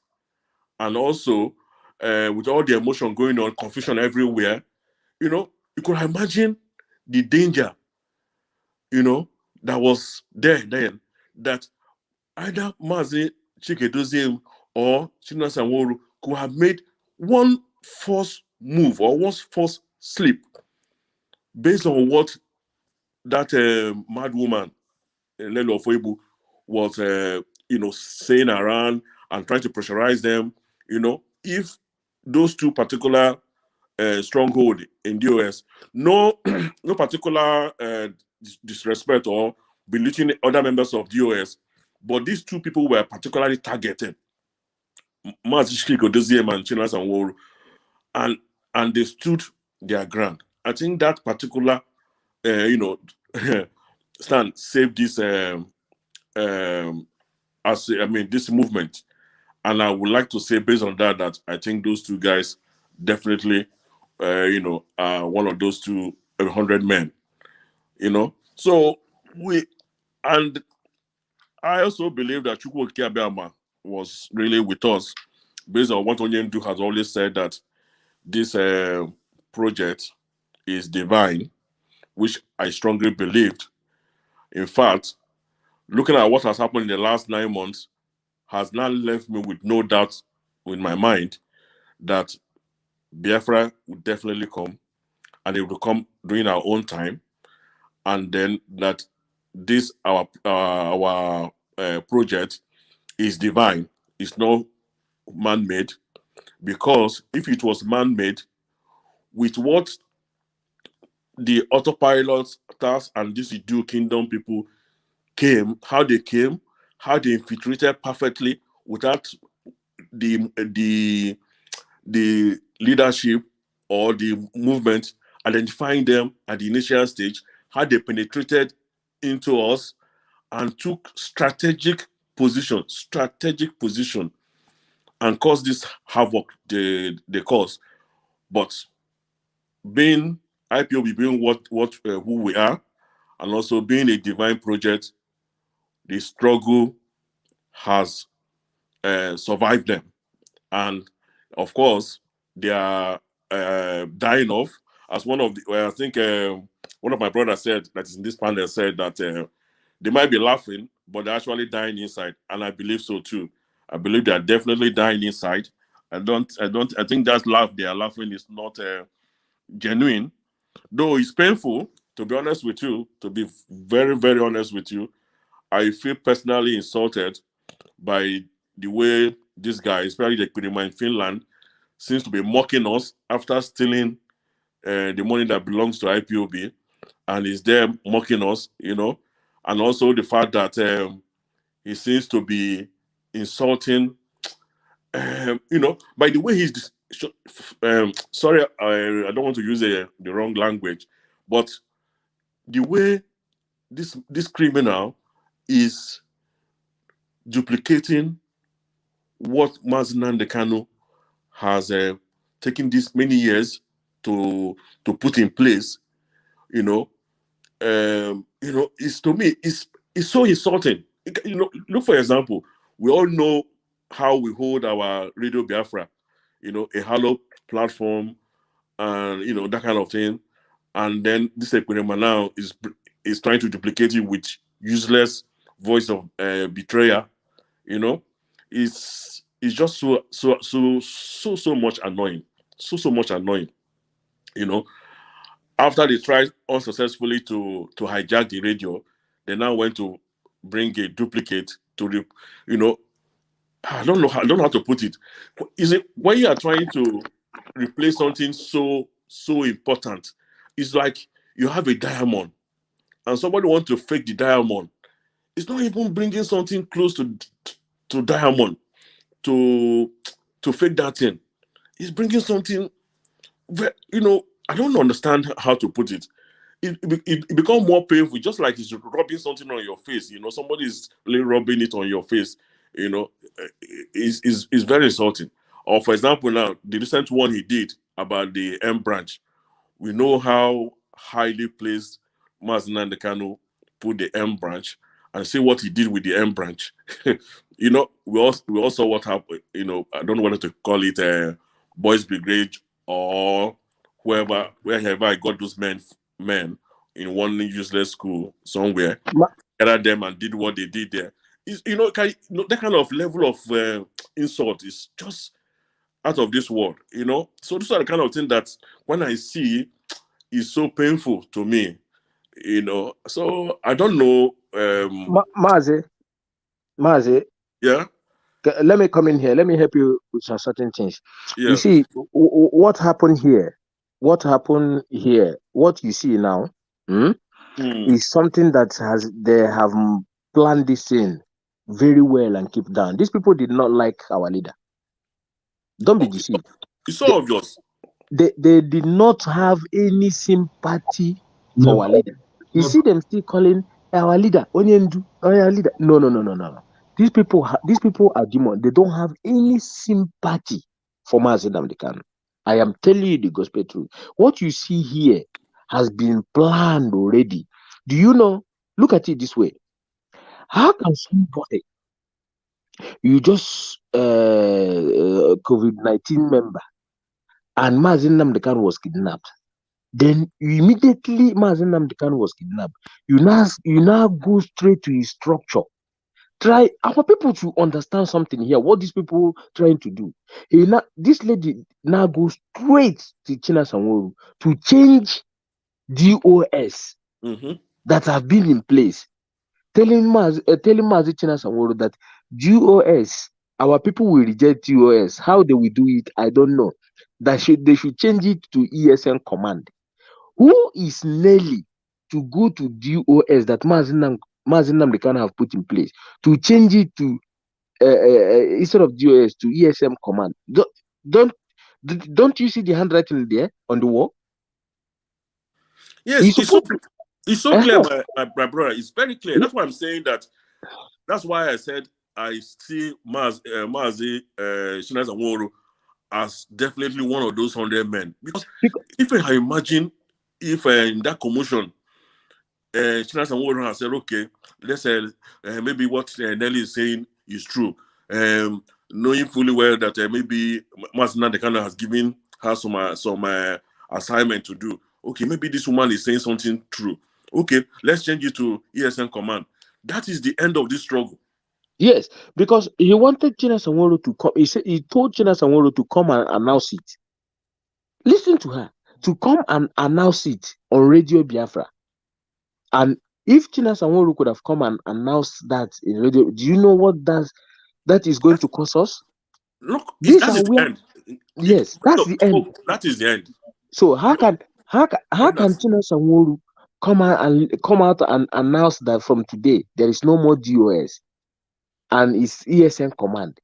and also with all the emotion going on, confusion everywhere, you could imagine the danger, that was there then, that either Mazi Chikedozie or Chinasa Nworu could have made one false move or one false slip based on what that mad woman, Lelo Foibu, was saying around and trying to pressurize them. If those two particular stronghold in the US, no particular disrespect or belittling other members of the US, but these two people were particularly targeted, and they stood their ground. I think that particular stand saved this this movement. And I would like to say, based on that I think those two guys definitely are one of those 200 men. So and I also believe that Chukwu Kiabiama was really with us, based on what Onyendu has always said, that this project is divine, which I strongly believed. In fact, looking at what has happened in the last 9 months has not left me with no doubt in my mind that Biafra would definitely come, and it will come during our own time, and then that this our project is divine. It's not man-made, because if it was man-made, with what the autopilots, TAS, and this Iduu kingdom people came, how they infiltrated perfectly without the leadership or the movement identifying them at the initial stage, how they penetrated into us and took strategic position and caused this havoc they caused. But being IPOB, being who we are, and also being a divine project, the struggle has survived them. And of course, they are dying off. As one of I think one of my brothers said, that is in this panel, said that they might be laughing, but they're actually dying inside. And I believe so too. I believe they are definitely dying inside. I think that laugh they are laughing is not genuine, though it's painful, to be honest with you. To be very, very honest with you, I feel personally insulted by the way this guy, especially the ekperima in Finland, seems to be mocking us after stealing the money that belongs to IPOB, and is there mocking us, and also the fact that he seems to be insulting, by the way he's sorry, I don't want to use the wrong language, but the way this criminal is duplicating what Mazi Nnamdi Kanu has taken this many years to put in place, it's, to me, it's so insulting. Look, for example, we all know how we hold our Radio Biafra, a hollow platform, and that kind of thing. And then this ekperima now is trying to duplicate it with useless voice of betrayer. It's just so much annoying, so much annoying. After they tried unsuccessfully to hijack the radio, they now went to bring a duplicate to I don't know how to put it. Is it when you are trying to replace something so important? It's like you have a diamond and somebody wants to fake the diamond. It's not even bringing something close to diamond to fake that thing. It's bringing something, I don't understand how to put it. It becomes more painful, just like it's rubbing something on your face. Somebody is really rubbing it on your face. Is very insulting. Or for example, now the recent one he did about the M branch, we know how highly placed Mazi Nnamdi Kanu put the M branch, and see what he did with the M branch. We also saw what happened. I don't know whether to call it Boys Brigade or wherever I got those men in one useless school somewhere, gathered them and did what they did there. That kind of level of insult is just out of this world. So these are the kind of thing that when I see is so painful to me. So I don't know. Mazi, Yeah. Let me come in here. Let me help you with some certain things. Yeah. You see, what happened here? What happened here? What you see now is something that they have planned this in very well and keep down. These people did not like our leader. Don't be deceived. It's so obvious. They did not have any sympathy for our leader. You see them still calling our leader Onyendu, our leader. No. These people are demons. They don't have any sympathy for Mazi Nnamdi Kanu. I am telling you the gospel truth. What you see here has been planned already. Do you know? Look at it this way. How can somebody you just COVID-19 member and Mazi Nnamdi Kanu was kidnapped? Then immediately Mazi Nnamdi Kanu was kidnapped. You now go straight to his structure. Try our people to understand something here. What these people trying to do? This lady now goes straight to China Sanwo-Olu to change DOS that have been in place, telling Mazi China Sanwo-Olu that DOS, our people will reject DOS. How they will do it, I don't know. They should change it to ESN command. Who is Nelly to go to DOS that Mazi Nnamdi Kanu have put in place to change it to instead of DOS to ESM command? Don't you see the handwriting there on the wall? Yes, it's so clear, my brother. It's very clear. That's why I'm saying that. That's why I said I see Mazi China Sanwo-Olu as definitely one of those 100 men. Because if I imagine if in that commotion, China Sanwo-Olu has said, okay, let's say maybe what Nelly is saying is true. Knowing fully well that maybe Mazi Nnamdi Kanu has given her some assignment to do. Okay, maybe this woman is saying something true. Okay, let's change it to ESN command. That is the end of this struggle. Yes, because he wanted China Sanwo-Olu to come. He told China Sanwo-Olu to come and announce it. Listen to her. To come and announce it on Radio Biafra. And if China Sanwo-Olu could have come and announced that in radio, do you know what that is going to cost us? Look, that is the end. Yes, that's the end. That is the end. So how can China Sanwo-Olu come out and announce that from today there is no more DOS and it's ESN command?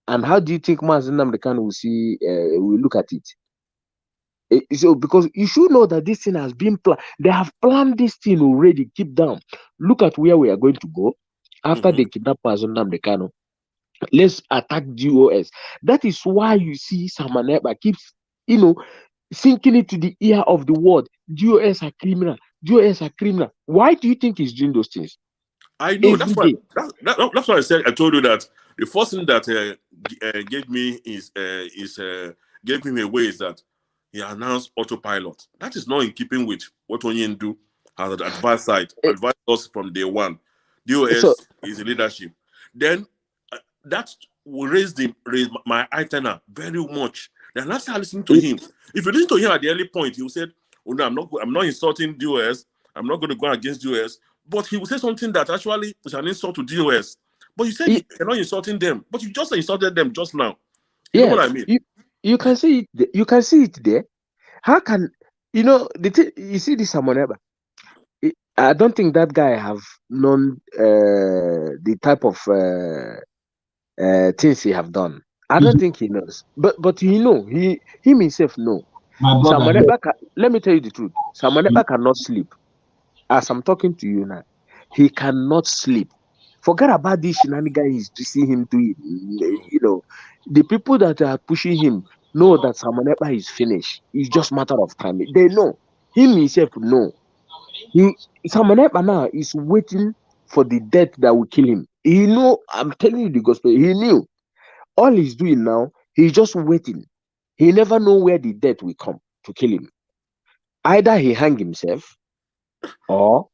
And how do you think Mazi Nnamdi Kanu will look at it? So because you should know that this thing has been planned. They have planned this thing already. Keep down. Look at where we are going to go after they kidnap Mazi Nnamdi Kanu. Let's attack DOS. That is why you see Samaneba keeps, sinking into the ear of the world. DOS are criminal. DOS are criminal. Why do you think he's doing those things? I know. That's why I said. I told you that the first thing that gave me gave him away is that he announced autopilot. That is not in keeping with what Onyendu has advised us from day one. DOS is a leadership. Then that will raise my antenna very much. Then let's start listening to him. If you listen to him at the early point, he will say, "Oh no, I'm not insulting DOS. I'm not going to go against DOS." But he will say something that actually is an insult to DOS. But you said you're not insulting them, but you just insulted them just now. You know what I mean? You can see it. You can see it there. How can you see this Samoneba? I don't think that guy have known the type of things he have done. I don't think he knows. But he himself know. Samoneba, let me tell you the truth. Samoneba cannot sleep. As I'm talking to you now, he cannot sleep. Forget about this shenanigans to see him doing. The people that are pushing him know that Samoneba is finished. It's just a matter of time. They know. Him himself know. Samoneba now is waiting for the death that will kill him. He know. I'm telling you the gospel. He knew. All he's doing now, he's just waiting. He never know where the death will come to kill him. Either he hang himself, or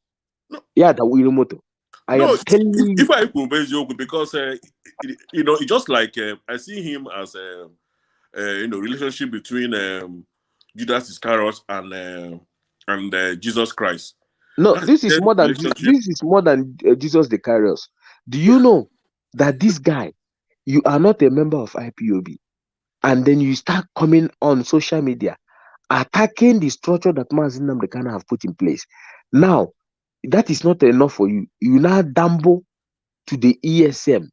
that will moto. I am telling you. If I could base you because it's just like I see him as relationship between Judas Iscariot and Jesus Christ. No, this is more than Jesus the Iscariot. Do you know that this guy you are not a member of IPOB, and then you start coming on social media attacking the structure that Mazi Nnamdi Kanu have put in place. Now, that is not enough for you. You now damble to the ESM,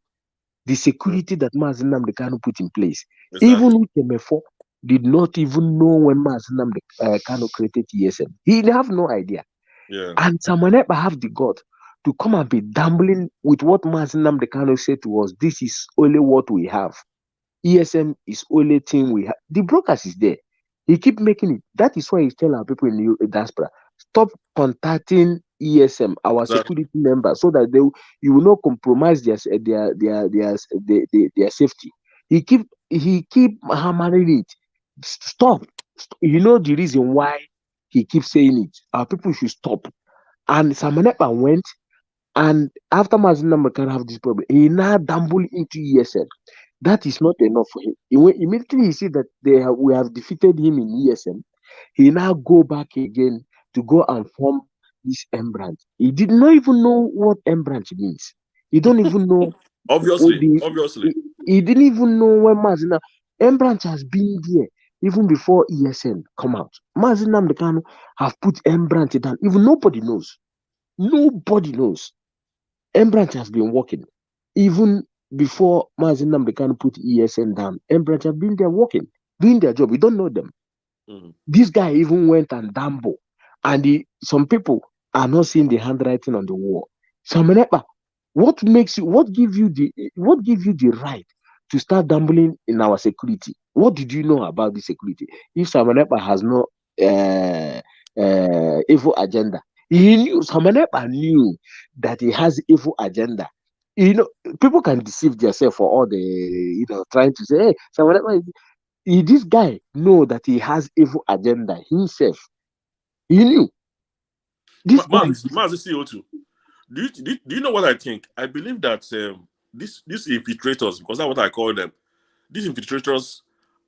the security that Mazi Nnamdi Kanu put in place. Exactly. Even Ukemefo did not even know when Mazi Nnamdi Kanu created ESM. He have no idea. Yeah. And Samanepa have the God to come and be gambling with what Mazi Nnamdi Kanu said to us. This is only what we have. ESM is only thing we have. The brokers is there. He keep making it. That is why he's telling our people in the diaspora, stop contacting ESM, our security members, so that you will not compromise their safety. He keep hammering it. Stop. You know the reason why he keeps saying it. Our people should stop. And Samanepa went, and after Mazi Nnamdi Kanu have this problem, he now dabbled into ESM. That is not enough for him. Immediately he see that we have defeated him in ESM, he now go back again to go and form this M branch. He did not even know what M branch means. He don't even know. Obviously. He didn't even know when Mazi Nnamdi. M branch has been there even before ESM come out. Mazi Nnamdi Kanu have put M branch down. Even nobody knows. Nobody knows. M branch has been working even before Mazi Nnamdi Kanu put ESN down. M branch have been there working, doing their job. We don't know them. This guy even went and dambo, and some people are not seeing the handwriting on the wall. Samanepa, what give you the right to start gambling in our security? What did you know about the security? If Samanepa has no evil agenda, Samanepa knew that he has evil agenda. You know, people can deceive themselves for all the trying to say, hey, Samanepa. This guy know that he has evil agenda himself. He knew. Mazi CO2. Do you know what I think? I believe that these infiltrators, because that's what I call them, these infiltrators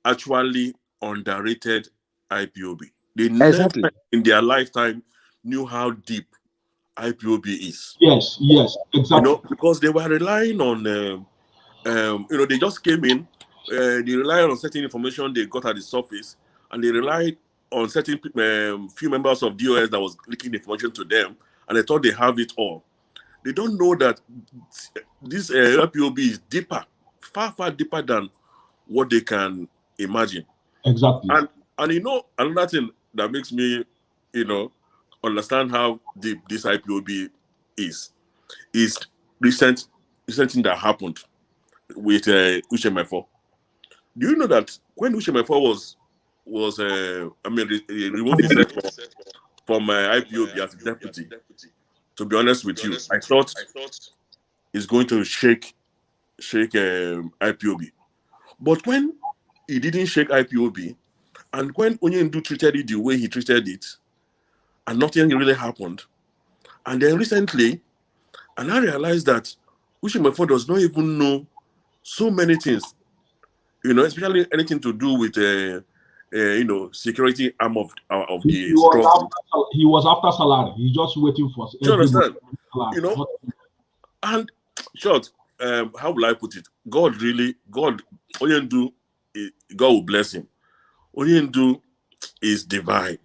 actually underrated IPOB. They never in their lifetime knew how deep IPOB is. Yes, exactly. You know, because they were relying on, they just came in, they relied on certain information they got at the surface, and they relied on certain few members of DOS that was leaking information to them, and they thought they have it all. They don't know that this IPOB is deeper, far deeper than what they can imagine. Exactly. And another thing that makes me, understand how deep this IPOB is recent thing that happened with Uchemefo. Do you know that when Uchemefo was removed himself from IPOB as a deputy? To be honest with you, I thought he's going to shake IPOB. But when he didn't shake IPOB, and when Onyendu treated it the way he treated it, and nothing really happened, and then recently, and I realized that Uchemefo does not even know so many things, especially anything to do with security arm of the struggle. He was after salary. He's just waiting for. Do you understand? And short, how will I put it? God, Onyendu, God will bless him. Onyendu is divine,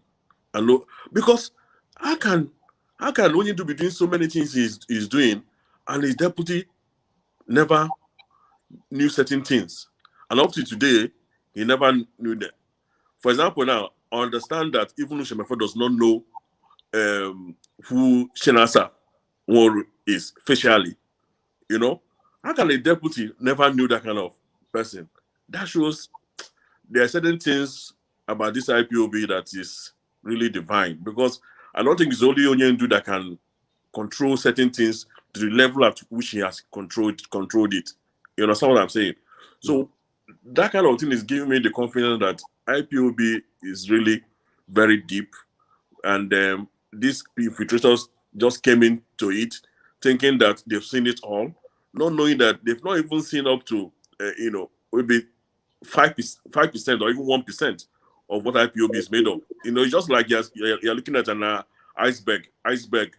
and because how can Onyendu be doing so many things he's doing, and his deputy never knew certain things, and up to today he never knew them. For example, now I understand that even Uchemefo does not know who Shenasa is facially. How can a deputy never knew that kind of person? That shows there are certain things about this IPOB that is really divine, because I don't think it's only Onyendu that can control certain things to the level at which he has controlled it. You understand what I'm saying? So that kind of thing is giving me the confidence that IPOB is really very deep, and these infiltrators just came into it thinking that they've seen it all, not knowing that they've not even seen up to maybe 5% or even 1% of what IPOB is made of. It's just like you're looking at an iceberg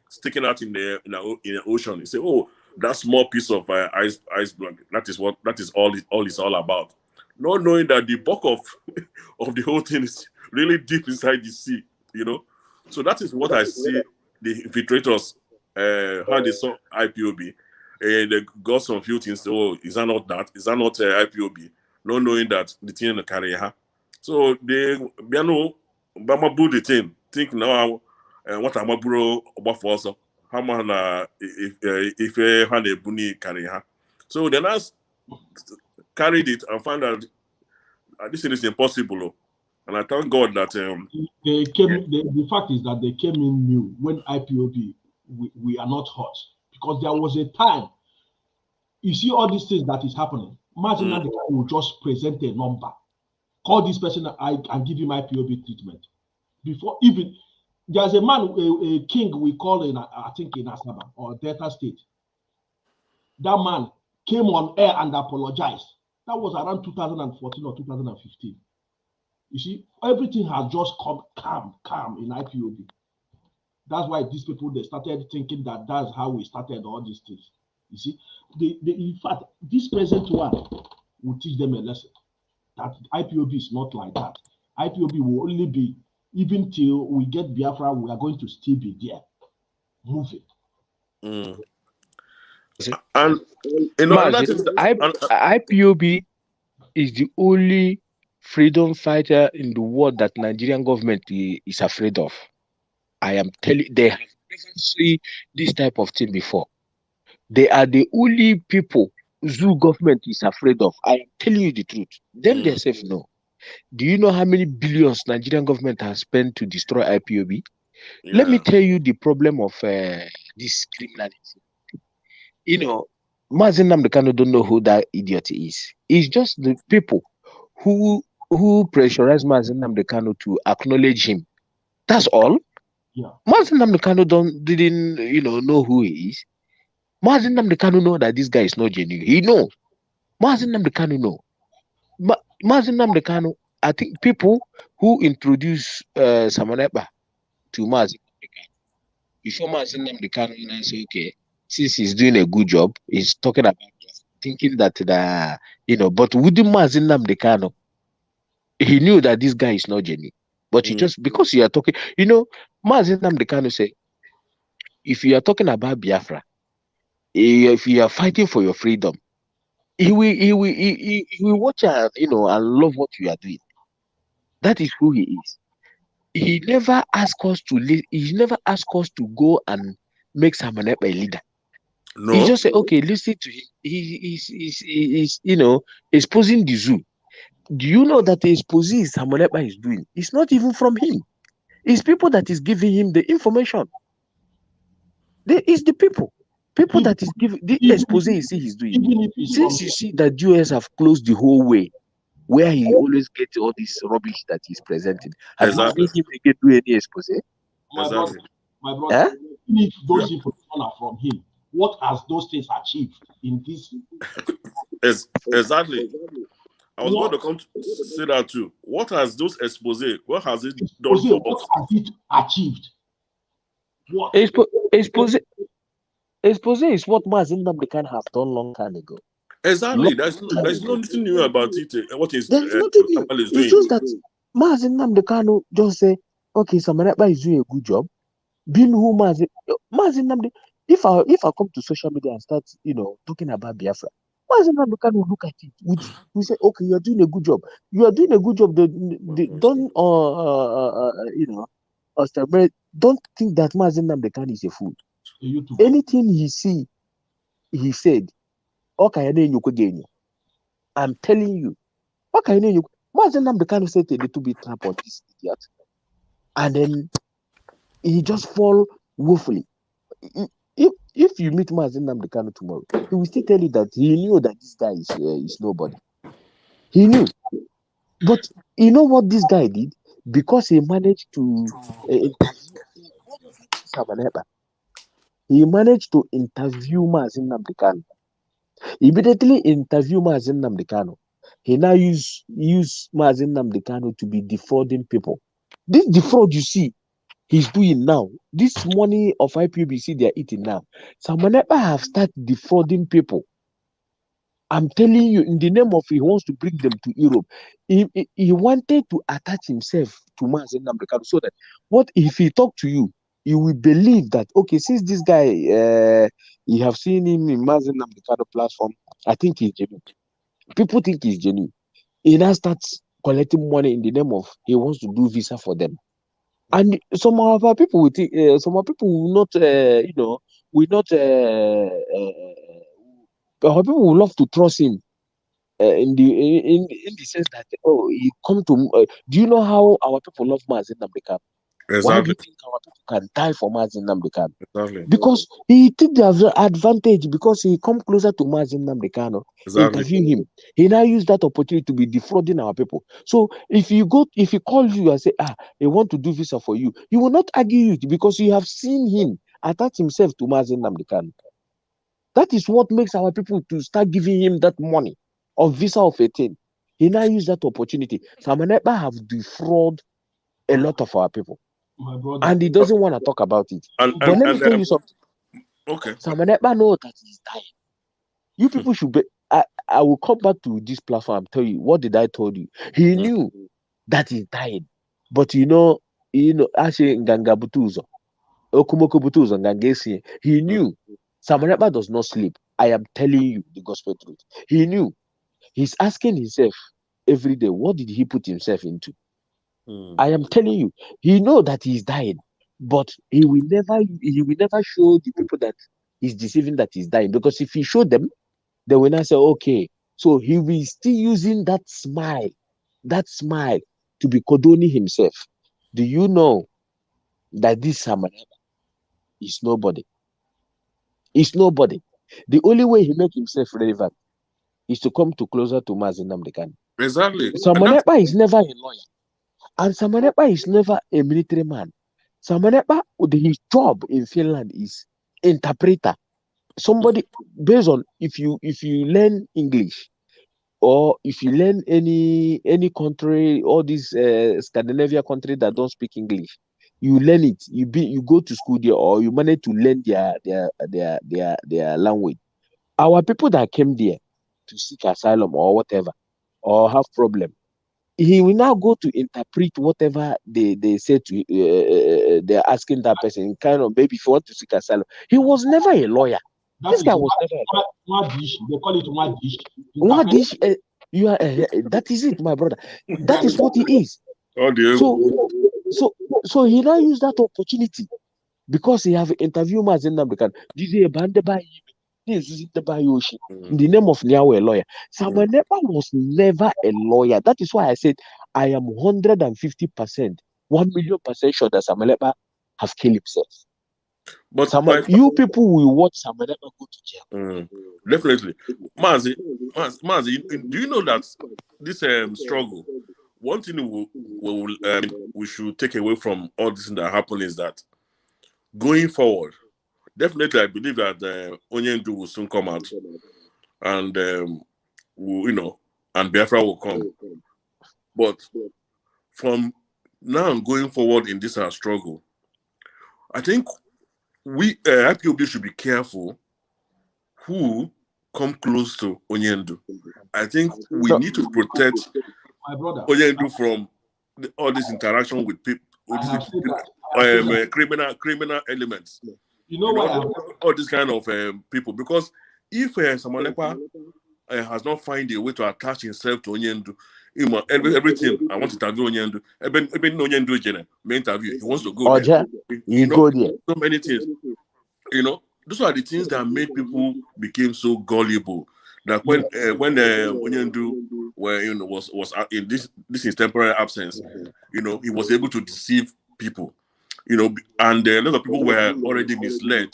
sticking out in the ocean. You say, oh, that small piece of ice block. That is all it's all about. Not knowing that the bulk of the whole thing is really deep inside the sea, So that is what I see the infiltrators, how they saw IPOB, and they got some few things. Oh, is that not that? Is that not IPOB? Not knowing that the thing carry her. So they Bama do the thing. Think now, what I'm a bro about for also. How man if hand a bunny carry her. So then I carried it and found out this thing is impossible. And I thank God that they came. The fact is that they came in new when IPOB we are not hot, because there was a time. You see all these things that is happening. Imagine that the guy will just present a number, call this person and give him IPOB treatment. Before even there's a man, a king we call in, I think in Asaba or Delta State. That man came on air and apologized. That was around 2014 or 2015. You see, everything has just come calm in IPOB. That's why these people, they started thinking that that's how we started all these things. You see, in fact, this present one will teach them a lesson that IPOB is not like that. IPOB will only be, even till we get Biafra, we are going to still be there, moving. And IPOB is the only freedom fighter in the world that Nigerian government is afraid of. I am telling, they have never seen this type of thing before. They are the only people Zoo government is afraid of. I am telling you the truth. Them themselves know. Do you know how many billions Nigerian government has spent to destroy IPOB? Yeah. Let me tell you the problem of this criminality. Mazen Namdekano don't know who that idiot is. It's just the people who pressurize Mazen Namdekano to acknowledge him. That's all. Yeah. Mazen Namdekano didn't know who he is. Mazen Namdekano know that this guy is not genuine. He know. Mazen Namdekano know. Mazen Namdekano, I think people who introduce Samanepa to Mazen Namdekano, before Mazen Namdekano say, okay, since he's doing a good job, he's talking about thinking that but within Mazen Namdekano, he knew that this guy is not genuine. But he just, because you are talking, Mazen Namdekano say, if you are talking about Biafra, if you are fighting for your freedom, he will watch and love what you are doing. That is who he is. He never asked us to go and make Samanepa a leader. No. He just said, okay, listen to him. He's exposing the zoo. Do you know that the exposing Samanepa is doing? It's not even from him. It's people that is giving him the information. It's the people that is giving the expose you see he's doing. Since you see that US have closed the whole way, where he always gets all this rubbish that he's presenting, have you seen him again do any expose? My brother, if those information are from him, what has those things achieved in this? Exactly. I was going to come to say that too. What has those expose? What has it done for us? What has it achieved? What? Expose is what Mazen Namdekano have done long time ago. Exactly. There's nothing new about it. What is there's nothing new. It's just that Mazen Namdekano just say, okay, Samanepa is doing a good job. Being who Mazen Namdekano, if I come to social media and start, talking about Biafra, Mazen Namdekano will look at it. We say, okay, you are doing a good job. You are doing a good job. Don't think that Mazen Namdekano is a fool. Anything he said, okay, I'm telling you, okay, Mazen Namdekano said a little bit trap on this idiot, and then he just fall woefully. If you meet Mazen Namdekano tomorrow, he will still tell you that he knew that this guy is nobody. He knew, but you know what this guy did? Because he managed to he managed to interview Mazen Namdekano. Immediately interview Mazen Namdekano. He now use Mazen Namdekano to be defrauding people. This defraud you see, he's doing now. This money of IPOBC they are eating now. Samanepa have started defrauding people. I'm telling you, in the name of he wants to bring them to Europe. He wanted to attach himself to Mazen Nnamdi Kanu so that what if he talk to you, you will believe that okay, since this guy you have seen him in Mazen Nnamdi Kanu platform, I think he's genuine. People think he's genuine. He now starts collecting money in the name of he wants to do visa for them. And some of our people will think, some of our people will not, will not. Our people will love to trust him in the sense that he come to. Do you know how our people love Mazen Nnamdi Kanu? Why do you think our people can die for Mazen Nnamdi Kanu? Exactly. Because he took the advantage because he come closer to Mazen Nnamdi Kanu, interview him. He now use that opportunity to be defrauding our people. So if he calls you and say, he want to do visa for you, he will not argue it because you have seen him attach himself to Mazen Nnamdi Kanu. That is what makes our people to start giving him that money of visa of 18. He now use that opportunity. Samanepa have defrauded a lot of our people. My brother. And he doesn't want to talk about it. But let me tell you something. Okay. Samanepa knows that he's dying. You people should be. I will come back to this platform and tell you what did I told you. He knew that he's dying, but Ashe Nganga Butuzo, Okumoko Butuzo, Ngangesi. He knew Samanepa does not sleep. I am telling you the gospel truth. He knew. He's asking himself every day, what did he put himself into? I am telling you, he know that he's dying, but he will never show the people that he's deceiving that he's dying. Because if he showed them, they will not say, okay. So he will still using that smile to be condoning himself. Do you know that this Samanepa is nobody? He's nobody. The only way he make himself relevant is to come closer to Mazen Nnamdi Kanu. Exactly. Samanepa is never a lawyer. And Samanepa is never a military man. Samanepa, his job in Finland is interpreter. Somebody based on if you learn English or if you learn any country, all these Scandinavia countries that don't speak English, you learn it. You go to school there or you manage to learn their language. Our people that came there to seek asylum or whatever or have problem, he will now go to interpret whatever they say to they're asking that person. Kind of maybe if you want to seek asylum, he was never a lawyer. This guy was never a lawyer. They call it Wadish. Wadish, you are that is it, my brother. That is what he is. So he now use that opportunity because he have interviewed Mazen Nnamdi Kanu. In the name of Nyawe, a lawyer. Samanepa was never a lawyer. That is why I said I am 150%, 1,000,000% sure that Samanepa have killed himself. But you people will watch Samanepa go to jail. Definitely. Mazi, do you know that this struggle, one thing we should take away from all this that happened is that going forward, definitely, I believe that Onyendu will soon come out, and and Biafra will come. But from now going forward in this struggle, I think we IPOB should be careful who come close to Onyendu. I think we need to protect Onyendu from all this interaction with people, criminal elements. You know why? All this kind of people, because if Samanepa has not found a way to attach himself to Onyendu, everything I want to interview Onyendu, even Onyendu may interview, he wants to go there. Go there. So many things. Those are the things that made people became so gullible. That when Onyendu was in this is temporary absence, he was able to deceive people. And a lot of people were already misled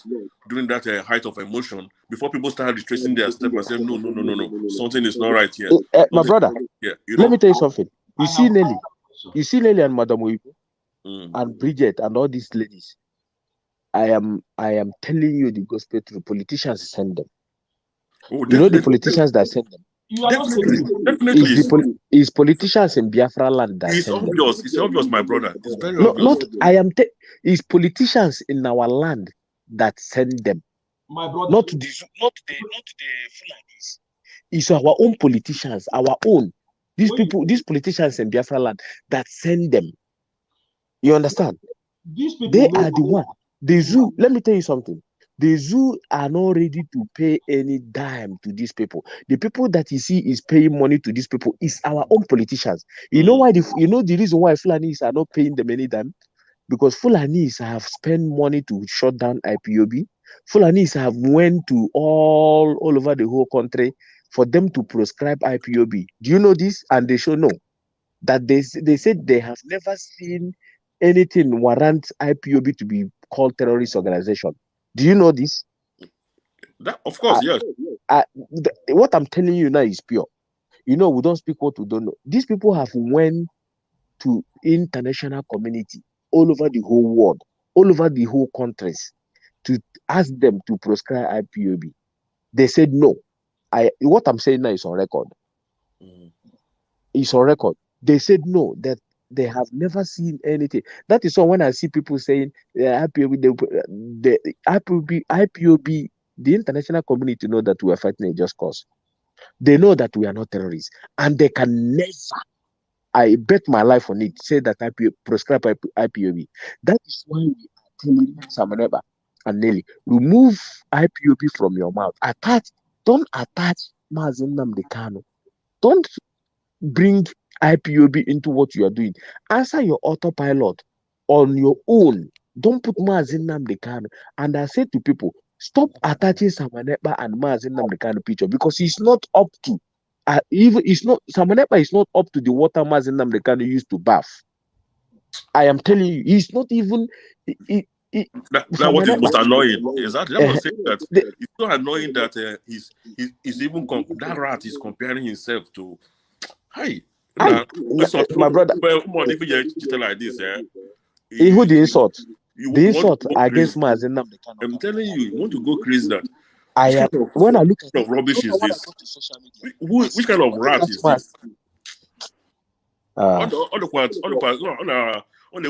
during that height of emotion before people started retracing their steps and saying, no, something is not right here. My brother, let me tell you something. You see Nelly and Madam Oyibo and Bridget and all these ladies. I am telling you the gospel truth. Politicians send them. The politicians that send them. Definitely. It's politicians in Biafra land that it's send obvious. them. It's obvious, my brother. It's very obvious. It's politicians in our land that send them. My brother. Not to the Fulanis. It's our own politicians, our own. These politicians in Biafra land that send them. You understand? These people They are the one. The zoo, let me tell you something. The zoo are not ready to pay any dime to these people. The people that you see is paying money to these people is our own politicians. You know why? You know the reason why Fulanis are not paying them any dime? Because Fulanis have spent money to shut down IPOB. Fulanis have went to all over the whole country for them to prescribe IPOB. Do you know this? And they show no. That they said they have never seen anything warrant IPOB to be called terrorist organization. Do you know this? That, of course, yes. What I'm telling you now is pure. You know, we don't speak what we don't know. These people have went to international community all over the whole world, all over the whole countries, to ask them to prescribe IPOB. They said no. What I'm saying now is on record. It's on record. They said no, that they have never seen anything. That is why when I see people saying IPOB, the international community know that we are fighting a just cause. They know that we are not terrorists, and they can never, I bet my life on it, say that prescribe IPOB. That is why we are telling Samaneba and Nelly, remove IPOB from your mouth. Don't attach Mazen Nnamdi Kanu. Don't bring IPOB into what you are doing. Answer your autopilot on your own. Don't put Mazen Nnamdi Kanu. And I say to people, stop attaching Samaneba and Mazen Nnamdi Kanu picture, because he's not up to Samaneba is not up to the water Mazen Nnamdi Kanu used to bath. I am telling you, he's not even. That what is most annoying. Exactly. I was saying that it's so annoying that he's even that rat is comparing himself to. Hey, my brother. Well, even you like this, who the insult? The insult crazy. against Mazen Nnamdi Kanu. I'm telling you, you want to go crazy. That when I look at what rubbish is this? Which kind of rat is this? On the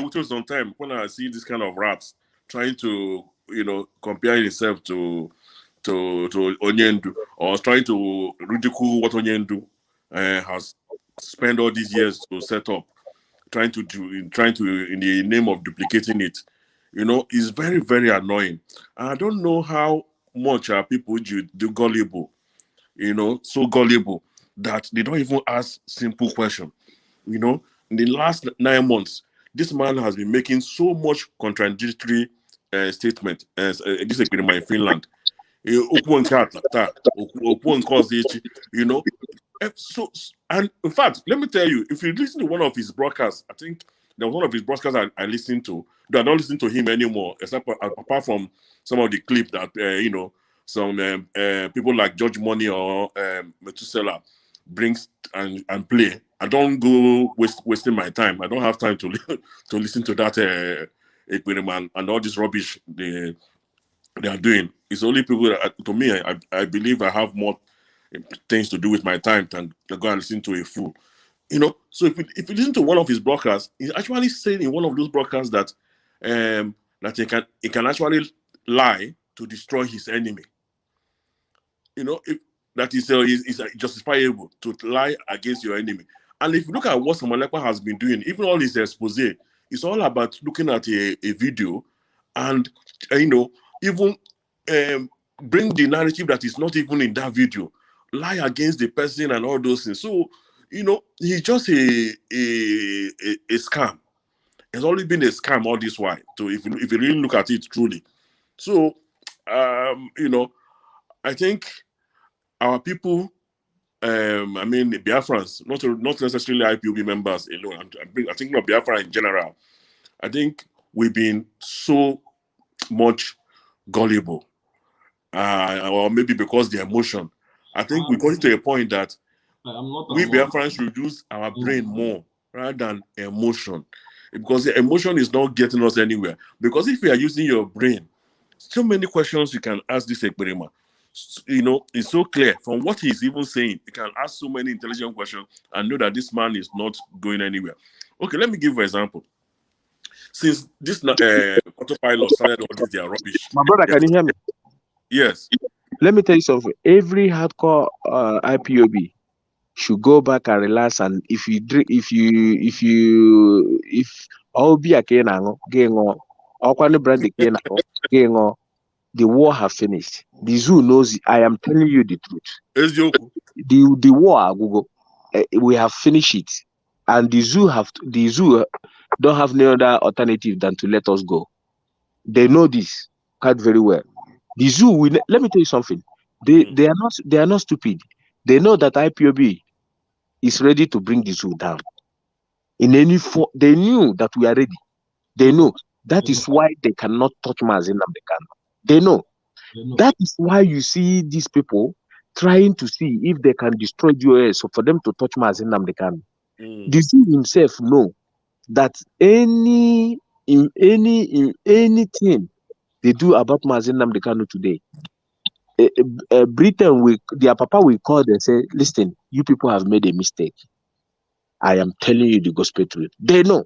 witness on time when I see this kind of rats trying to compare himself to Onyendu, or trying to ridicule what Onyendu has spent all these years to set up, trying to in the name of duplicating it, is very, very annoying. And I don't know how much are people do gullible, so gullible that they don't even ask simple questions. In the last 9 months, this man has been making so much contradictory statement as this ekperima in Finland. So, and in fact, let me tell you, if you listen to one of his broadcasts, I think there was one of his broadcasts I listened to. I don't listen to him anymore, except apart from some of the clips that some people like George Money or Methuselah brings and play. I don't go wasting my time. I don't have time to listen to that ekperima and all this rubbish they are doing. It's only people that, to me, I believe I have more things to do with my time than to go and listen to a fool. So if you listen to one of his broadcasts, he's actually saying in one of those broadcasts that that he can actually lie to destroy his enemy. That is justifiable to lie against your enemy. And if you look at what Samanekpa has been doing, even all his expose, it's all about looking at a video and even bring the narrative that is not even in that video, lie against the person and all those things. So he's just a scam. It's only been a scam all this while. So if you really look at it truly, so I think our people, the Biafrans, not necessarily IPOB members alone. I think not Biafra in general. I think we've been so much gullible, or maybe because the emotion. I think we got to a point that we Biafrans should use our brain more rather than emotion, because the emotion is not getting us anywhere. Because if you are using your brain, so many questions you can ask this ekperima. It's so clear from what he's even saying. You can ask so many intelligent questions and know that this man is not going anywhere. Okay, let me give you an example. Since this autopilot started all this their rubbish. My brother, can you hear me? Yes. Let me tell you something. Every hardcore IPOB should go back and relax. And if all be a kenango, the war have finished. The zoo knows it. I am telling you the truth. The war, Google, we have finished it, and the zoo don't have no other alternative than to let us go. They know this quite very well. The zoo will. Let me tell you something. They are not stupid. They know that IPOB is ready to bring the zoo down. In any form, they knew that we are ready. They know that is why they cannot touch Mazi Nnamdi Kanu. They know. That is why you see these people trying to see if they can destroy DOS so for them to touch Mazi Nnamdi Kanu. The zoo himself know that anything they do about Mazi Nnamdi Kanu today, Britain, their papa will call and say, listen, you people have made a mistake. I am telling you the gospel truth. They know.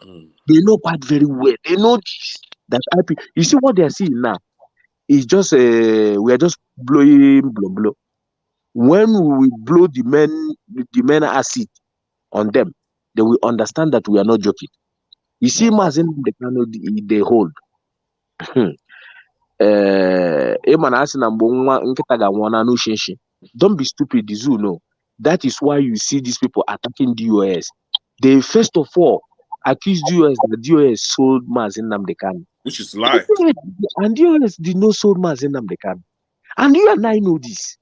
They know quite very well. They know this. That you see what they are seeing now is just we are just blowing blow. When we blow the men acid on them, they will understand that we are not joking. You see, Mazi Nnamdi Kanu, they hold. Don't be stupid, the zoo no. That is why you see these people attacking DOS. They first of all accused DOS that DOS sold Mazi Nnamdi Kanu. Which is lie. And DOS did not sold Mazi Nnamdi Kanu. And you and I know this.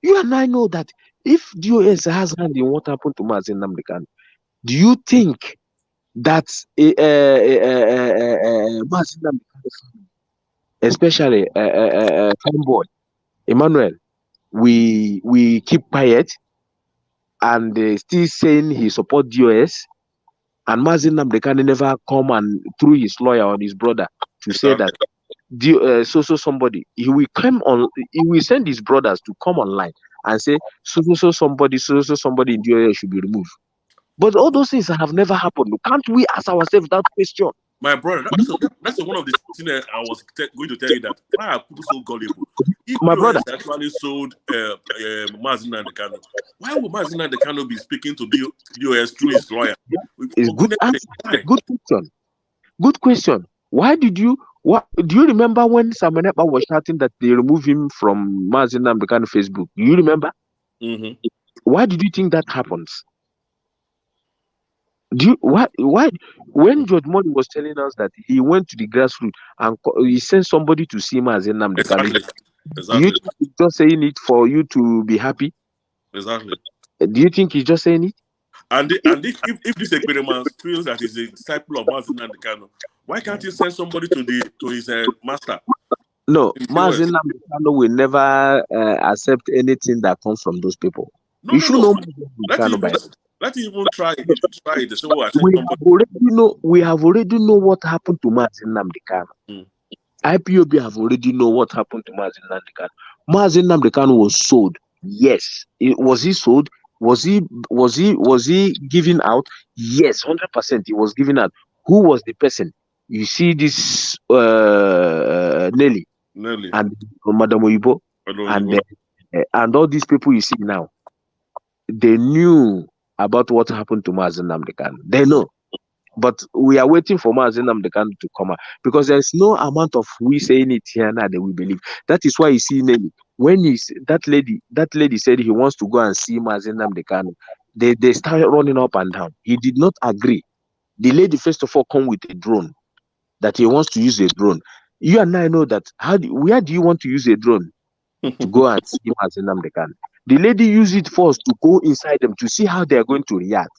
You and I know that if DOS has hand in what happened to Mazi Nnamdi Kanu, do you think that Mazi Nnamdi Kanu, especially fanboy Emmanuel, we keep quiet and still saying he support DOS, and Mazi Nnamdi Kanu never come and through his lawyer or his brother to say that somebody, he will send his brothers to come online and say somebody in DOS should be removed. But all those things have never happened. Can't we ask ourselves that question? My brother, that's one of the things that I was going to tell you, that why are people so gullible? If my brother actually sold Mazi Nnamdi Kanu, why would Mazi Nnamdi Kanu be speaking to DOS through his lawyer? It's good answer. Good question. Good question. Why did you? What do you remember when Samanepa was shouting that they remove him from Mazi Nnamdi Kanu Facebook? Do you remember? Why did you think that happens? Why when George Money was telling us that he went to the grassroots and he sent somebody to see Mazi Nnamdi Kanu? Exactly. Do you think he's just saying it for you to be happy? Exactly. Do you think he's just saying it? And if this ekperima feels that he's a disciple of Mazi Nnamdi Kanu, why can't he send somebody to his master? No, Mazi Nnamdi Kanu will never accept anything that comes from those people. No. Let him even try it. Try it. So we have already know what happened to Mazi Nnamdi Kanu. IPOB have already know what happened to Mazi Nnamdi Kanu. Mazi Nnamdi Kanu was sold. Yes. Was he sold? Was he given out? Yes, 100% he was given out. Who was the person? You see this Nelly and Madam Oyibo and all these people you see now. They knew about what happened to Mazi Nnamdi Kanu. They know. But we are waiting for Mazi Nnamdi Kanu to come out, because there's no amount of we saying it here now that we believe. That is why you see Nelly. When that lady said he wants to go and see Mazi Nnamdi Kanu, they started running up and down. He did not agree. The lady first of all come with a drone, that he wants to use a drone. You and I know that. Where do you want to use a drone to go and see Mazi Nnamdi Kanu? The lady used it first to go inside them to see how they are going to react.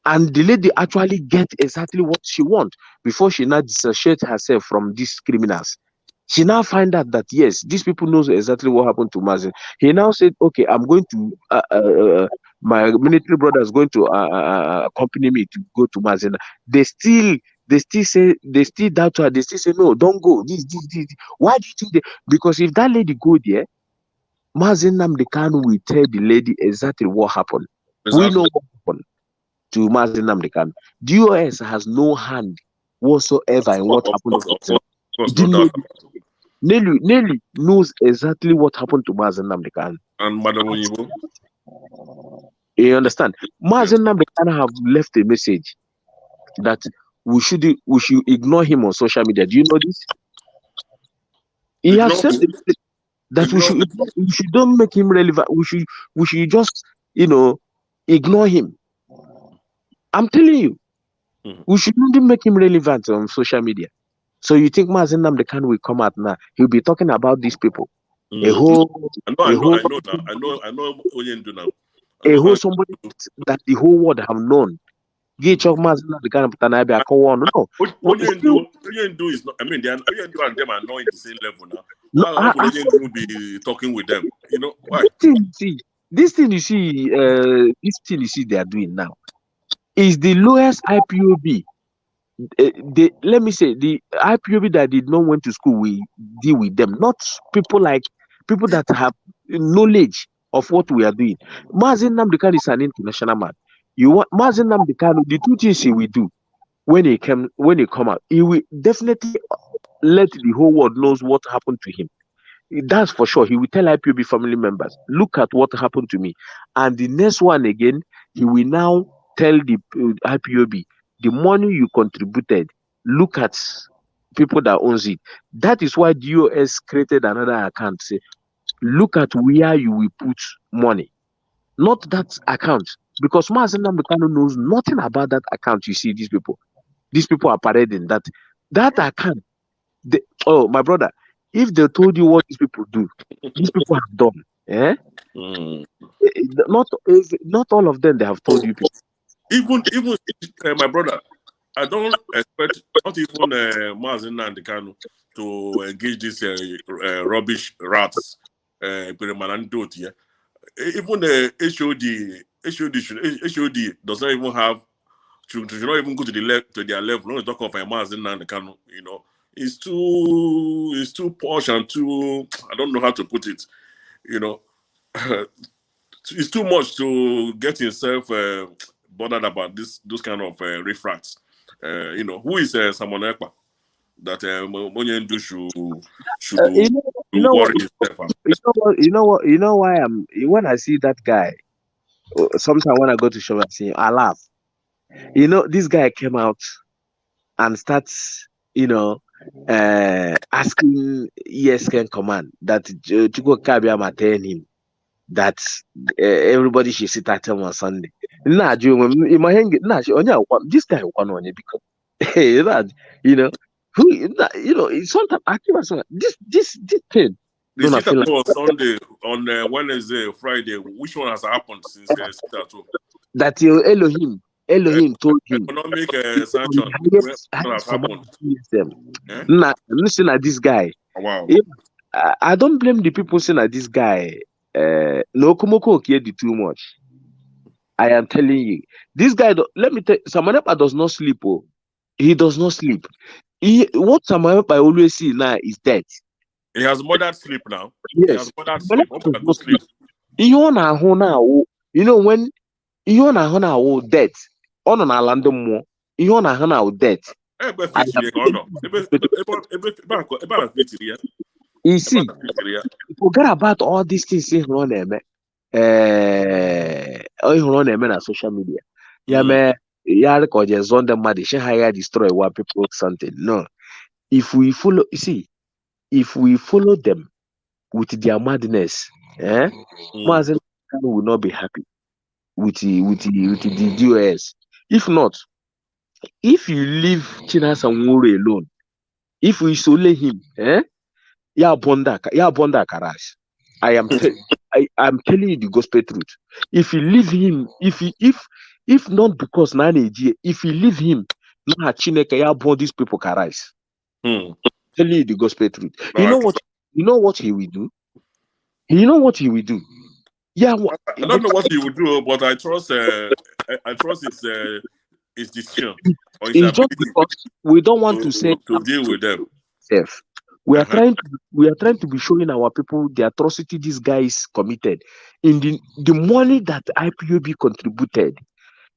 And the lady actually get exactly what she wants before she now dissociates herself from these criminals. She now find out that yes, these people knows exactly what happened to Mazi. He now said, okay, I'm going to my military brother is going to accompany me to go to Mazi. They still doubt her. They still say, no, don't go. This. Why do you think they? Because if that lady go there, Mazi Nnamdi Kanu will tell the lady exactly what happened. Exactly. We know what happened to Mazi Nnamdi Kanu. DOS has no hand whatsoever and what happened to Of course, Mazen. no doubt. Nelly knows exactly what happened to Mazen Nnamdi Kanu. And Madam Onyibo. You understand? Mazen Nnamdi Kanu have left a message that we should ignore him on social media. Do you know this? He has said that we should don't make him relevant. We should just ignore him. I'm telling you, we should not make him relevant on social media. So you think Mazen Nnamdi Kanu will come out now? He'll be talking about these people. I know Somebody that the whole world have known. No. Iduu is not. I mean, Iduu and them are not in the same level now. Why would Iduu be talking with them? You know why? This thing you see they are doing now is the lowest IPOB. Let me say the IPOB that did not went to school, we deal with them, not people that have knowledge of what we are doing. Mazen Nnamdi Kanu is an international man. You want Mazen Nnamdi Kanu, the two things he will do when he come out, he will definitely let the whole world knows what happened to him. That's for sure. He will tell IPOB family members, look at what happened to me. And the next one again, he will now tell the IPOB, the money you contributed, look at people that owns it. That is why DOS created another account. Say, look at where you will put money, not that account. Because Mazen Nnamdi Kanu knows nothing about that account. You see, these people are parading that account. My brother, if they told you what these people do, these people have done. Not all of them they have told you people. Even my brother, I don't expect not even Mazen Nnamdi Kanu to engage these rubbish rats. Even the HOD does not even have should not even go to their level. Not talk of Mazen Nnamdi Kanu. You know, it's too posh and too, I don't know how to put it. You know, it's too much to get himself bothered about those kind of refracts. You know, who is Simon Ekpa that Onyendu should worry himself? You know why when I see that guy, sometimes when I go to show and see him, I laugh. You know, this guy came out and starts, asking ESKN command that Chuko Kabiyama telling him that everybody should sit at home on Sunday. Nah, in my hand, this guy because it's sometimes I keep saying this thing. They sit at home on Sunday, on Wednesday, Friday. Which one has happened since sit at home? That Elohim told him. Economic sanction. Nah, listen at this guy. Wow. I don't blame the people saying that this guy. No Komoko did too much. I am telling you, this guy. Let me tell you, Samanepa does not sleep. Oh, he does not sleep. What Samanepa always see now is death. He has moderate sleep now. Yes. He has moderate sleep. Go sleep. When you wanna death on an island more, you wanna death. You see, forget about all these things on them. On social media. Yeah, man. Yeah, because on the money, she hire destroy what people something. No, if we follow, you see, if we follow them with their madness, Mazen will not be happy with the DOS. If not, if you leave Chinas and Wuri alone, if we isolate him, bonda karash. I'm telling you the gospel truth. If you leave him, if not because Nani, if you leave him, these people karash. Telling you the gospel truth. You know what he will do? You know what he will do? Yeah, I don't know what he will do, but I trust his decision. It's just because we don't want to say to deal with them. We are trying to be showing our people the atrocity these guys committed in the money that IPOB contributed.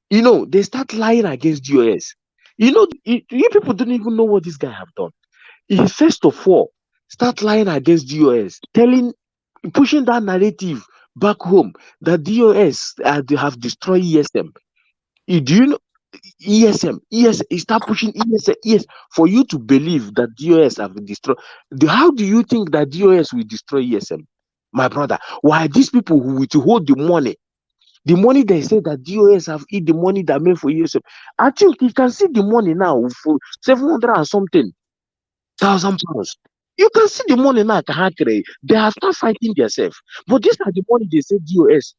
They start lying against DOS. You know, you people don't even know what this guy have done. He first of all start lying against DOS, pushing that narrative back home that DOS they have destroyed ESM. Do you know ESM? He start pushing ESM. Yes, for you to believe that DOS have destroyed. How do you think that DOS will destroy ESM, my brother? Why these people who withhold the money? The money they say that DOS have eat the money that made for ESM. I think you can see the money now for 700 and something thousand pounds. You can see the money now. They have start fighting themselves. But these are the money they say DOS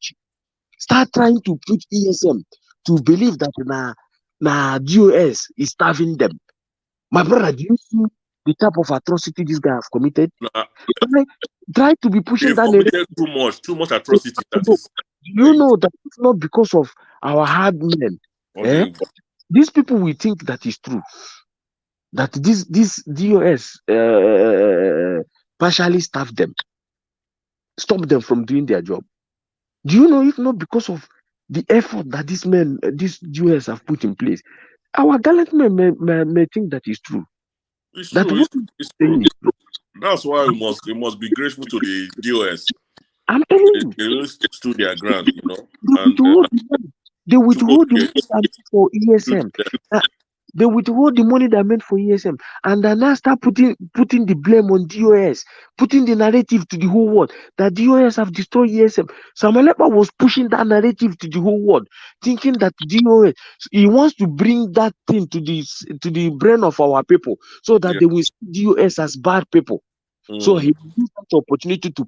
start trying to put ESM to believe that DOS is starving them. My brother, do you see the type of atrocity this guy have committed? Try to be pushing They've that committed too much atrocity. That is, you know that it's not because of our hard men. These people will think that is true. That this DOS partially staff them, stop them from doing their job. Do you know if not because of the effort that these DOS have put in place, our gallant men may think that is true. It's that true. It's true. That's why we must be grateful to the DOS. I'm telling you, they really stood their ground, you know. They withhold the money that meant for ESM. They withhold the money that meant for ESM, and then now start putting the blame on DOS, putting the narrative to the whole world that DOS have destroyed ESM. Samuel Ekpa was pushing that narrative to the whole world, thinking that DOS, he wants to bring that thing to the brain of our people, so that they will see DOS as bad people. So he used that opportunity to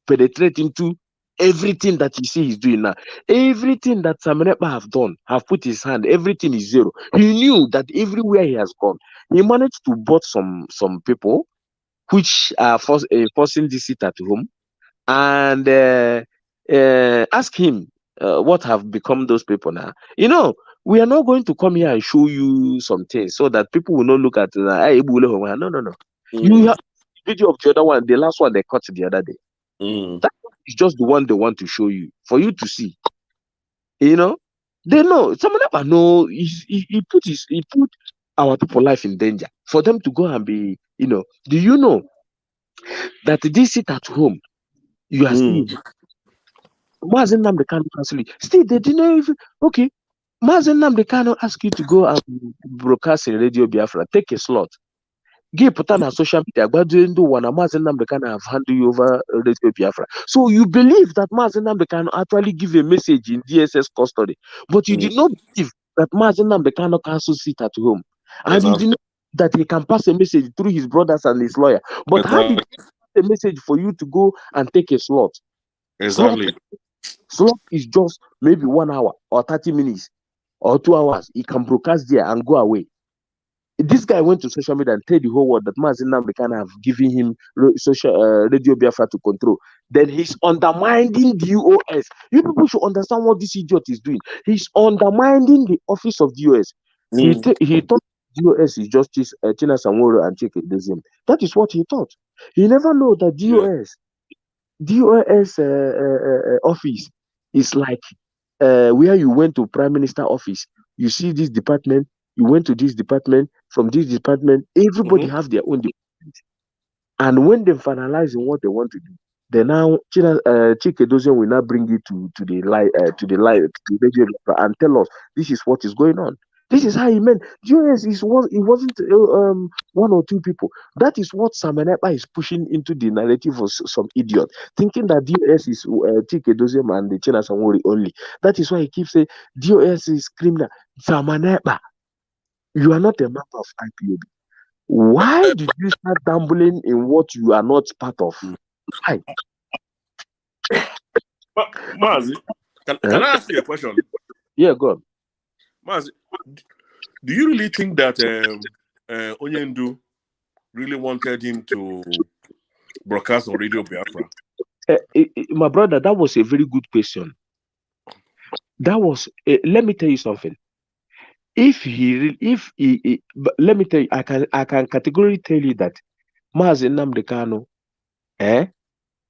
penetrate into everything that you see he's doing now. Everything that Samuel Ekpa have done, have put his hand, everything is zero. He knew that everywhere he has gone, he managed to bought some people which are forcing this seat at home, and ask him what have become those people now. You know, we are not going to come here and show you some things so that people will not look at no. You have video of the other one, the last one they cut the other day. That is just the one they want to show you for you to see. You know, they know. Some of them know he put our people life in danger for them to go and be. You know, do you know that this sit at home? You are still. Mazen Nnamdi Kanu cancel it. Still, they didn't even. Okay, Mazen Nnamdi Kanu ask you to go and broadcast in Radio Biafra. Take a slot. Give put on social media. Mazen Nnamdi Kanu have handed you over Radio Biafra. So you believe that Mazen Nnamdi Kanu actually give a message in DSS custody, but you did not believe that Mazen Nnamdi Kanu cancel sit at home, and you did not that he can pass a message through his brothers and his lawyer. But how did he pass a message for you to go and take a slot? Exactly. Slot is just maybe 1 hour or 30 minutes or 2 hours. He can broadcast there and go away. This guy went to social media and told the whole world that Mazen Nnamdi Kanu have given him Radio Biafra to control. Then he's undermining DOS. You people should understand what this idiot is doing. He's undermining the office of DOS. He thought DOS is Justice Tina Samoro and Chike Doziem. That is what he thought. He never know that DOS office is like where you went to Prime Minister office. You see this department, you went to this department, from this department, everybody have their own department. And when they finalize in what they want to do, then now Chike Doziem will now bring it to the radio and tell us this is what is going on. This is how he meant. DOS it wasn't one or two people. That is what Samuel Ekpa is pushing into the narrative of some idiot, thinking that DOS is Chike Doziem and the China Samori only. That is why he keeps saying DOS is criminal. Samuel Ekpa, you are not a member of IPOB. Why did you start gambling in what you are not part of? Why? Mazi, can I ask you a question? Yeah, go on. Mazi, do you really think that Onyendu really wanted him to broadcast on Radio Biafra? My brother, that was a very good question. That was, let me tell you something. Let me tell you, I can categorically tell you that Mazen Nnamdi Kanu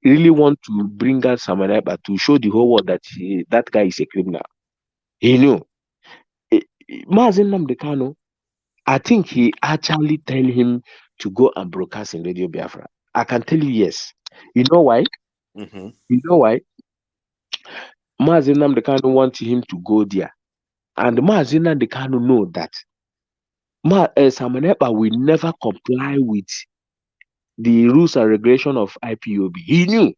really want to bring out Samuel Ekpa to show the whole world that that guy is a criminal. He knew. Mazen Nnamdi Kanu I think he actually tell him to go and broadcast in Radio Biafra. I can tell you yes. You know why? Mm-hmm. You know why? Mazi Nnamdi Kanu want him to go there. And Mazi Nnamdi Kanu know that Simon Ekpa will never comply with the rules and regulation of IPOB. He knew.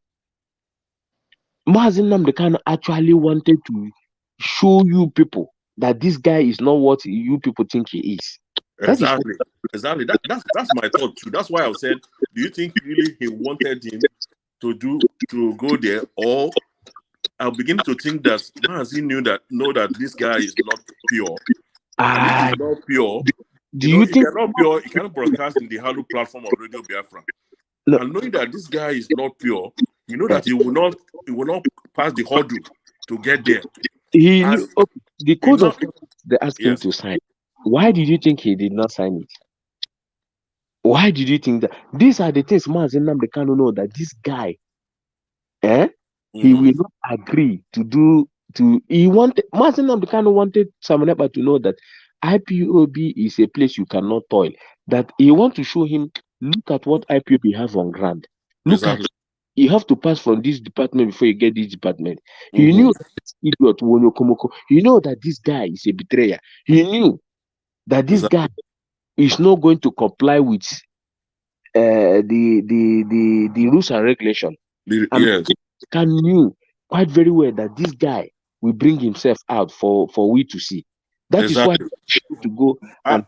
Mazi Nnamdi Kanu actually wanted to show you people that this guy is not what you people think he is. Exactly. Exactly. That's my thought too. That's why I said, do you think really he wanted him to go there, or I'm beginning to think that Mazi know that this guy is not pure. And if he's not pure, he cannot broadcast in the Halu platform of Radio Biafra. No. And knowing that this guy is not pure, you know that he will not pass the hurdle to get there. The code of conduct they asked him to sign. Why did you think he did not sign it? Why did you think that? These are the things Mazi Nnamdi Kanu know that this guy, he will not agree to do. Mazi Nnamdi Kanu wanted Simon Ekpa to know that IPOB is a place you cannot toil. That he want to show him, look at what IPOB have on ground. Look at, you have to pass from this department before you get this department. He knew that this idiot Wonyo Komoko. He knew that this guy is a betrayer. He knew that this guy is not going to comply with the rules and regulation. And Can knew quite very well that this guy will bring himself out for we to see. That is why to go. I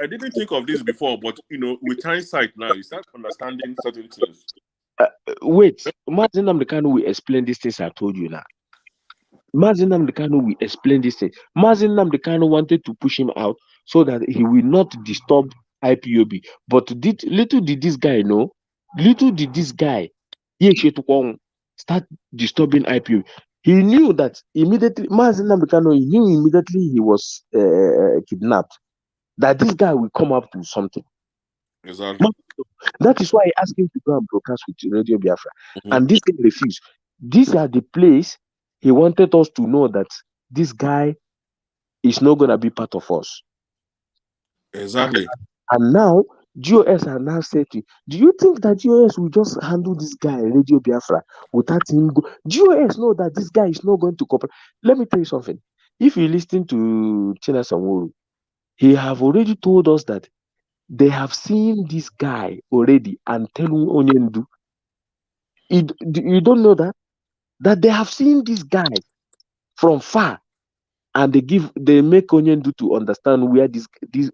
didn't think of this before, but with hindsight now, you start understanding certain things. Wait, Mazi Nnamdi Kanu will explain these things I told you now. Mazi Nnamdi Kanu will explain these things. Mazi Nnamdi Kanu wanted to push him out so that he will not disturb IPOB. But little did this guy know, start disturbing IPOB. He knew that immediately, Mazi Nnamdi Kanu, he knew immediately he was kidnapped, that this guy will come up to something. Exactly. That is why I asked him to go and broadcast with Radio Biafra. And this guy refused. These are the place he wanted us to know that this guy is not going to be part of us. Exactly. And now, GOS are now saying, do you think that GOS will just handle this guy, Radio Biafra, without him go? GOS know that this guy is not going to cooperate. Let me tell you something. If you listen to Chena Samuru, he have already told us that they have seen this guy already and tell Onyendu. You don't know that they have seen this guy from far, and they make Onyendu to understand where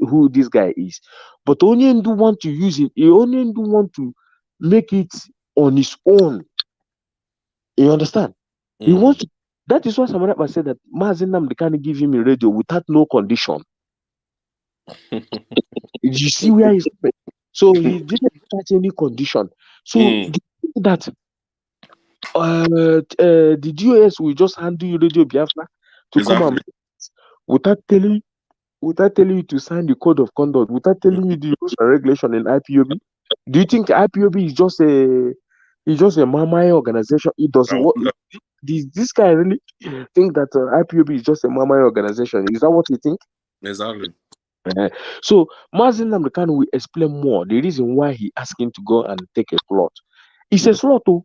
who this guy is. But Onyendu want to use it. Onyendu want to make it on his own. You understand? He wants to. That is why Samarapa said that Mazi Nnamdi Kanu give him a radio without no condition. You see where he's going. So he didn't touch any condition. So that the GOS will just handle you Radio Biafra to come and without telling you to sign the code of conduct, without telling you the rules and regulation in IPOB. Do you think IPOB is just a mama organization? It doesn't work. This guy really think that IPOB is just a mama organization? Is that what you think? Exactly. So Mazi Nnamdi Kanu will explain more the reason why he asked him to go and take a slot. It's a slot too.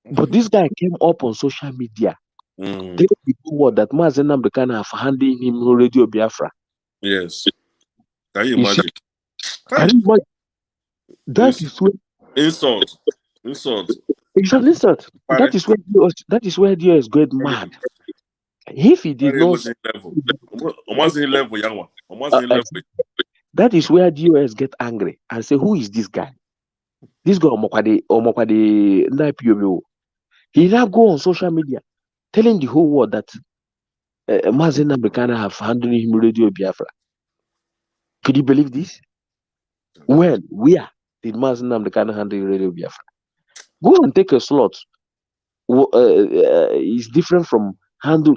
But this guy came up on social media telling people that Mazi Nnamdi Kanu have handed him Radio Biafra. Yes. Can you imagine? That is where insult. It's an insult. That is where DOS got mad. If he did not, that is where DOS get angry and say, "Who is this guy? This guy Omokwade NIPOB." He now go on social media telling the whole world that Mazi Nnamdi Kanu have handled him Radio Biafra. Could you believe this? When? Where did Mazi Nnamdi Kanu handle Radio Biafra? Go and take a slot. Is different from handle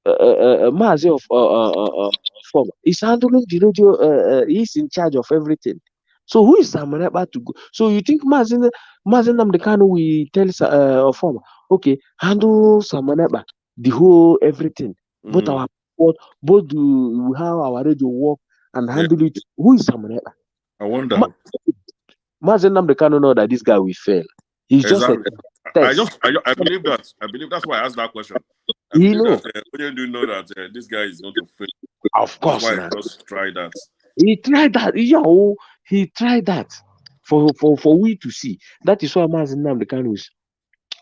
Mazi of former. He's handling the radio. He's in charge of everything. So who is Simon Ekpa to go? So you think Mazi Nnamdi Kanu will tell former, okay, handle Simon Ekpa, the whole everything, both our both how our radio work and handle it. Who is Samuel? I wonder. Mazen Nnamdi Kanu know that this guy will fail. He's Exactly. just I believe that. I believe that's why I asked that question. I he believe know. that when you do know that this guy is going to fail. Of course, that's why man. I just try that. He tried that. Yo, he tried that for we to see. That is why Mazen Nnamdi Kanu is.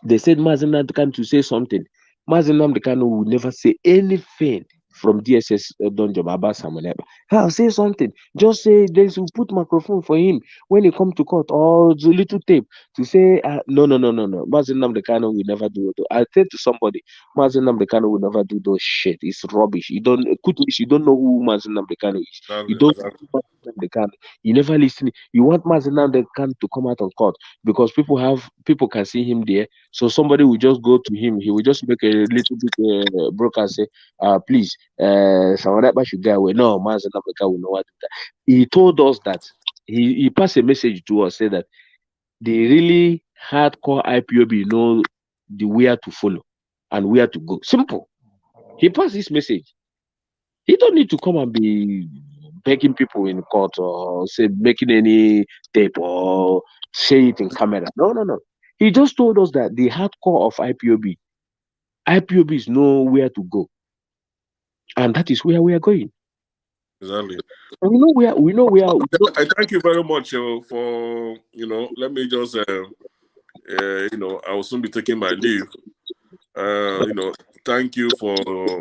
They said Mazen Nnamdi Kanu to say something. Mazen Nnamdi Kanu will never say anything from DSS Donjob about Samuel Ekpa. I'll say something. Just say they should put microphone for him when he come to court or the little tape to say no. Mazen Nnamdi Kanu will never do it. I said to somebody, Mazen Nnamdi Kanu will never do those shit. It's rubbish. You don't know who Mazen Nnamdi Kanu is. You don't know who Mazen Nnamdi Kanu. You never listen. You want Mazen Nnamdi Kanu to come out on court because people can see him there. So somebody will just go to him. He will just make a little bit broadcast say, please, Samuel Ekpa should get away. No, Mazen Nnamdi Kanu will not do that. He told us that he passed a message to us, say that the really hardcore IPOB know the where to follow and where to go. Simple. He passed this message. He don't need to come and be begging people in court or say making any tape or say it in camera. No. He just told us that the hardcore of IPOBs know where to go, and that is where we are going. Exactly. And we know where. I thank you very much for Let me just I will soon be taking my leave. Thank you for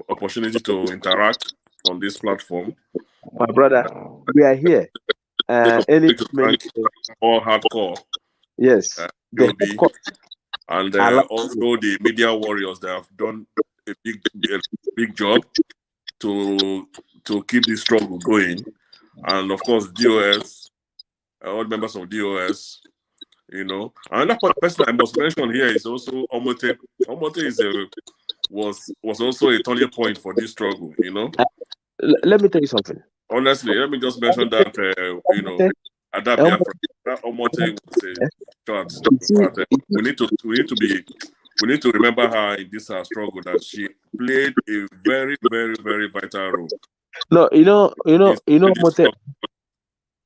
opportunity to interact on this platform. My brother, we are here. Thank all hardcore. Yes. And also the media warriors that have done a big job to keep this struggle going, and of course DOS, all members of DOS. Another person I must mention here is also Omote. Omote was also a turning point for this struggle. Let me tell you something. Honestly, let me just mention that at that Biafra, that Omote was a shot. In fact, we need to remember her in this struggle, that she played a very, very, very vital role. No, Omote.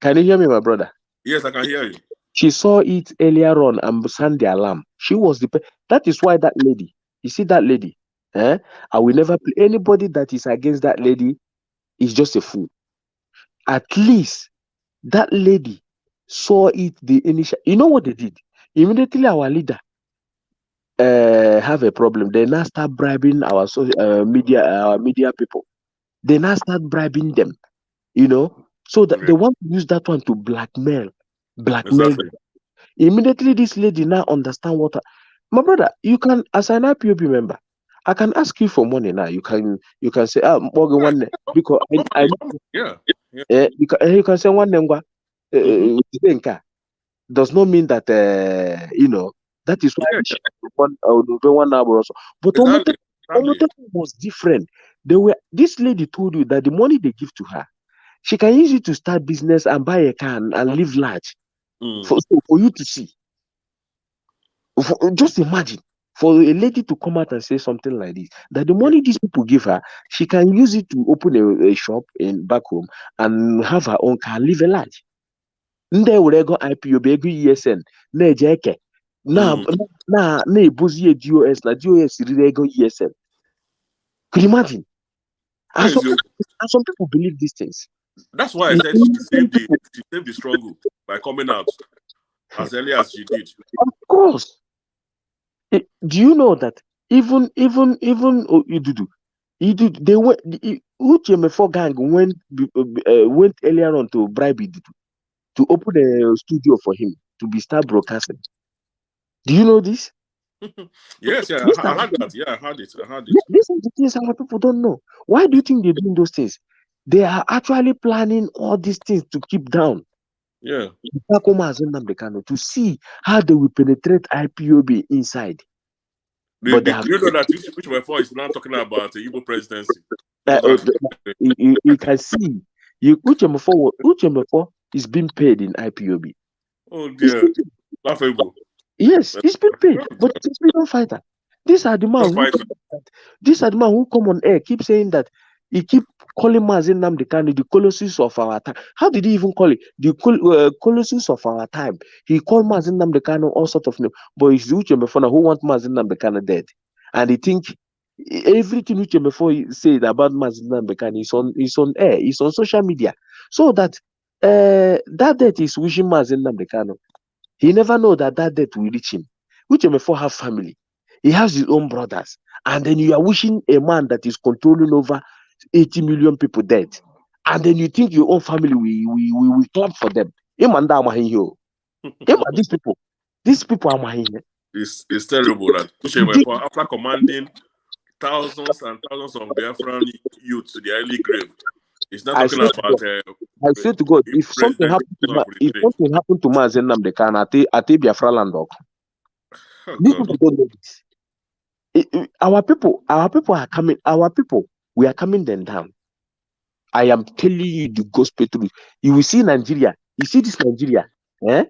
Can you hear me, my brother? Yes, I can hear you. She saw it earlier on and sound the alarm. She was that is why that lady, you see that lady, I will never play anybody that is against that lady is just a fool. At least that lady saw it the initial. You know what they did? Immediately our leader have a problem. They now start bribing our media people. They now start bribing them, so that they want to use that one to blackmail them. Immediately this lady now understand what my brother, you can, as an IPOB member, I can ask you for money now. You can say, Morgan one because you can say one name does not mean that that is why one hour also. But Omote was different. This lady told you that the money they give to her, she can use it to start business and buy a car and live large. For you to see. Just imagine for a lady to come out and say something like this, that the money these people give her, she can use it to open a shop in back home and have her own car, live a life. Nde were go IPO be go ESN na ejeke na ebuzi DOS na DOS rire go ESN. Could you imagine? And some people believe these things. That's why I said she saved the struggle by coming out as early as she did. Of course. Do you know that even Iduu, they went. Uchemefo gang went earlier on to bribe Iduu to open a studio for him to be start broadcasting. Do you know this? Yes, I heard that. Yeah, I heard it. These are the things our people don't know. Why do you think they're doing those things? They are actually planning all these things to keep down. Yeah. To see how they will penetrate IPOB inside. You know that Uchemefo is now talking about the Igbo presidency. You can see Uchemefo is being paid in IPOB. Oh dear. Laughable. Yes, he's been paid, but he's a freedom fighter. These are the man who come on air, keep saying that he keep calling Mazi Nnamdi Kanu the Colossus of our time. How did he even call it? The Colossus of our time. He called Mazi Nnamdi Kanu all sorts of names. But it's Uche Mefona who want Mazi Nnamdi Kanu dead. And they think everything Uche Mefona said about Mazi Nnamdi Kanu is on air, it's on social media. So that that death is wishing Mazi Nnamdi Kanu. He never know that death will reach him. Uche Mefona have family. He has his own brothers. And then you are wishing a man that is controlling over 80 million people dead. And then you think your own family will clap for them. These people are my. It's terrible that after commanding thousands and thousands of Biafran youths to the early grave, it's not talking about. I swear to God, if something happened to Mazi Nnamdi Kanu at Biafra land, these people don't know this. Our people are coming. We are coming them down. I am telling you the gospel truth. You will see Nigeria. You see this Nigeria, eh?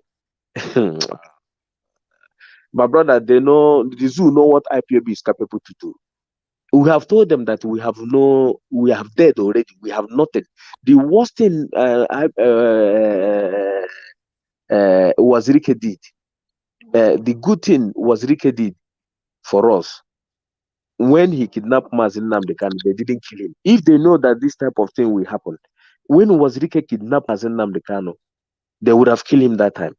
My brother, the zoo know what IPOB is capable to do. We have told them that we have dead already. We have nothing. The worst thing Wazirike did. The good thing Wazirike did for us. When he kidnapped Mazi Nnamdi Kanu, they didn't kill him. If they know that this type of thing will happen, when Wazirike kidnapped Mazi Nnamdi Kanu, they would have killed him that time.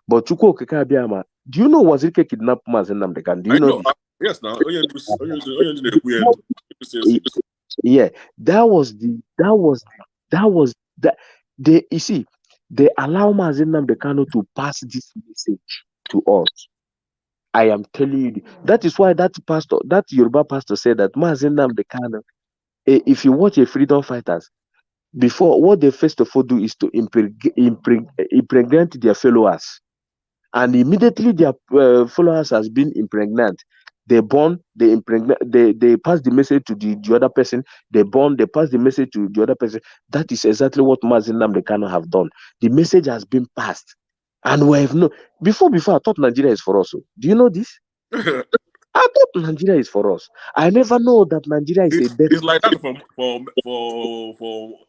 But Chukwu Okeke Abiama, do you know Wazirike kidnapped Mazi Nnamdi Kanu? Do you know this? Yes, now. Yeah, you see, they allow Mazi Nnamdi Kanu to pass this message to us. I am telling you, that is why that Yoruba pastor said that Mazi Nnamdi Kanu, if you watch a freedom fighters, before what they first of all do is to impregnate their followers, and immediately their followers has been impregnant. They born, they impregnate, they pass the message to the other person. They born, they pass the message to the other person. That is exactly what Mazi Nnamdi Kanu have done. The message has been passed. And we have before I thought Nigeria is for us. Do you know this? I thought Nigeria is for us. I never know that Nigeria is a dead. It's like that for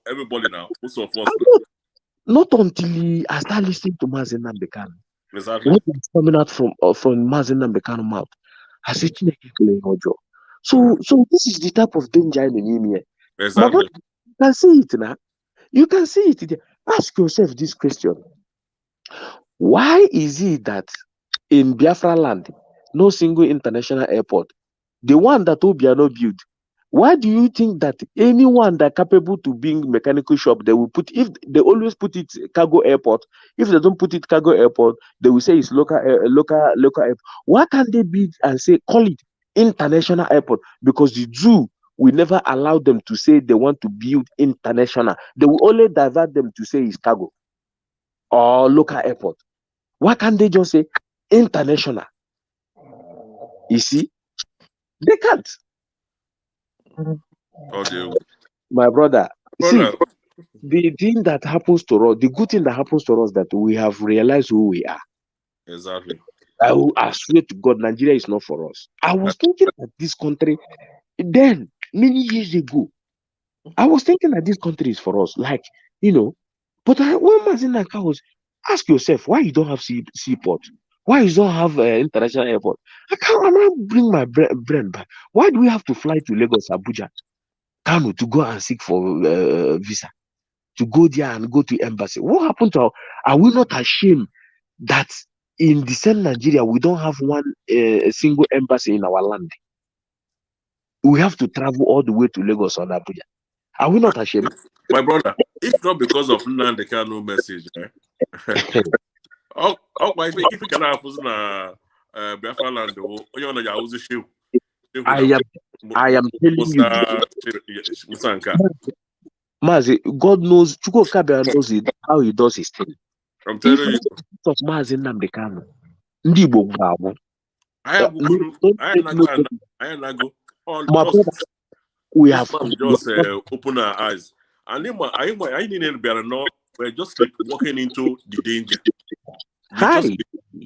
everybody now. Most of us. Not until I start listening to Mazi Nnamdi Kanu. Exactly. What is coming out from Mazi Nnamdi Kanu mouth? I said, so this is the type of danger in the new year. Exactly. You can see it now. You can see it. Ask yourself this question. Why is it that in Biafra land, no single international airport, the one that Obiano built, why do you think that anyone that capable to being mechanical shop, they will put, if they always put it cargo airport, if they don't put it cargo airport, they will say it's local airport. Why can't they be and say, call it international airport? Because the zoo will never allow them to say they want to build international. They will only divert them to say it's cargo or local airport. Why can't they just say international? You see, they can't. My brother, see, the thing that happens to us, the good thing that happens to us, that we have realized who we are. Exactly. I swear to God, Nigeria is not for us. I was thinking that this country, then many years ago, I was thinking that this country is for us. Like, but when Mazi Nnamdi was, ask yourself, why you don't have seaport? Why you don't have international airport? I can't bring my brain back. Why do we have to fly to Lagos, Abuja, Kano to go and seek for visa? To go there and go to embassy? What happened to are we not ashamed that in the same Nigeria, we don't have one single embassy in our land? We have to travel all the way to Lagos or Abuja. Are we not ashamed? My brother, if not because of Nnamdi Kanu message, if you can have Biafra land, I am telling you, Mazi, God knows, Chukwukabia knows it, how he does his thing. I'm telling you. Of Mazi Nnamdi Kanu, ndị Igbo gwagwụ. We have just open our eyes. And we're just walking into the danger.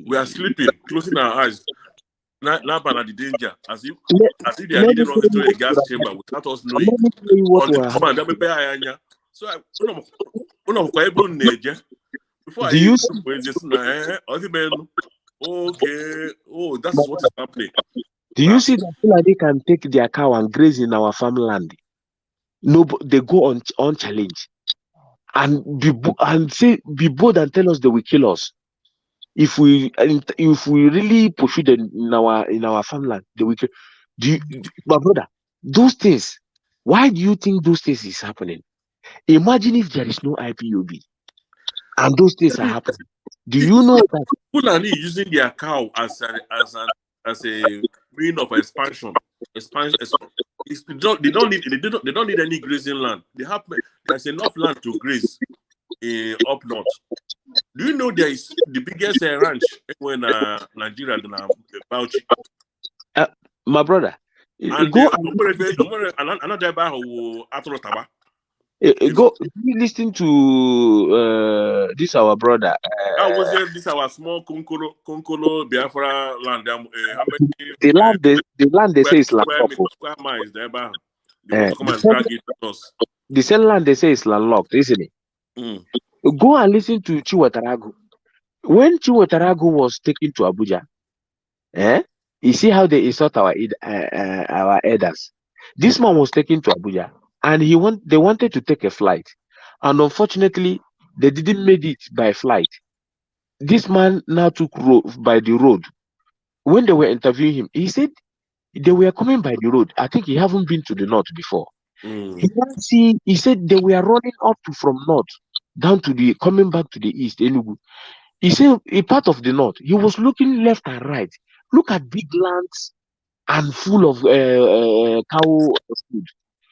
We are sleeping, closing our eyes. Not the danger. As if they are Let leading me us tell into you a what gas would chamber happen. without us Let knowing. me tell you what On the will happen. command, so before Do I you see, okay, oh, that's what is happening. do you see that Fulani can take their cow and graze in our farmland? No, they go on unchallenged and be bold and tell us they will kill us if we really pursue them in our farmland. They will kill. My brother, those things. Why do you think those things is happening? Imagine if there is no IPOB and those things are happening. Do you know that Fulani using their cow as a mean of expansion? They don't need any grazing land. There's enough land to graze up north. Do you know there is the biggest ranch when Nigeria about my brother? and Go another taba. Go listen to this our brother. That was this our small Konkolo Biafra land. How many The land they say is landlocked. square miles there? They want to come and drag it to us. The same land they say is landlocked, isn't it? Mm. Go and listen to Chiwatarago. When Chiwatarago was taken to Abuja, you see how they insult our elders. This man was taken to Abuja, and they wanted to take a flight, and unfortunately, they didn't make it by flight. This man now took by the road. When they were interviewing him, he said they were coming by the road. I think he haven't been to the north before. He said they were running up from north down to coming back to the east, Enugu. He said a part of the north, he was looking left and right. Look at big lands and full of cow food.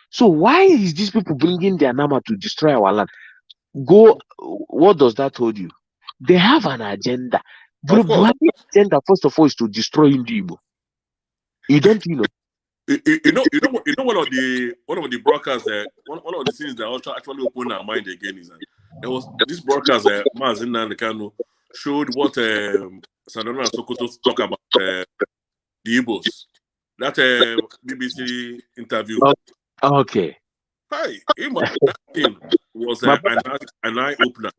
So why is these people bringing their nama to destroy our land? What does that tell you? They have an agenda. Buhari's agenda, first of all, is to destroy Igbo. You don't, You know one of the broadcasts one of the things that also actually opened our mind again is that there was this broadcast Mazin Nankano showed what Sadona and Sokoto talk about the Igbos. That BBC interview. Okay. Hi, that thing was an eye opener.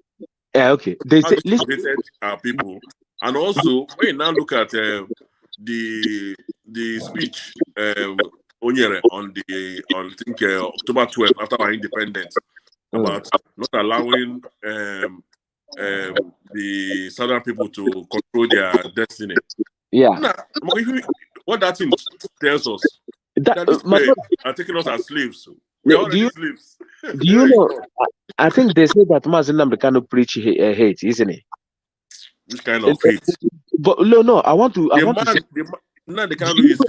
Yeah, okay. They say, listen, our people, and also when you now look at the speech Onyere on October 12th after our independence about not allowing the southern people to control their destiny. Yeah. Now, what that thing tells us that these people are taking us as slaves. We are already slaves. Do you know? I think they say that Mazin Namdekano preach hate, isn't it? Which kind of hate? But no, I want to say. Namdekano is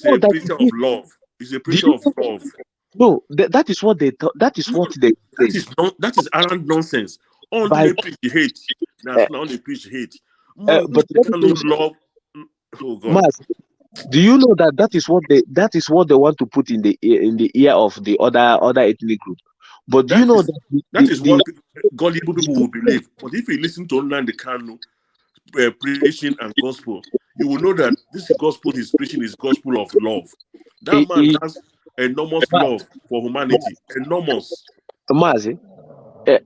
a preacher of love. He's a preacher of love. No, that is what they thought. That is what they. That is errand nonsense. Only they preach hate. That's not only preach hate. But love. Oh God. Mas, do you know that is what they want to put in the ear of the other ethnic group? But do you know that is what godly people will believe? But if you listen to Namdekano preaching and gospel, you will know that this gospel he's preaching is gospel of love. That man has enormous love for humanity. Enormous. Mazi,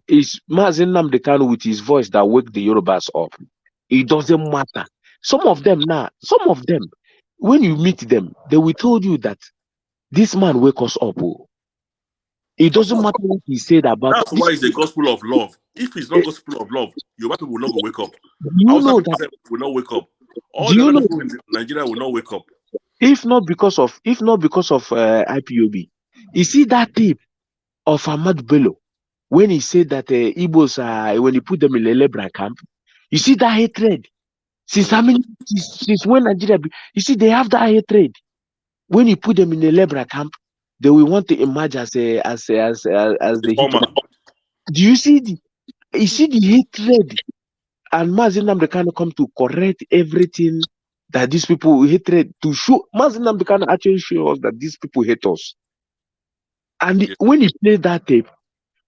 it's Mazin Namdekano with his voice that wake the Yorubas up. It doesn't matter. Some of them, when you meet them, they will tell you that this man wake us up. It doesn't matter what he said about. That's why it's the gospel of love. If it's not gospel of love, Yoruba people will not go wake up. You know that will not wake up. All the other people in Nigeria will not wake up. If not because of IPOB, you see that tape of Ahmad Bello when he said that Igbos when he put them in Lebra camp. You see that hatred. Since when Nigeria, you see they have that hatred. When you put them in the Lebra camp, they will want to emerge as the Hitler. Do you see the hatred? And Mazin Namdekano come to correct everything that these people hatred to show. Mazin Namdekano actually show us that these people hate us. And when he plays that tape,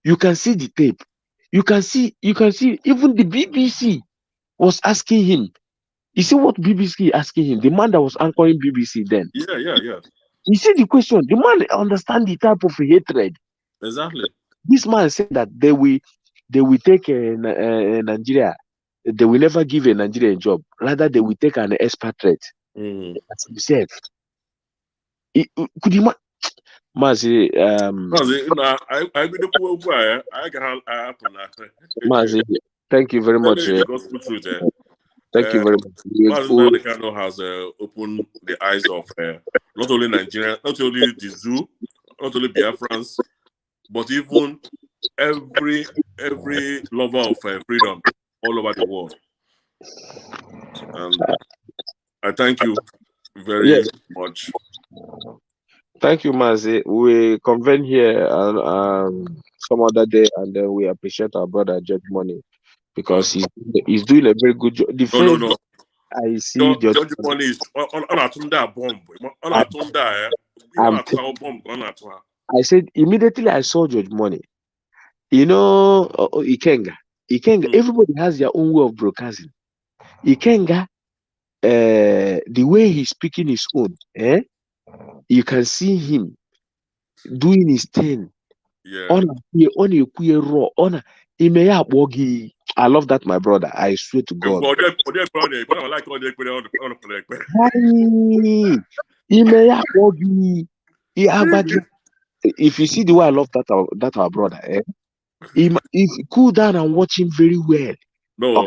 you can see the tape. You can see even the BBC was asking him You see what BBC asking him? The man that was anchoring BBC then. Yeah. You see the question. The man understand the type of hatred. Exactly. This man said that they will take Nigeria. They will never give a Nigerian job. Rather, they will take an expatriate. That's himself. Could you Mazi, I can happen. Mazi, thank you very much. The gospel truth. Thank you very much. Mazi Kano has opened the eyes of not only Nigeria, not only the zoo, not only Biafrans, but even every lover of freedom all over the world. And I thank you very much. Thank you, Mazi. We convene here some other day, and then we appreciate our brother Judge Money because he's doing a very good job. No. I see Judge Money is on that bomb. I said immediately I saw Judge Money. You know, Ikenga. Everybody has their own way of broadcasting. Ikenga, the way he's speaking his own, you can see him doing his thing. I love that, my brother. I swear to God. If you see the way I love that our brother, if cool down and watch him very well. No.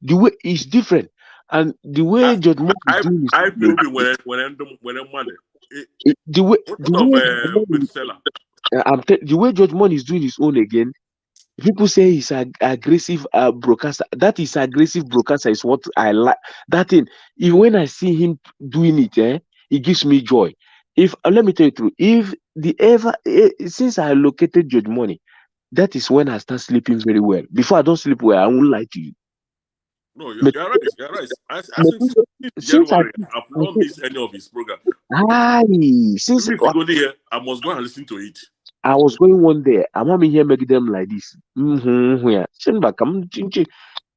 The way is different, and the way Judge Money is doing the way Judge Money is doing his own again. People say he's an aggressive broadcaster. That is aggressive broadcaster is what I like. That thing. Even when I see him doing it, it gives me joy. Let me tell you the truth. Since I located Judge Money, that is when I start sleeping very well. Before I don't sleep well, I won't lie to you. No, you're right. You're right. Since I've not missed any of his programs. Since if you go there, I must go and listen to it. I was going one day. I want me here make them like this.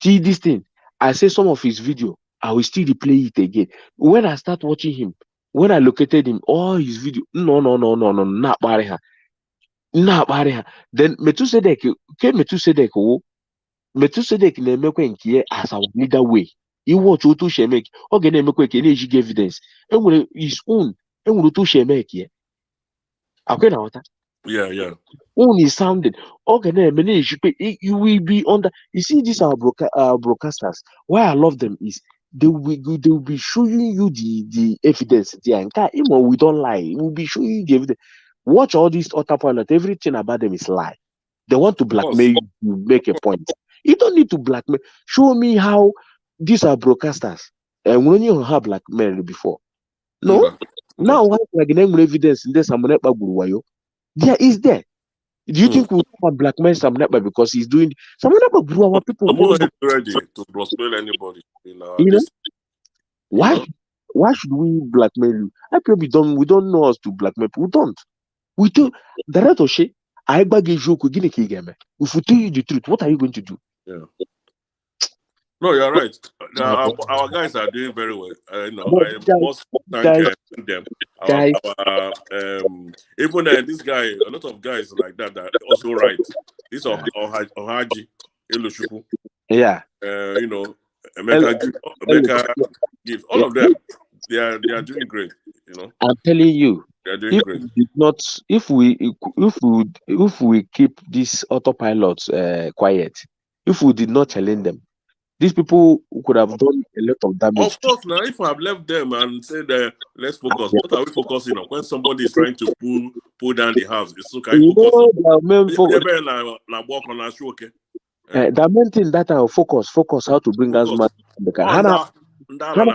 See this thing. I say some of his video. I will still replay it again. When I start watching him, when I located him, all his video. No. Not Bariha. Then Metusedek na-emekwe nke as our leader way. Iwatch otu shemek. Oge na-emekwe nke na-ejighị evidence. Enwere his own. Enwere otu shemek here. Okay, now what? Yeah. Only sounded. You will be under. You see, these are broadcasters. Why I love them is they will be showing you the evidence. We don't lie. We will be showing you the evidence. Watch all these autopilots. Everything about them is lie. They want to blackmail you to make a point. You don't need to blackmail. Show me how these are broadcasters. And when you have blackmail before, no. Now, what evidence in this? There is there. Do you think we will blackmail Samneba because he's doing Samneba grew our people? I'm not ready to blackmail anybody. Why should we blackmail you? We don't know us to blackmail people. We do the right of shit. I beg you, if we tell you the truth, what are you going to do? Yeah. No, you're right. Our guys are doing very well. I must thank them. Even this guy, a lot of guys like that also write. This Ohaji Elushuku. Yeah. Emeka gives all of them. They are doing great. I'm telling you. They're doing great. If we keep these autopilots quiet, if we did not challenge them, these people could have done a lot of damage. Of course, now if I have left them and said, let's focus, what are we focusing on? When somebody is trying to pull down the house, it's okay. The main thing that I focus how to bring us money in the car.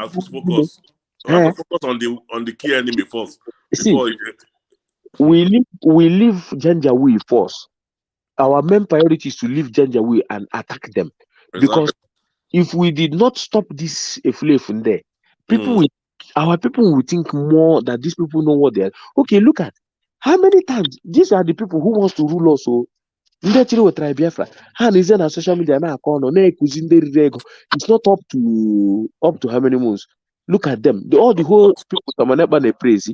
Focus. Focus on the key enemy first. See, we leave Janjaweed first. Our main priority is to leave Janjaweed and attack them. Exactly. Because if we did not stop this from there, our people will think more that these people know what they are. Okay, look at how many times these are the people who wants to rule us. So Ndị chịrị wetara Biafra ha na-eze na social media na-akọ ọnụ na-ekuzi ndị riri ego. It's not up to how many months. Look at them. All the whole people Samanekpa na-praise.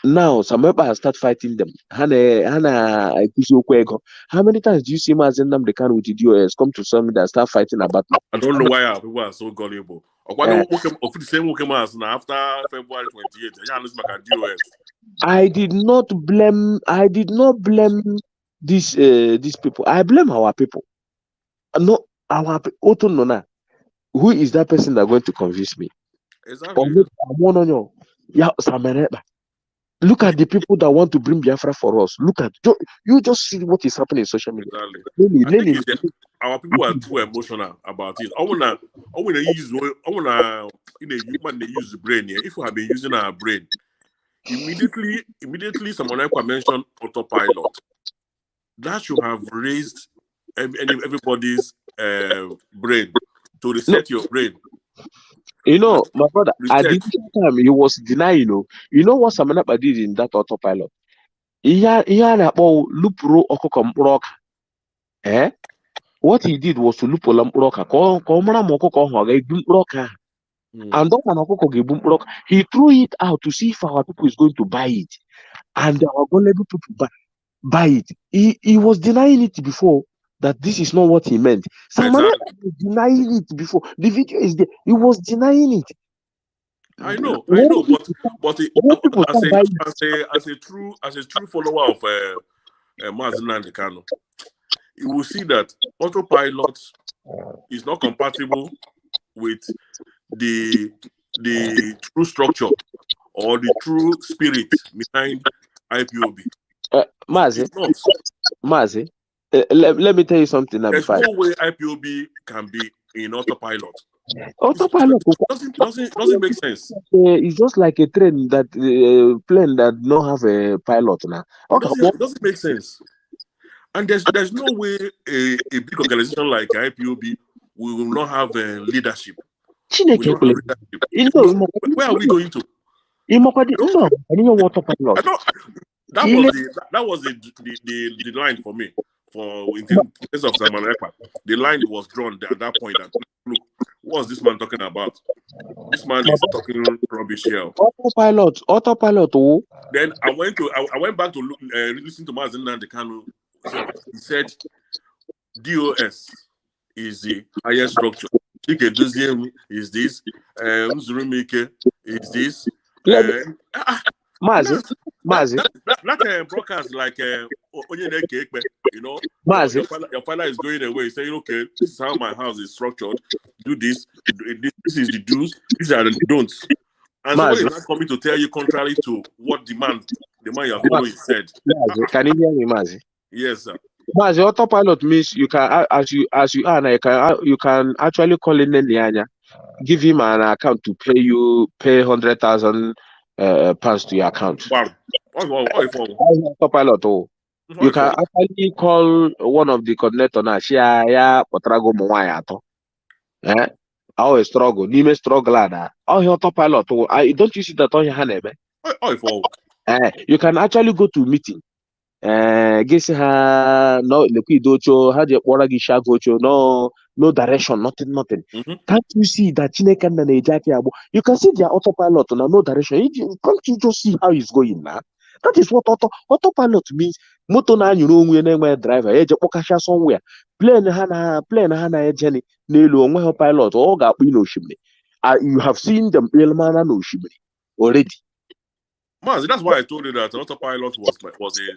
Now Samanekpa has started fighting them. Ha na-ekuzi okwu ego. How many times do you see Mazi Nnamdi Kanu with the DOS come to some that start fighting about? I don't know why people are so gullible. Of the same Wokemas now after February 28th, DOS. I did not blame these people. I blame our people. No, our Otonona. Who is that person that going to convince me? Exactly. Yeah, Samanekpa. Look at the people that want to bring Biafra for us. Look at you. Just see what is happening in social media. Exactly. Our people are too emotional about it. I wanna use human they use the brain here. If we have been using our brain, immediately someone mentioned autopilot. That should have raised everybody's brain to reset your brain. You know, my brother, at the time he was denying, you know what Samanekpa did in that autopilot? What he did was to loop and he threw it out to see if our people is going to buy it. And our gullible people buy it. He was denying it before that this is not what he meant. Samanekpa was denying it before. The video is there. He was denying it. I know, but as a true follower of Mazi Nnamdi Kanu, you will see that autopilot is not compatible with the true structure or the true spirit behind IPOB. Mazi, let me tell you something. There's no way IPOB can be in autopilot. Autopilot doesn't make sense. It's just like a train that plane that don't have a pilot now. It doesn't make sense. And there's no way a big organization like IPOB will not have leadership. Where are we going to? That was the line for me. In case of Samanekpa, the line was drawn at that point. That look, what's this man talking about? This man is talking rubbish here. Autopilot. Then I went back to listen to Mazi Nnamdi Kanu. He said DOS is the highest structure. Chike Doziem is this. Nzurumike is this. Mazi. That broadcast like Onyeneke, you know, your father is going away saying, okay, this is how my house is structured. Do this. This is the do's. These are the don'ts. And somebody is not coming to tell you contrary to what the man you are following said. Can you hear me, Mazi? Yes, sir. Mazi, autopilot means you can, as you are now, you can actually call in Nyanya, give him an account to pay 100,000 pounds to your account. Wow. Autopilot. You can actually call one of the coordinator now. I always struggle. Nime struggle. Autopilot. Don't you see that on your hand? You can actually go to meeting. Guess no no direction, nothing. Can't you see that you can see their autopilot on no direction? Can't you just see how it's going now? That is what autopilot means. Motor na you know driver somewhere. Plane hana journey pilot or you have seen them already. Mazi, that's why I told you that autopilot was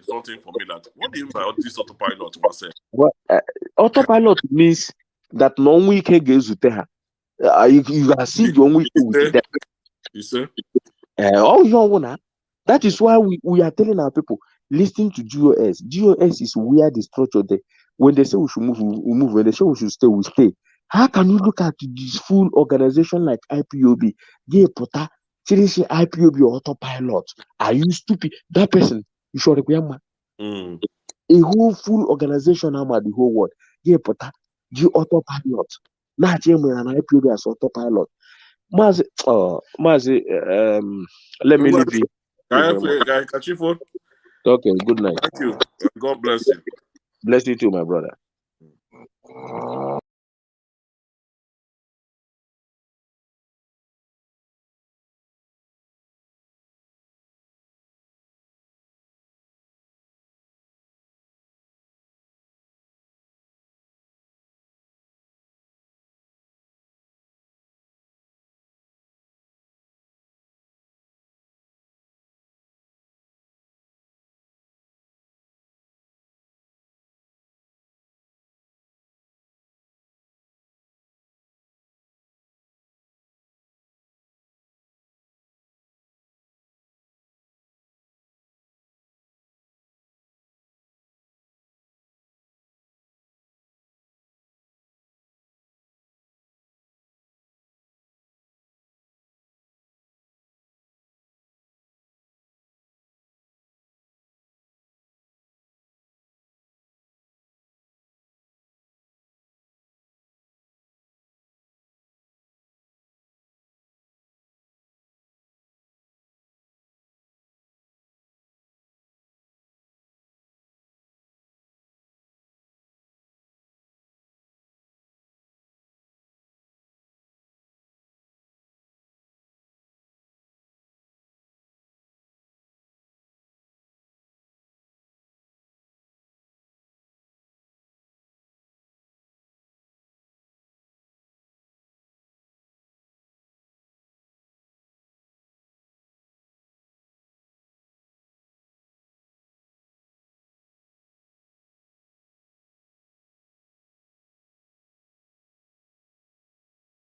something for me. That what do you mean by this autopilot was saying? Well, autopilot means that no one can get to her. You are seeing your week with them. You see? That is why we are telling our people, listen to GOS. GOS is where the structure there. When they say we should move, we move. When they say we should stay, we stay. How can you look at this full organization like IPOB? Seriously, IPOB autopilot. Are you stupid? That person, you should require a whole full organization about the whole world. The autopilot. Not an IPOB as autopilot. Mazi, let me leave you. Can you phone? Okay, good night. Thank you. God bless you. Bless you too, my brother.